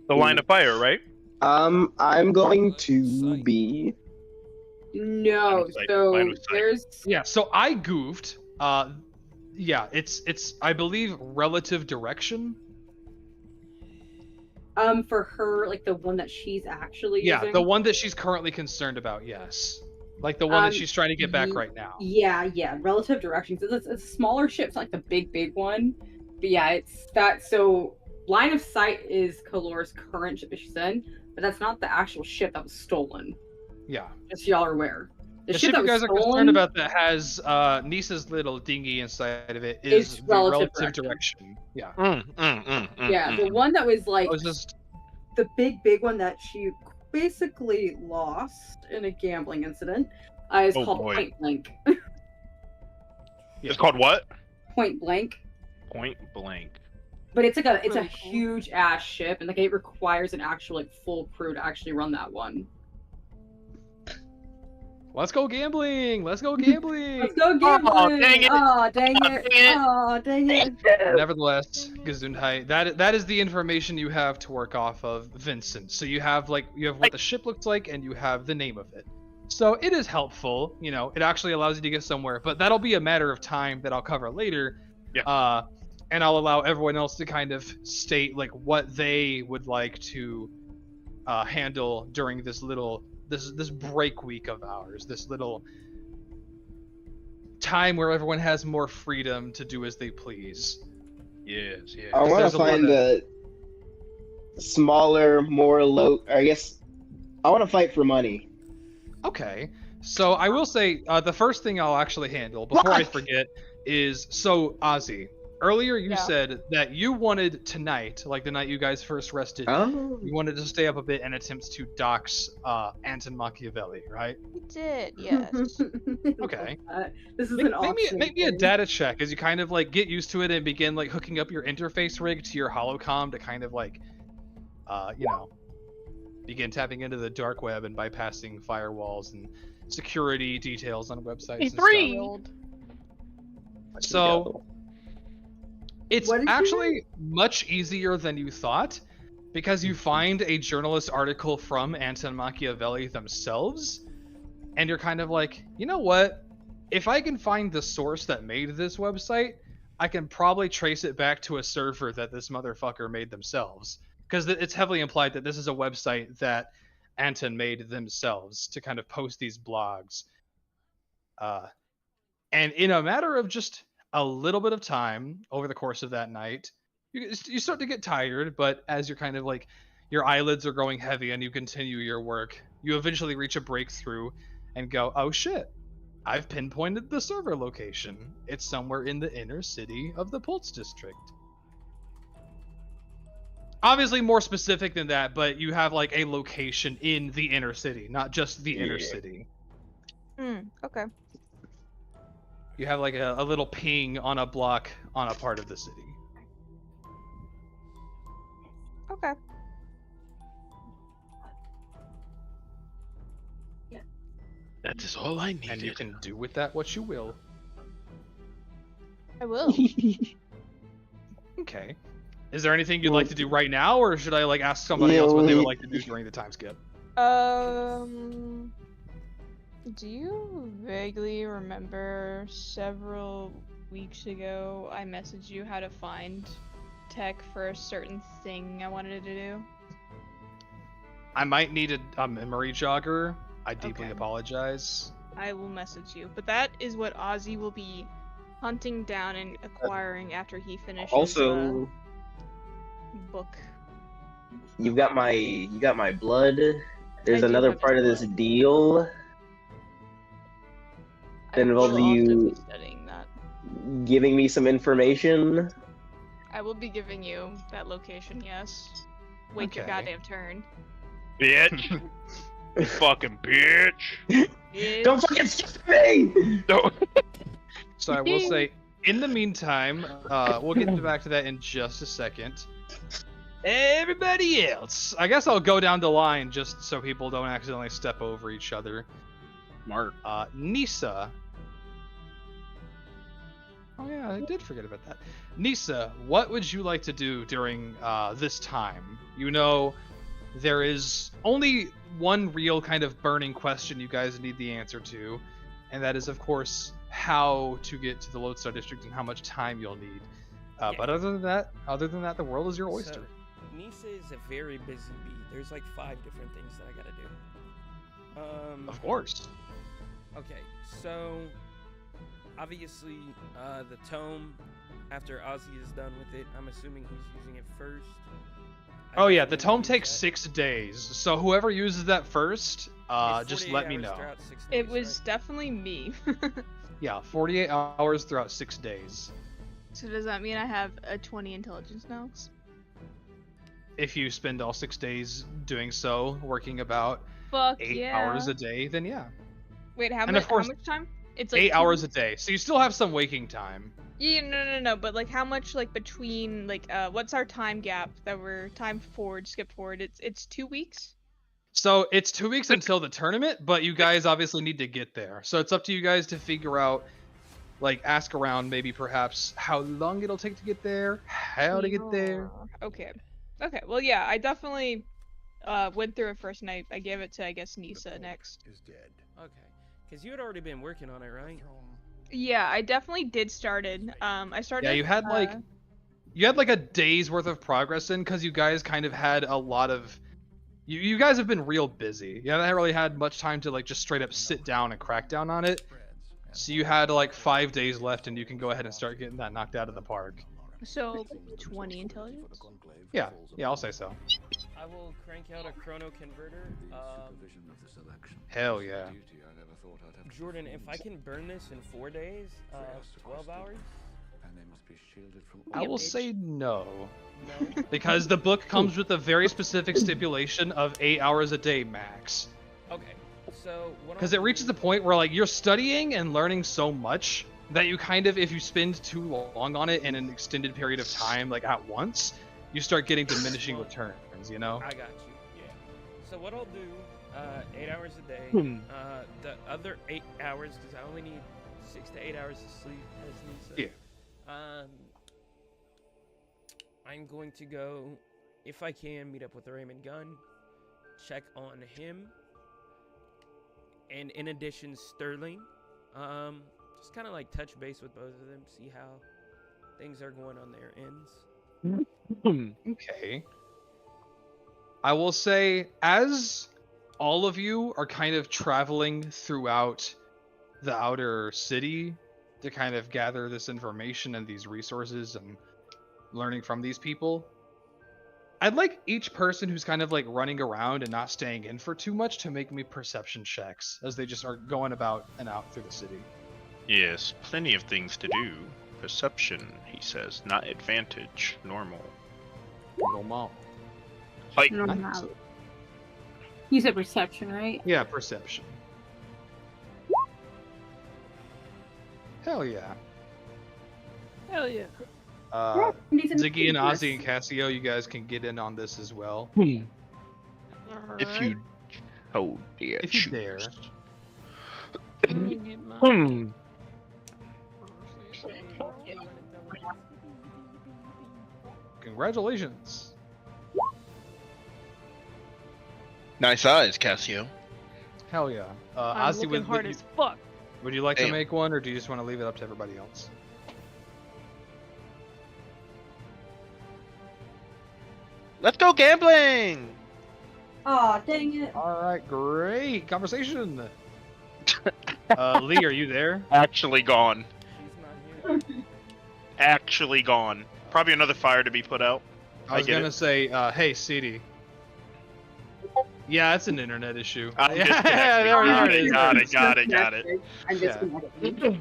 The line of fire, right? I'm going to be. No, Line of sight, so line of sight. there's Yeah. So I goofed. Yeah. It's I believe relative direction. for her, like the one that she's actually Yeah, using. the one that she's currently concerned about. Yes. Like the one that she's trying to get back ye- right now. Yeah, relative directions. It's a smaller ship, it's not like the big one. But yeah, it's that. So line of sight is Kalor's current ship that she's in, but that's not the actual ship that was stolen. Yeah. Just so y'all are aware. The ship ship that you guys was are concerned stolen about that has Nisa's little dinghy inside of it is It's the relative relative direction. direction. Yeah. Yeah, the one that was like I was just the big one that she basically lost in a gambling incident is Oh, called boy. Point Blank. It's called what? Point Blank. Point blank. But it's like a Really cool. huge ass ship, and like it requires an actual like full crew to actually run that one. let's go gambling. Let's go gambling. Let's go gambling! dang it. Oh, dang Oh, it! dang it. Oh, dang it! Nevertheless, Gesundheit, that is the information you have to work off of, Vincent. So you have what the ship looks like, and you have the name of it. So it is helpful. You know, it actually allows you to get somewhere. But that'll be a matter of time that I'll cover later. Yeah. And I'll allow everyone else to kind of state like what they would like to handle during this break week of ours. This little time where everyone has more freedom to do as they please. Yes. I want there's to a lot find of- a smaller, more low. I guess I want to fight for money. Okay, so I will say the first thing I'll actually handle before I What? forget is Ozzy. Earlier you Yeah. said that you wanted tonight, like the night you guys first rested, Oh. you wanted to stay up a bit and attempt to dox Anton Machiavelli, right? We did, yes. Okay. This is Make, an make me, option. make me a data check as you kind of like get used to it and begin like hooking up your interface rig to your holocom to kind of like, begin tapping into the dark web and bypassing firewalls and security details on websites and Thrilled. stuff. So it's actually much easier than you thought, because you find a journalist article from Anton Machiavelli themselves, and you're kind of like, you know what? If I can find the source that made this website, I can probably trace it back to a server that this motherfucker made themselves. Because it's heavily implied that this is a website that Anton made themselves to kind of post these blogs. And in a matter of just a little bit of time over the course of that night, you start to get tired, but as you're kind of like, your eyelids are growing heavy and you continue your work, you eventually reach a breakthrough and go, oh shit, I've pinpointed the server location. It's somewhere in the inner city of the Pulse district. Obviously more specific than that, but you have like a location in the inner city, not just the inner city. Okay. You have like a little ping on a block on a part of the city. Okay. That is all I needed. And you can do with that what you will. I will. Okay. Is there anything you'd like to do right now, or should I like ask somebody else what they would like to do during the time skip? Do you vaguely remember several weeks ago I messaged you how to find tech for a certain thing I wanted to do? I might need a memory jogger. I deeply apologize. I will message you. But that is what Ozzy will be hunting down and acquiring after he finishes Also, book. you got my blood. There's I do another have part of his this deal that involves will also you be studying that. giving me some information. I will be giving you that location, yes. Wait your Okay. goddamn turn. Bitch. You fucking bitch. Don't fucking skip me! No. So I will say, in the meantime, we'll get back to that in just a second. Everybody else, I guess I'll go down the line just so people don't accidentally step over each other. Mark. Nisa. Oh yeah, I did forget about that. Nisa, what would you like to do during this time? You know, there is only one real kind of burning question you guys need the answer to, and that is, of course, how to get to the Lodestar District and how much time you'll need. But other than that, the world is your oyster. So, Nisa is a very busy bee. There's like 5 different things that I gotta do. Of course. Okay, so obviously the tome, after Ozzy is done with it, I'm assuming he's using it first. Oh yeah, the tome takes 6 days, so whoever uses that first, It's just 48 let me hours know. throughout 6 It days, was right? definitely me. Yeah, 48 hours throughout 6 days. So does that mean I have a 20 intelligence now? If you spend all 6 days doing so, working about Fuck 8 yeah. hours a day, then yeah. Wait, how And much? of course, How much time? It's like 8 hours a day, so you still have some waking time. Yeah, no. But like, how much like between like what's our time gap that we're time forward, skip forward? It's 2 weeks. So it's 2 weeks until the tournament, but you guys obviously need to get there. So it's up to you guys to figure out, like, ask around maybe perhaps how long it'll take to get there, how to get there. Okay. Okay. Well, yeah, I definitely went through it first, and I gave it to, I guess, Nisa next. Okay, because you had already been working on it, right? Yeah, I definitely did started. I started. Yeah, you had like a day's worth of progress in, because you guys kind of had a lot of. You guys have been real busy. You haven't really had much time to like just straight up sit down and crack down on it. So you had like 5 days left, and you can go ahead and start getting that knocked out of the park. So 20 intelligence. Yeah, I'll say so. I will crank out a chrono converter. Hell yeah. Jordan, if I can burn this in 4 days, 12 hours? I will say no. Because the book comes with a very specific stipulation of 8 hours a day max. Okay, so what Because it reaches a point where like you're studying and learning so much that you kind of, if you spend too long on it in an extended period of time, like at once, you start getting diminishing returns, you know? I got you, yeah. So what I'll do, 8 hours a day. The other 8 hours, because I only need 6 to 8 hours to sleep, as Lisa. Yeah. I'm going to go, if I can, meet up with Raymond Gunn, check on him, and in addition, Sterling. Just kind of like touch base with both of them, see how things are going on their ends. Okay. I will say, as all of you are kind of traveling throughout the outer city to kind of gather this information and these resources and learning from these people, I'd like each person who's kind of like running around and not staying in for too much to make me perception checks as they just are going about and out through the city. Yes, plenty of things to do. Perception, he says, not advantage. Normal. Normal. Like, Normal. You said perception, right? Yeah, perception. Hell yeah. Hell yeah. Ziggy and Ozzy and Cassio, you guys can get in on this as well. if you... Oh, dear. If you dare. Congratulations. Nice eyes, Cassio. Hell yeah. I'm Ozzy, looking hard as fuck. would you like Damn. to make one, or do you just want to leave it up to everybody else? Let's go gambling! Aw, dang it. All right, great conversation. Lee, are you there? Actually gone. He's not here. Actually gone. Probably another fire to be put out. I was get gonna it. say, hey, CD. Yeah, it's an internet issue. I'm Yeah, disconnecting. there it is. Got it. I'm Yeah. disconnected.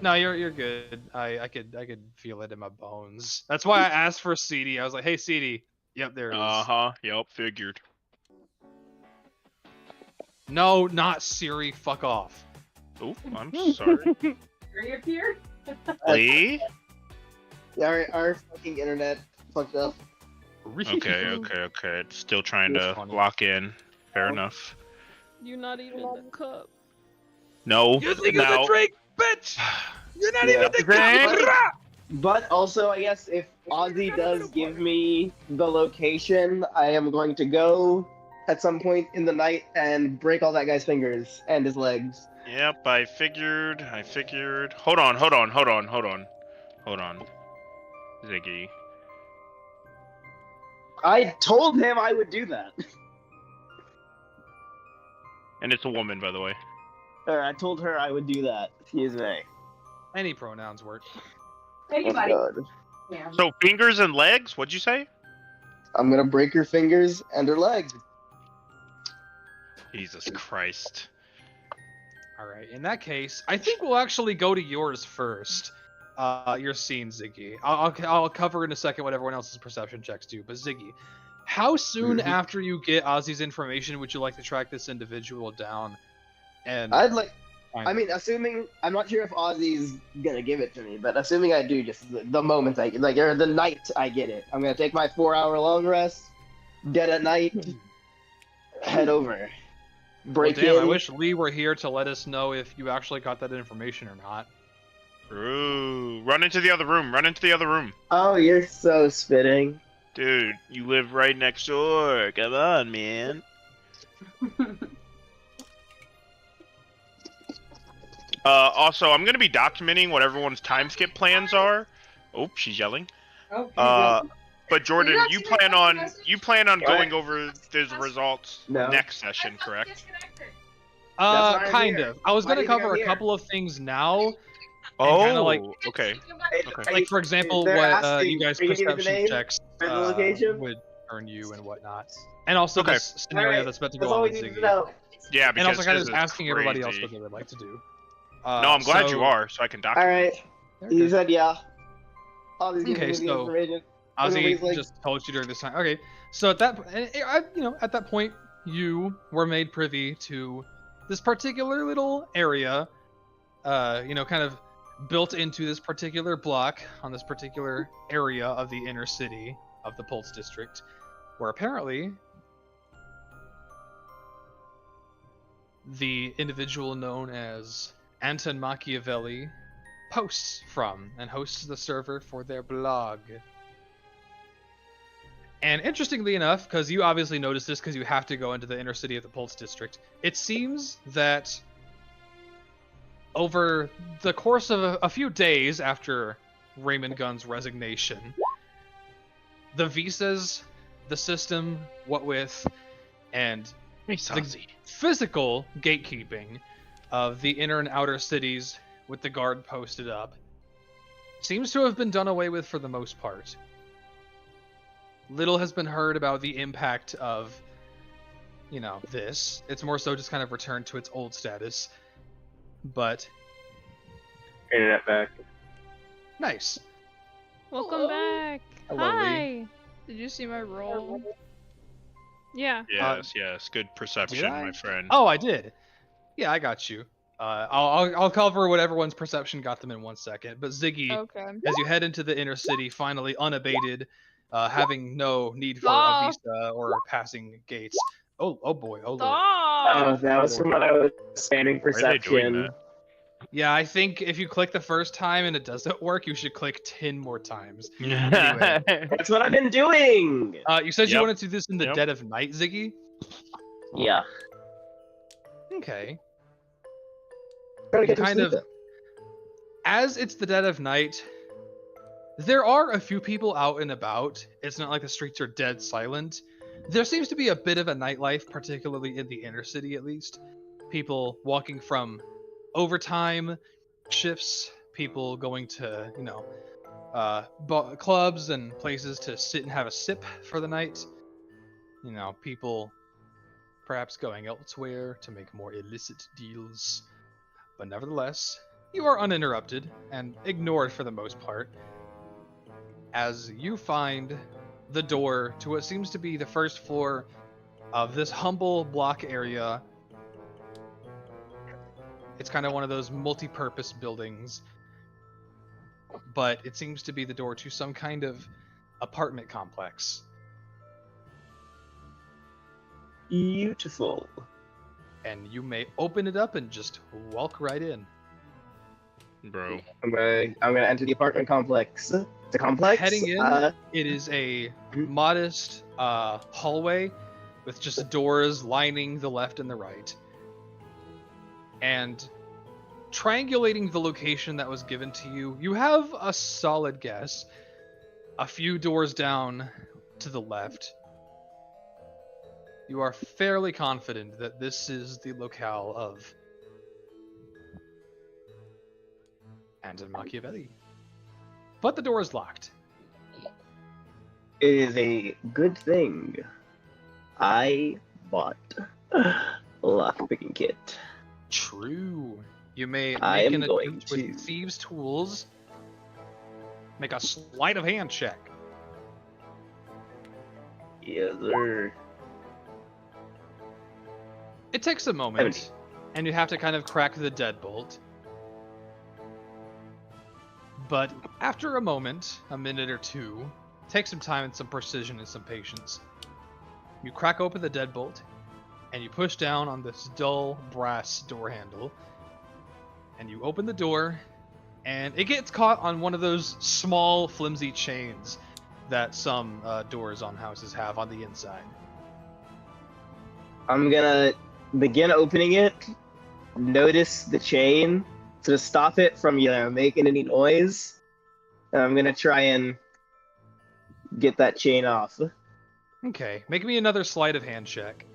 No, you're good. I could feel it in my bones. That's why I asked for CD. I was like, hey, CD. Yep, there it is. Uh-huh. Yep, figured. No, not Siri. Fuck off. Oh, I'm sorry. Are you here? Lee? Yeah, our fucking internet fucked up. Okay. It's still trying That's to funny. lock in. Fair enough. You're not even the cup. No. You think now, it's a Drake, bitch? You're not Yeah. even the Drake? But also, I guess if Ozzy does give me the location, I am going to go at some point in the night and break all that guy's fingers and his legs. Yep, I figured. Hold on. Ziggy. I told him I would do that. And it's a woman, by the way. Or I told her I would do that. Excuse me. Any pronouns work. Anybody? Oh, God. Yeah. So fingers and legs? What'd you say? I'm gonna break her fingers and her legs. Jesus Christ. All right. In that case, I think we'll actually go to yours first. Your scene, Ziggy. I'll cover in a second what everyone else's perception checks do. But Ziggy, how soon after you get Ozzy's information would you like to track this individual down? And I'd like. find I mean, assuming I'm not sure if Ozzy's gonna give it to me, but assuming I do, just the moment I like, or the night I get it, I'm gonna take my 4-hour long rest, dead at night, head over, break Well, damn, in. I wish Lee were here to let us know if you actually got that information or not. Ooh. Run into the other room. Oh, you're so spitting. Dude, you live right next door. Come on, man. Also, I'm gonna be documenting what everyone's time skip plans are. Oh, she's yelling. Oh, But Jordan, you plan on going over those results No. next session, correct? why I'm Kind here. of. I was Why gonna do you think cover I'm a here? couple of things now. Oh, kinda like- okay. Like, for example, They're what asking, you guys' are you giving me the perception name checks for the location? would earn you and whatnot. And also Okay. this scenario Alright, that's about to That's go all on we with need to Ziggy. know. Yeah, And because also kind of his is asking everybody else crazy. what they would like to do. No, I'm glad you so- are, so I can document. Alright, Okay. you said yeah. Ozzy's giving Okay, me the so- information. Ozzy Everybody's like- just told you during this time. Okay, so at that, at that point, you were made privy to this particular little area, kind of built into this particular block on this particular area of the inner city of the Pulse District, where apparently the individual known as Anton Machiavelli posts from and hosts the server for their blog. And interestingly enough, because you obviously noticed this because you have to go into the inner city of the Pulse District, it seems that over the course of a few days after Raymond Gunn's resignation, the visas, the system, what with, and the physical gatekeeping of the inner and outer cities with the guard posted up seems to have been done away with for the most part. Little has been heard about the impact of, this. It's more so just kind of returned to its old status. But Internet back. Nice. Welcome back. Hello, Hi. Did you see my roll? Yeah. Yes. Good perception, Did I? my friend. Oh, I did. Yeah, I got you. I'll cover what everyone's perception got them in 1 second. But Ziggy, Okay. as you head into the inner city, finally unabated, having no need for a visa or passing gates. Oh boy, oh lord. Oh, that was from when I was scanning Why are they doing perception. that? Yeah, I think if you click the first time and it doesn't work, you should click 10 more times. Anyway. That's what I've been doing. You said you Yep. wanted to do this in the Yep. dead of night, Ziggy? Yeah. Okay. Trying to get Kind some of. sleep As it's the dead of night, there are a few people out and about. It's not like the streets are dead silent. There seems to be a bit of a nightlife, particularly in the inner city at least. People walking from overtime shifts, people going to, clubs and places to sit and have a sip for the night. People perhaps going elsewhere to make more illicit deals. But nevertheless, you are uninterrupted and ignored for the most part, as you find the door to what seems to be the first floor of this humble block area. It's kind of one of those multi-purpose buildings, but it seems to be the door to some kind of apartment complex. Beautiful. And you may open it up and just walk right in. Bro. I'm gonna enter the apartment complex. The complex. Heading in, it is a modest hallway with just doors lining the left and the right. And triangulating the location that was given to you, you have a solid guess. A few doors down to the left, you are fairly confident that this is the locale of Anton Machiavelli. But the door is locked. It is a good thing I bought a lockpicking kit. True. You may I make am an going attempt to- with thieves' tools. Make a sleight of hand check. Yes, sir. It takes a moment, and you have to kind of crack the deadbolt. But after a moment, a minute or two, take some time and some precision and some patience. You crack open the deadbolt, and you push down on this dull brass door handle, and you open the door, and it gets caught on one of those small, flimsy chains that some doors on houses have on the inside. I'm gonna begin opening it. Notice the chain to stop it from making any noise. And I'm gonna try and get that chain off. Okay, make me another sleight of hand check.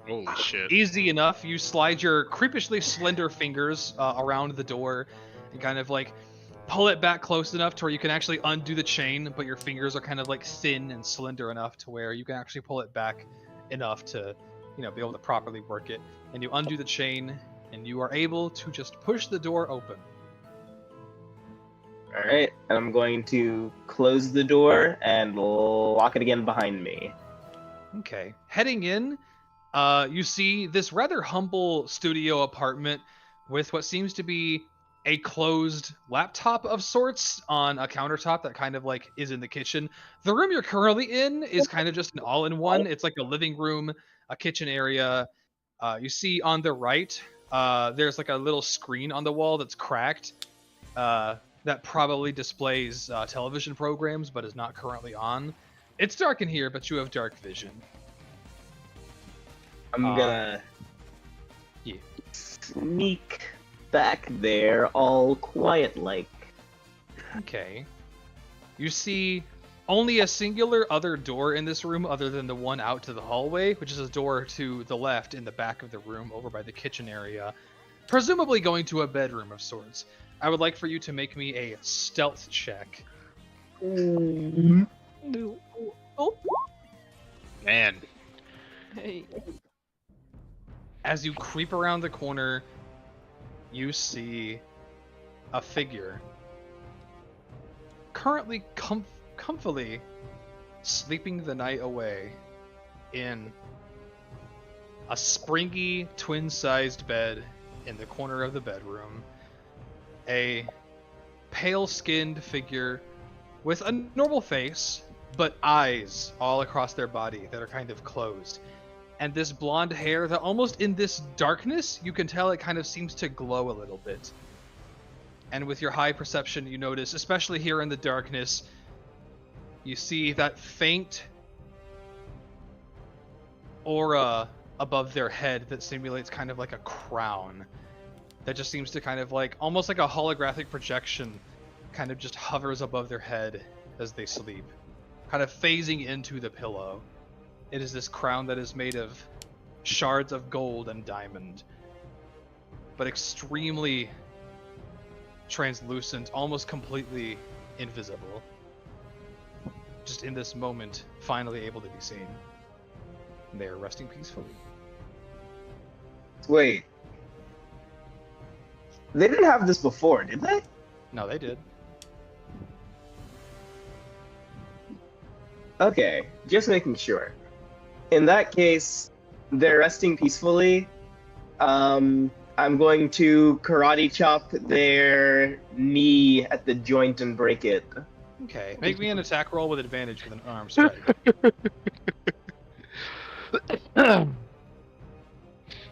Holy shit. Easy enough. You slide your creepishly slender fingers around the door and kind of like pull it back close enough to where you can actually undo the chain, but your fingers are kind of like thin and slender enough to where you can actually pull it back enough to, be able to properly work it. And you undo the chain, and you are able to just push the door open. Alright, and I'm going to close the door and lock it again behind me. Okay. Heading in, you see this rather humble studio apartment with what seems to be a closed laptop of sorts on a countertop that kind of like is in the kitchen. The room you're currently in is kind of just an all-in-one. It's like a living room, a kitchen area. You see on the right, there's like a little screen on the wall that's cracked. That probably displays television programs, but is not currently on. It's dark in here, but you have dark vision. I'm gonna yeah. sneak back there all quiet like. Okay. You see only a singular other door in this room other than the one out to the hallway, which is a door to the left in the back of the room over by the kitchen area, presumably going to a bedroom of sorts. I would like for you to make me a stealth check. No. Oh. Man. Hey. As you creep around the corner, you see a figure currently comfily sleeping the night away in a springy twin-sized bed in the corner of the bedroom. A pale-skinned figure with a normal face, but eyes all across their body that are kind of closed. And this blonde hair that almost in this darkness, you can tell it kind of seems to glow a little bit. And with your high perception, you notice, especially here in the darkness, you see that faint aura above their head that simulates kind of like a crown. That just seems to kind of like, almost like a holographic projection, kind of just hovers above their head as they sleep, kind of phasing into the pillow. It is this crown that is made of shards of gold and diamond, but extremely translucent, almost completely invisible. Just in this moment, finally able to be seen. And they are resting peacefully. Wait. They didn't have this before, did they? No, they did. Okay, just making sure. In that case, they're resting peacefully. I'm going to karate chop their knee at the joint and break it. Okay, make me an attack roll with advantage with an arm strike.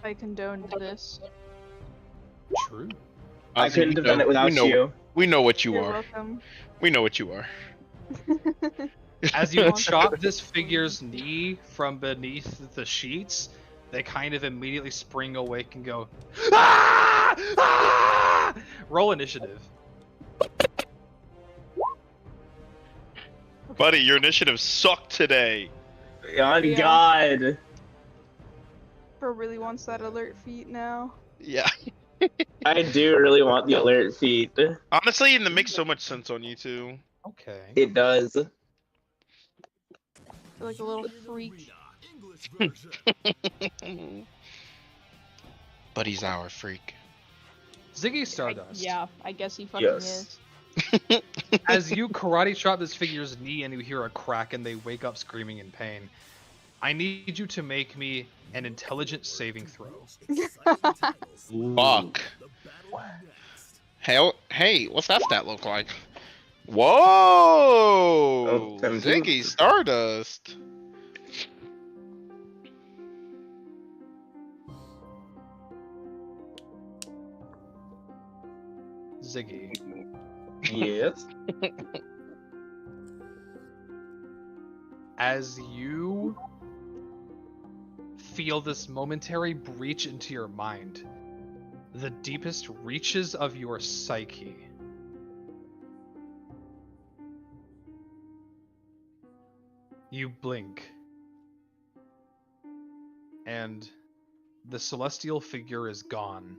I condone this. True. I couldn't have done it without you. We know what you You're are. welcome. We know what you are. As you chop this figure's knee from beneath the sheets, they kind of immediately spring awake and go, "Ah! Ah!" Roll initiative. Buddy, your initiative sucked today. On Yeah. God. Bro really wants that alert feat now. Yeah. I do really want the alert feat. Honestly, and it makes so much sense on you too. Okay. It does. Feel like a little freak. Buddy's our freak. Ziggy Stardust. Yeah, I guess he fucking Yes. is. As you karate chop this figure's knee and you hear a crack and they wake up screaming in pain, I need you to make me an intelligence saving throw. Fuck. Hey, what's that stat look like? Whoa! Oh, Ziggy Stardust. Ziggy. Yes. As you feel this momentary breach into your mind, the deepest reaches of your psyche, you blink, and the celestial figure is gone.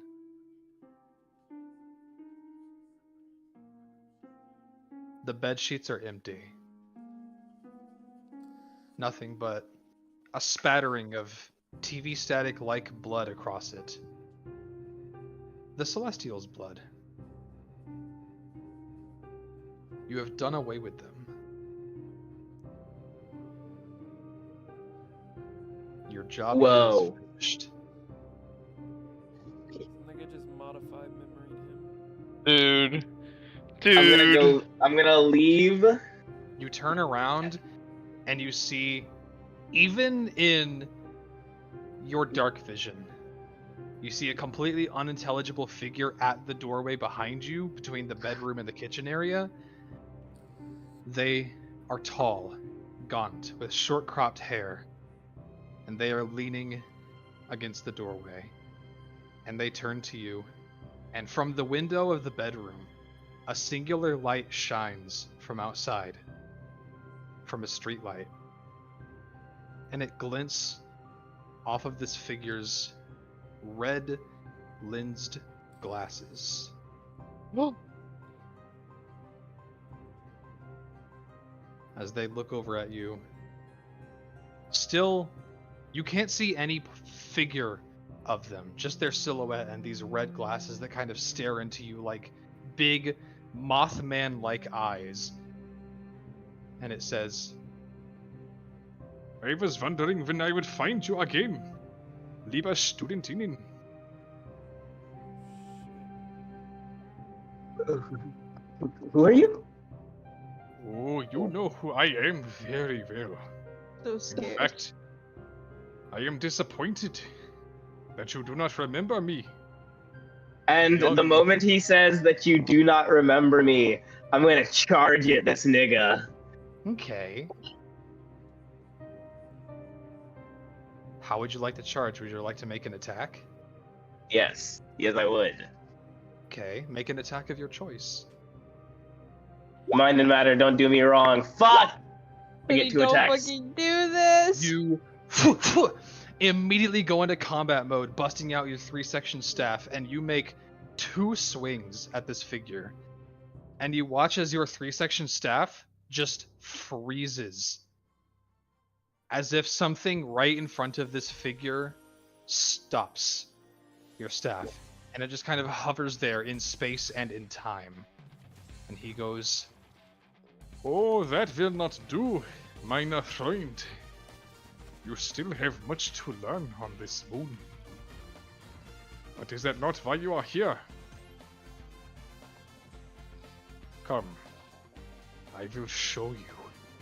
The bed sheets are empty. Nothing but a spattering of TV static-like blood across it. The Celestial's blood. You have done away with them. Your job Whoa. is finished. Like I just modified memory to him. Dude. I'm gonna leave. You turn around and you see, even in your dark vision, you see a completely unintelligible figure at the doorway behind you, between the bedroom and the kitchen area. They are tall, gaunt, with short cropped hair, and they are leaning against the doorway. And they turn to you, and from the window of the bedroom, a singular light shines from outside, from a street light, and it glints off of this figure's red lensed glasses. As they look over at you, still, you can't see any figure of them, just their silhouette and these red glasses that kind of stare into you like big Mothman-like eyes. And it says, I was wondering when I would find you again, lieber Studentinnen. Who are you? Oh, you know who I am very well. So In scared. fact, I am disappointed that you do not remember me. And the moment he says that you do not remember me, I'm gonna charge at this nigga. okay. How would you like to charge? Would you like to make an attack? Yes, I would. Okay, make an attack of your choice. Mind and matter, don't do me wrong. Fuck! I get 2 don't attacks. fucking do this. You immediately go into combat mode, busting out your 3-section staff, and you make 2 swings at this figure. And you watch as your 3-section staff just freezes. As if something right in front of this figure stops your staff. And it just kind of hovers there in space and in time. And he goes, Oh, that will not do, meine Freund. You still have much to learn on this moon. But is that not why you are here? Come, I will show you.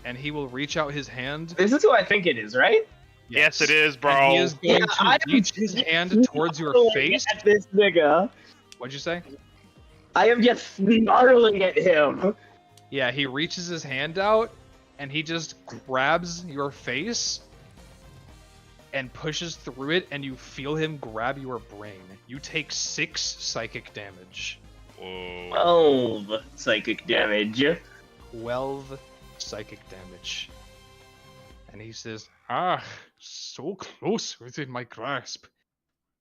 and he will reach out his hand. This is who I think it is, right? Yes, it is, bro. And he is going Yeah, to I am reach his hand towards your face. At this nigga. What'd you say? I am just snarling at him. Yeah, he reaches his hand out, and he just grabs your face and pushes through it, and you feel him grab your brain. You take 6 psychic damage. Whoa. 12 psychic damage. 12 psychic damage. And he says, Ah, so close within my grasp.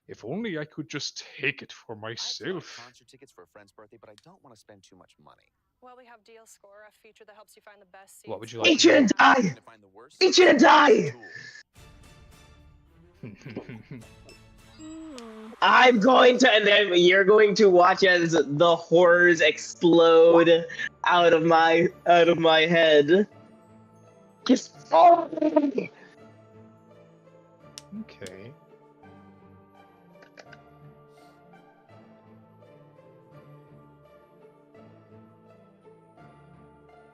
If only I could just take it for myself. Concert tickets for a friend's birthday, but I don't want to spend too much money. Well, we have Deal Score, a feature that helps you find the best seats. What would you like? Eat you and die! Eat you and die! I'm going to, and then you're going to watch as the horrors explode out of my head. Just follow me. Okay.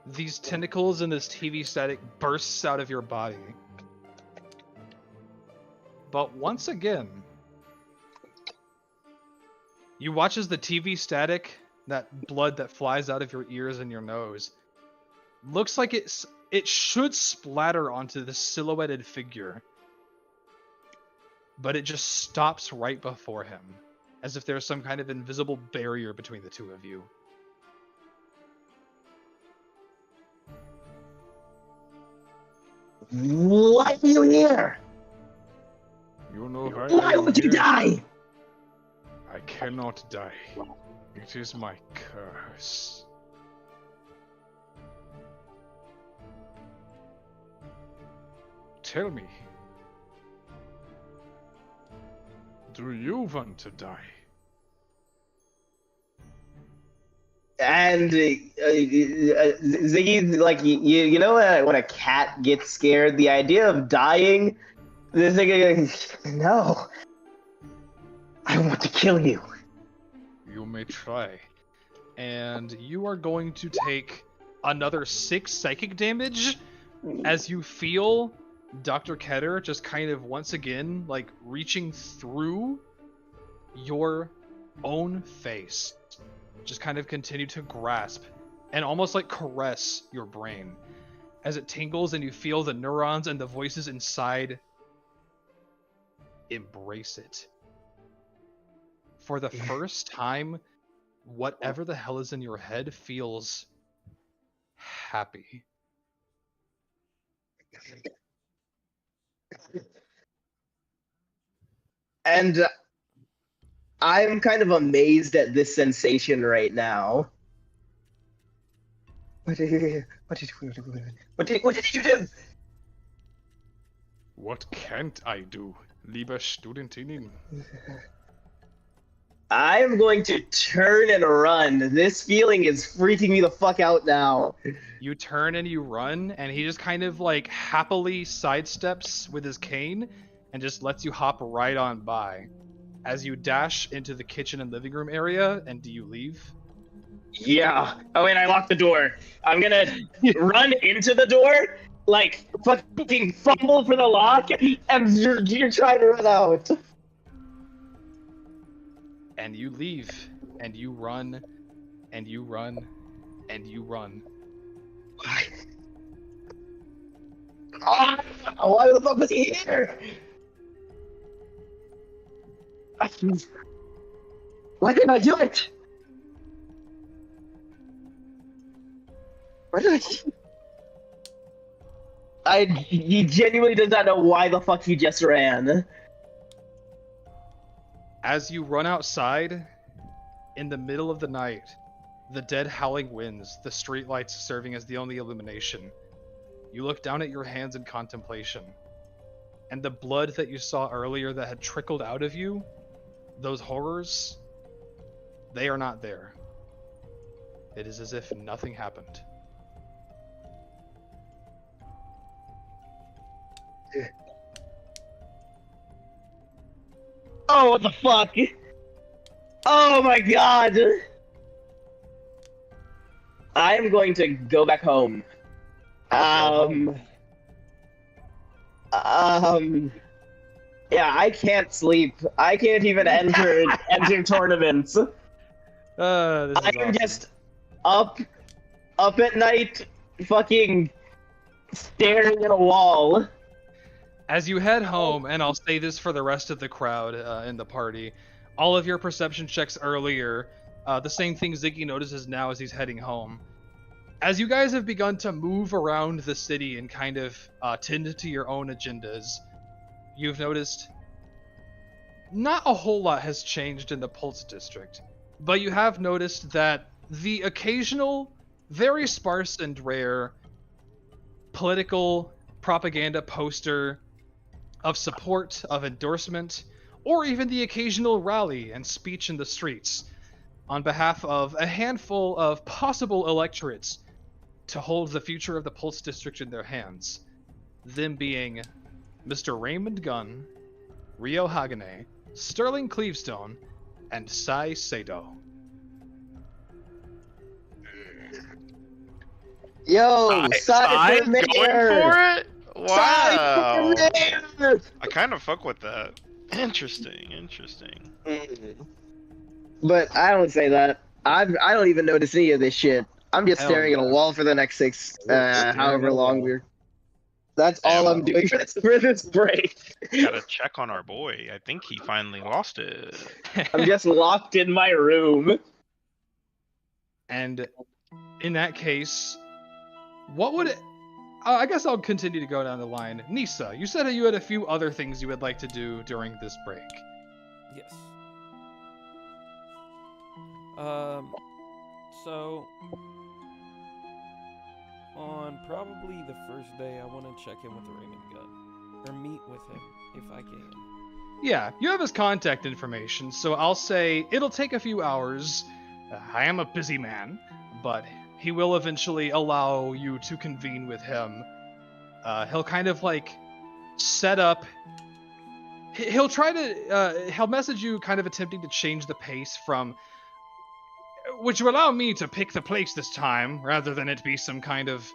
These tentacles and this TV static bursts out of your body. But once again, you watch as the TV static, that blood that flies out of your ears and your nose, looks like it should splatter onto the silhouetted figure. But it just stops right before him, as if there's some kind of invisible barrier between the two of you. Why are you here? You know why Why I'm would you here? die? I cannot die. It is my curse. Tell me, do you want to die? And Ziggy, like you know when a cat gets scared, the idea of dying, this nigga, no, I want to kill you. You may try, and you are going to take another 6 psychic damage as you feel Dr. Ketter just kind of once again like reaching through your own face, just kind of continue to grasp and almost like caress your brain as it tingles, and you feel the neurons and the voices inside embrace it. For the first time, whatever the hell is in your head feels happy. And I'm kind of amazed at this sensation right now. What did you do? What can't I do, liebe Studentinnen? I'm going to turn and run. This feeling is freaking me the fuck out now. You turn and you run, and he just kind of like happily sidesteps with his cane and just lets you hop right on by. As you dash into the kitchen and living room area, and do you leave? Yeah. Oh, wait, I locked the door. I'm gonna run into the door, like, fucking fumble for the lock, and you're trying to run out. And you leave, and you run, and you run, and you run. Why the fuck was he here? Why didn't I do it? Why did he genuinely does not know why the fuck he just ran. As you run outside, in the middle of the night, the dead howling winds, the streetlights serving as the only illumination, you look down at your hands in contemplation, and the blood that you saw earlier that had trickled out of you, those horrors, they are not there. It is as if nothing happened. Oh, what the fuck? Oh my god! I am going to go back home. Yeah, I can't sleep. I can't even enter tournaments. I am just up at night, fucking staring at a wall. As you head home, and I'll say this for the rest of the crowd in the party, all of your perception checks earlier, the same thing Ziggy notices now as he's heading home. As you guys have begun to move around the city and kind of tend to your own agendas, you've noticed not a whole lot has changed in the Pulse District, but you have noticed that the occasional, very sparse and rare political propaganda poster of support, of endorsement, or even the occasional rally and speech in the streets on behalf of a handful of possible electorates to hold the future of the Pulse District in their hands. Them being Mr. Raymond Gunn, Rio Hagane, Sterling Cleavestone, and Sai Sado. Yo, Sai for going mayor! for it? Wow. Sai for mayor! I kind of fuck with that. Interesting. But I don't say that. I don't even notice any of this shit. I'm just Hell staring at a yeah. wall for the next however long we're. That's all Yeah. I'm doing for this break. Gotta check on our boy. I think he finally lost it. I'm just locked in my room. And in that case, what would it... I guess I'll continue to go down the line. Nisa, you said you had a few other things you would like to do during this break. Yes. So on probably the first day, I want to check in with the Raymond Gunn, or meet with him if I can. Yeah, you have his contact information, so I'll say it'll take a few hours. I am a busy man, but he will eventually allow you to convene with him. He'll kind of like set up. He'll try to. He'll message you, kind of attempting to change the pace from which will allow me to pick the place this time, rather than it be some kind of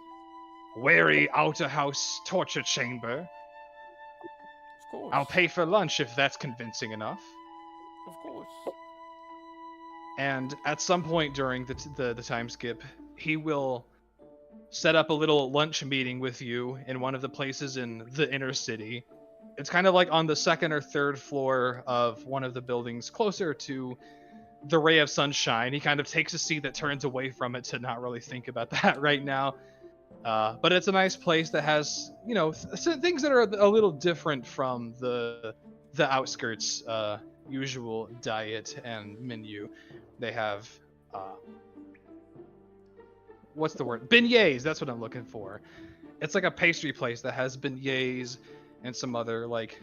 wary outer-house torture chamber. Of course. I'll pay for lunch if that's convincing enough. Of course. And at some point during the time skip, he will set up a little lunch meeting with you in one of the places in the inner city. It's kind of like on the second or third floor of one of the buildings closer to the ray of sunshine. He kind of takes a seat that turns away from it to not really think about that right now. But it's a nice place that has, you know, things that are a little different from the outskirts usual diet and menu. They have what's the word? Beignets, that's what I'm looking for. It's like a pastry place that has beignets and some other like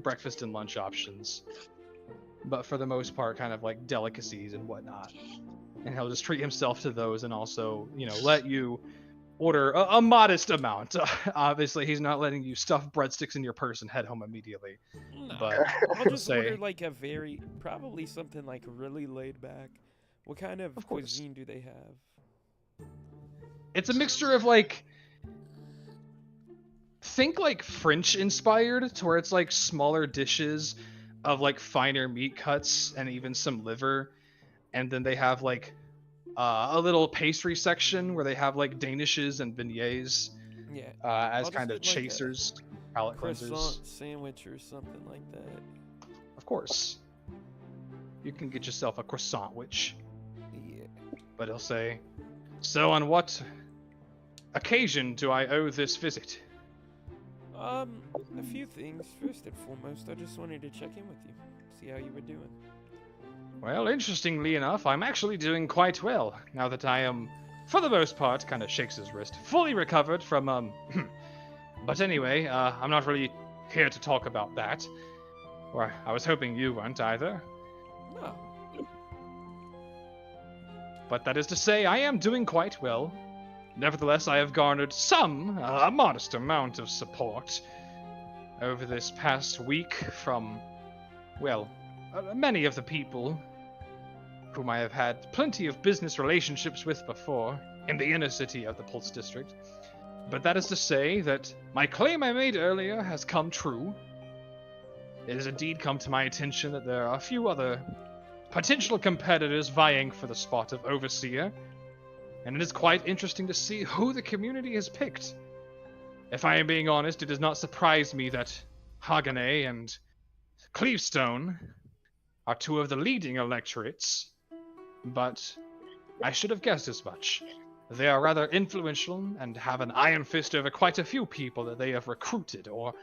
breakfast and lunch options. But for the most part, kind of like delicacies and whatnot. And he'll just treat himself to those and also, you know, let you order a modest amount. Obviously, he's not letting you stuff breadsticks in your purse and head home immediately. No, But I'll just say, order like probably something like really laid back. What kind of cuisine do they have? it's a mixture of like, think like French inspired, to where it's like smaller dishes of like finer meat cuts and even some liver. And then they have like a little pastry section where they have like danishes and beignets as kind of chasers, palate croissant cleansers. sandwich or something like that. Of course. You can get yourself a croissant-wich. Yeah. But he'll say, so on what occasion do I owe this visit? A few things. First and foremost, I just wanted to check in with you, see how you were doing. Well, interestingly enough, I'm actually doing quite well, now that I am, for the most part, kind of shakes his wrist, fully recovered from, But anyway, I'm not really here to talk about that. Or I was hoping you weren't either. No. But that is to say, I am doing quite well. Nevertheless, I have garnered a modest amount of support over this past week from, well, many of the people whom I have had plenty of business relationships with before in the inner city of the Pulse District. But that is to say that my claim I made earlier has come true. It has indeed come to my attention that there are a few other potential competitors vying for the spot of Overseer, and it is quite interesting to see who the community has picked. If I am being honest, it does not surprise me that Haganay and Cleavestone are two of the leading electorates, but I should have guessed as much. They are rather influential and have an iron fist over quite a few people that they have recruited or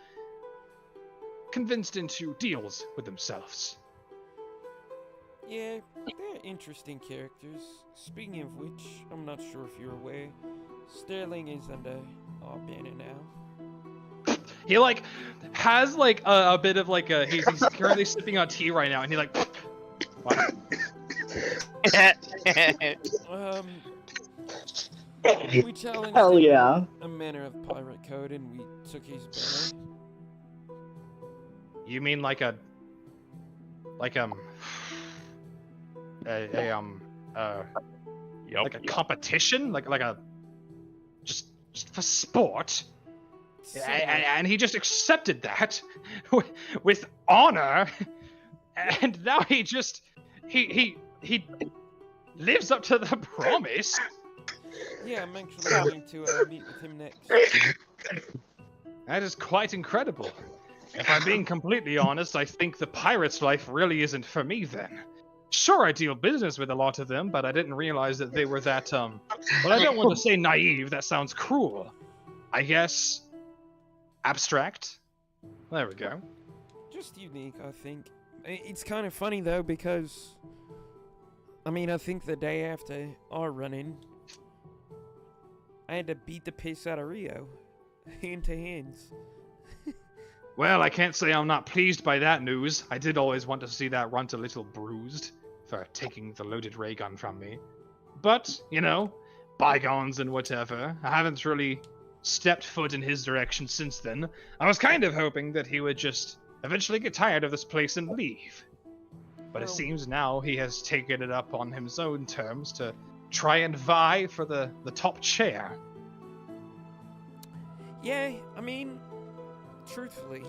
convinced into deals with themselves. Yeah, they're interesting characters. Speaking of which, I'm not sure if you're aware, Sterling is under our banner now. He like has like a bit of like a he's currently sipping on tea right now, and he like what? We challenged Hell yeah. a manner of pirate code, and we took his banner. You mean like a like a competition, like a just for sport? And he just accepted that with honor, and now he lives up to the promise. Yeah, I'm actually going to meet with him next. That is quite incredible. If I'm being completely honest, I think the pirate's life really isn't for me then. Sure, I deal business with a lot of them, but I didn't realize that they were that, well, I don't want to say naive, that sounds cruel. I guess abstract? There we go. Just unique, I think. It's kind of funny, though, because, I mean, I think the day after our run-in, I had to beat the piss out of Rio, hand to hands. Well, I can't say I'm not pleased by that news. I did always want to see that runt a little bruised for taking the loaded ray gun from me. But, you know, bygones and whatever. I haven't really stepped foot in his direction since then. I was kind of hoping that he would just eventually get tired of this place and leave. But it Well- seems now he has taken it up on his own terms to try and vie for the top chair. Yeah, I mean, truthfully,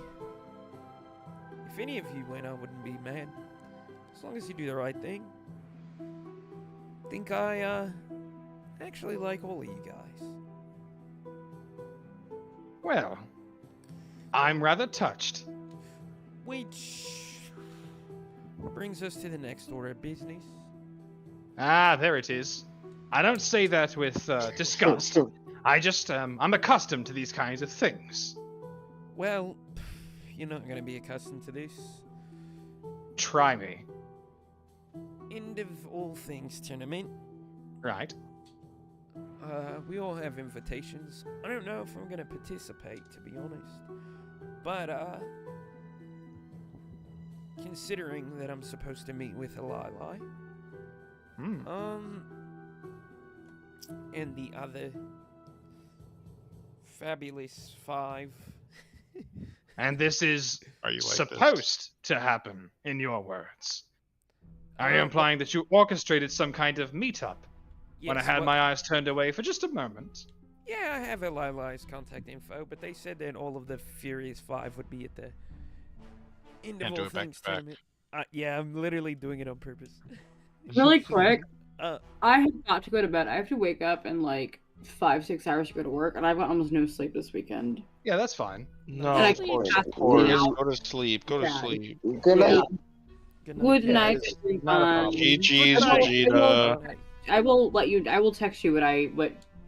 if any of you win, I wouldn't be mad. As long as you do the right thing. Think I, actually like all of you guys. Well, I'm rather touched. Which brings us to the next order of business. Ah, there it is. I don't say that with disgust. I just, I'm accustomed to these kinds of things. Well, you're not going to be accustomed to this. Try me. End of all things tournament. Right. We all have invitations. I don't know if I'm going to participate, to be honest. But, considering that I'm supposed to meet with Eli, and the other fabulous 5. And this is Are you like supposed to happen, in your words. Are you implying that you orchestrated some kind of meetup when I Yes, had well- my eyes turned away for just a moment? Yeah, I have Eli's contact info, but they said that all of the Furious 5 would be at the end Can't of do all it back things to back. tournament. Yeah, I'm literally doing it on purpose. Really quick, Uh, I have got to go to bed. I have to wake up in like 5-6 hours to go to work, and I've got almost no sleep this weekend. Yeah, that's fine. No, And I of can't course, pass of course. out. Go to sleep. Go to Yeah. sleep. Good Yeah. night. good Good night. night, it's everyone. not a problem. GG's, Good night. Vegeta. I will let you. I will text you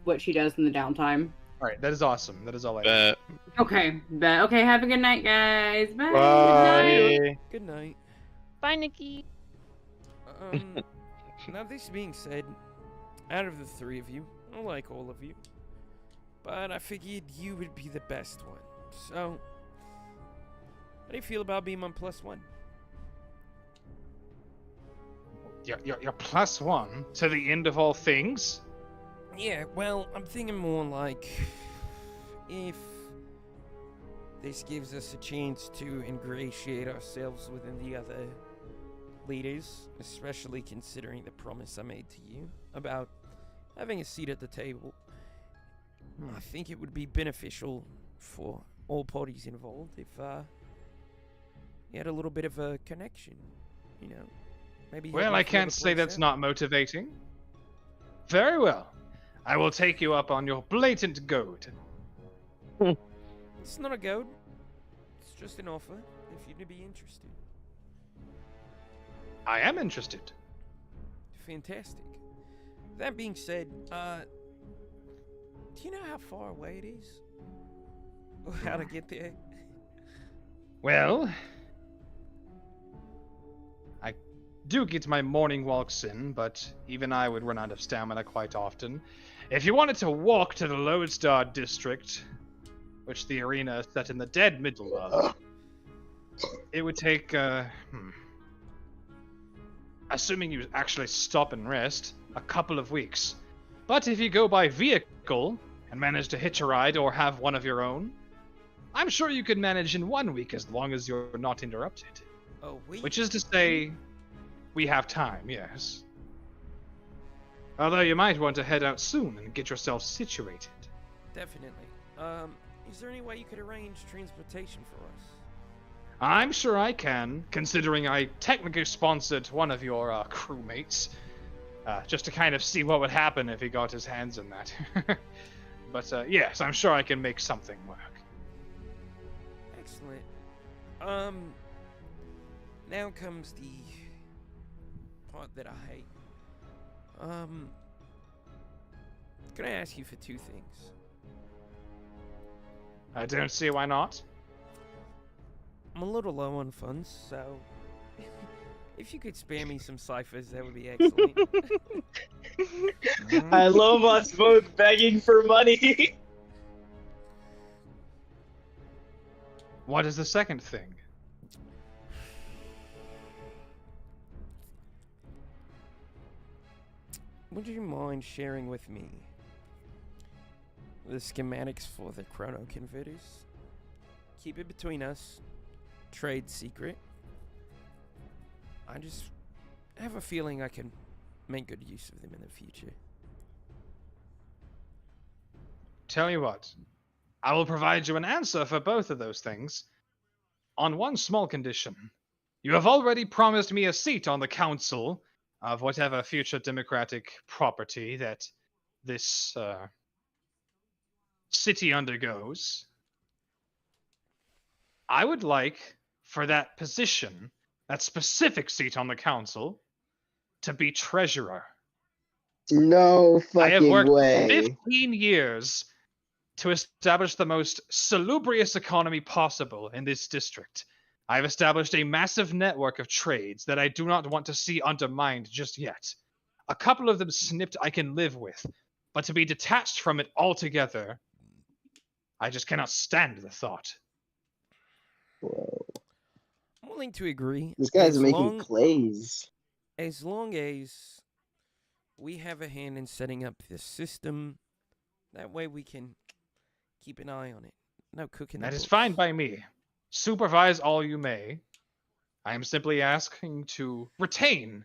what she does in the downtime. All right, that is awesome. That is all I need. Bet. Okay, bet. Okay, have a good night, guys. Bye. Bye. Good night. Bye, Nikki. Now this being said, out of the 3 of you, I like all of you, but I figured you would be the best one. So, how do you feel about being my +1? You're +1 to the end of all things? Yeah, well, I'm thinking more like if this gives us a chance to ingratiate ourselves within the other leaders, especially considering the promise I made to you about having a seat at the table. I think it would be beneficial for all parties involved if you had a little bit of a connection, you know. Maybe Well, I can't say that's not motivating. Very well. I will take you up on your blatant goad. It's not a goad. It's just an offer if you'd be interested. I am interested. Fantastic. That being said, do you know how far away it is? Or how to get there? Well, I do get my morning walks in, but even I would run out of stamina quite often. If you wanted to walk to the Lodestar district, which the arena is set in the dead middle of, it would take, assuming you actually stop and rest, a couple of weeks. But if you go by vehicle and manage to hitch a ride or have one of your own, I'm sure you could manage in 1 week as long as you're not interrupted. Oh, wait. Which is to say, we have time, yes. Although you might want to head out soon and get yourself situated. Definitely. Is there any way you could arrange transportation for us? I'm sure I can, considering I technically sponsored one of your crewmates. Just to kind of see what would happen if he got his hands in that. But yes, I'm sure I can make something work. Excellent. Now comes the part that I hate. Can I ask you for 2 things? I don't see why not. I'm a little low on funds, so if you could spare me some ciphers, that would be excellent. I love us both begging for money. What is the second thing? Would you mind sharing with me the schematics for the chrono converters? Keep it between us. Trade secret. I just have a feeling I can make good use of them in the future. Tell you what, I will provide you an answer for both of those things, on one small condition. You have already promised me a seat on the council of whatever future democratic property that this city undergoes. I would like for that position, that specific seat on the council, to be treasurer. No I have fucking worked way. 15 years to establish the most salubrious economy possible in this district. I have established a massive network of trades that I do not want to see undermined just yet. A couple of them snipped I can live with, but to be detached from it altogether, I just cannot stand the thought. Whoa. I'm willing to agree. This guy's making plays. As long as we have a hand in setting up this system, that way we can keep an eye on it. No cooking. That is fine by me. Supervise all you may. I am simply asking to retain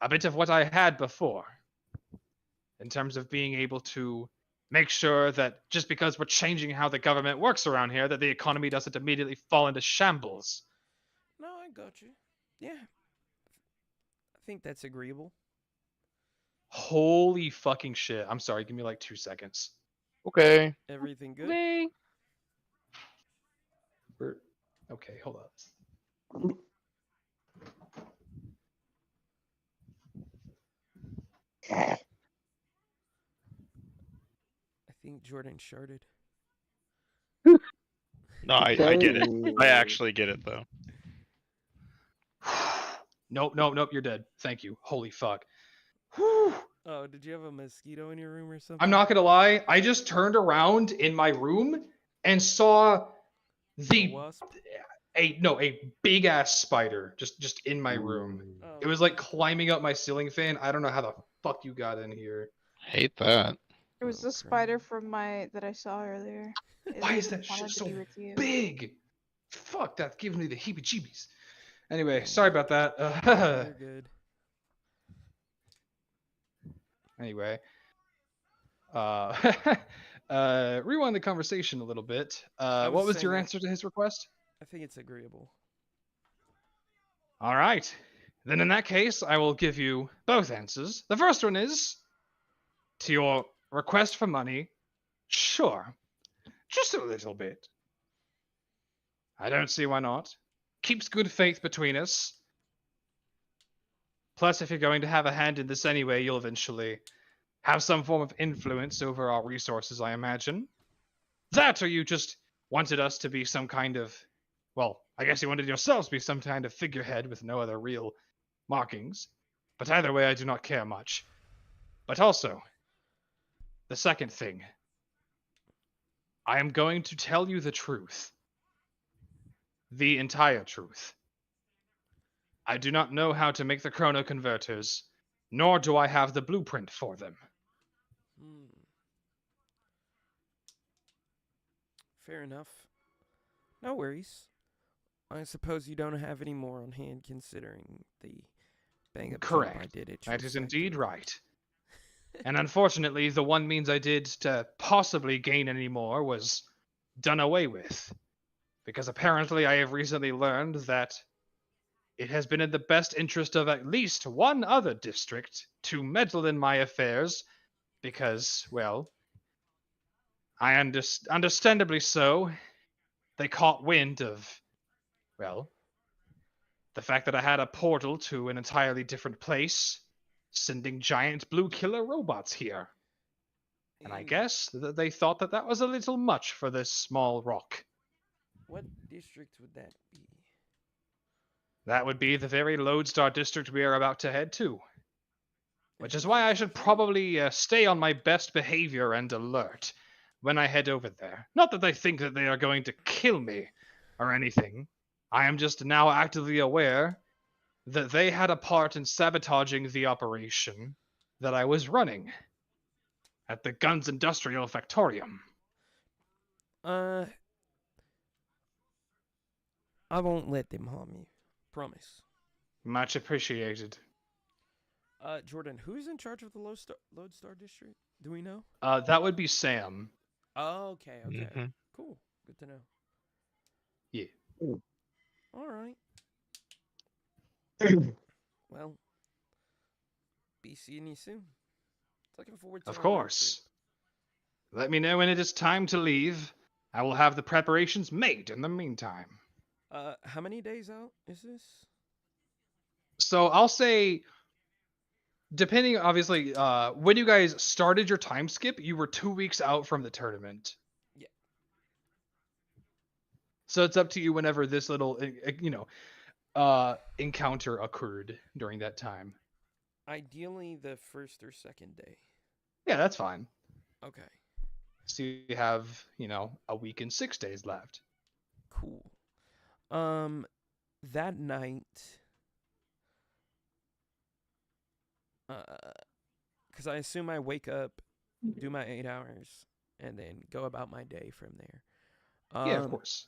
a bit of what I had before, in terms of being able to make sure that just because we're changing how the government works around here, that the economy doesn't immediately fall into shambles. No, I got you. Yeah. I think that's agreeable. Holy fucking shit. I'm sorry, give me like 2 seconds. Okay. Everything good? Okay. Okay, hold up. I think Jordan sharded. No, I get it. I actually get it, though. Nope, you're dead. Thank you. Holy fuck. Oh, did you have a mosquito in your room or something? I'm not gonna lie, I just turned around in my room and saw a big ass spider just in my room. Oh. It was like climbing up my ceiling fan. I don't know how the fuck you got in here. Hate that. It was the spider from that I saw earlier. Why is that shit so big? Fuck, that gives me the heebie-jeebies. Anyway, sorry about that. You're good. Anyway, rewind the conversation a little bit. What was your answer to his request? I think it's agreeable. All right. Then in that case, I will give you both answers. The first one is, to your request for money, sure. Just a little bit. I don't see why not. Keeps good faith between us. Plus, if you're going to have a hand in this anyway, you'll eventually have some form of influence over our resources, I imagine. That, or you just wanted us to be some kind of... Well, I guess you wanted yourselves to be some kind of figurehead with no other real markings. But either way, I do not care much. But also, the second thing. I am going to tell you the truth. The entire truth. I do not know how to make the chrono converters, nor do I have the blueprint for them. Fair enough. No worries. I suppose you don't have any more on hand considering the bang-up job I did at your That is indeed factory. right. And unfortunately, the one means I did to possibly gain any more was done away with. Because apparently I have recently learned that it has been in the best interest of at least one other district to meddle in my affairs because, well, understandably so, they caught wind of, well, the fact that I had a portal to an entirely different place, sending giant blue killer robots here. And I guess that they thought that that was a little much for this small rock. What district would that be? That would be the very Lodestar district we are about to head to. Which is why I should probably stay on my best behavior and alert when I head over there. Not that they think that they are going to kill me or anything. I am just now actively aware that they had a part in sabotaging the operation that I was running at the Guns Industrial Factorium. I won't let them harm you. Promise. Much appreciated. Jordan, who's in charge of the Lodestar District? Do we know? That would be Sam. Oh, okay, okay. Mhm. Cool. Good to know. Yeah. All right. Well, be seeing you soon. Looking forward to Of our road course. Let me know when it is time to leave. I will have the preparations made in the meantime. trip. How many days out is this? So I'll say, depending, obviously, when you guys started your time skip, you were 2 weeks out from the tournament. Yeah. So it's up to you whenever this little, encounter occurred during that time. Ideally, the first or second day. Yeah, that's fine. Okay. So you have, a week and 6 days left. Cool. That night, because I assume I wake up, do my 8 hours, and then go about my day from there. Yeah, of course.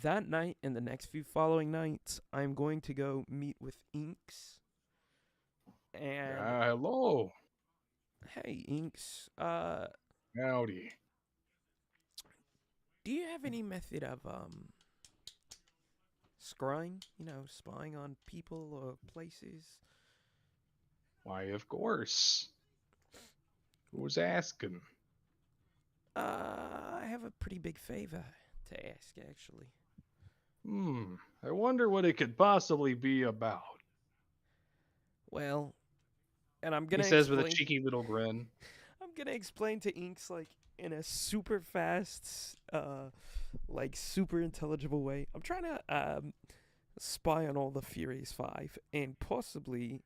That night and the next few following nights, I'm going to go meet with Inks. And Hello. hey, Inks. Howdy. Do you have any method of scrying? Spying on people or places? Why, of course. Who's asking? I have a pretty big favor to ask, actually. I wonder what it could possibly be about. Well, and I'm He gonna says with a explain. cheeky little grin. I'm gonna explain to Inks like in a super fast, like super intelligible way. I'm trying to spy on all the Furious Five and possibly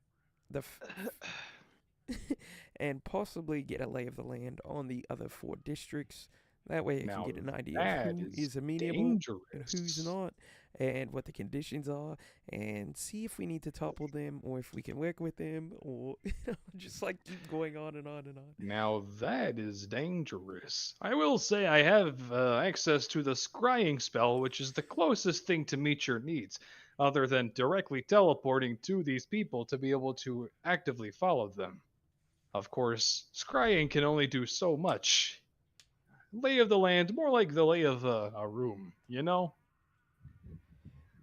and possibly get a lay of the land on the other 4 districts. That way I Now can get an idea that of who is is amenable dangerous. and who's not, and what the conditions are, and see if we need to topple them or if we can work with them, or just like keep going on and on and on. Now that is dangerous. I will say I have access to the scrying spell, which is the closest thing to meet your needs, other than directly teleporting to these people to be able to actively follow them. Of course, scrying can only do so much. Lay of the land, more like the lay of a room, you know?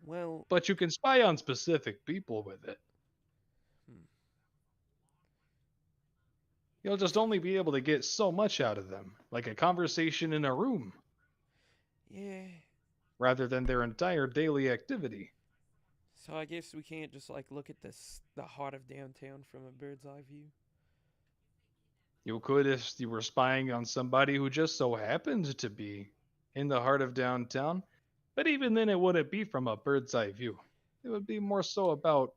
Well, But you can spy on specific people with it. You'll just only be able to get so much out of them, like a conversation in a room, yeah. rather than their entire daily activity. So I guess we can't just like look at the heart of downtown from a bird's eye view. You could if you were spying on somebody who just so happened to be in the heart of downtown, but even then it wouldn't be from a bird's eye view. It would be more so about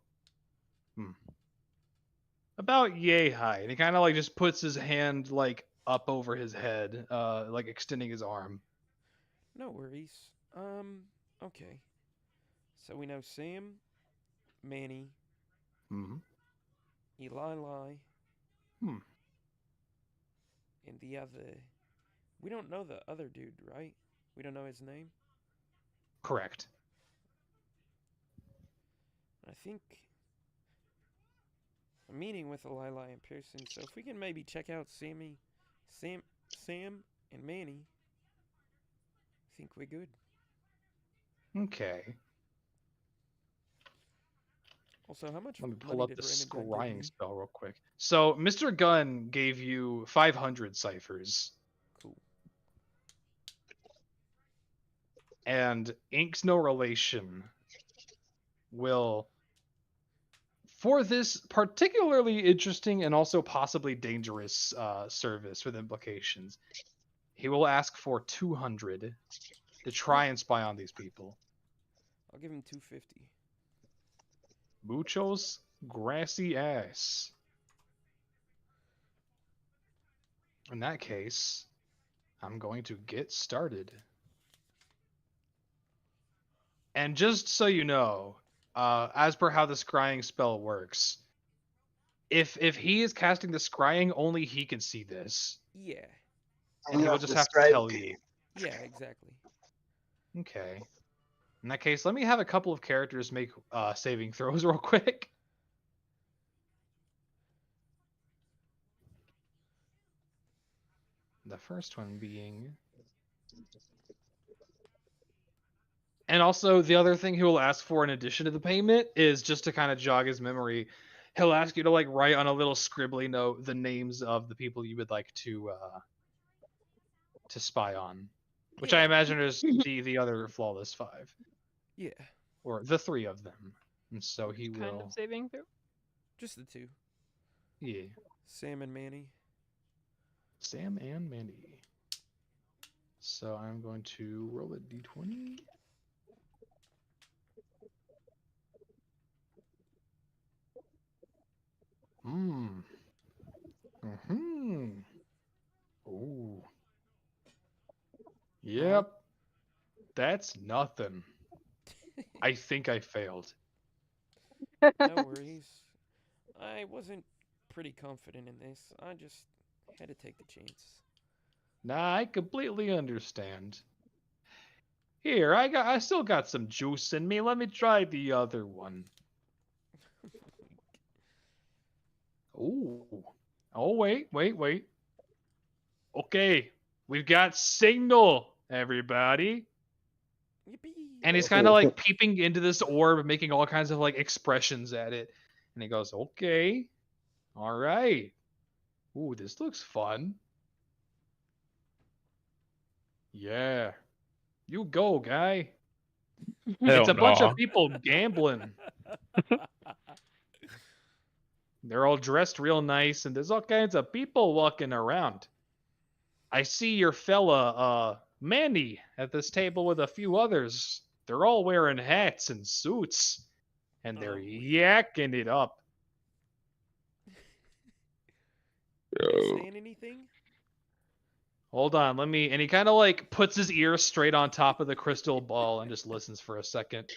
yay high. And he kind of like just puts his hand like up over his head, like extending his arm. No worries. Okay. So we know Sam, Manny, Hmm. Eli, Hmm. and the other. We don't know the other dude, right? We don't know his name. Correct. I think I'm meeting with Eli in person, so if we can maybe check out Sam, and Manny, I think we're good. Okay. Also, how much Let me money pull up did the Raymond Gunn give scrying me? spell real quick. So Mr. Gunn gave you 500 ciphers. Cool. And Ink's No Relation will, for this particularly interesting and also possibly dangerous service with implications, he will ask for 200 to try and spy on these people. I'll give him 250. Muchos grassy ass. In that case, I'm going to get started. And just so you know, as per how the scrying spell works, if he is casting the scrying, only he can see this. Yeah. And he'll just have to tell you. Yeah, exactly. Okay. In that case, let me have a couple of characters make saving throws real quick. The first one being... And also, the other thing he will ask for in addition to the payment is just to kind of jog his memory. He'll ask you to like write on a little scribbly note the names of the people you would like to spy on, which I imagine is the other flawless 5. Yeah. Or the 3 of them. And so he Which will... kind of saving throw? Just the 2. Yeah. Sam and Manny. Sam and Mandy. So I'm going to roll a d20. Ooh. Yep. That's nothing. I think I failed. No worries. I wasn't pretty confident in this. I just had to take the chance. Nah, I completely understand. Here, I still got some juice in me. Let me try the other one. Ooh. Oh, wait. Okay, we've got signal, everybody. Yippee. And he's kind of like peeping into this orb, making all kinds of like expressions at it. And he goes, okay, all right. Ooh, this looks fun. Yeah. You go, guy. It's a bunch of people gambling. They're all dressed real nice, and there's all kinds of people walking around. I see your fella, Manny, at this table with a few others. They're all wearing hats and suits, and they're yakking it up. Are you saying anything? Hold on, let me... And he kind of like puts his ear straight on top of the crystal ball and just listens for a second.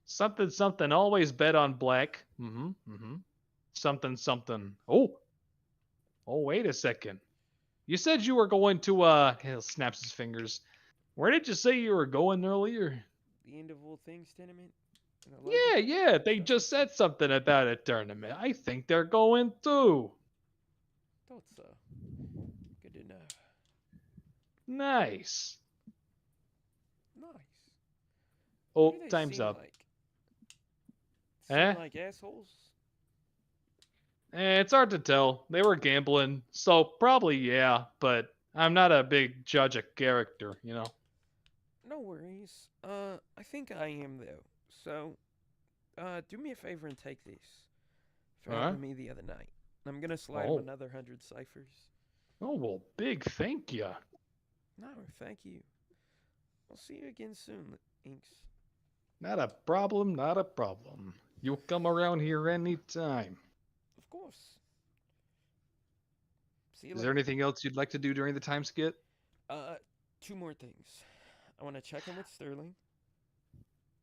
Something, always bet on black. Something. Oh, wait a second. You said you were going to, he snaps his fingers. Where did you say you were going earlier? The end of all things tournament? Yeah, they just said something about a tournament. I think they're going too. Thought so. Good to know. Nice. Who Oh, do they time's seem up. Like? Eh? Seem like assholes? It's hard to tell. They were gambling, so probably yeah, but I'm not a big judge of character, you know? No worries. I think I am though. So, do me a favor and take this. For helping me the other night. I'm gonna slide him another 100 ciphers. Oh, well, big thank you. No, thank you. I'll see you again soon, Inks. Not a problem. You'll come around here anytime. Of course. See you Is later. there anything else you'd like to do during the time skit? 2 more things. I want to check in with Sterling.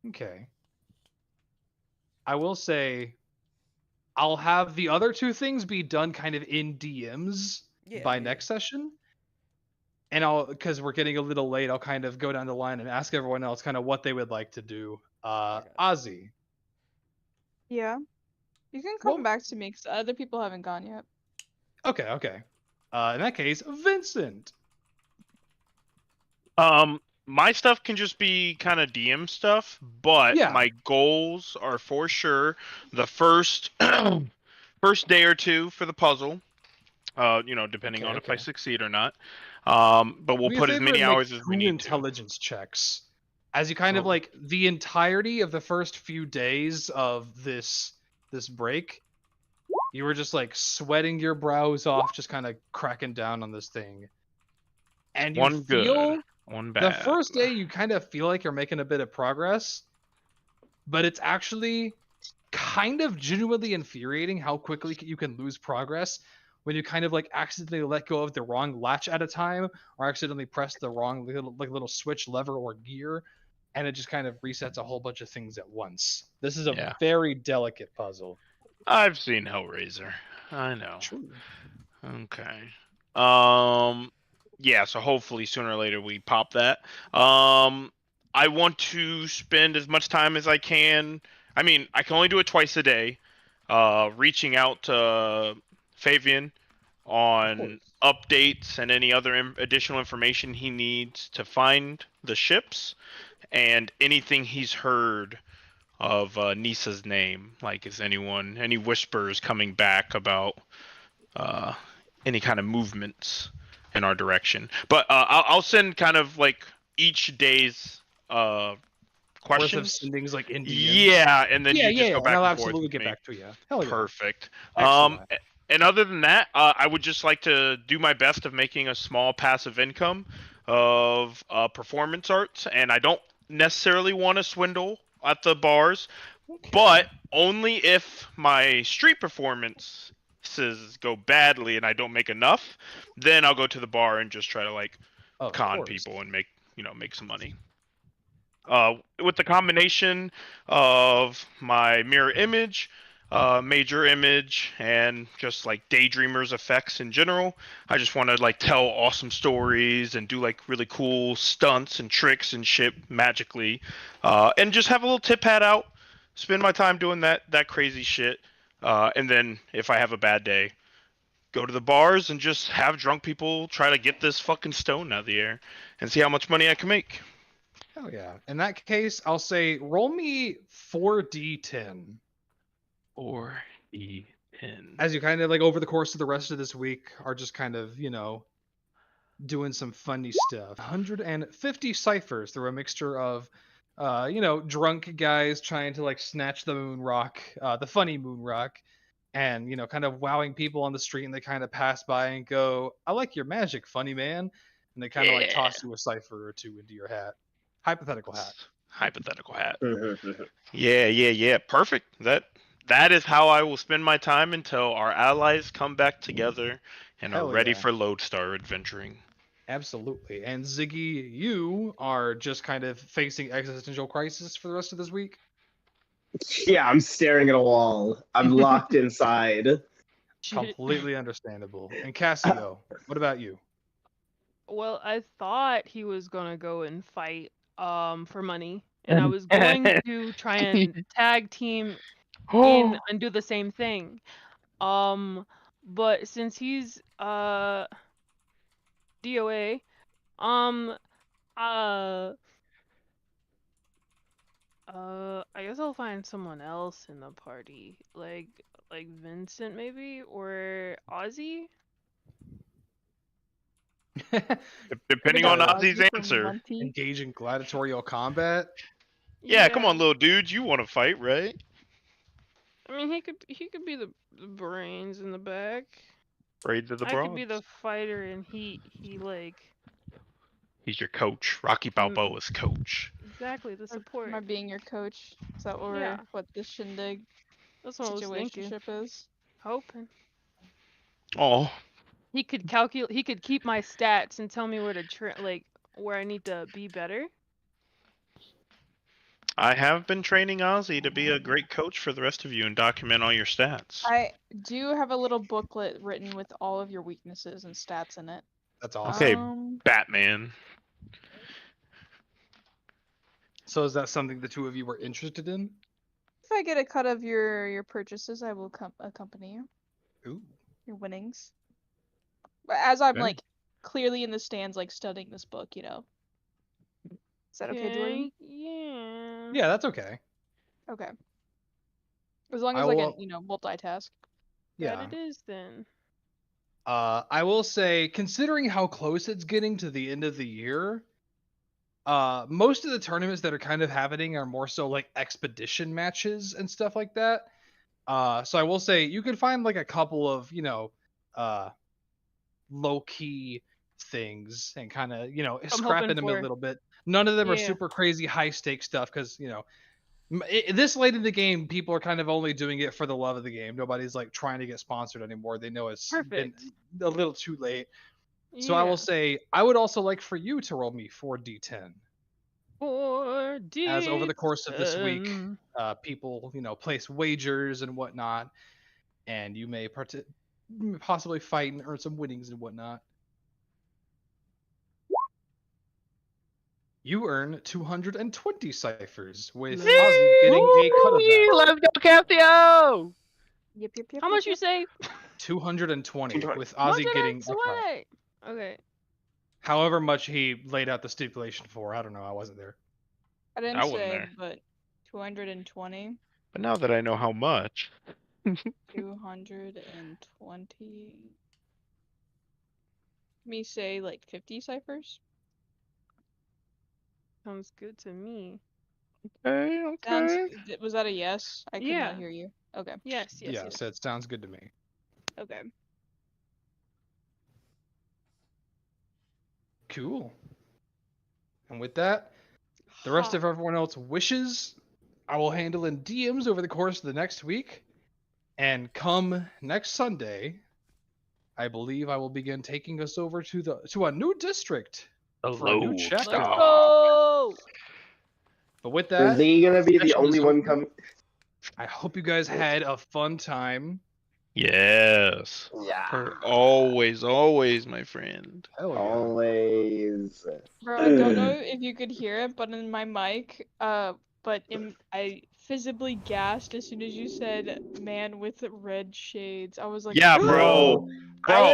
Okay. I will say, I'll have the other 2 things be done kind of in DMs by next session. And because we're getting a little late, I'll kind of go down the line and ask everyone else kind of what they would like to do. Ozzy. Yeah. You can come back to me because other people haven't gone yet. Okay. In that case, Vincent. My stuff can just be kind of DM stuff, but my goals are for sure the first day or 2 for the puzzle. Depending on if I succeed or not. But we'll put as many hours as we need intelligence checks. As you kind of like the entirety of the first few days of this break, you were just like sweating your brows off, just kind of cracking down on this thing. And you one feel good, one bad. The first day you kind of feel like you're making a bit of progress, but it's actually kind of genuinely infuriating how quickly you can lose progress when you kind of like accidentally let go of the wrong latch at a time, or accidentally press the wrong little switch, lever, or gear, and it just kind of resets a whole bunch of things at once. This is a very delicate puzzle. I've seen Hellraiser. I know. True. Okay. yeah, so hopefully sooner or later we pop that. I want to spend as much time as I can. I mean, I can only do it twice a day. Reaching out to Fabian on updates and any other additional information he needs to find the ships and anything he's heard of Nisa's name. Like, is any whispers coming back about uh, any kind of movements in our direction? But I'll send kind of like each day's Worth of questions. sendings like Indians. Yeah, and then yeah, you just go and back I'll and forth absolutely with get me. back to you. Hell yeah. Perfect. Excellent. And other than that, I would just like to do my best of making a small passive income of performance arts, and I don't necessarily want to swindle at the bars, but only if my street performances go badly and I don't make enough, then I'll go to the bar and just try to like con people and make some money. With the combination of my mirror image, major image, and just like daydreamers effects in general, I just want to like tell awesome stories and do like really cool stunts and tricks and shit magically, and just have a little tip hat out, spend my time doing that crazy shit, and then if I have a bad day, go to the bars and just have drunk people try to get this fucking stone out of the air and see how much money I can make. Hell yeah. In that case, I'll say roll me 4d10. 4d10. As you kind of like over the course of the rest of this week are just kind of, doing some funny stuff. 150 ciphers through a mixture of, drunk guys trying to like snatch the moon rock, the funny moon rock, and, kind of wowing people on the street, and they kind of pass by and go, I like your magic, funny man. And they kind of like toss you a cipher or two into your hat. Hypothetical hat. Hypothetical hat. Yeah. Perfect. That is how I will spend my time until our allies come back together and are ready for Lodestar adventuring. Absolutely. And Ziggy, you are just kind of facing existential crisis for the rest of this week? Yeah, I'm staring at a wall. I'm locked inside. Completely understandable. And Cassio, what about you? Well, I thought he was gonna go and fight for money, and I was going to try and tag team in and do the same thing. But since he's DOA, I guess I'll find someone else in the party, like Vincent maybe, or Ozzy. Depending on Ozzy's answer. Engage in gladiatorial combat. Yeah, come on, little dude, you want to fight, right? I mean, he could be the brains in the back. Braids of the I could be bronze. the fighter, and he like. He's your coach. Rocky Balboa's coach. Exactly, the support. Am I being your coach? Is that what this shindig situationship is? Hoping. Oh. He could calculate. He could keep my stats and tell me where to where I need to be better. I have been training Ozzy to be a great coach for the rest of you and document all your stats. I do have a little booklet written with all of your weaknesses and stats in it. That's awesome. Okay, Batman. So is that something the two of you were interested in? If I get a cut of your purchases, I will accompany you. Ooh. Your winnings. But as I'm like clearly in the stands, like studying this book, Is that okay, Jordan? Yeah. Yeah, that's okay. Okay. As long as I can, multitask. Yeah. That it is then. I will say, considering how close it's getting to the end of the year, most of the tournaments that are kind of happening are more so like expedition matches and stuff like that. So I will say you can find like a couple of, low-key things and kind of, scrapping them a little bit. None of them are super crazy high-stakes stuff because, this late in the game, people are kind of only doing it for the love of the game. Nobody's like trying to get sponsored anymore. They know it's been a little too late. So I will say, I would also like for you to roll me 4d10. 4d10. As over the course of this week, people, place wagers and whatnot, and you may possibly fight and earn some winnings and whatnot. You earn 220 ciphers, with Nice. Ozzy getting a cut of that. Let's go, Cassio! Yep, yep, yep. How much you say? 220, 220. with Ozzy getting a cut. 120. Okay. However much he laid out the stipulation for. I don't know. I wasn't there. I didn't I wasn't say, there. but 220. But now that I know how much, 220. Me say like 50 ciphers. Sounds good to me. okay, Sounds. okay. Was that a yes? I could Yeah. not hear you. Okay. Yes, yes, Yeah, yes. so it sounds good to me. Okay. Cool. And with that, the rest of Ha. everyone else wishes I will handle in DMs over the course of the next week. And come next Sunday, I believe I will begin taking us over to a new district for a new Hello. chapter. Let's go. But with Are that, they gonna be the session only is one over. coming? I hope you guys had a fun time. Yes. Yeah. For always, my friend. Hell yeah. Always. Bro, I don't know if you could hear it, but in my mic, I visibly gasped as soon as you said "man with red shades." I was like, Yeah, bro. I Bro. was